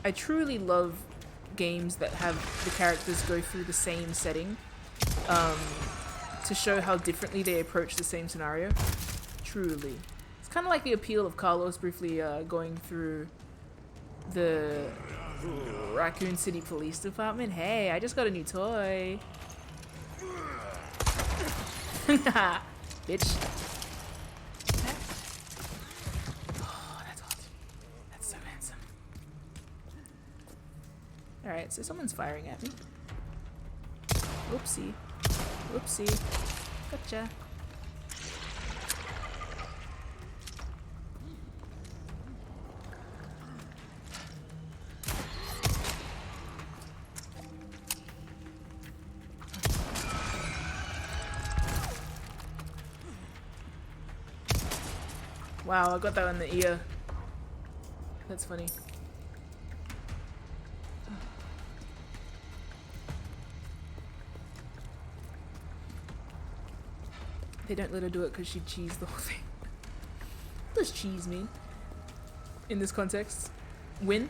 Speaker 1: I truly love games that have the characters go through the same setting to show how differently they approach the same scenario. Truly. It's kind of like the appeal of Carlos briefly going through the Raccoon City Police Department. Hey, I just got a new toy. Bitch. Oh, that's hot. That's so handsome. Alright, so someone's firing at me. Whoopsie. Whoopsie. Gotcha. Wow, I got that in the ear. That's funny. They don't let her do it because she'd cheese the whole thing. What does cheese mean? In this context? Win?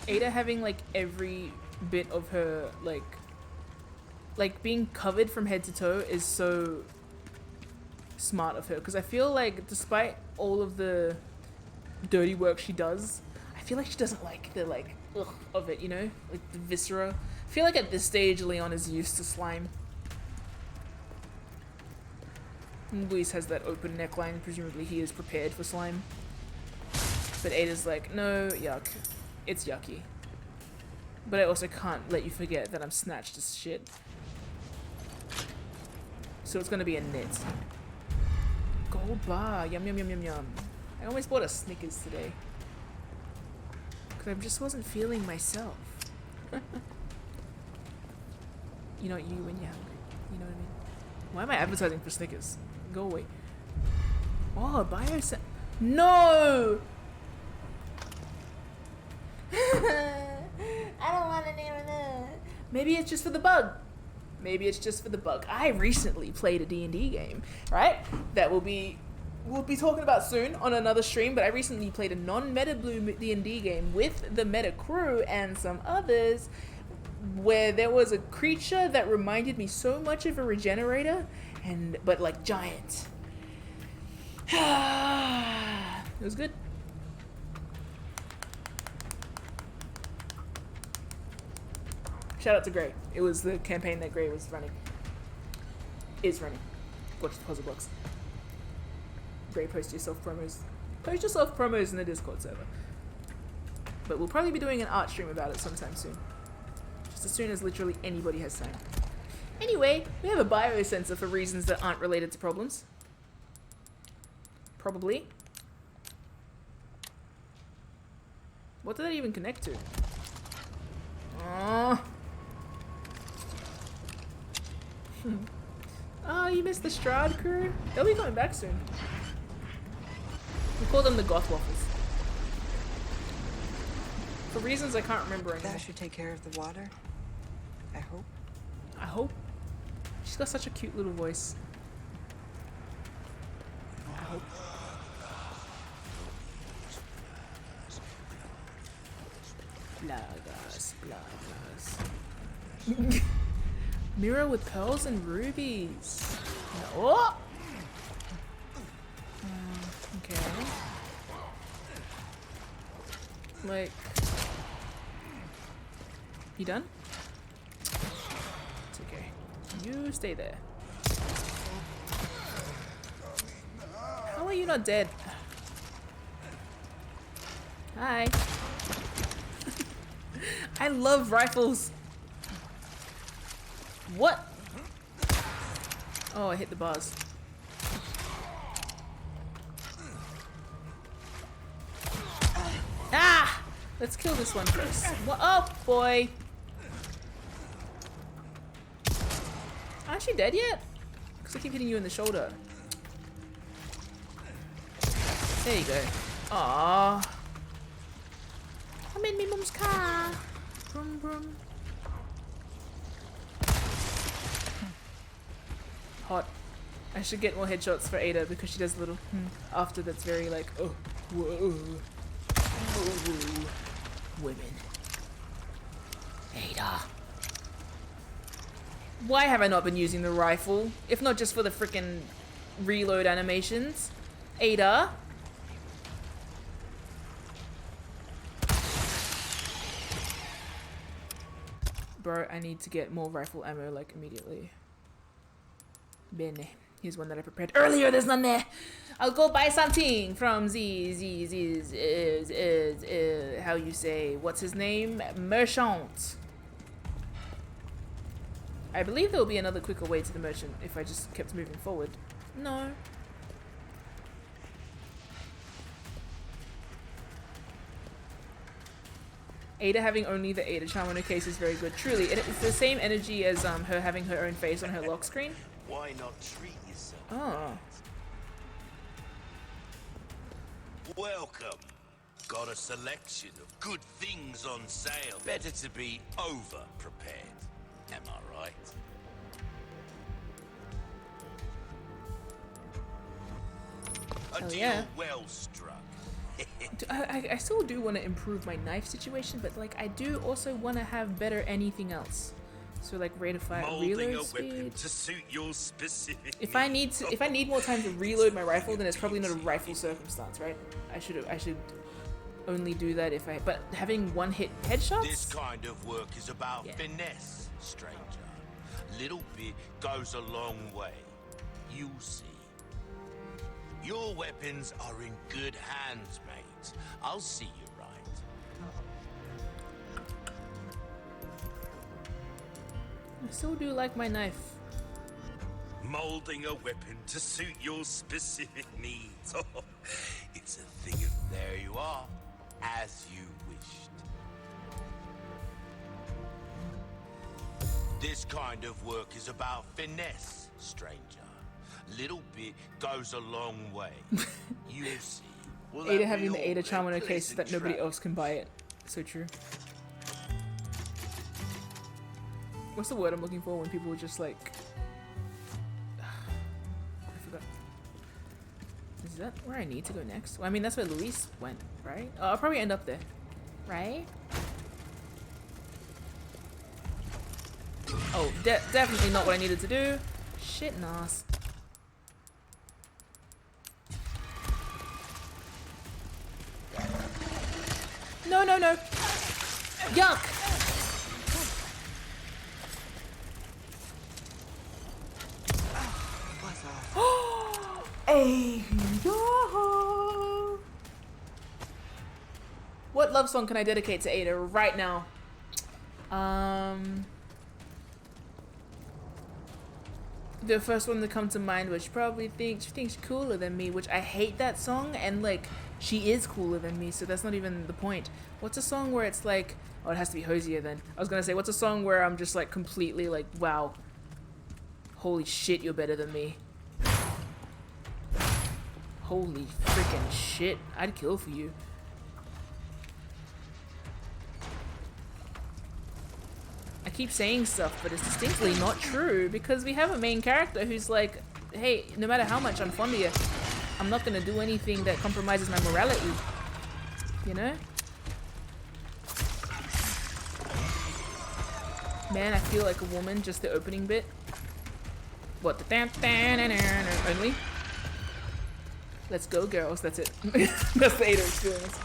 Speaker 1: Ada having like every bit of her like being covered from head to toe is so smart of her, because I feel like despite all of the dirty work she does, I feel like she doesn't like the ugh of it, you know, like the viscera. I feel like at this stage Leon is used to slime. Luis has that open neckline, presumably he is prepared for slime. But Ada's like, no, yuck. It's yucky. But I also can't let you forget that I'm snatched as shit. So it's gonna be a knit. Gold bar. Yum yum yum yum yum. I almost bought a Snickers today. Because I just wasn't feeling myself. You know what you when you're hungry. You know what I mean? Why am I advertising for Snickers? Go away. Oh, Biosensor. No! I don't want to name it. Maybe it's just for the bug. Maybe it's just for the bug. I recently played a D&D game, right? That we'll be talking about soon on another stream, but I recently played a non-meta blue D&D game with the meta crew and some others where there was a creature that reminded me so much of a regenerator, but like giant. It was good. Shout out to Gray. It was the campaign that Gray was running. Is running. Watch the puzzle box. Gray, post yourself promos. Post yourself promos in the Discord server. But we'll probably be doing an art stream about it sometime soon. Just as soon as literally anybody has time. Anyway, we have a biosensor for reasons that aren't related to problems. Probably. What did that even connect to? Oh. Oh, you missed the Strahd crew? They'll be coming back soon. We call them the Goth Waffles. For reasons I can't remember anymore.
Speaker 4: That should take care of the water. I hope.
Speaker 1: I hope. She's got such a cute little voice. I hope. Blagas, blagas. Mirror with pearls and rubies. Oh! Okay. Like... You done? It's okay. You stay there. How are you not dead? Hi. I love rifles. What? Oh, I hit the bars. Ah! Let's kill this one first. What? Oh, boy. Aren't you dead yet? Because I keep hitting you in the shoulder. There you go. Aww. I'm in my mum's car. Brum, brum. Hot. I should get more headshots for Ada because she does a little after that's very like, oh, whoa. Oh, women. Ada. Why have I not been using the rifle? If not just for the frickin' reload animations. Ada. Bro, I need to get more rifle ammo like immediately. Bene. Here's one that I prepared earlier. There's none there. I'll go buy something from how you say, what's his name? Merchant. I believe there will be another quicker way to the merchant if I just kept moving forward. No. Ada having only the Ada charm on her case is very good. Truly, it's the same energy as her having her own face on her lock screen.
Speaker 6: Why not treat yourself?
Speaker 1: Oh.
Speaker 6: Welcome. Got a selection of good things on sale. Better to be over-prepared. Am I right? A deal
Speaker 1: yeah.
Speaker 6: well struck.
Speaker 1: I still do want to improve my knife situation, but like I do also want to have better anything else. So like rate of fire, reload speed.
Speaker 6: To suit your specific
Speaker 1: If I need more time to reload my rifle, then it's probably not a rifle circumstance, right? I should only do that if I. But having one hit headshots.
Speaker 6: This kind of work is about finesse, stranger. Little bit goes a long way. You'll see. Your weapons are in good hands, mate. I'll see you right.
Speaker 1: I still do like my knife.
Speaker 6: Molding a weapon to suit your specific needs. Oh, it's a thing of there you are, as you wished. This kind of work is about finesse, stranger. Little bit goes a long way. You'll see. Well,
Speaker 1: Ada having the Ada charm on her case so that nobody else can buy it. So true. What's the word I'm looking for when people just like... I forgot. Is that where I need to go next? Well, I mean, that's where Luis went, right? Oh, I'll probably end up there. Right? Oh, definitely not what I needed to do. Shit, Nas. No, no, no. Yuck. Hey, yo. What love song can I dedicate to Ada right now? The first one to come to mind, which probably thinks she thinks she's cooler than me, which I hate that song, and like she is cooler than me, so that's not even the point. What's a song where it's like, oh, it has to be Hosier then. I was gonna say, what's a song where I'm just like completely like, wow, holy shit, you're better than me. Holy freaking shit, I'd kill for you. I keep saying stuff, but it's distinctly not true because we have a main character who's like, hey, no matter how much I'm fond of you, I'm not gonna do anything that compromises my morality. You know? Man, I feel like a woman, just the opening bit. What the only? Let's go, girls. That's it. That's the Ada experience.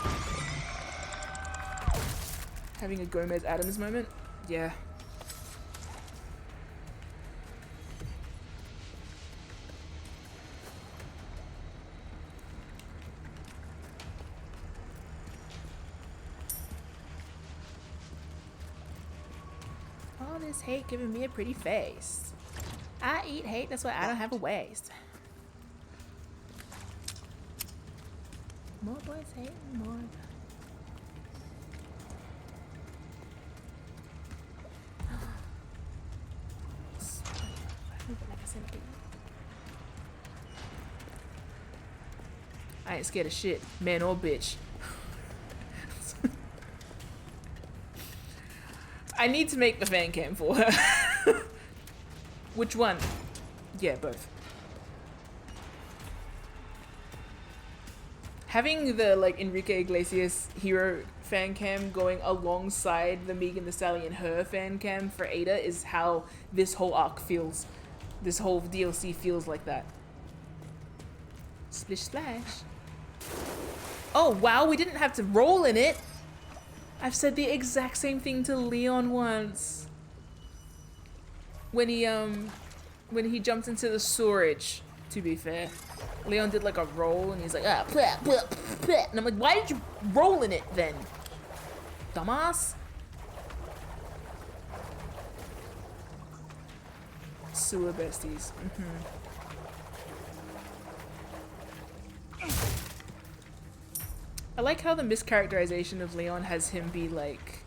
Speaker 1: Having a Gomez Adams moment? Yeah. All this hate giving me a pretty face. I eat hate, that's why I don't have a waist. More boys hate more. I ain't scared of shit, man or bitch. I need to make the fan cam for her. Which one? Yeah, both. Having the like Enrique Iglesias hero fan cam going alongside the Megan Thee Stallion her fan cam for Ada is how this whole arc feels. This whole DLC feels like that. Splish splash. Oh wow, we didn't have to roll in it. I've said the exact same thing to Leon once. When he jumped into the sewerage, to be fair. Leon did like a roll and he's like, ah, blah, blah, blah. And I'm like, why did you roll in it then? Dumbass. Sewer besties. I like how the mischaracterization of Leon has him be like,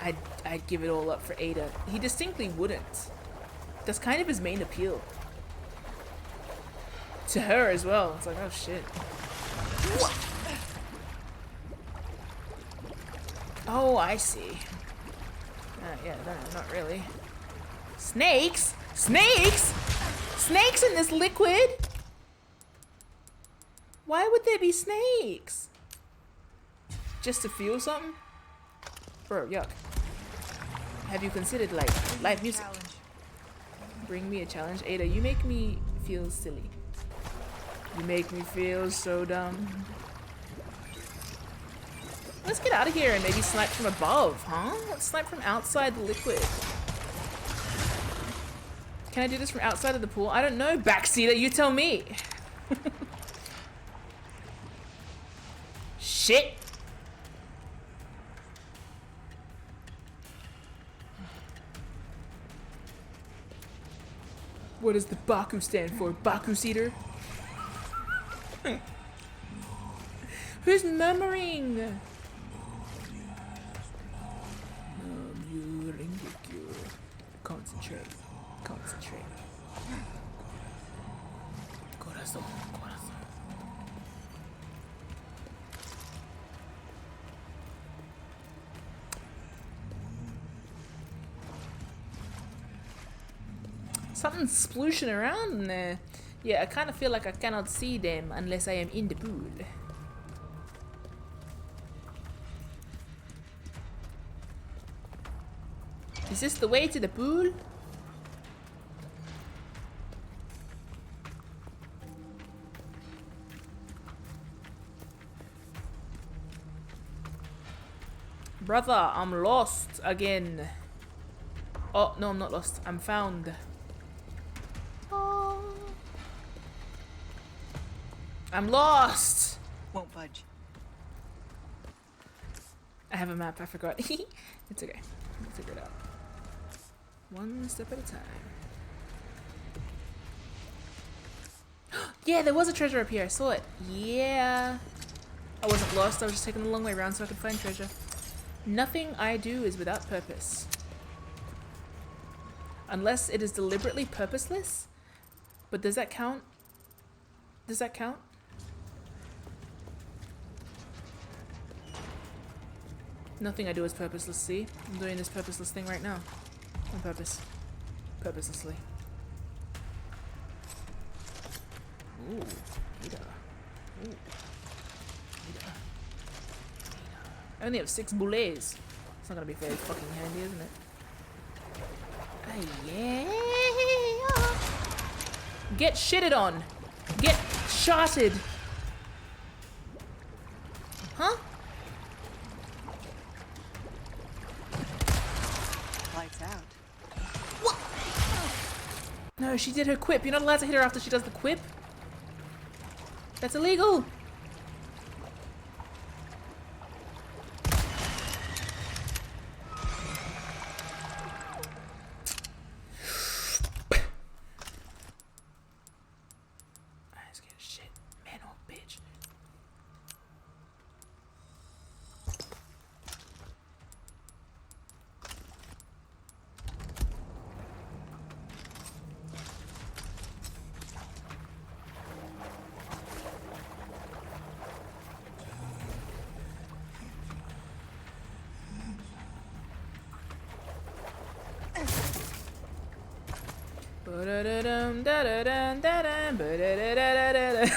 Speaker 1: I'd give it all up for Ada. He distinctly wouldn't. That's kind of his main appeal. To her as well. It's like, oh shit. Oh, I see. Yeah, no, not really. Snakes? Snakes? Snakes in this liquid? Why would there be snakes? Just to feel something? Bro, yuck. Have you considered like live music? Bring me a challenge. Ada, you make me feel silly. You make me feel so dumb. Let's get out of here and maybe snipe from above, huh? Let's snipe from outside the liquid. Can I do this from outside of the pool? I don't know, backseater, you tell me. Shit. What does the Baku stand for? Baku seater? Who's murmuring? Concentrate. Concentrate. Corazón, corazón. Something's splooshing around in there. Yeah, I kind of feel like I cannot see them unless I am in the pool. Is this the way to the pool? Brother, I'm lost again. Oh, no, I'm not lost. I'm found. Oh. I'm lost!
Speaker 4: Won't budge.
Speaker 1: I have a map, I forgot. It's okay. We'll figure it out. One step at a time. Yeah, there was a treasure up here. I saw it. Yeah. I wasn't lost. I was just taking the long way around so I could find treasure. Nothing I do is without purpose. Unless it is deliberately purposeless? But does that count? Does that count? Nothing I do is purposeless, see? I'm doing this purposeless thing right now. On purpose. Purposelessly. Ooh. Peter. Ooh. Peter. I only have 6 boulets. It's not gonna be very fucking handy, isn't it? Yeah. Get shitted on. Get shotted. Huh?
Speaker 4: Lights out.
Speaker 1: What? No, she did her quip. You're not allowed to hit her after she does the quip. That's illegal.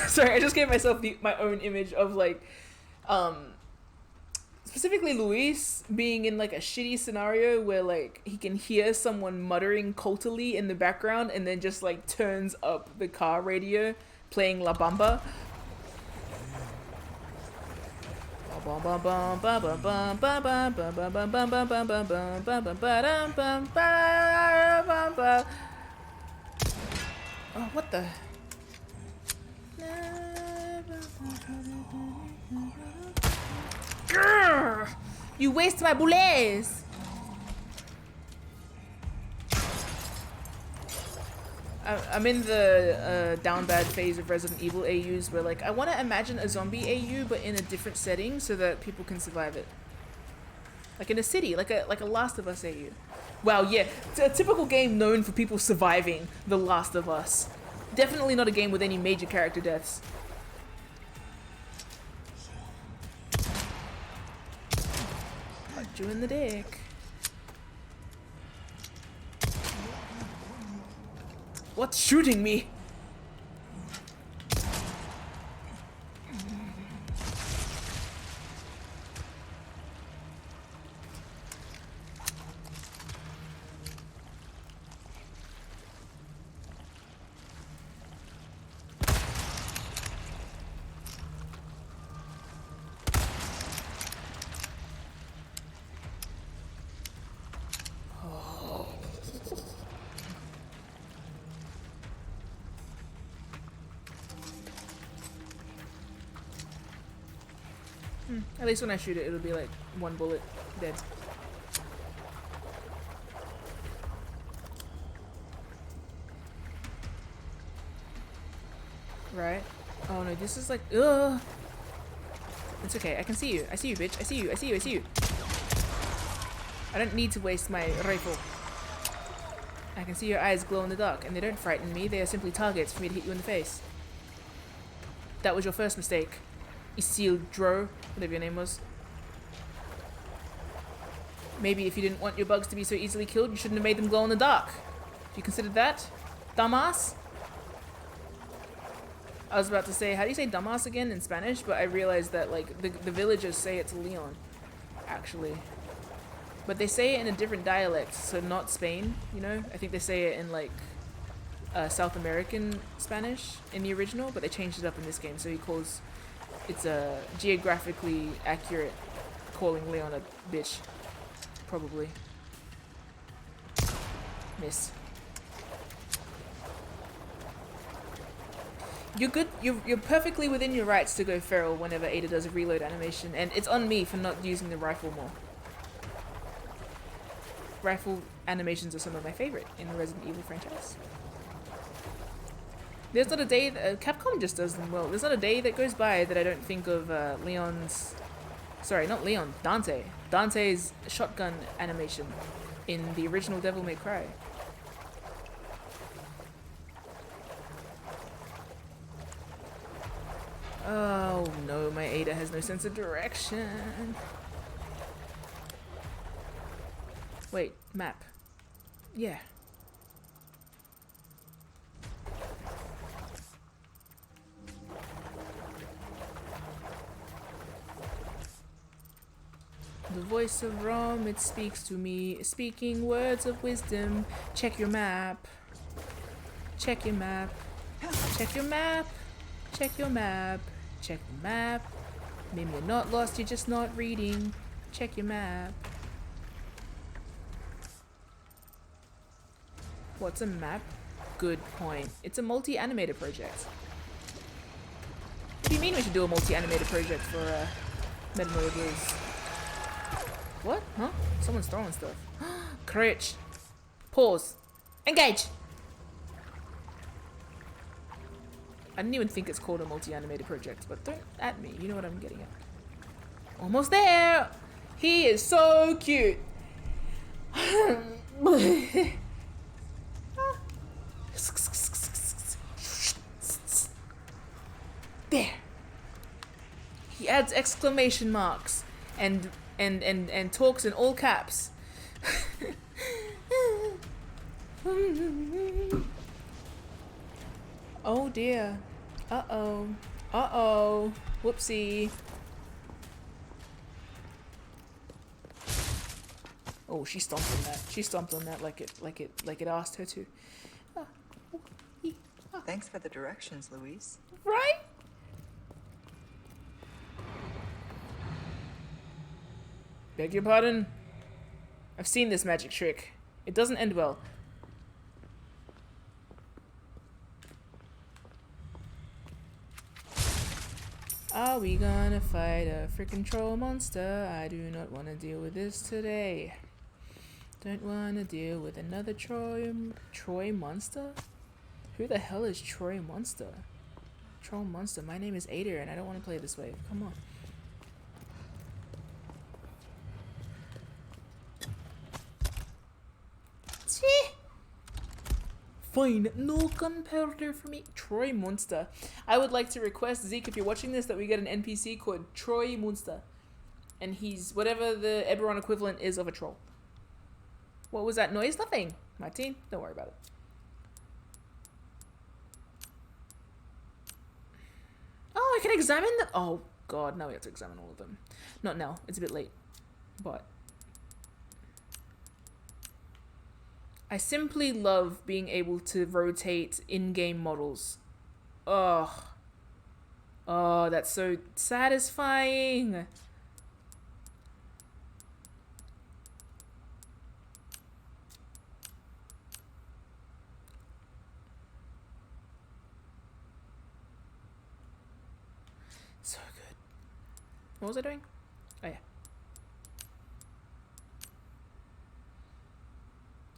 Speaker 1: Sorry, I just gave myself my own image of like, specifically Luis being in like a shitty scenario where like he can hear someone muttering cultily in the background and then just like turns up the car radio playing La Bamba. Oh, what the? Grr! You waste my bullets! I'm in the down bad phase of Resident Evil AUs where like I want to imagine a zombie AU but in a different setting so that people can survive it. Like in a city, like a Last of Us AU. Wow, yeah, it's a typical game known for people surviving The Last of Us. Definitely not a game with any major character deaths. Punch you in the dick. What's shooting me? At least when I shoot it, it'll be like one bullet, dead. Right? Oh no, this is like, ugh. It's okay, I can see you. I see you, bitch. I see you, I see you, I see you. I don't need to waste my rifle. I can see your eyes glow in the dark, and they don't frighten me. They are simply targets for me to hit you in the face. That was your first mistake. Isildur, whatever your name was. Maybe if you didn't want your bugs to be so easily killed, you shouldn't have made them glow in the dark. You considered that? Dumbass? I was about to say, how do you say dumbass again in Spanish? But I realized that like the villagers say it's Leon, actually. But they say it in a different dialect, so not Spain, you know? I think they say it in like South American Spanish in the original, but they changed it up in this game, so he calls... It's a geographically accurate calling Leon a bitch. Probably. Miss. You're good. You're perfectly within your rights to go feral whenever Ada does a reload animation, and it's on me for not using the rifle more. Rifle animations are some of my favorite in the Resident Evil franchise. There's not a day that, Capcom just does them well. There's not a day that goes by that I don't think of Leon's... Sorry, not Leon, Dante. Dante's shotgun animation in the original Devil May Cry. Oh no, my Ada has no sense of direction. Wait, map. Yeah. The voice of Rom, it speaks to me, speaking words of wisdom. Check your map. Check your map. Check your map. Check your map. Check the map. Maybe you're not lost, you're just not reading. Check your map. What's a map? Good point. It's a multi-animator project. What do you mean we should do a multi-animator project for Metal Blues? What? Huh? Someone's throwing stuff. Courage. Pause. Engage! I didn't even think it's called a multi-animated project, but don't at me. You know what I'm getting at. Almost there! He is so cute! There! He adds exclamation marks and talks in all caps. Oh dear. Uh-oh. Uh-oh. Whoopsie. Oh, she stomped on that. She stomped on that like it asked her to.
Speaker 4: Thanks for the directions, Louise.
Speaker 1: Right? Beg your pardon? I've seen this magic trick. It doesn't end well. Are we gonna fight a freaking troll monster? I do not want to deal with this today. Don't want to deal with another Troy monster? Who the hell is Troy Monster? Troll Monster. My name is Ada and I don't want to play this wave. Come on. Fine, no gunpowder for me. Troy Monster. I would like to request, Zeke, if you're watching this, that we get an NPC called Troy Monster. And he's whatever the Eberron equivalent is of a troll. What was that noise? Nothing. Martine, don't worry about it. Oh, I can examine them. Oh, God, now we have to examine all of them. Not now. It's a bit late. But I simply love being able to rotate in-game models. Oh. Oh, that's so satisfying. So good. What was I doing? Oh, yeah.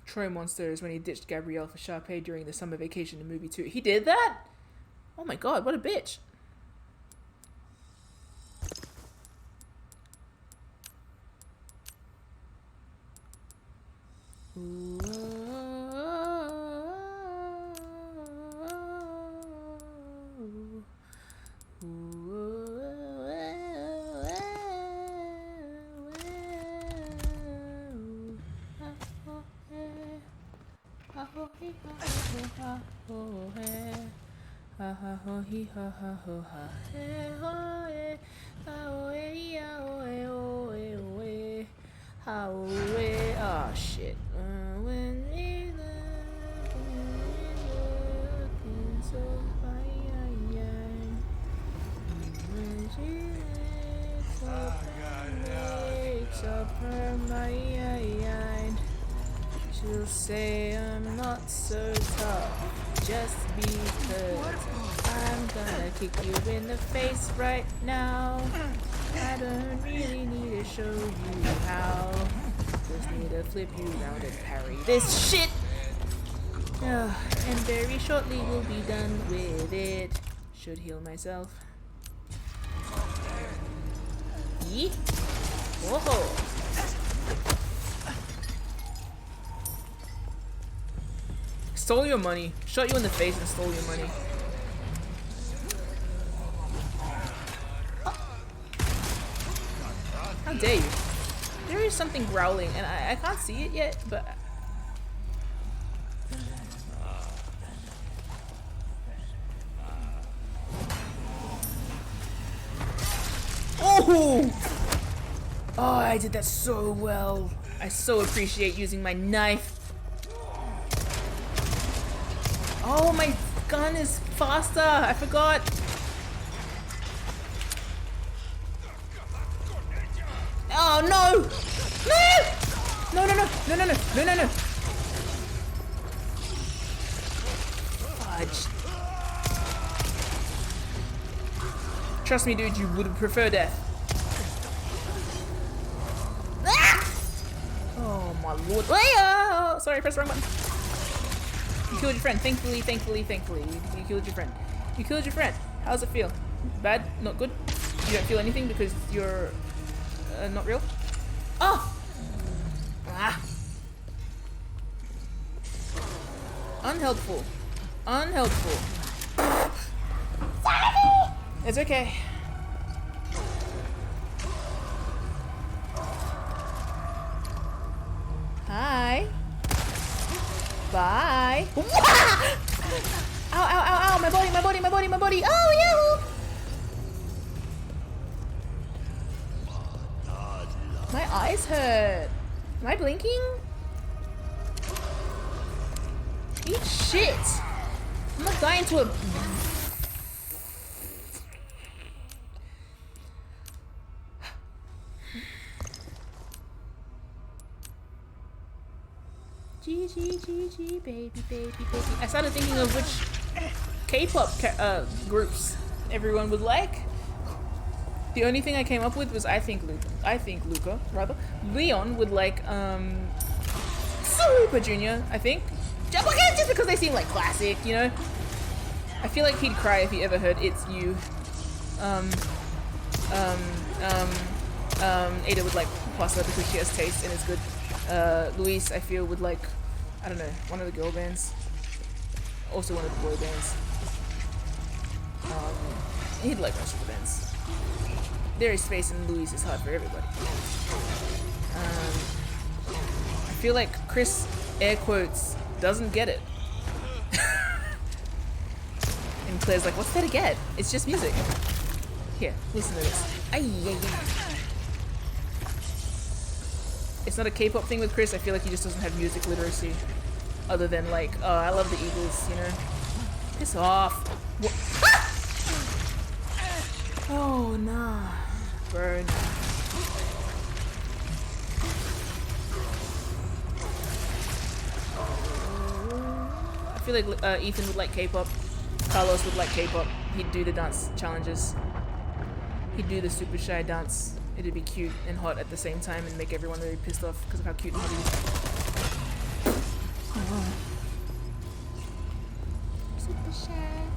Speaker 1: Troy Monster is when he ditched Gabrielle for Sharpay during the summer vacation in movie 2. He did that? Oh my god, what a bitch. Oh shit. When we looking so fine, when she looks so fine. She'll say I'm not so tough just because I'm gonna kick you in the face right now. I don't really need to show you how. Just need to flip you around and parry this shit. And very shortly we'll be done with it. Should heal myself. Yeet. Whoa. Stole your money. Shot you in the face and stole your money. How dare you? There is something growling and I can't see it yet, but... Oh! Oh, I did that so well. I so appreciate using my knife. Oh, my gun is faster. I forgot. Oh, no. No! No, no, no. No, no, no. No, no, no. Fudge. Trust me, dude, you would prefer death. Ah! Oh, my lord. Oh, sorry, I pressed the wrong button. You killed your friend. Thankfully. You killed your friend. You killed your friend. How does it feel? Bad? Not good? You don't feel anything because you're not real? Oh! Ah! Unhelpful. Unhelpful. It's okay. Hi. Bye. Ow, ow, ow, ow. My body, my body, my body, my body. Oh, yahoo! My eyes hurt. Am I blinking? Eat shit. I'm not dying to a... GG, baby, baby, baby. I started thinking of which K-pop groups everyone would like. The only thing I came up with was I think Luca, rather. Leon would like Super Junior, I think. Just because they seem like classic, you know? I feel like he'd cry if he ever heard It's You. Ada would like Pasta because she has taste and is good. Luis, I feel, would like, I don't know, one of the girl bands. Also one of the boy bands. He'd like most of the bands. There is space and Luis is hard for everybody. I feel like Chris, air quotes, doesn't get it. And Claire's like, what's there to get? It's just music. Here, listen to this. It's not a K-pop thing with Chris. I feel like he just doesn't have music literacy. Other than like, oh, I love the Eagles, you know? Piss off. Oh, nah. Burn. I feel like Ethan would like K-pop. Carlos would like K-pop. He'd do the dance challenges. He'd do the super shy dance. It'd be cute and hot at the same time and make everyone really pissed off because of how cute and hot he is. Super shy,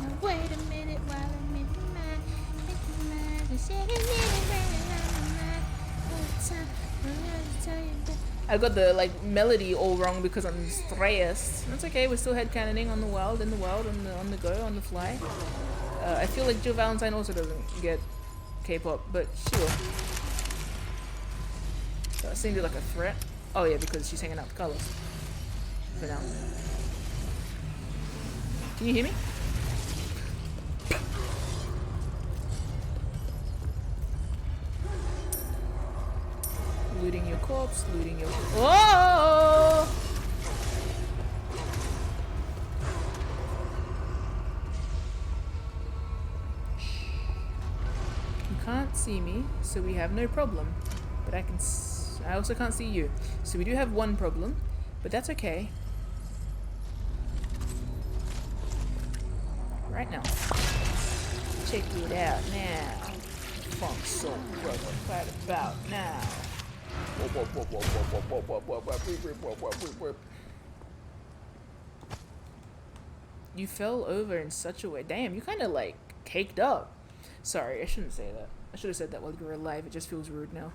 Speaker 1: now wait a minute while I'm in my I got the like melody all wrong because I'm stressed. That's okay, we're still headcanoning on the wild, in the wild, on the go, on the fly. I feel like Jill Valentine also doesn't get K-pop, but sure. So it seemed like a threat. Oh yeah, because she's hanging out with Carlos. For now. Can you hear me? Looting your corpse, looting your... Whoa! You can't see me, so we have no problem. But I can I also can't see you. So we do have one problem, but that's okay. Right now. Check it out now. Funk Soul Brother, right about now. You fell over in such a way. Damn, you kind of like caked up. Sorry, I shouldn't say that. I should have said that while you were alive. It just feels rude now.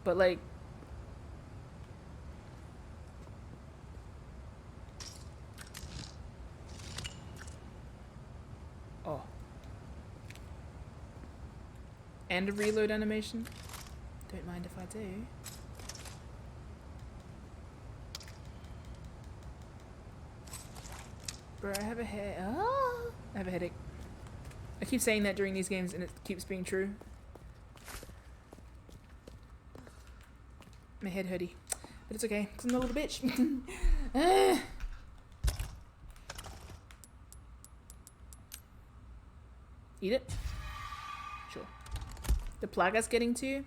Speaker 1: But like, oh, and a reload animation. Don't mind if I do. Bro, I have a I have a headache. I keep saying that during these games and it keeps being true. My head hurty. But it's okay, because I'm not a little bitch. Eat it? Sure. The Plaga's getting to you?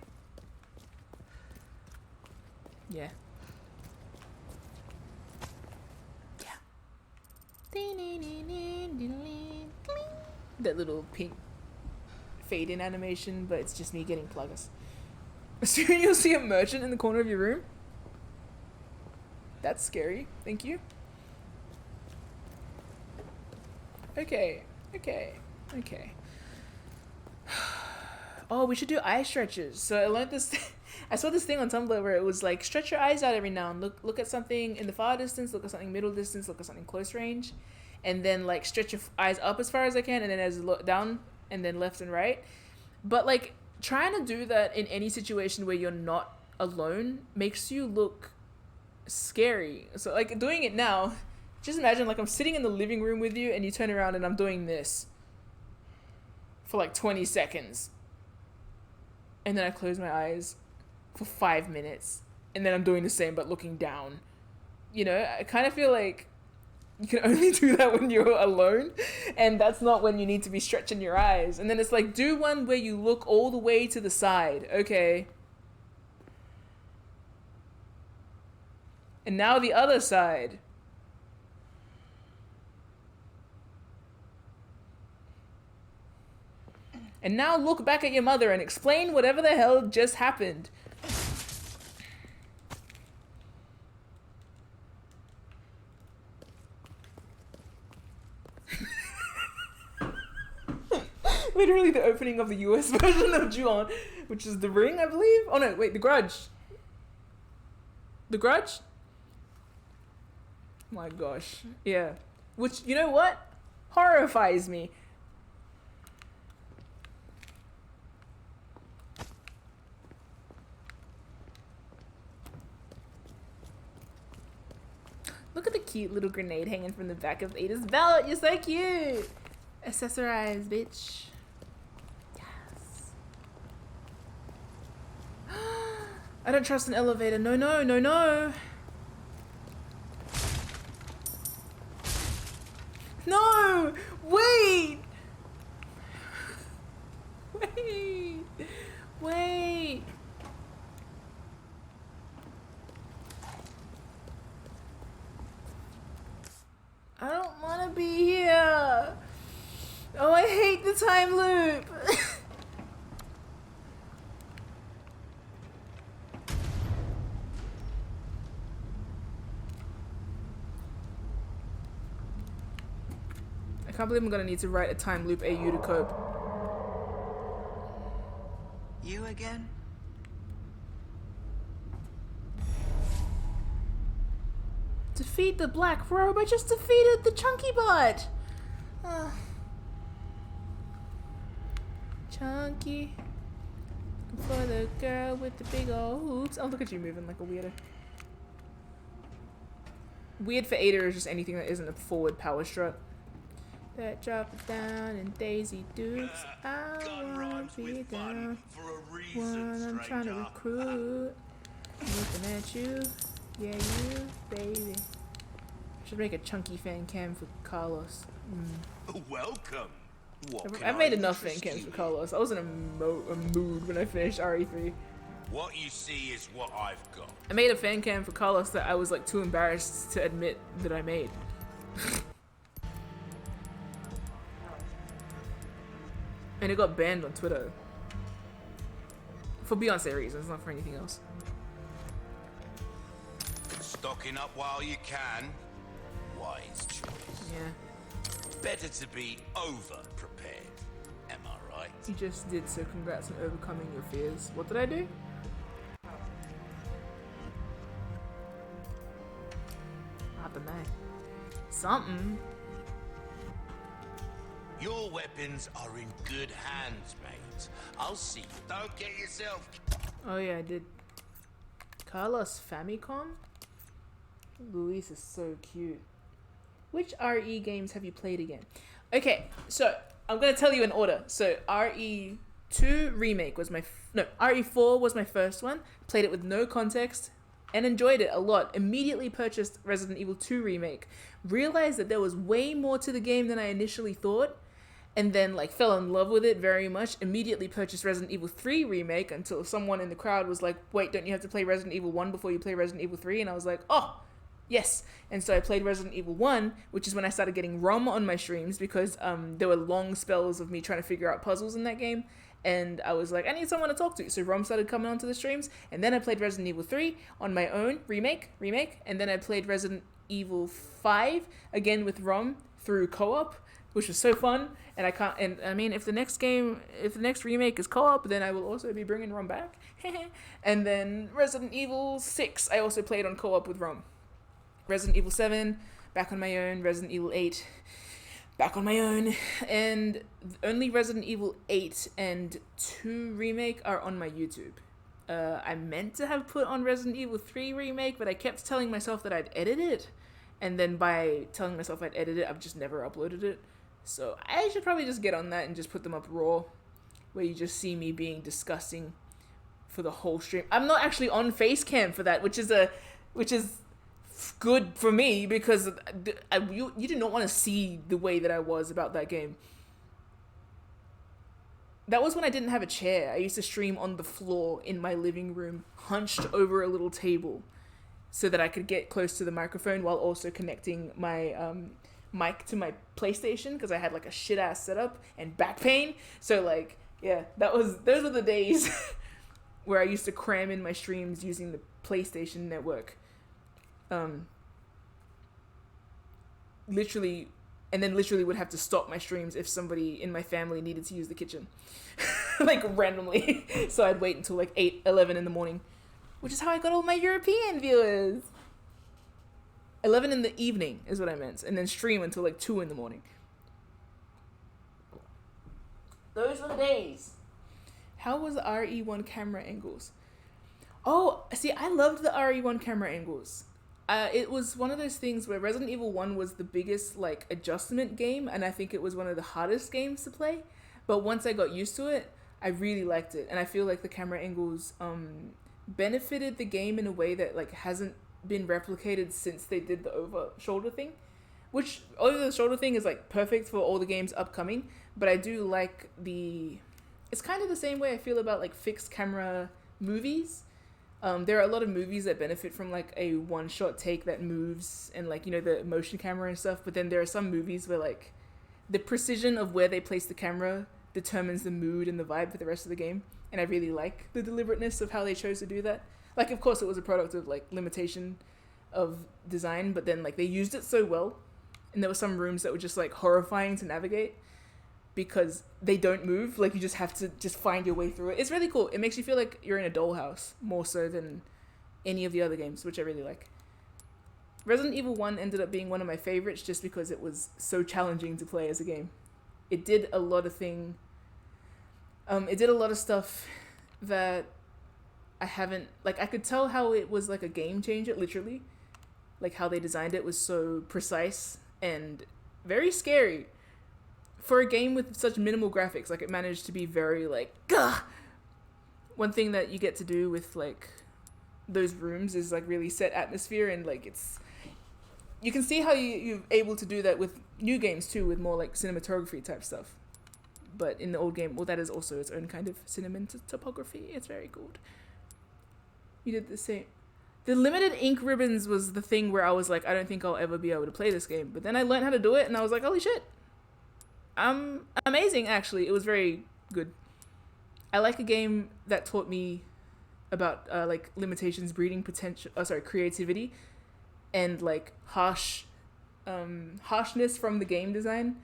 Speaker 1: Yeah. That little pink fade in animation, but it's just me getting Plagas. Soon you'll see a merchant in the corner of your room. That's scary. Thank you. Okay. Oh, we should do eye stretches. So I learned this. I saw this thing on Tumblr where it was like, stretch your eyes out every now and look at something in the far distance, look at something middle distance, look at something close range, and then like stretch your eyes up as far as I can, and then as look down, and then left and right. But like trying to do that in any situation where you're not alone makes you look scary. So like doing it now, just imagine like I'm sitting in the living room with you and you turn around and I'm doing this for like 20 seconds. And then I close my eyes for 5 minutes. And then I'm doing the same but looking down. You know, I kind of feel like you can only do that when you're alone. And that's not when you need to be stretching your eyes. And then it's like, do one where you look all the way to the side. Okay. And now the other side. And now look back at your mother and explain whatever the hell just happened. Literally the opening of the US version of Ju-on, which is The Ring, I believe. Oh no, wait, The Grudge. The Grudge? My gosh. Yeah. Which, you know what? Horrifies me. Look at the cute little grenade hanging from the back of Ada's belt. You're so cute. Accessorize, bitch. Yes. I don't trust an elevator. No, no, no, no. No! Wait! Wait! Wait! I don't want to be here. Oh, I hate the time loop. I can't believe I'm gonna need to write a time loop AU to cope.
Speaker 4: You again?
Speaker 1: Defeat the black robe. I just defeated the chunky butt. Chunky. For the girl with the big old hoops. Oh, look at you moving like a weirdo. Weird for Ada is just anything that isn't a forward power strut. That drop it down in Daisy Dukes. I wanna be down. One I'm trying to recruit. Looking at you. Yeah, you, baby. Should make a chunky fan cam for Carlos.
Speaker 6: Welcome.
Speaker 1: I've made enough fan cams for Carlos. I was in a mood when I finished RE3.
Speaker 6: What you see is what I've got.
Speaker 1: I made a fan cam for Carlos that I was like too embarrassed to admit that I made. And it got banned on Twitter. For Beyonce reasons, not for anything else.
Speaker 6: Stocking up while you can. Wise choice.
Speaker 1: Yeah.
Speaker 6: Better to be over-prepared. Am I right?
Speaker 1: You just did, so congrats on overcoming your fears. What did I do? I don't know. Something.
Speaker 6: Your weapons are in good hands, mate. I'll see you don't get yourself...
Speaker 1: Oh yeah, I did. Carlos Famicom? Luis is so cute. Which RE games have you played again? Okay, so I'm gonna tell you in order. So RE2 Remake was my... No, RE4 was my first one. Played it with no context and enjoyed it a lot. Immediately purchased Resident Evil 2 Remake. Realized that there was way more to the game than I initially thought. And then like fell in love with it very much. Immediately purchased Resident Evil 3 Remake until someone in the crowd was like, wait, don't you have to play Resident Evil 1 before you play Resident Evil 3? And I was like, oh, yes. And so I played Resident Evil 1, which is when I started getting ROM on my streams because there were long spells of me trying to figure out puzzles in that game. And I was like, I need someone to talk to. So ROM started coming onto the streams. And then I played Resident Evil 3 on my own, remake. And then I played Resident Evil 5 again with ROM through co-op, which was so fun. And I mean, if the next remake is co-op, then I will also be bringing ROM back. And then Resident Evil 6, I also played on co-op with ROM. Resident Evil 7, back on my own. Resident Evil 8, back on my own. And only Resident Evil 8 and 2 Remake are on my YouTube. I meant to have put on Resident Evil 3 Remake, but I kept telling myself that I'd edit it. And then by telling myself I'd edit it, I've just never uploaded it. So I should probably just get on that and just put them up raw, where you just see me being disgusting for the whole stream. I'm not actually on face cam for that, which is good for me because you do not want to see the way that I was about that game. That was when I didn't have a chair. I used to stream on the floor in my living room, hunched over a little table, so that I could get close to the microphone while also connecting my mic to my PlayStation because I had like a shit ass setup and back pain. So like, yeah, those were the days where I used to cram in my streams using the PlayStation network. Literally would have to stop my streams if somebody in my family needed to use the kitchen. Like randomly. So I'd wait until like 11 in the morning. Which is how I got all my European viewers. 11 in the evening is what I meant. And then stream until like 2 in the morning. Those were the days. How was the RE1 camera angles? Oh, see, I loved the RE1 camera angles. It was one of those things where Resident Evil 1 was the biggest like adjustment game. And I think it was one of the hardest games to play. But once I got used to it, I really liked it. And I feel like the camera angles... benefited the game in a way that like hasn't been replicated since they did the over shoulder thing, which over the shoulder thing is like perfect for all the games upcoming. But I do like it's kind of the same way I feel about like fixed camera movies. There are a lot of movies that benefit from like a one shot take that moves and like, you know, the motion camera and stuff. But then there are some movies where like the precision of where they place the camera determines the mood and the vibe for the rest of the game. And I really like the deliberateness of how they chose to do that. Like, of course, it was a product of, like, limitation of design, but then, like, they used it so well. And there were some rooms that were just, like, horrifying to navigate because they don't move. Like, you just have to just find your way through it. It's really cool. It makes you feel like you're in a dollhouse more so than any of the other games, which I really like. Resident Evil 1 ended up being one of my favorites just because it was so challenging to play as a game. It did a lot of stuff that I haven't... Like, I could tell how it was, like, a game changer, literally. Like, how they designed it was so precise and very scary. For a game with such minimal graphics, like, it managed to be very, like, gah! One thing that you get to do with, like, those rooms is, like, really set atmosphere and, like, it's... You can see how you're able to do that with new games, too, with more, like, cinematography type stuff. But in the old game, well, that is also its own kind of cinematography. It's very good. You did the same. The limited ink ribbons was the thing where I was like, I don't think I'll ever be able to play this game. But then I learned how to do it, and I was like, holy shit. Amazing, actually. It was very good. I like a game that taught me about like limitations, breeding potential, creativity, and like harshness from the game design,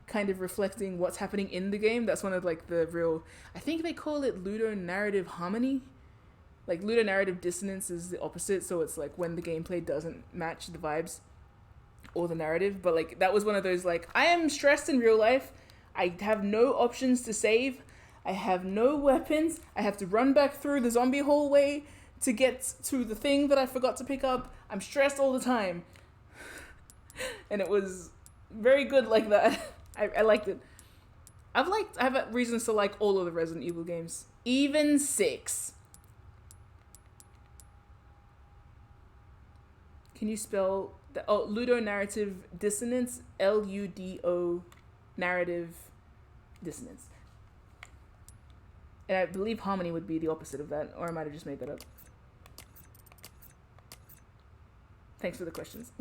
Speaker 1: kind of reflecting what's happening in the game. That's one of like the real, I think they call it ludonarrative harmony. Like ludonarrative dissonance is the opposite, so it's like when the gameplay doesn't match the vibes or the narrative. But like that was one of those, like, I am stressed in real life. I have no options to save. I have no weapons. I have to run back through the zombie hallway to get to the thing that I forgot to pick up. I'm stressed all the time. And it was very good like that. I liked it. I have reasons to like all of the Resident Evil games. Even 6. Can you spell the ludonarrative dissonance? LUDO narrative dissonance. And I believe harmony would be the opposite of that, or I might have just made that up. Thanks for the questions.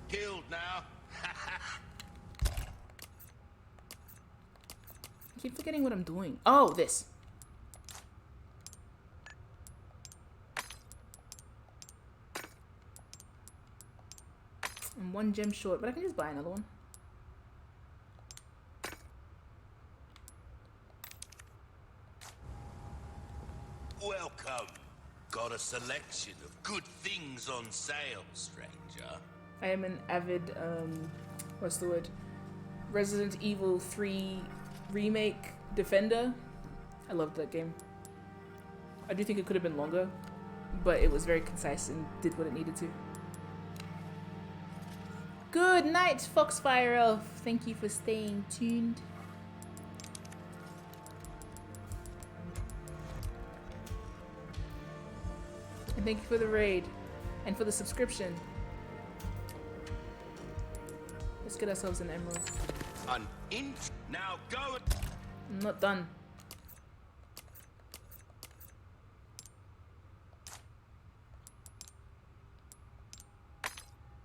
Speaker 6: Killed now.
Speaker 1: I keep forgetting what I'm doing. Oh, this. I'm 1 gem short, but I can just buy another one.
Speaker 6: Welcome. Got a selection of good things on sale, stranger.
Speaker 1: I am an avid, what's the word? Resident Evil 3 Remake defender. I loved that game. I do think it could have been longer, but it was very concise and did what it needed to. Good night, Foxfire Elf. Thank you for staying tuned. And thank you for the raid. And for the subscription. Let's get ourselves an emerald.
Speaker 6: Now go.
Speaker 1: I'm not done.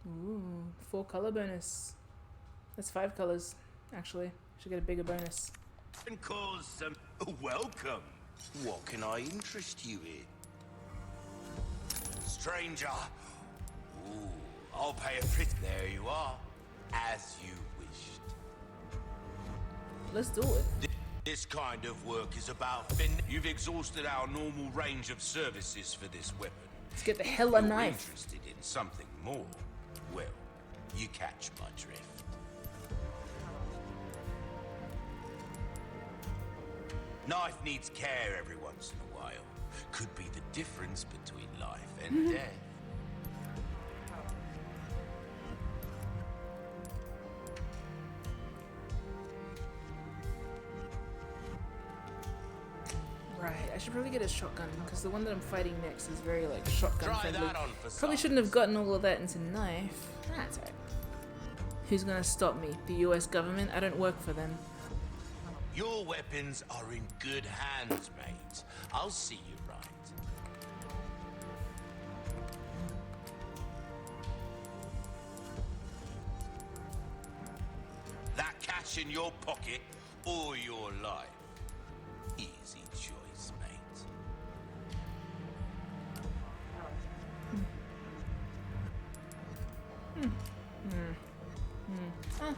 Speaker 1: Ooh, 4 color bonus. That's 5 colors, actually. Should get a bigger bonus.
Speaker 6: And cause some. Welcome. What can I interest you in? Stranger. Ooh, I'll pay a pretty. There you are. As you wished.
Speaker 1: Let's do it.
Speaker 6: This kind of work is about You've exhausted our normal range of services for this weapon.
Speaker 1: Let's get the hella
Speaker 6: If you're
Speaker 1: knife.
Speaker 6: interested in something more, well, you catch my drift. Knife needs care every once in a while. Could be the difference between life and death.
Speaker 1: Right, I should probably get a shotgun because the one that I'm fighting next is very like shotgun
Speaker 6: Try
Speaker 1: friendly.
Speaker 6: that on for
Speaker 1: Probably
Speaker 6: size.
Speaker 1: shouldn't have gotten all of that into knife. That's alright. Who's gonna stop me? The US government? I don't work for them.
Speaker 6: Your weapons are in good hands, mate. I'll see you right. That cash in your pocket or your life. Easy choice, mate.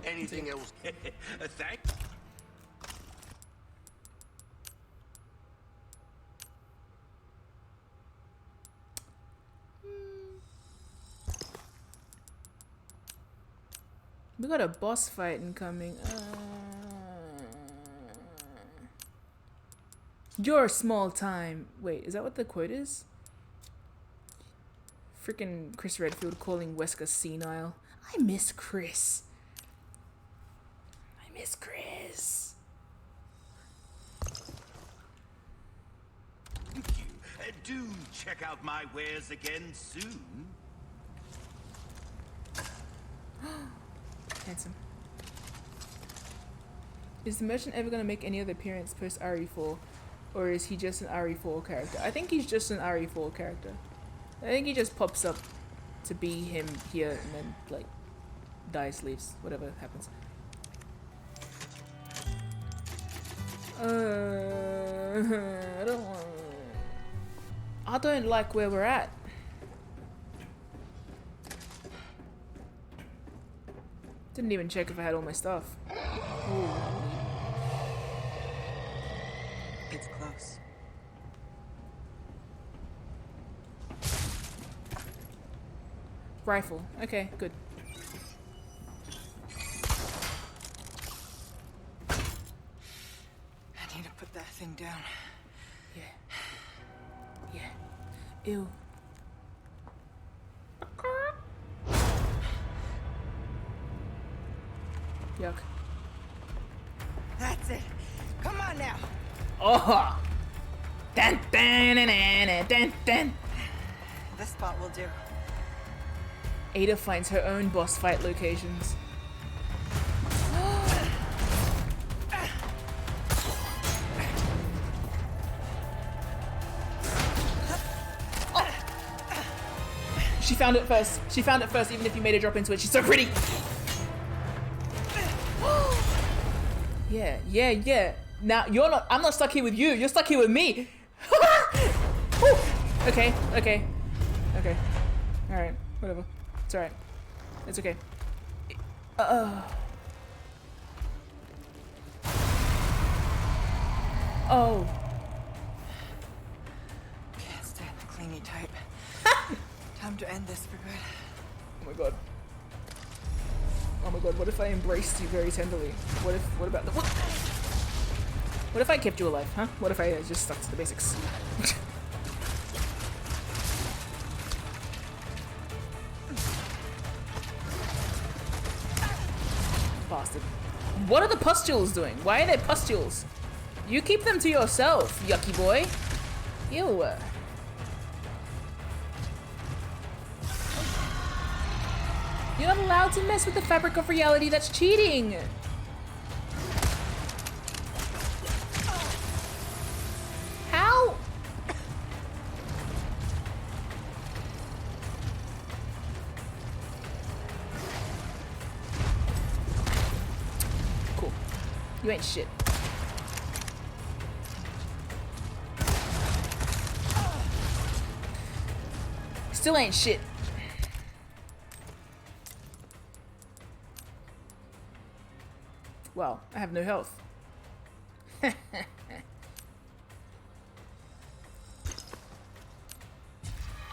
Speaker 6: Anything else? Thanks.
Speaker 1: We got a boss fight incoming. Your small time. Wait, is that what the quote is? Freaking Chris Redfield calling Wesker senile. I miss Chris. I miss Chris.
Speaker 6: Thank you. Do check out my wares again soon.
Speaker 1: Handsome. Is the merchant ever gonna make any other appearance post RE4? Or is he just an RE4 character? I think he's just an RE4 character. I think he just pops up to be him here and then, like, dies, leaves, whatever happens. I don't like where we're at. Didn't even check if I had all my stuff. Ooh.
Speaker 4: It's close.
Speaker 1: Rifle. Okay, good.
Speaker 4: I need to put that thing down.
Speaker 1: Yeah. Yeah. Ew. Yuck.
Speaker 4: That's it. Come on now.
Speaker 1: Oh! Dun, dun, dun, dun, dun, dun.
Speaker 4: This spot will do.
Speaker 1: Ada finds her own boss fight locations. She found it first. She found it first, even if you made her drop into it. She's so pretty. Yeah, yeah, yeah. Now you're not. I'm not stuck here with you. You're stuck here with me. Okay, okay, okay. All right, whatever. It's all right. It's okay. Oh.
Speaker 4: Can't stand the clingy type. Time to end this for good.
Speaker 1: Oh my god. Oh my god, what if I embraced you very tenderly? What about the what if I kept you alive, huh? What if I just stuck to the basics? Bastard. What are the pustules doing? Why are there pustules? You keep them to yourself, yucky boy. Ew. You're not allowed to mess with the fabric of reality. That's cheating. How? Cool. You ain't shit. Still ain't shit. Well, I have no health.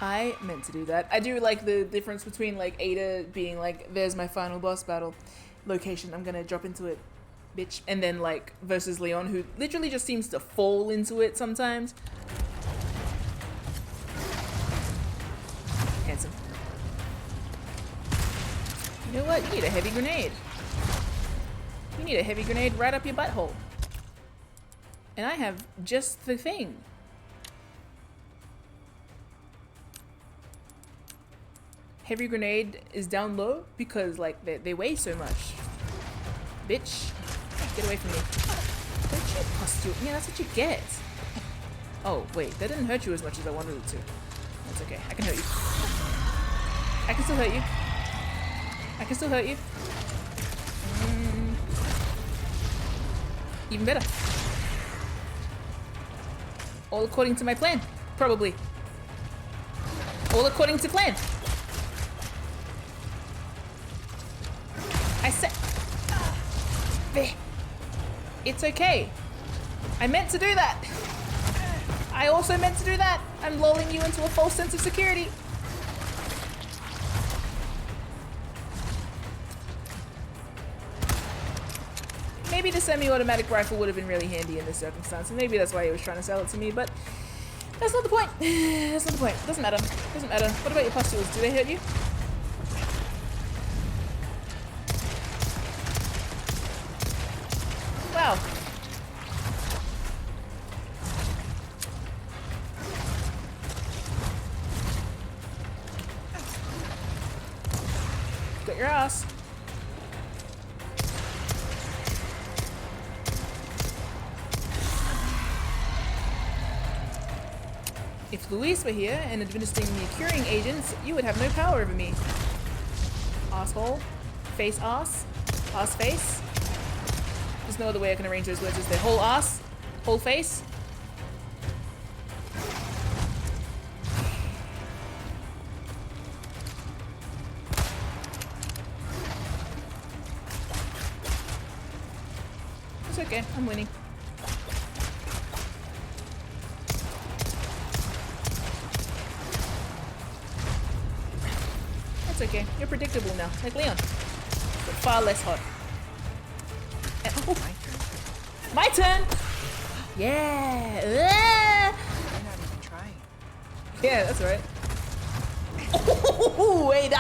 Speaker 1: I meant to do that. I do like the difference between like Ada being like, there's my final boss battle location, I'm gonna drop into it, bitch. And then like versus Leon, who literally just seems to fall into it sometimes. Handsome. You know what? You need a heavy grenade. You need a heavy grenade right up your butthole. And I have just the thing. Heavy grenade is down low because like they weigh so much. Bitch, get away from me. Don't you pustule? Yeah, that's what you get. Oh, wait, that didn't hurt you as much as I wanted it to. That's okay, I can hurt you. I can still hurt you. I can still hurt you. Even better. All according to my plan. Probably. All according to plan. I said... It's okay. I meant to do that. I also meant to do that. I'm lulling you into a false sense of security. Maybe the semi-automatic rifle would have been really handy in this circumstance, and maybe that's why he was trying to sell it to me, but that's not the point. That's not the point. Doesn't matter. Doesn't matter. What about your pustules? Do they hurt you? Wow. Got your ass. If Luis were here and administering the curing agents, you would have no power over me. Asshole. Face ass. Ass face. There's no other way I can arrange those words, is there? Whole ass. Whole face. It's okay, I'm winning. It's okay, you're predictable now, like Leon. But far less hot. Oh. My turn! Yeah!
Speaker 4: You're not even trying.
Speaker 1: Yeah, that's right. Oh, wait,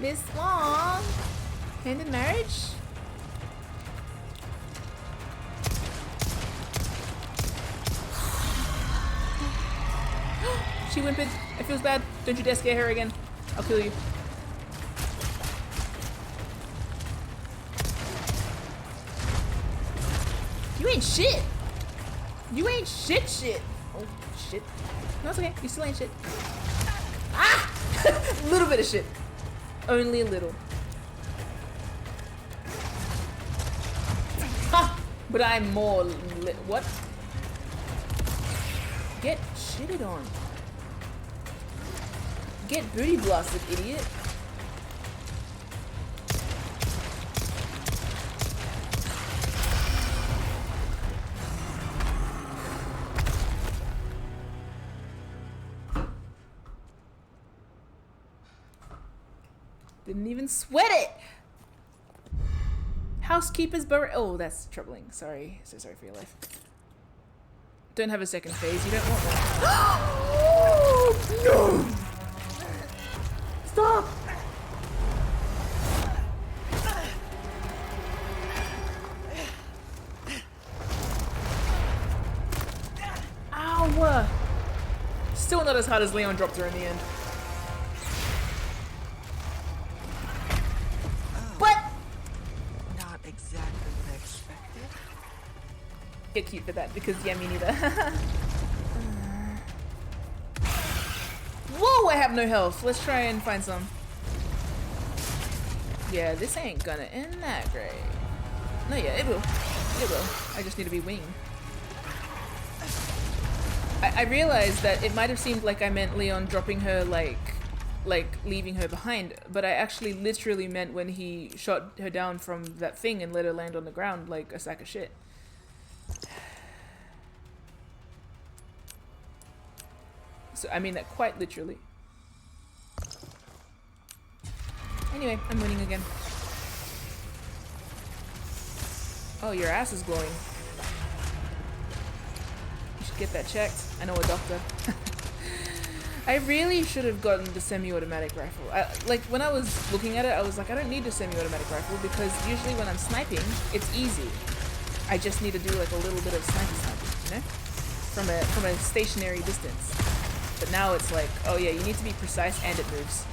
Speaker 1: Miss Wong! Hand in marriage? She whimpered. It feels bad. Don't you dare scare her again. I'll kill you. You ain't shit. You ain't shit. Oh, shit. No, it's okay. You still ain't shit. Ah! A little bit of shit. Only a little. Ha! But I'm more what? Get shitted on. Get booty blasted, idiot. Didn't even sweat it. Housekeeper's bar. Oh, that's troubling. Sorry. So sorry for your life. Don't have a second phase. You don't want one. No! Stop! Ow! Still not as hard as Leon dropped her in the end. But
Speaker 4: Not exactly what I expected.
Speaker 1: get cute for that because yeah, me neither. Whoa! I have no health. Let's try and find some. Yeah, this ain't gonna end that great. No, yeah, it will. It will. I just need to be winged. I realized that it might have seemed like I meant Leon dropping her like leaving her behind, but I actually literally meant when he shot her down from that thing and let her land on the ground like a sack of shit. So I mean that quite literally. Anyway, I'm winning again. Oh, your ass is glowing. You should get that checked. I know a doctor. I really should have gotten the semi-automatic rifle. Like, when I was looking at it, I was like, I don't need the semi-automatic rifle because usually when I'm sniping, it's easy. I just need to do like a little bit of sniping, you know? From a stationary distance. But now it's like, oh yeah, you need to be precise and it moves.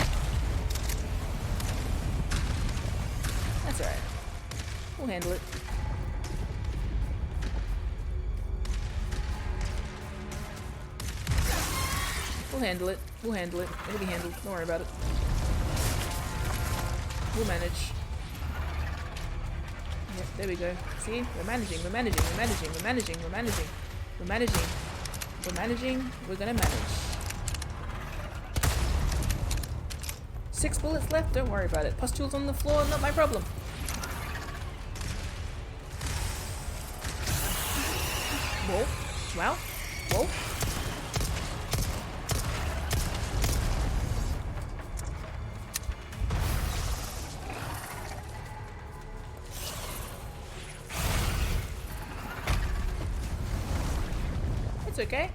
Speaker 1: That's alright. We'll handle it. We'll handle it. We'll handle it. It'll be handled. Don't worry about it. We'll manage. Yep, there we go. See? We're managing, we're managing, we're managing, we're managing, we're managing. We're managing. We're managing. We're gonna manage. 6 bullets left? Don't worry about it. Pustules on the floor, not my problem. Whoa. Wow. Whoa. It's okay.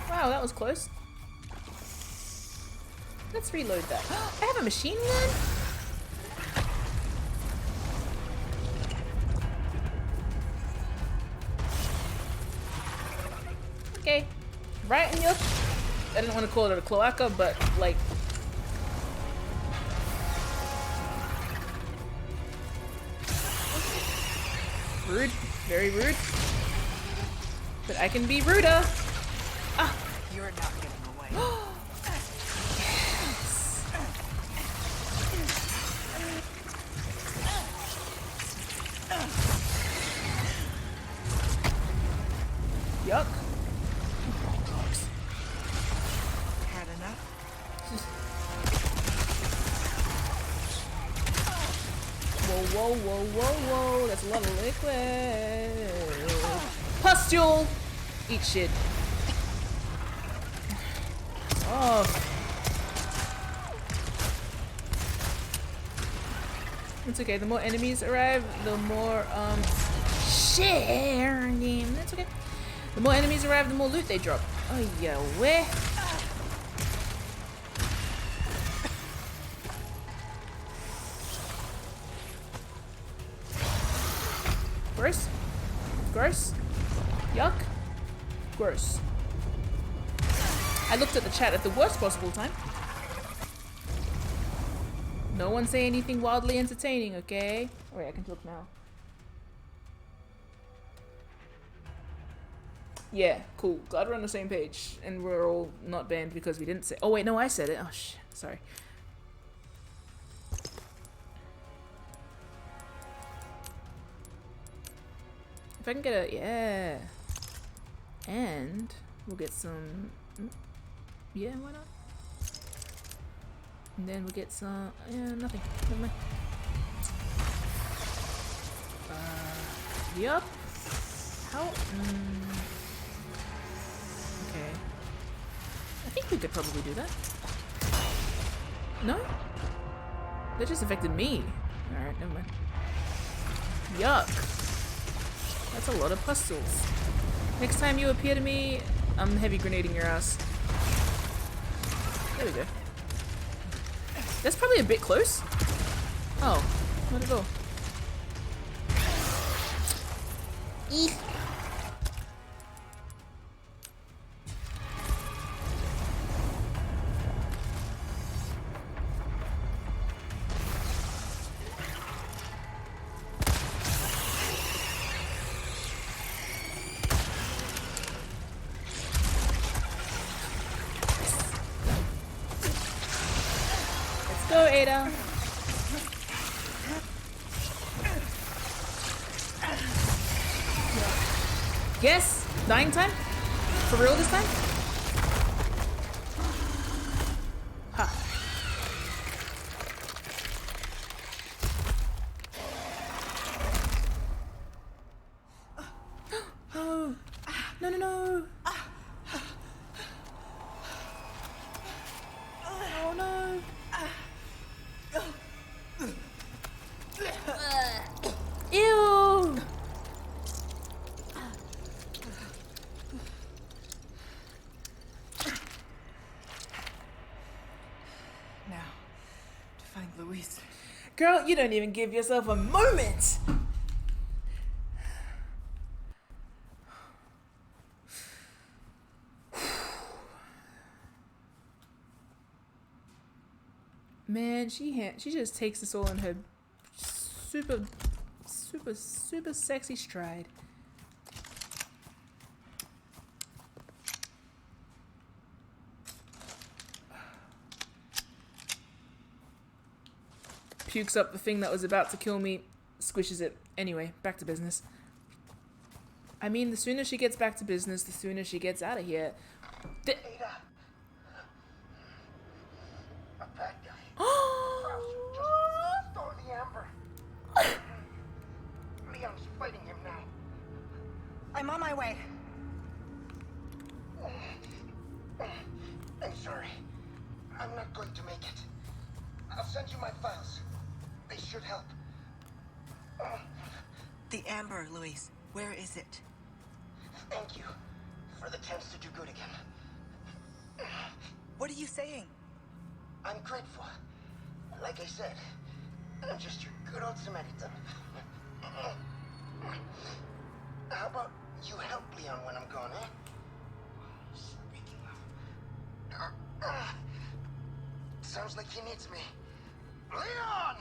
Speaker 1: Wow, that was close. Let's reload that. I have a machine gun? Okay. Right in your... I didn't want to call it a cloaca, but like... Rude. Very rude. But I can be ruder. Ah.
Speaker 4: You're not getting away.
Speaker 1: Yuck.
Speaker 4: Had enough?
Speaker 1: Whoa, whoa, whoa, whoa, whoa. That's a lot of liquid. Pustule! Eat shit. Oh. It's okay. The more enemies arrive, the more, shit. That's okay. The more enemies arrive, the more loot they drop. Oh, yeah, where? Gross. Gross. Yuck. Gross. I looked at the chat at the worst possible time. No one say anything wildly entertaining, okay? Oh wait, I can talk now. Yeah, cool. Glad we're on the same page. And we're all not banned because we didn't say- Oh wait, no, I said it. Oh shit, sorry. If I can get a- yeah. And we'll get some- yeah, why not? And then we'll get some- yeah, nothing. Never mind. Yup. How- okay. I think we could probably do that. No? That just affected me. Alright, never mind. Yuck. That's a lot of pustules. Next time you appear to me, I'm heavy grenading your ass. There we go. That's probably a bit close. Oh, not at all. Eek. Go, Ada. Yes? Dying time? For real this time? Ha. Oh. No, no, no. Oh, no. Ew!
Speaker 4: Now, to find Luis.
Speaker 1: Girl, you don't even give yourself a moment! Man, she just takes this all in her super sexy stride. Pukes up the thing that was about to kill me, squishes it. Anyway, back to business. I mean, the sooner she gets back to business, the sooner she gets out of here.
Speaker 3: Ada. A bad guy. Just stole the amber. Leon's fighting him now.
Speaker 4: I'm on my way.
Speaker 3: I'm sorry. I'm not going to make it. I'll send you my files. They should help.
Speaker 4: The amber, Luis. Where is it?
Speaker 3: Thank you for the chance to do good again.
Speaker 4: What are you saying?
Speaker 3: I'm grateful. Like I said, I'm just your good old Samaritan. How about you help Leon when I'm gone, eh? Speaking of... sounds like he needs me. Leon!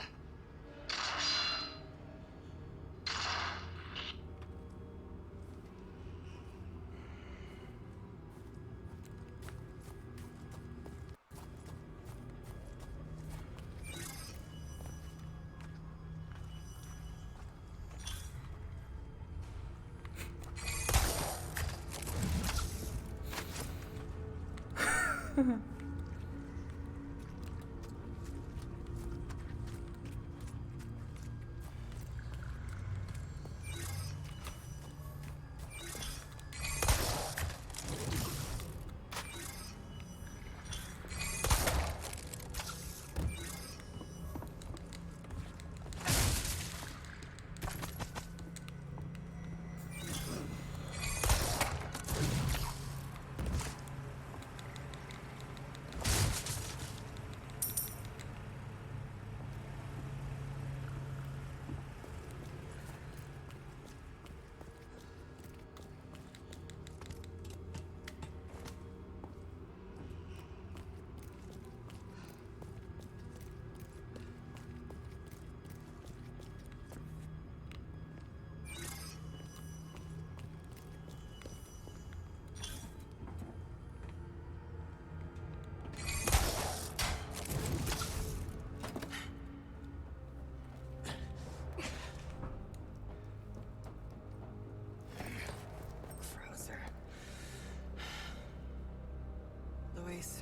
Speaker 4: Luis,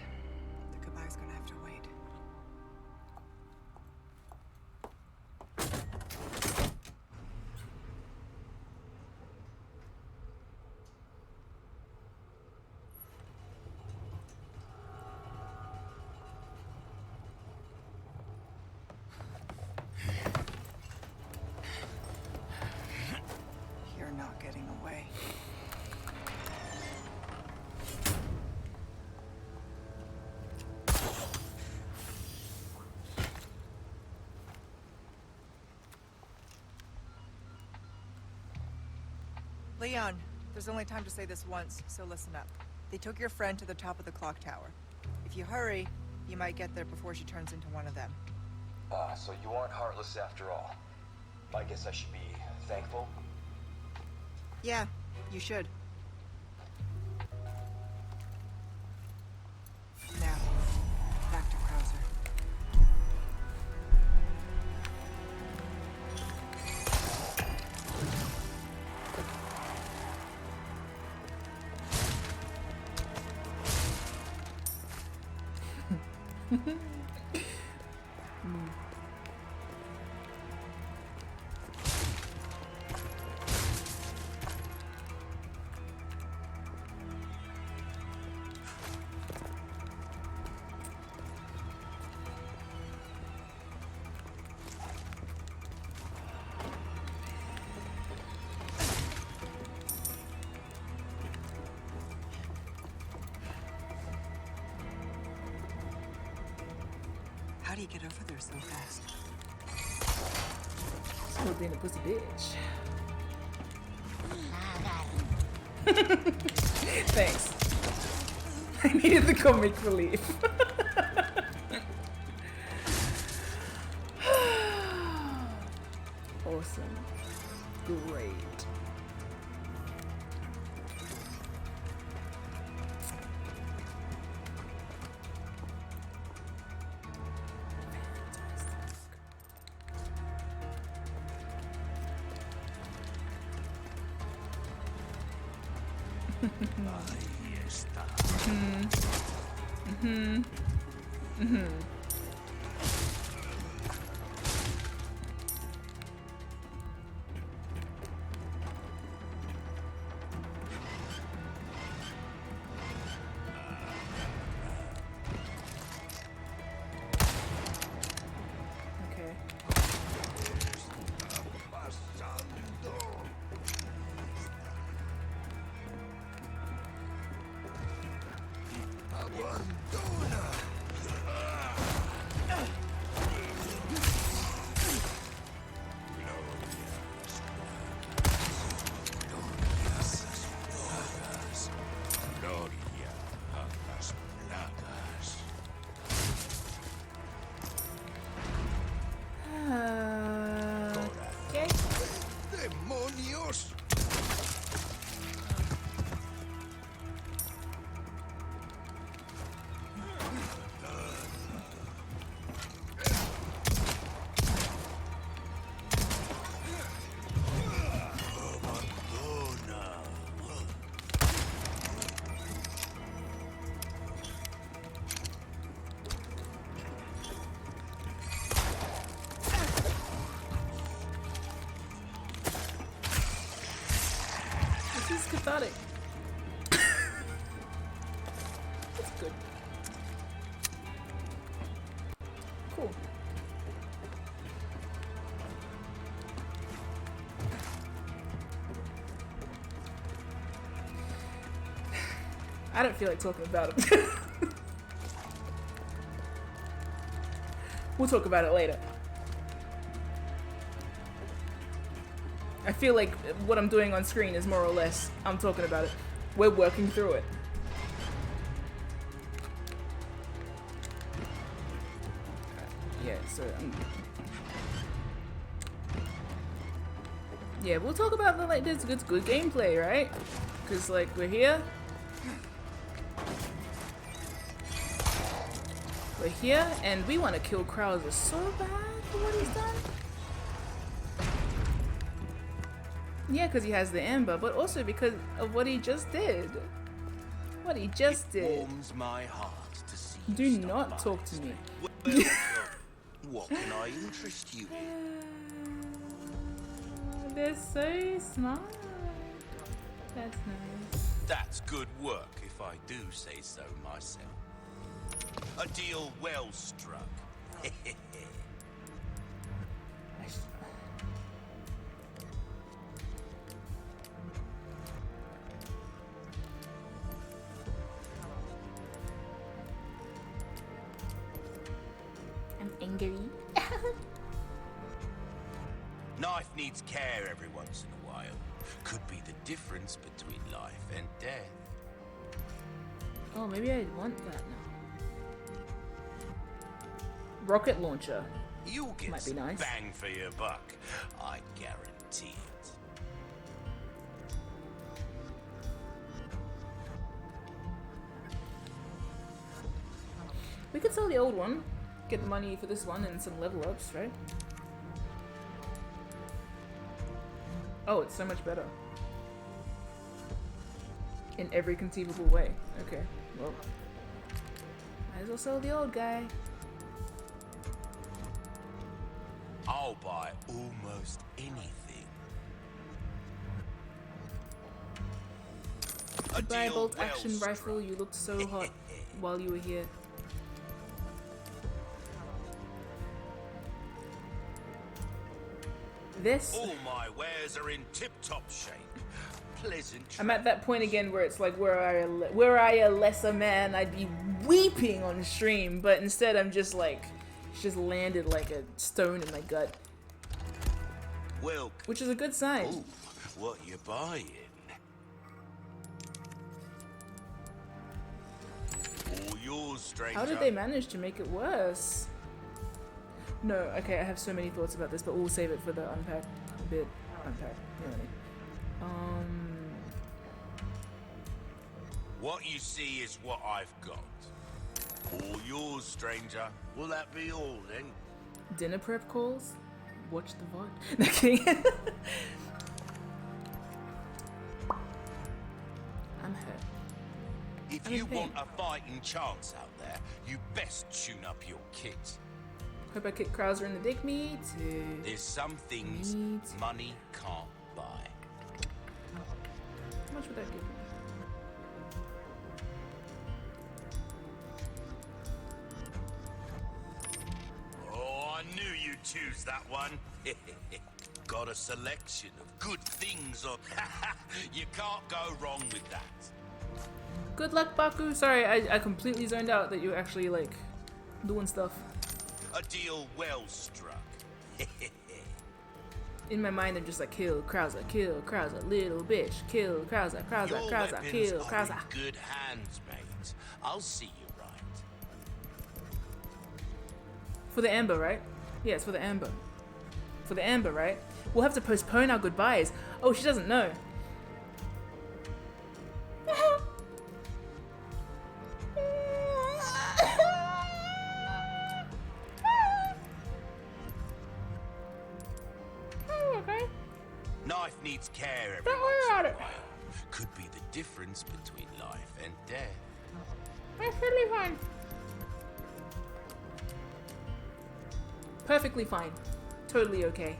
Speaker 4: the goodbye's gonna have to wait. You're not getting away. Leon, there's only time to say this once, so listen up. They took your friend to the top of the clock tower. If you hurry, you might get there before she turns into one of them.
Speaker 5: So you aren't heartless after all. I guess I should be thankful.
Speaker 4: Yeah, you should. Now, back to Krauser. How do you get over there so fast?
Speaker 1: Still being a pussy bitch. Thanks. I needed the comic relief. Awesome. Great. Okay. cool. I don't feel like talking about it. We'll talk about it later. I feel like what I'm doing on screen is more or less, I'm talking about it. We're working through it. Yeah, so yeah, we'll talk about the like this good gameplay, right? Because like we're here. We're here and we want to kill Krauser so bad for what he's done. Yeah, because he has the amber, but also because of what he just did. What he just did.
Speaker 6: Warms my heart to see
Speaker 1: Do
Speaker 6: you stop
Speaker 1: not
Speaker 6: by.
Speaker 1: talk to me.
Speaker 6: Well, what can I interest you in?
Speaker 1: They're so smart. That's nice.
Speaker 6: That's good work, if I do say so myself. A deal well struck.
Speaker 1: I'm angry.
Speaker 6: Knife needs care every once in a while. Could be the difference between life and death.
Speaker 1: Oh, maybe I want that now. Rocket launcher.
Speaker 6: You'll get
Speaker 1: Might be
Speaker 6: some
Speaker 1: nice.
Speaker 6: bang for your buck. I guarantee it.
Speaker 1: We could sell the old one, get the money for this one and some level ups, right? Oh, it's so much better. In every conceivable way. Okay, well. Might as well sell the old guy.
Speaker 6: I'll buy almost anything. A
Speaker 1: Buy
Speaker 6: deal
Speaker 1: bolt
Speaker 6: well
Speaker 1: action
Speaker 6: struck.
Speaker 1: rifle, you looked so hot while you were here. This
Speaker 6: All my wares are in tip-top shape. Pleasant.
Speaker 1: I'm at that point again where it's like, were I a lesser man, I'd be weeping on stream, but instead I'm just like, it's just landed like a stone in my gut,
Speaker 6: Well,
Speaker 1: which is a good sign.
Speaker 6: ooh, what you buying? All yours, stranger.
Speaker 1: How did they manage to make it worse? No, okay, I have so many thoughts about this, but we'll save it for the unpack bit. Unpack, you know what I mean.
Speaker 6: What you see is what I've got. All yours, stranger. Will that be all then?
Speaker 1: Dinner prep calls? Watch the VOD. No kidding. I'm hurt.
Speaker 6: If
Speaker 1: I'm
Speaker 6: you
Speaker 1: in pain.
Speaker 6: want a fighting chance out there, you best tune up your kit.
Speaker 1: Hope I kick Krauser in the dick. Me too.
Speaker 6: There's some things
Speaker 1: Me too.
Speaker 6: money can't buy.
Speaker 1: How much would that give me?
Speaker 6: Oh, I knew you'd choose that one. Got a selection of good things on. You can't go wrong with that.
Speaker 1: Good luck, Baku. Sorry, I completely zoned out that you were actually like doing stuff.
Speaker 6: A deal well struck.
Speaker 1: In my mind, I'm just like, kill Krauser, little bitch, kill Krauser,
Speaker 6: Your
Speaker 1: kill
Speaker 6: weapons are
Speaker 1: Krauser.
Speaker 6: in good hands, mate. I'll see you right.
Speaker 1: For the amber, right? Yeah, it's for the amber. For the amber, right? We'll have to postpone our goodbyes. Oh, she doesn't know. Okay.
Speaker 6: Knife needs care every
Speaker 1: Don't worry
Speaker 6: once
Speaker 1: about
Speaker 6: in a
Speaker 1: it.
Speaker 6: while. Could be the difference between life and death.
Speaker 1: That's totally fine. Perfectly fine. Totally okay.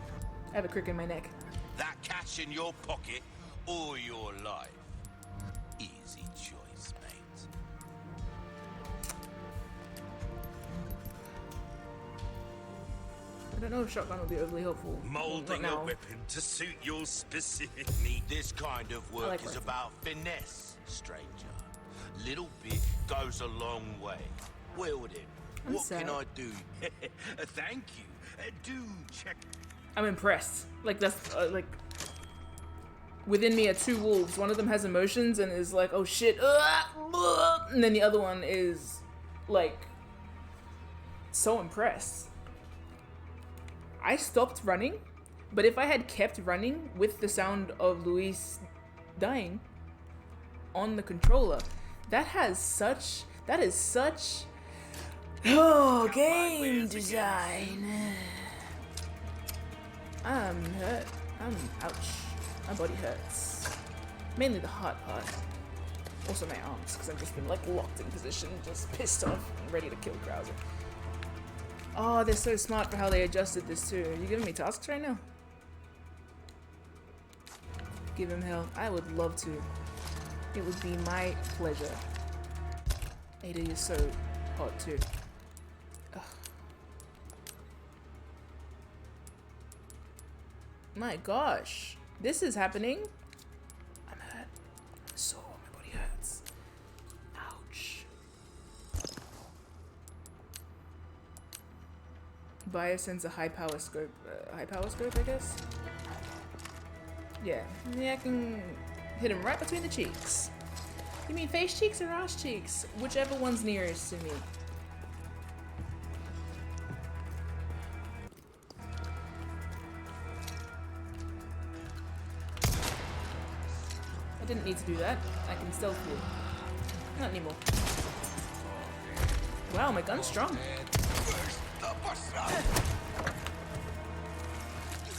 Speaker 1: I have a crick in my neck.
Speaker 6: That cash in your pocket or your life. Easy choice, mate.
Speaker 1: I don't know if shotgun would be overly helpful.
Speaker 6: Molding
Speaker 1: Not
Speaker 6: a
Speaker 1: now.
Speaker 6: weapon to suit your specific need. This kind of work
Speaker 1: like
Speaker 6: is
Speaker 1: rifle.
Speaker 6: about finesse, stranger. Little bit goes a long way. Wield it.
Speaker 1: I'm
Speaker 6: What
Speaker 1: sad.
Speaker 6: can I do? Thank you. Do check.
Speaker 1: I'm impressed. Like that's like within me are two wolves. One of them has emotions and is like, oh shit, and then the other one is like so impressed. I stopped running, but if I had kept running with the sound of Luis dying on the controller, that is such game design. I'm hurt. Ouch. My body hurts. Mainly the heart part. Also my arms, because I've just been like locked in position, just pissed off and ready to kill Krauser. Oh, they're so smart for how they adjusted this too. Are you giving me tasks right now? Give him hell. I would love to. It would be my pleasure. Ada, you're so hot too. Ugh. My gosh. This is happening. I'm hurt. I'm sore. My body hurts. Ouch. Bio sends a high power scope, I guess. Yeah, I can hit him right between the cheeks. You mean face cheeks or ass cheeks? Whichever one's nearest to me. I didn't need to do that. I can stealth you. Not anymore. Wow, my gun's strong.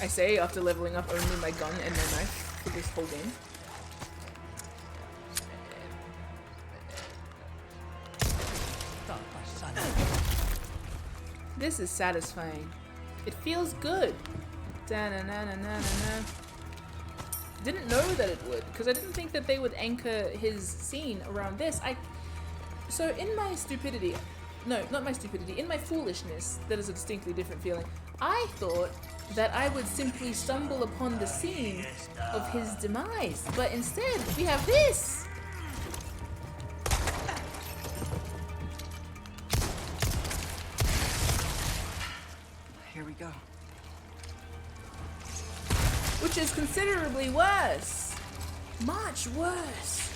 Speaker 1: I say after leveling up only my gun and my knife for this whole game. This is satisfying. It feels good. Da-na-na-na-na-na-na. Didn't know that it would, because I didn't think that they would anchor his scene around this. So in my stupidity, no, not my stupidity, in my foolishness, that is a distinctly different feeling, I thought that I would simply stumble upon the scene of his demise, but instead we have this!
Speaker 4: Here we go.
Speaker 1: Which is considerably worse. Much worse.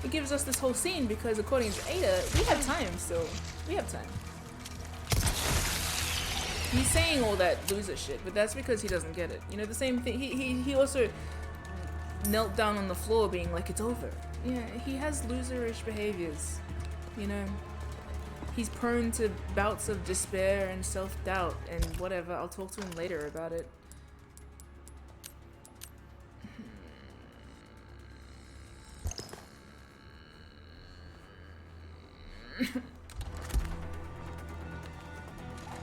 Speaker 1: It gives us this whole scene because according to Ada, we have time still. We have time. He's saying all that loser shit, but that's because he doesn't get it. You know, the same thing. He also knelt down on the floor being like, it's over. Yeah, he has loserish behaviors. You know, he's prone to bouts of despair and self-doubt and whatever. I'll talk to him later about it.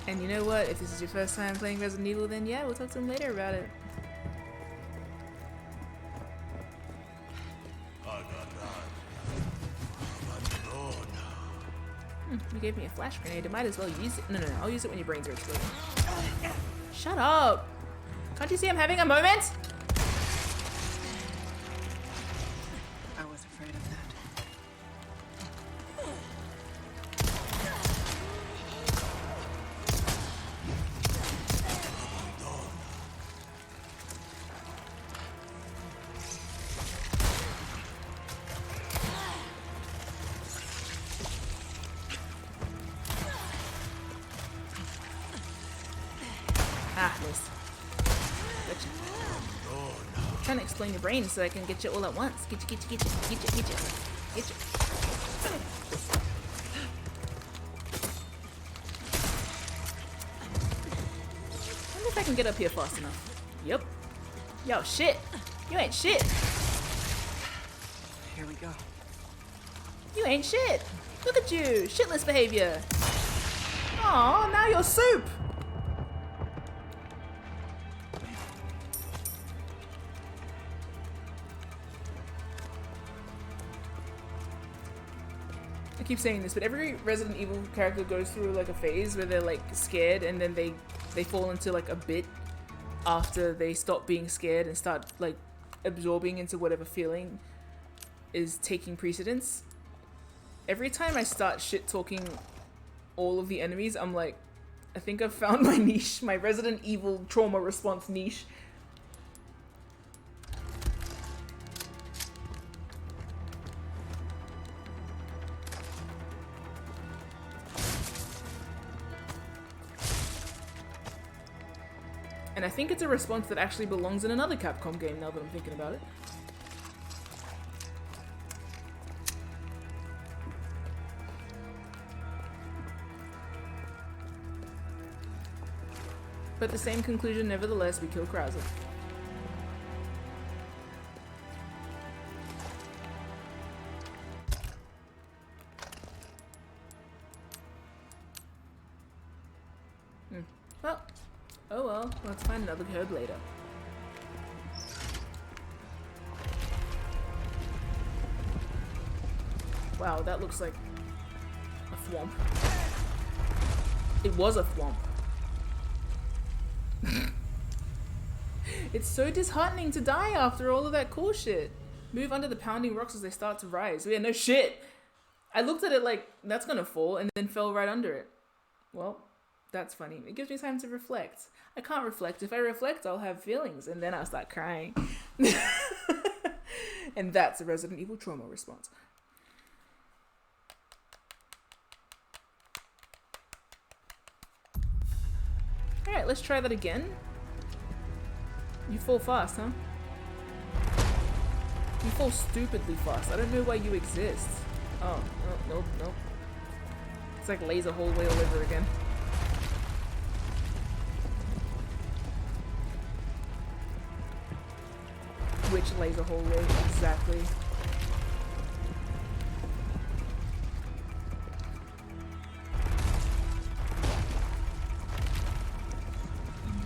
Speaker 1: And you know what? If this is your first time playing Resident Evil, then yeah, we'll talk to him later about it. You gave me a flash grenade. I might as well use it. No, I'll use it when your brains are exploding. Shut up! Can't you see I'm having a moment?
Speaker 4: I was afraid of that.
Speaker 1: Ah, miss. Gotcha. I'm trying to explain your brain so I can get you all at once. Get you. I wonder if I can get up here fast enough. Yep. Yo, shit. You ain't shit.
Speaker 4: Here we go.
Speaker 1: You ain't shit. Look at you. Shitless behavior. Aw, now you're soup. keep saying this, but every Resident Evil character goes through like a phase where they're like scared and then they fall into like a bit after they stop being scared and start like absorbing into whatever feeling is taking precedence. Every time I start shit talking all of the enemies, I'm like, I think I've found my niche, my Resident Evil trauma response niche. And I think it's a response that actually belongs in another Capcom game now that I'm thinking about it. But the same conclusion, nevertheless, we kill Krauser. Well, oh well, let's find another herb later. Wow, that looks like a thwomp. It was a thwomp. It's so disheartening to die after all of that cool shit. Move under the pounding rocks as they start to rise. Yeah, no shit. I looked at it like, that's gonna fall, and then fell right under it. Well, that's funny. It gives me time to reflect. I can't reflect. If I reflect, I'll have feelings, and then I'll start crying. And that's a Resident Evil trauma response. Alright, let's try that again. You fall fast, huh? You fall stupidly fast. I don't know why you exist. Oh, nope. It's like laser hallway all over again. Which laser hallway exactly?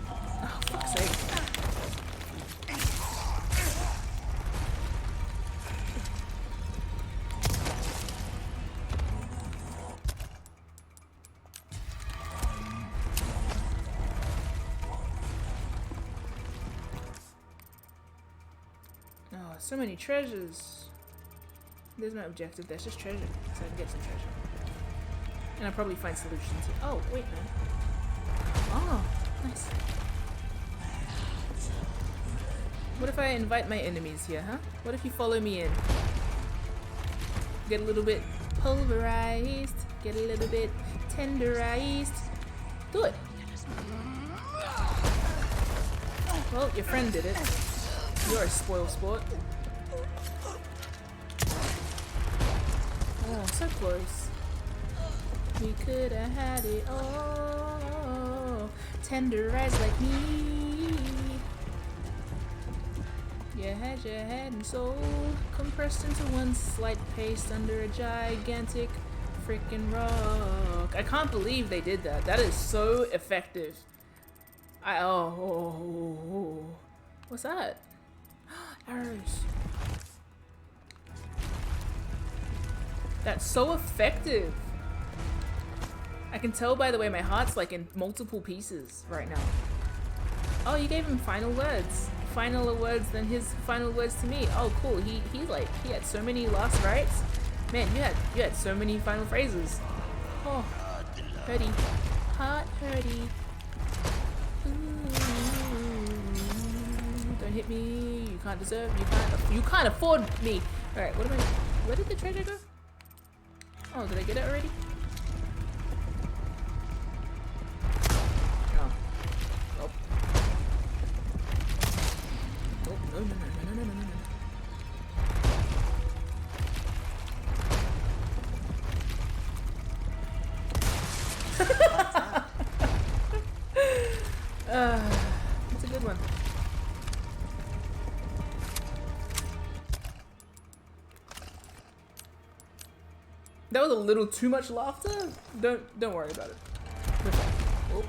Speaker 1: Oh, fuck's sake. So many treasures. There's no objective, there's just treasure. So I can get some treasure. And I'll probably find solutions here. Oh, wait, no. Oh, nice. What if I invite my enemies here, huh? What if you follow me in? Get a little bit pulverized. Get a little bit tenderized. Do it. Well, your friend did it. You're a spoil sport. Oh, so close. We could have had it all. Tenderized like me. You had your head and soul compressed into one slight paste under a gigantic freaking rock. I can't believe they did that. That is so effective. Oh. What's that? Arrows. That's so effective. I can tell by the way my heart's like in multiple pieces right now. Oh, you gave him final words. Finaler words than his final words to me. Oh, cool. He had so many last rites. Man, you had so many final phrases. Oh, hurty, heart hurty. Ooh, don't hit me. You can't deserve. You can't afford me. All right, what am I? Where did the treasure go? Oh, did I get it already? Oh. Nope. Oh, no. That's a good one. That was a little too much laughter. Don't worry about it. Oh.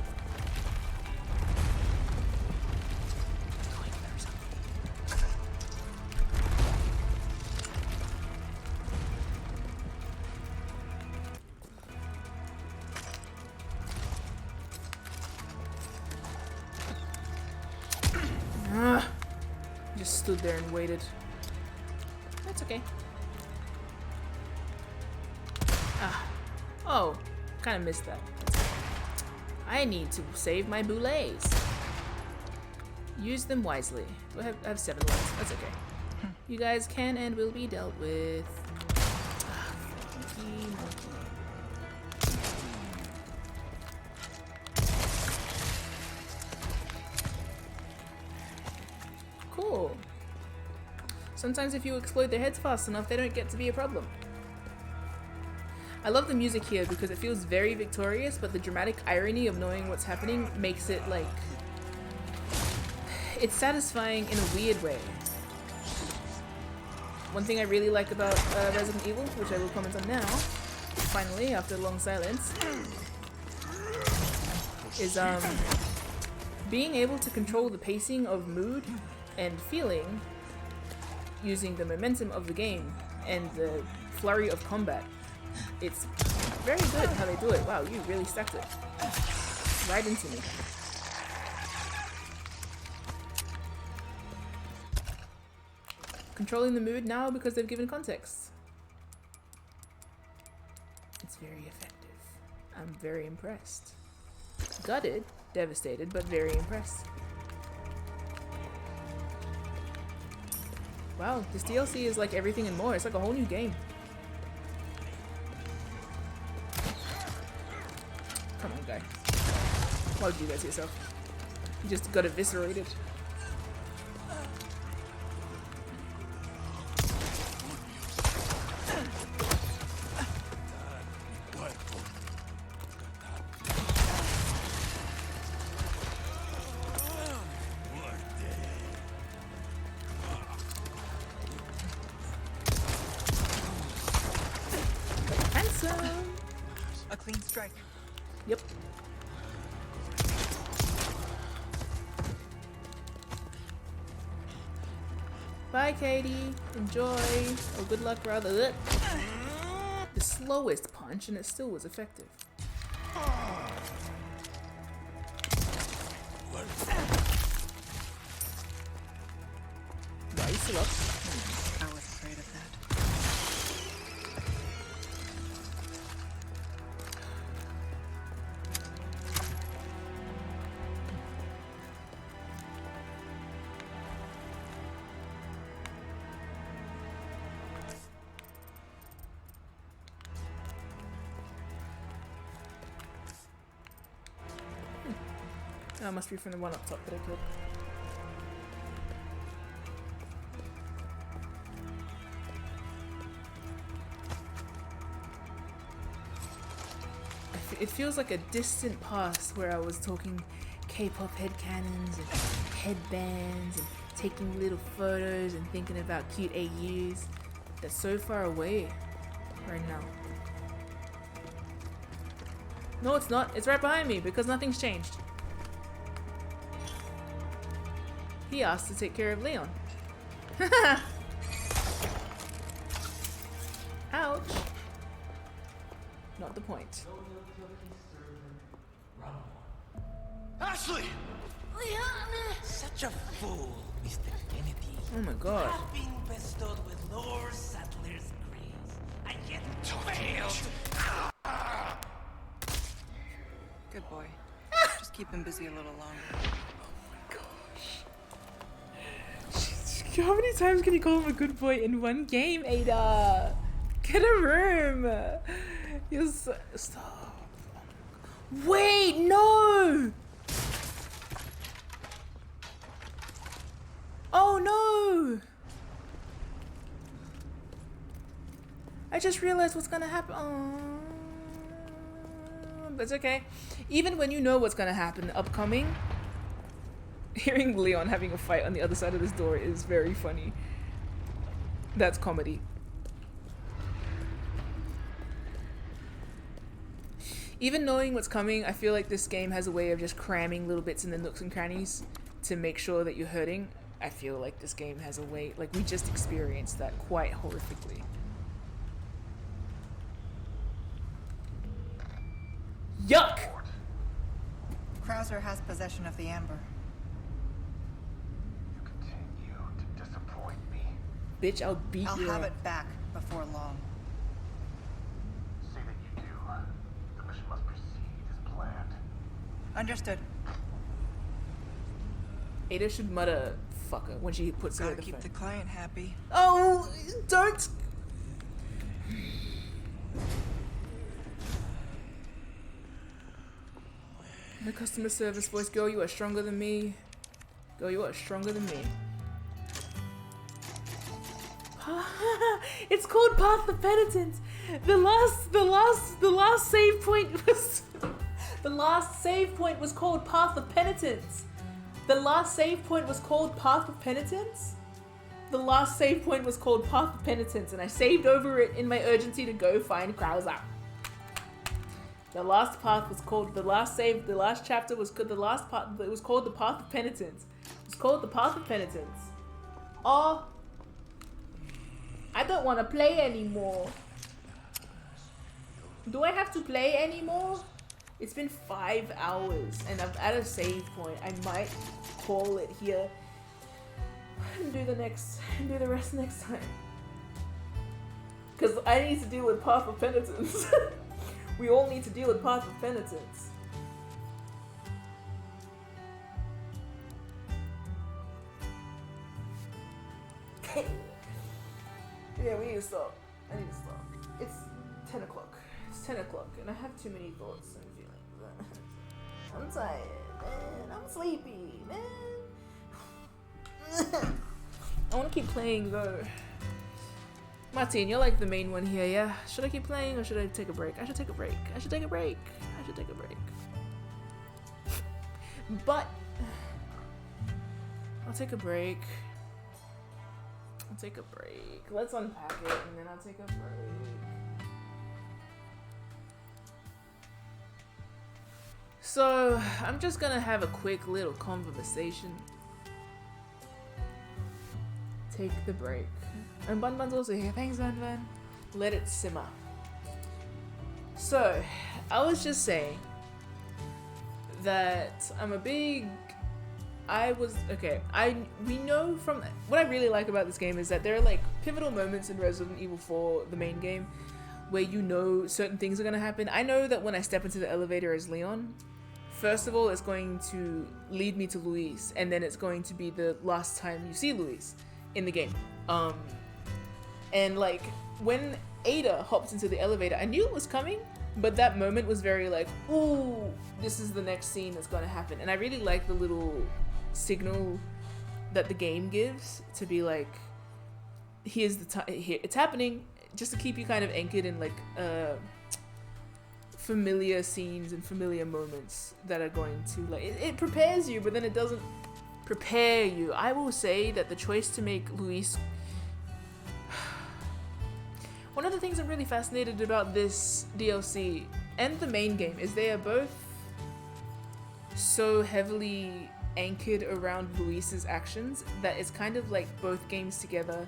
Speaker 1: just stood there and waited. That's okay. Ah. Oh, kind of missed that. I need to save my boulets. Use them wisely. Do I have 7 lives? That's okay. You guys can and will be dealt with. Ah, monkey. Cool. Sometimes if you explode their heads fast enough, they don't get to be a problem. I love the music here because it feels very victorious, but the dramatic irony of knowing what's happening makes it like... it's satisfying in a weird way. One thing I really like about Resident Evil, which I will comment on now, finally, after a long silence, is being able to control the pacing of mood and feeling using the momentum of the game and the flurry of combat. It's very good how they do it. Wow, you really stacked it. Right into me. Controlling the mood now because they've given context. It's very effective. I'm very impressed. Gutted, devastated, but very impressed. Wow, this DLC is like everything and more. It's like a whole new game. Come on, guy. Why would you do that to yourself? You just got eviscerated. Handsome!
Speaker 4: A clean strike.
Speaker 1: Yep. Bye, Katie. Enjoy. Oh, good luck, brother. The slowest punch, and it still was effective. Why you still up?
Speaker 4: I was afraid of that.
Speaker 1: Oh, must be from the one up top that I killed. It feels like a distant past where I was talking K-pop headcanons and headbands and taking little photos and thinking about cute AUs. That's so far away right now. No, it's not. It's right behind me because nothing's changed. He asked to take care of Leon. Ouch. Not the point.
Speaker 6: Ashley! Such a fool, Mr. Kennedy.
Speaker 1: Oh my god.
Speaker 6: I've been bestowed with Lord Sattler's grace. I yet failed.
Speaker 4: Good boy. Just keep him busy a little longer.
Speaker 1: How many times can you call him a good boy in one game, Ada? Get a room. You're so... Stop. Wait, no! Oh no! I just realized what's gonna happen. Oh, but it's okay. Even when you know what's gonna happen upcoming, hearing Leon having a fight on the other side of this door is very funny. That's comedy. Even knowing what's coming, I feel like this game has a way of just cramming little bits in the nooks and crannies to make sure that you're hurting. I feel like this game has a way, like we just experienced that quite horrifically. Yuck!
Speaker 4: Krauser has possession of the amber.
Speaker 7: You continue to
Speaker 1: bitch, I'll beat
Speaker 4: I'll
Speaker 1: you
Speaker 4: have
Speaker 1: up.
Speaker 4: it back before long.
Speaker 7: See that you do. The mission must proceed as planned.
Speaker 4: Understood.
Speaker 1: Ada should mutter fucker when she puts away
Speaker 4: Gotta
Speaker 1: the
Speaker 4: keep
Speaker 1: phone.
Speaker 4: the client happy.
Speaker 1: Oh, don't! No customer service voice. Girl, you are stronger than me. Girl, you are stronger than me. It's called Path of Penitence. The last save point was the last save point was called Path of Penitence. The last save point was called Path of Penitence. The last save point was called Path of Penitence, and I saved over it in my urgency to go find Krauser. The last path was called the last chapter was called the last part. It was called the Path of Penitence. It was called the Path of Penitence. Oh, I don't want to play anymore. Do I have to play anymore? It's been 5 hours and I'm at a save point. I might call it here and do the rest next time. Because I need to deal with Path of Penitence. We all need to deal with Path of Penitence. Yeah, we need to stop. I need to stop. It's 10 o'clock. It's 10 o'clock and I have too many thoughts and feelings. I'm tired, man. I'm sleepy, man. I want to keep playing though. Martin, you're like the main one here, yeah? Should I keep playing or should I take a break? I should take a break. I should take a break. I should take a break. But I'll take a break. I'll take a break. Let's unpack it and then I'll take a break. So I'm just gonna have a quick little conversation. Take the break. And Bun Bun's also here. Thanks, Bun Bun. Let it simmer. So, I was just saying that we know from what I really like about this game is that there are like pivotal moments in Resident Evil 4, the main game, where you know certain things are going to happen. I know that when I step into the elevator as Leon, first of all, it's going to lead me to Luis, and then it's going to be the last time you see Luis in the game. And like when Ada hopped into the elevator, I knew it was coming, but that moment was very like, ooh, this is the next scene that's going to happen. And I really like the little signal that the game gives to be like, here's the time, here it's happening, just to keep you kind of anchored in like familiar scenes and familiar moments that are going to like it prepares you, but then it doesn't prepare you. I will say that the choice to make Luis, one of the things I'm really fascinated about this DLC and the main game is they are both so heavily anchored around Luis's actions that it's kind of like both games together.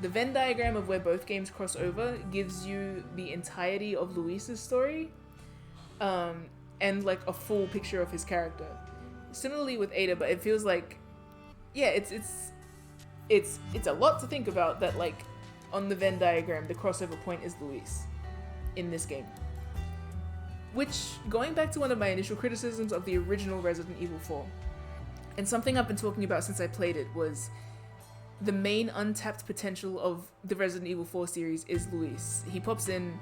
Speaker 1: The Venn diagram of where both games cross over gives you the entirety of Luis's story, and like a full picture of his character. Similarly with Ada, but it feels like, yeah, it's a lot to think about that like on the Venn diagram, the crossover point is Luis in this game. Which, going back to one of my initial criticisms of the original Resident Evil 4, and something I've been talking about since I played it, was the main untapped potential of the Resident Evil 4 series is Luis. He pops in,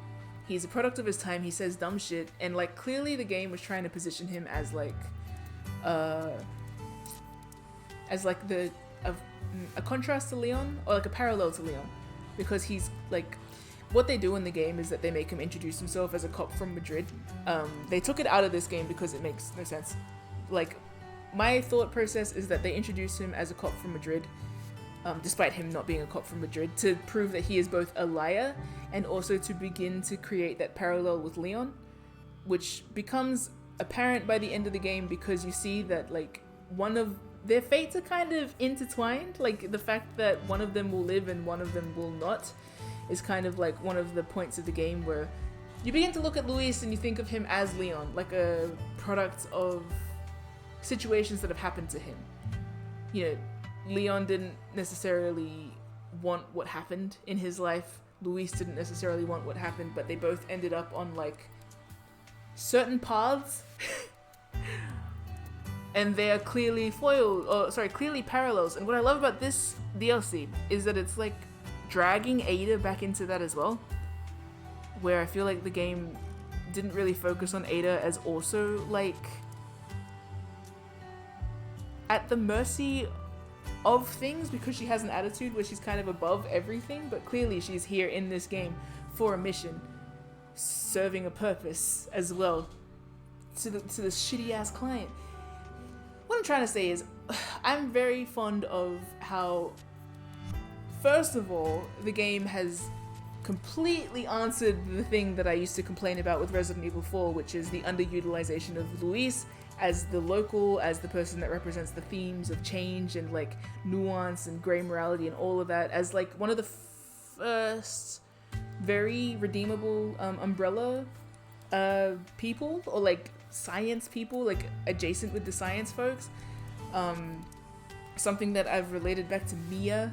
Speaker 1: he's a product of his time, he says dumb shit, and like clearly the game was trying to position him as like a contrast to Leon, or like a parallel to Leon, because he's like, what they do in the game is that they make him introduce himself as a cop from Madrid. They took it out of this game because it makes no sense. Like, my thought process is that they introduce him as a cop from Madrid, despite him not being a cop from Madrid, to prove that he is both a liar and also to begin to create that parallel with Leon, which becomes apparent by the end of the game because you see that like one of their fates are kind of intertwined. Like the fact that one of them will live and one of them will not is kind of like one of the points of the game where you begin to look at Luis and you think of him as Leon, like a product of situations that have happened to him. You know, Leon didn't necessarily want what happened in his life. Luis didn't necessarily want what happened, but they both ended up on like certain paths. And they are clearly clearly parallels. And what I love about this DLC is that it's like dragging Ada back into that as well, where I feel like the game didn't really focus on Ada as also like at the mercy of things, because she has an attitude where she's kind of above everything, but clearly she's here in this game for a mission, serving a purpose as well to this shitty ass client. What I'm trying to say is, I'm very fond of how, first of all, the game has completely answered the thing that I used to complain about with Resident Evil 4, which is the underutilization of Luis as the local, as the person that represents the themes of change and like nuance and grey morality and all of that, as like one of the first very redeemable umbrella people, or like science people, like adjacent with the science folks. Something that I've related back to Mia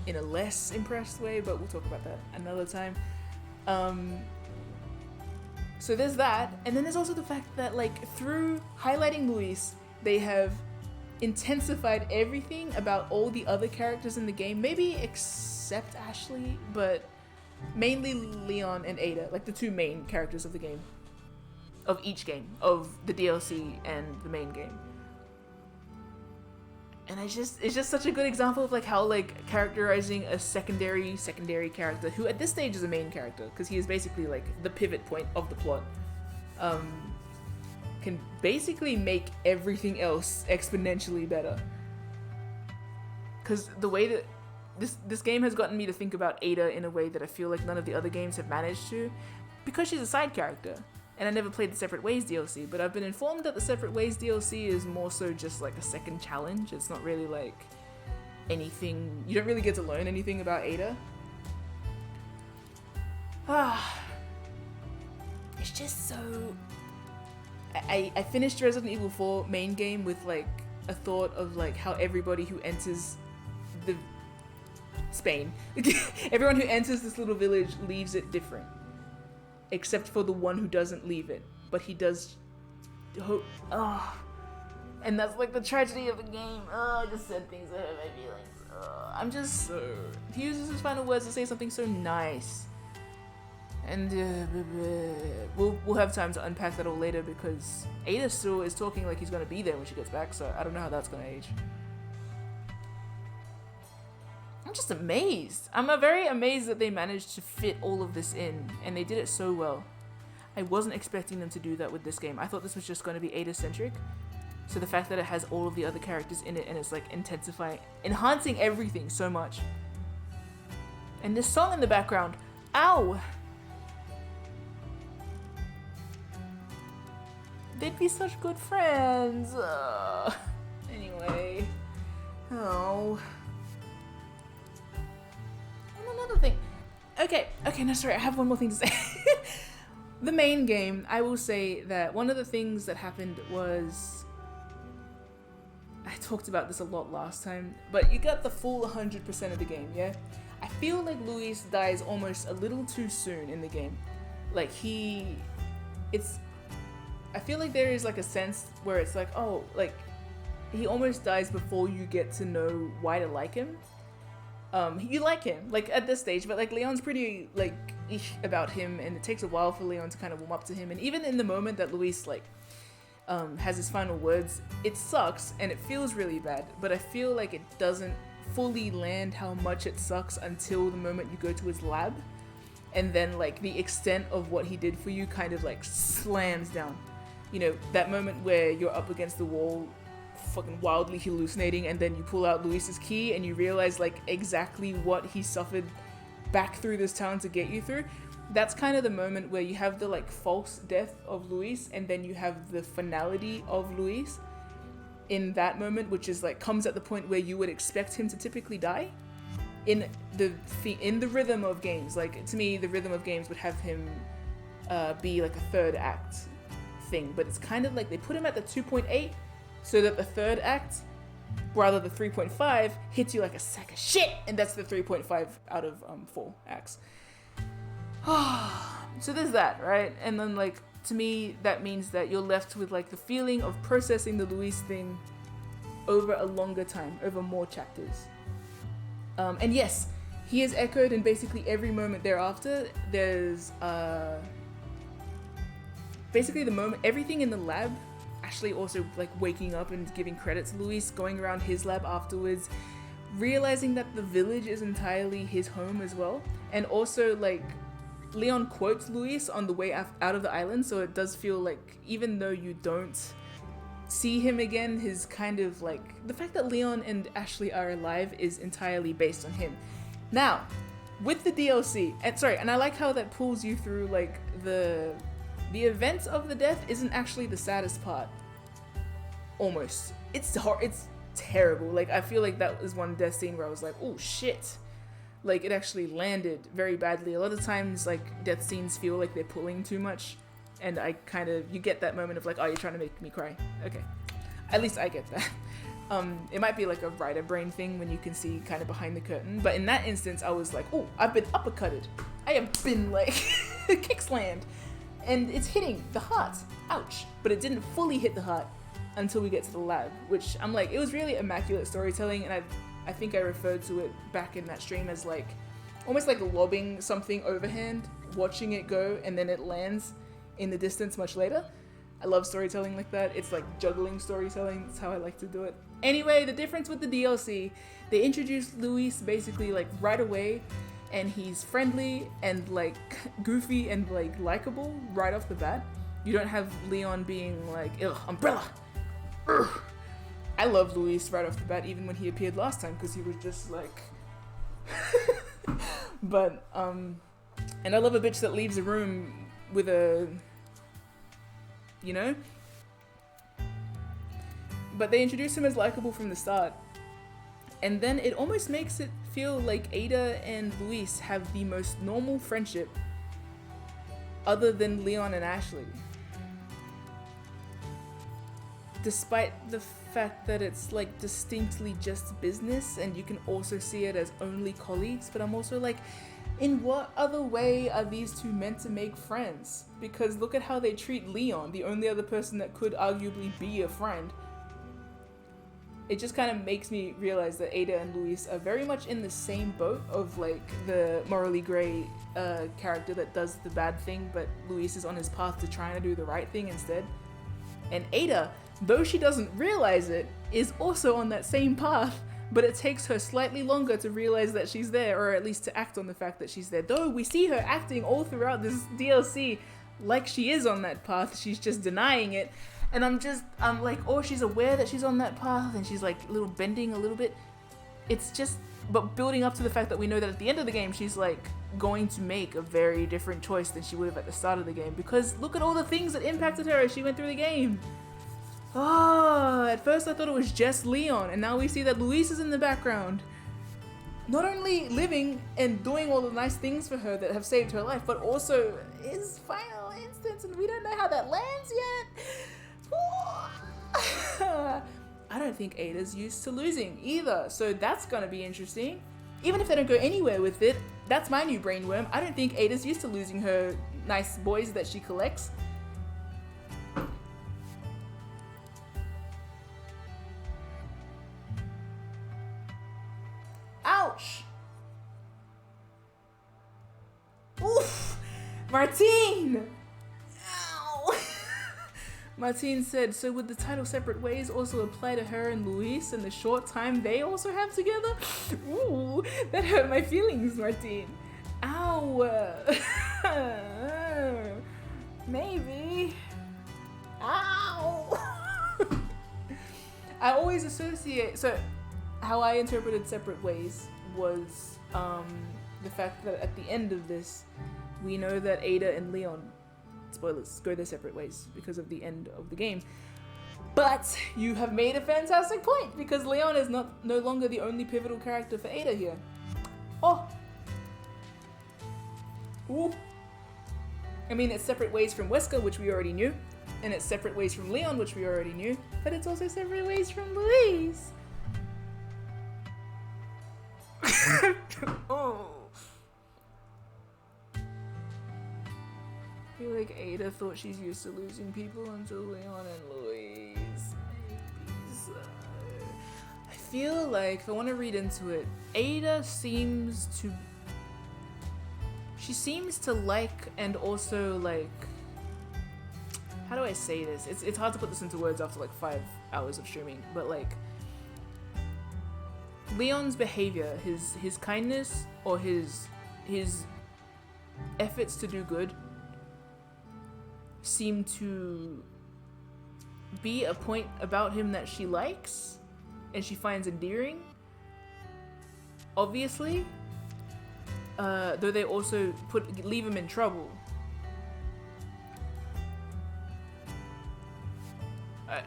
Speaker 1: in a less impressed way, but we'll talk about that another time. So there's that, and then there's also the fact that like through highlighting Luis, they have intensified everything about all the other characters in the game, maybe except Ashley, but mainly Leon and Ada, like the two main characters of the game, of each game, of the DLC and the main game. And it's just such a good example of like how like characterizing a secondary character, who at this stage is a main character because he is basically like the pivot point of the plot, can basically make everything else exponentially better. Because the way that this game has gotten me to think about Ada in a way that I feel like none of the other games have managed to, because she's a side character. And I never played the Separate Ways DLC, but I've been informed that the Separate Ways DLC is more so just like a second challenge. It's not really like anything, you don't really get to learn anything about Ada. It's just so... I finished Resident Evil 4 main game with like a thought of like how everybody who enters the Spain, everyone who enters this little village leaves it different. Except for the one who doesn't leave it, but he does. And that's like the tragedy of the game. I just said things that hurt my feelings. I'm just so. He uses his final words to say something so nice, and we'll have time to unpack that all later because Ada still is talking like he's gonna be there when she gets back. So I don't know how that's gonna age. I'm just amazed. I'm very amazed that they managed to fit all of this in, and they did it so well. I wasn't expecting them to do that with this game. I thought this was just going to be Ada-centric. So the fact that it has all of the other characters in it and it's like enhancing everything so much. And this song in the background, ow! They'd be such good friends. Anyway, oh. Another thing. Okay, no, sorry, I have one more thing to say. The main game, I will say that one of the things that happened was, I talked about this a lot last time, but you got the full 100% of the game, yeah? I feel like Luis dies almost a little too soon in the game. Like I feel like there is like a sense where it's like, oh, like, he almost dies before you get to know why to like him. You like him, like, at this stage, but, like, Leon's pretty, like, about him, and it takes a while for Leon to kind of warm up to him, and even in the moment that Luis, like, has his final words, it sucks, and it feels really bad, but I feel like it doesn't fully land how much it sucks until the moment you go to his lab, and then, like, the extent of what he did for you kind of, like, slams down. You know, that moment where you're up against the wall, fucking wildly hallucinating, and then you pull out Luis's key and you realize like exactly what he suffered back through this town to get you through. That's kind of the moment where you have the like false death of Luis, and then you have the finality of Luis in that moment, which is like comes at the point where you would expect him to typically die in the rhythm of games. Like, to me, the rhythm of games would have him be like a third act thing, but it's kind of like they put him at the 2.8 so that the third act Rather, the 3.5 hits you like a sack of shit, and that's the 3.5 out of 4 acts. So there's that, right? And then, like, to me, that means that you're left with, like, the feeling of processing the Luis thing over a longer time, over more chapters. And yes, he is echoed in basically every moment thereafter. There's basically the moment, everything in the lab, Ashley also like waking up and giving credit to Luis, going around his lab afterwards, realizing that the village is entirely his home as well. And also, like, Leon quotes Luis on the way out of the island, so it does feel like, even though you don't see him again, his kind of like, the fact that Leon and Ashley are alive is entirely based on him. Now, with the DLC, and I like how that pulls you through, like, the events of the death isn't actually the saddest part. Almost. It's terrible. Like, I feel like that was one death scene where I was like, oh shit. Like, it actually landed very badly. A lot of times, like, death scenes feel like they're pulling too much. And you get that moment of like, oh, you're trying to make me cry. Okay. At least I get that. It might be like a writer brain thing when you can see kind of behind the curtain. But in that instance, I was like, oh, I've been uppercutted. I have been, like, kick slammed. And it's hitting the heart. Ouch. But it didn't fully hit the heart until we get to the lab, which I'm like, it was really immaculate storytelling. And I think I referred to it back in that stream as like, almost like lobbing something overhand, watching it go, and then it lands in the distance much later. I love storytelling like that. It's like juggling storytelling. That's how I like to do it. Anyway, the difference with the DLC, they introduced Luis basically like right away, and he's friendly and like goofy and like likable right off the bat. You don't have Leon being like, ugh, umbrella. Ugh. I love Luis right off the bat, even when he appeared last time, because he was just like but and I love a bitch that leaves a room with a, you know? But they introduce him as likable from the start. And then it almost makes it feel like Ada and Luis have the most normal friendship other than Leon and Ashley. Despite the fact that it's like distinctly just business, and you can also see it as only colleagues, but I'm also like, in what other way are these two meant to make friends? Because look at how they treat Leon, the only other person that could arguably be a friend. It just kind of makes me realize that Ada and Luis are very much in the same boat of like the morally grey character that does the bad thing, but Luis is on his path to trying to do the right thing instead. And Ada, though she doesn't realize it, is also on that same path, but it takes her slightly longer to realize that she's there, or at least to act on the fact that she's there. Though we see her acting all throughout this DLC like she is on that path, she's just denying it. And I'm like, oh, she's aware that she's on that path, and she's like bending a little bit. It's just, but building up to the fact that we know that at the end of the game, she's like going to make a very different choice than she would have at the start of the game, because look at all the things that impacted her as she went through the game. Oh, at first I thought it was just Leon, and now we see that Luis is in the background. Not only living and doing all the nice things for her that have saved her life, but also his final instance, and we don't know how that lands yet. I don't think Ada's used to losing either, so that's gonna be interesting. Even if they don't go anywhere with it, that's my new brainworm. I don't think Ada's used to losing her nice boys that she collects. Ouch! Oof! Martine! Ow! Martine said, so would the title Separate Ways also apply to her and Luis in the short time they also have together? Ooh, that hurt my feelings, Martine. Ow! Maybe. Ow! I always associate, so how I interpreted Separate Ways was the fact that at the end of this, we know that Ada and Leon, spoilers, go their separate ways because of the end of the game. But you have made a fantastic point, because Leon is no longer the only pivotal character for Ada here. Oh! Ooh! I mean, it's separate ways from Wesker, which we already knew, and it's separate ways from Leon, which we already knew, but it's also separate ways from Luis. Oh. I feel like Ada thought she's used to losing people until Leon and Louise. Maybe so. I feel like, if I want to read into it, Ada seems to... She seems to like, and also like... How do I say this? It's hard to put this into words after like 5 hours of streaming, but like... Leon's behavior, his kindness, or his efforts to do good seem to be a point about him that she likes and she finds endearing. Obviously, though they also leave him in trouble.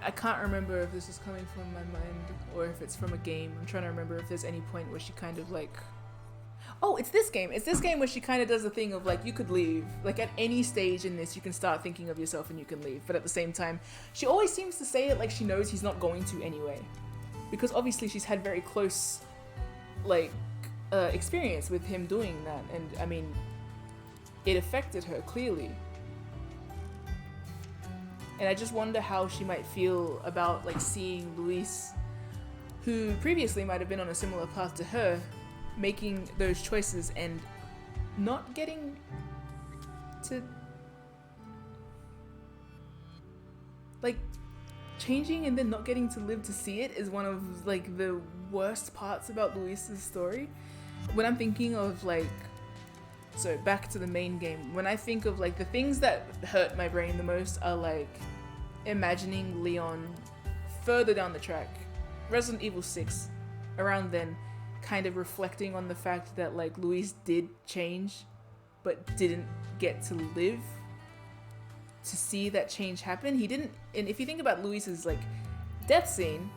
Speaker 1: I can't remember if this is coming from my mind or if it's from a game. I'm trying to remember if there's any point where she kind of like... Oh, it's this game. It's this game where she kind of does the thing of like, you could leave. Like at any stage in this, you can start thinking of yourself and you can leave. But at the same time, she always seems to say it like she knows he's not going to anyway. Because obviously she's had very close, like, experience with him doing that. And I mean, it affected her clearly. And I just wonder how she might feel about like seeing Luis, who previously might have been on a similar path to her, making those choices and not getting to like changing and then not getting to live to see it is one of like the worst parts about Luis's story. When I'm thinking of like, so back to the main game, when I think of like the things that hurt my brain the most are like imagining Leon further down the track, Resident Evil 6, around then, kind of reflecting on the fact that like Luis did change but didn't get to live to see that change happen. He didn't, and if you think about Luis's like death scene,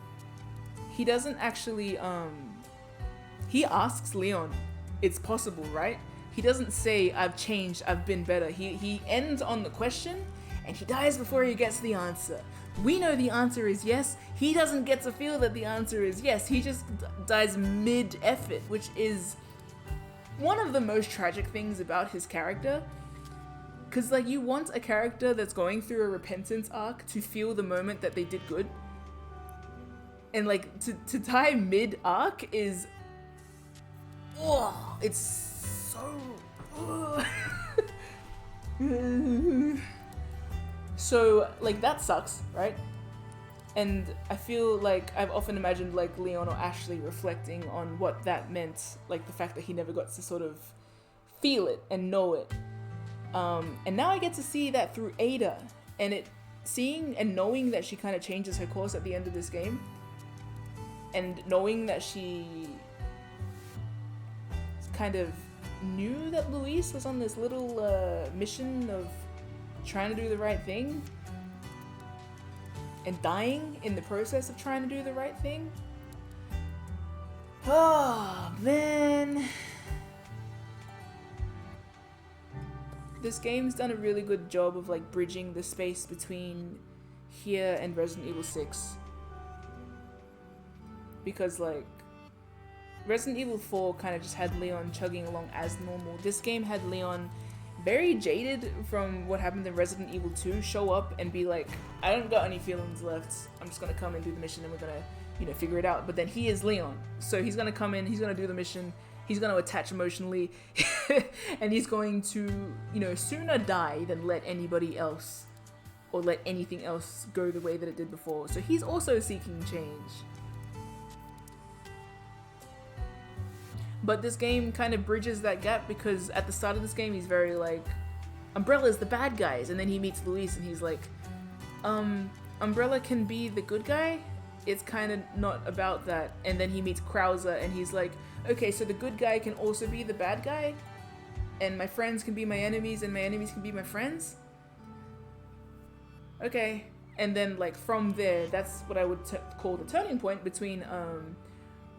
Speaker 1: he doesn't actually he asks Leon, it's possible, right? He doesn't say, I've changed, I've been better. He ends on the question and he dies before he gets the answer. We know the answer is yes. He doesn't get to feel that the answer is yes. He just dies mid-effort, which is one of the most tragic things about his character. Because like you want a character that's going through a repentance arc to feel the moment that they did good. And like to die mid-arc is... Oh, it's so... So, like, that sucks, right? And I feel like I've often imagined, like, Leon or Ashley reflecting on what that meant. Like, the fact that he never got to sort of feel it and know it. And now I get to see that through Ada. And seeing and knowing that she kind of changes her course at the end of this game. And knowing that she kind of knew that Luis was on this little mission of trying to do the right thing and dying in the process of trying to do the right thing. Oh man, this game's done a really good job of like bridging the space between here and Resident Evil 6, because like Resident Evil 4 kind of just had Leon chugging along as normal. This game had Leon very jaded from what happened in Resident Evil 2 show up and be like, I don't got any feelings left, I'm just gonna come and do the mission and we're gonna, you know, figure it out. But then he is Leon, so he's gonna come in, he's gonna do the mission, he's gonna attach emotionally and he's going to, you know, sooner die than let anybody else or let anything else go the way that it did before. So he's also seeking change. But this game kind of bridges that gap, because at the start of this game, he's very like, Umbrella's the bad guys. And then he meets Luis and he's like, Umbrella can be the good guy? It's kind of not about that. And then he meets Krauser and he's like, okay, so the good guy can also be the bad guy? And my friends can be my enemies and my enemies can be my friends? Okay. And then like from there, that's what I would call the turning point between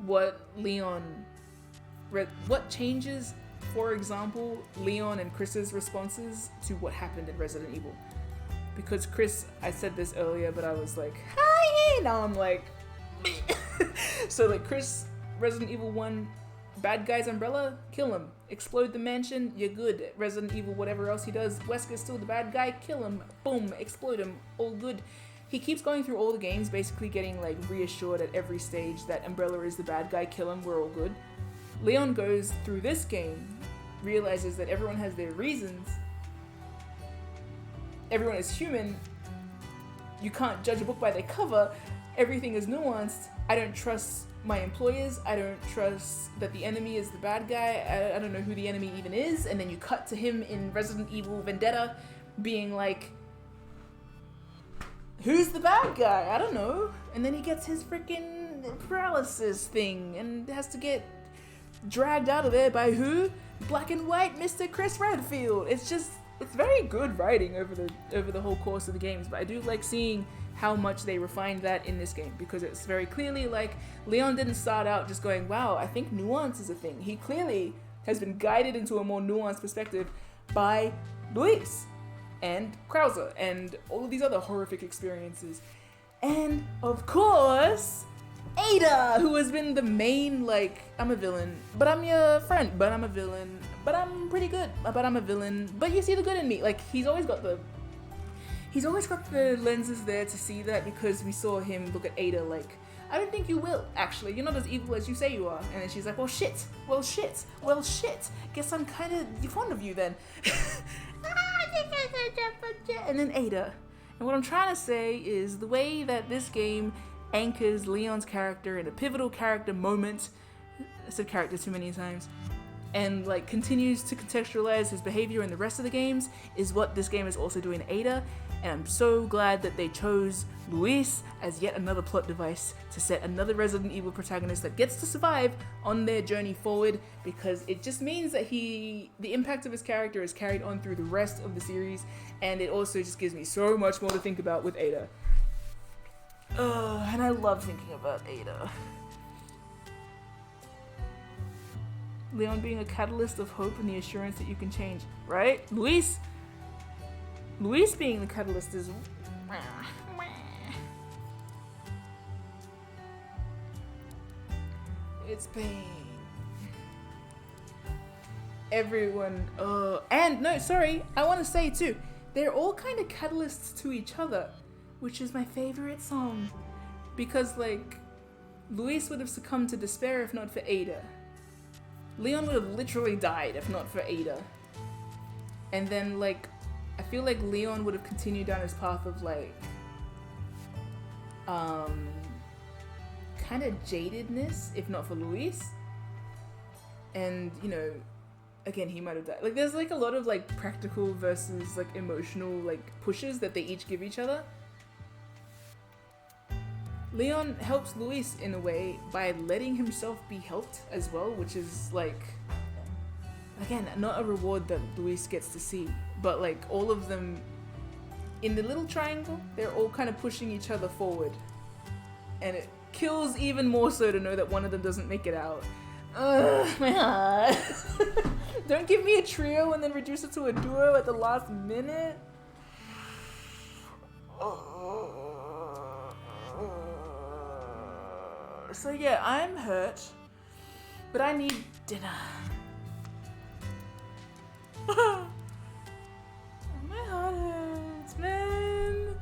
Speaker 1: what changes, for example, Leon and Chris's responses to what happened in Resident Evil. Because Chris, I said this earlier, but I was like, hi, now I'm like, so like Chris, Resident Evil 1, Bad guy's umbrella, kill him. Explode the mansion, you're good. Resident Evil, whatever else he does, Wesker's still the bad guy, kill him. Boom, explode him, all good. He keeps going through all the games, basically getting like reassured at every stage that Umbrella is the bad guy, kill him, we're all good. Leon goes through this game, realizes that everyone has their reasons. Everyone is human. You can't judge a book by their cover. Everything is nuanced. I don't trust my employers. I don't trust that the enemy is the bad guy. I don't know who the enemy even is. And then you cut to him in Resident Evil Vendetta being like, who's the bad guy? I don't know. And then he gets his freaking paralysis thing and has to get dragged out of there by who? Black and White Mr. Chris Redfield. It's very good writing over the whole course of the games, but I do like seeing how much they refined that in this game, because it's very clearly like Leon didn't start out just going, wow, I think nuance is a thing. He clearly has been guided into a more nuanced perspective by Luis and Krauser and all of these other horrific experiences. And of course, Ada, who has been the main, like, I'm a villain, but I'm your friend, but I'm a villain, but I'm pretty good, but I'm a villain, but you see the good in me. Like, he's always got the lenses there to see that, because we saw him look at Ada like, I don't think you will, actually. You're not as evil as you say you are. And then she's like, well, shit. Guess I'm kind of fond of you then. And then Ada. And what I'm trying to say is the way that this game anchors Leon's character in a pivotal character moment, I said character too many times, and like continues to contextualize his behavior in the rest of the games is what this game is also doing to Ada. And I'm so glad that they chose Luis as yet another plot device to set another Resident Evil protagonist that gets to survive on their journey forward, because it just means that the impact of his character is carried on through the rest of the series, and it also just gives me so much more to think about with Ada. And I love thinking about Ada. Leon being a catalyst of hope and the assurance that you can change, right? Luis being the catalyst is... It's pain. Everyone... and, no, sorry, I want to say too, they're all kind of catalysts to each other, which is my favorite song. Because, like, Luis would have succumbed to despair if not for Ada. Leon would have literally died if not for Ada. And then, like, I feel like Leon would have continued down his path of, like, kind of jadedness, if not for Luis. And, you know, again, he might have died. Like, there's, like, a lot of, like, practical versus, like, emotional, like, pushes that they each give each other. Leon helps Luis in a way by letting himself be helped as well, which is, like, again, not a reward that Luis gets to see, but, like, all of them in the little triangle, they're all kind of pushing each other forward. And it kills even more so to know that one of them doesn't make it out. Ugh, my heart. Don't give me a trio and then reduce it to a duo at the last minute. So yeah, I'm hurt, but I need dinner. My heart hurts, man.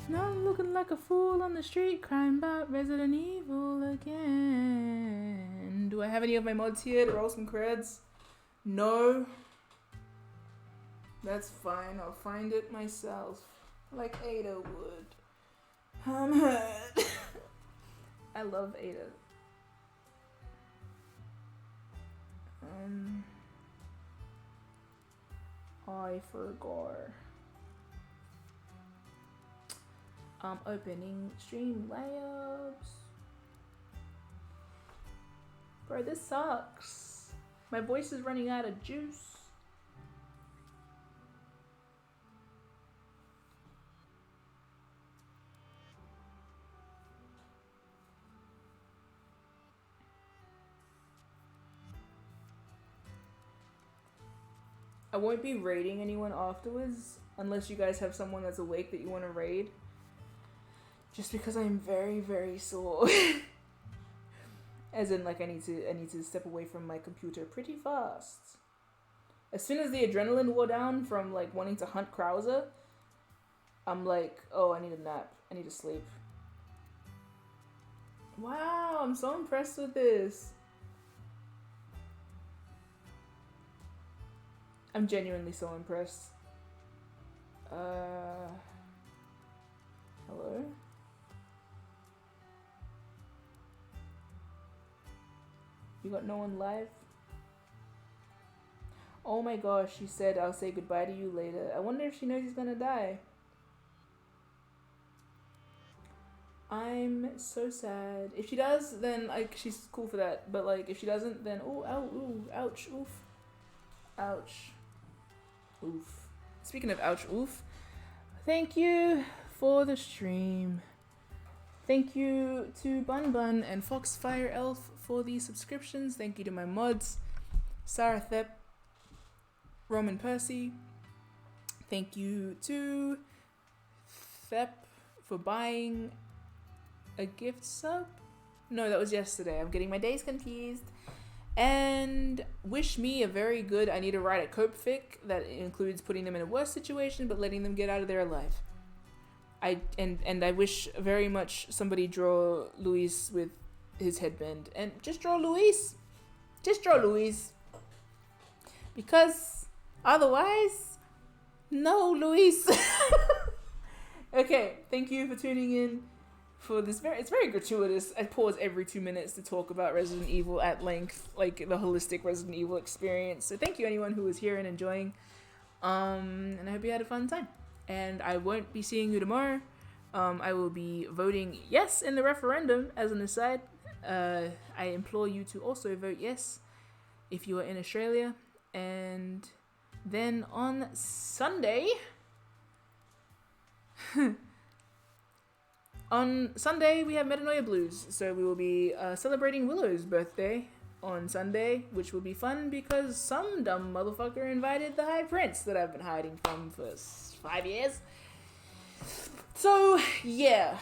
Speaker 1: Now I'm looking like a fool on the street, crying about Resident Evil again. Do I have any of my mods here to roll some creds? No. That's fine, I'll find it myself, like Ada would. I'm hurt. I love Ada. I forgot. I'm opening Streamlabs. Bro, this sucks. My voice is running out of juice. I won't be raiding anyone afterwards unless you guys have someone that's awake that you want to raid. Just because I'm very, very sore. As in, like, I need to step away from my computer pretty fast. As soon as the adrenaline wore down from, like, wanting to hunt Krauser, I'm like, oh, I need a nap. I need to sleep. Wow, I'm so impressed with this. I'm genuinely so impressed. Hello? You got no one live? Oh my gosh, she said, I'll say goodbye to you later. I wonder if she knows he's gonna die. I'm so sad. If she does, then, like, she's cool for that. But, like, if she doesn't, then, oh, ow, ooh, ouch, oof. Ouch. Oof. Speaking of ouch, oof, thank you for the stream. Thank you to Bun Bun and Foxfire Elf for the subscriptions. Thank you to my mods, Sarah Thep, Roman Percy. Thank you to Thep for buying a gift sub. No, that was yesterday. I'm getting my days confused. And wish me a very good I need to write a cope fic that includes putting them in a worse situation but letting them get out of there alive. I wish very much somebody draw Luis with his headband. And just draw Luis. Just draw Luis. Because otherwise, no Luis. Okay, thank you for tuning in for this it's very gratuitous. I pause every 2 minutes to talk about Resident Evil at length, like the holistic Resident Evil experience. So thank you anyone who was here and enjoying. And I hope you had a fun time. And I won't be seeing you tomorrow. I will be voting yes in the referendum as an aside. I implore you to also vote yes if you are in Australia. And then on Sunday, we have Metanoia Blues, so we will be celebrating Willow's birthday on Sunday, which will be fun because some dumb motherfucker invited the High Prince that I've been hiding from for 5 years. So, yeah,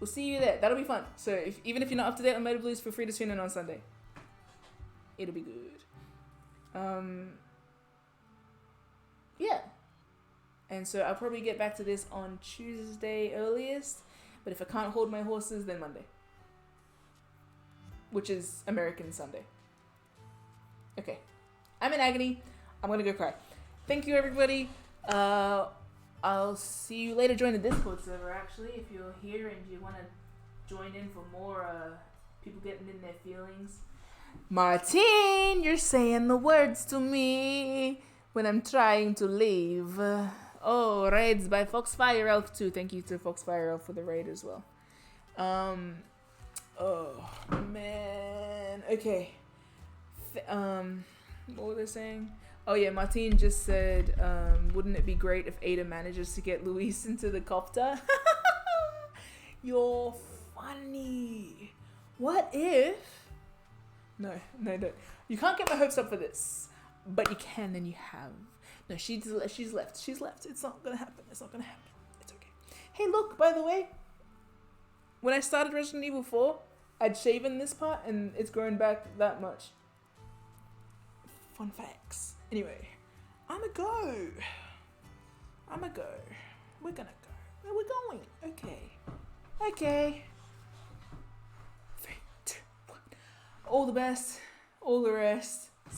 Speaker 1: we'll see you there. That'll be fun. So, even if you're not up to date on Metanoia Blues, feel free to tune in on Sunday. It'll be good. Yeah. And so I'll probably get back to this on Tuesday earliest. But if I can't hold my horses, then Monday. Which is American Sunday. Okay. I'm in agony. I'm gonna go cry. Thank you, everybody. I'll see you later. Join the Discord server, actually, if you're here and you want to join in for more people getting in their feelings. Martine, you're saying the words to me when I'm trying to leave. Oh, raids by Foxfire Elf too. Thank you to Foxfire Elf for the raid as well. Oh man. Okay. What were they saying? Oh yeah, Martine just said, wouldn't it be great if Ada manages to get Luis into the copter? You're funny. What if? No, don't. You can't get my hopes up for this, but you can, and you have. No, she's left. It's not gonna happen. It's okay. Hey, look, by the way, when I started Resident Evil 4, I'd shaven this part, and it's grown back that much. Fun facts. Anyway, I'ma go. We're gonna go. Where we going? Okay. 3, 2, 1. All the best. All the rest.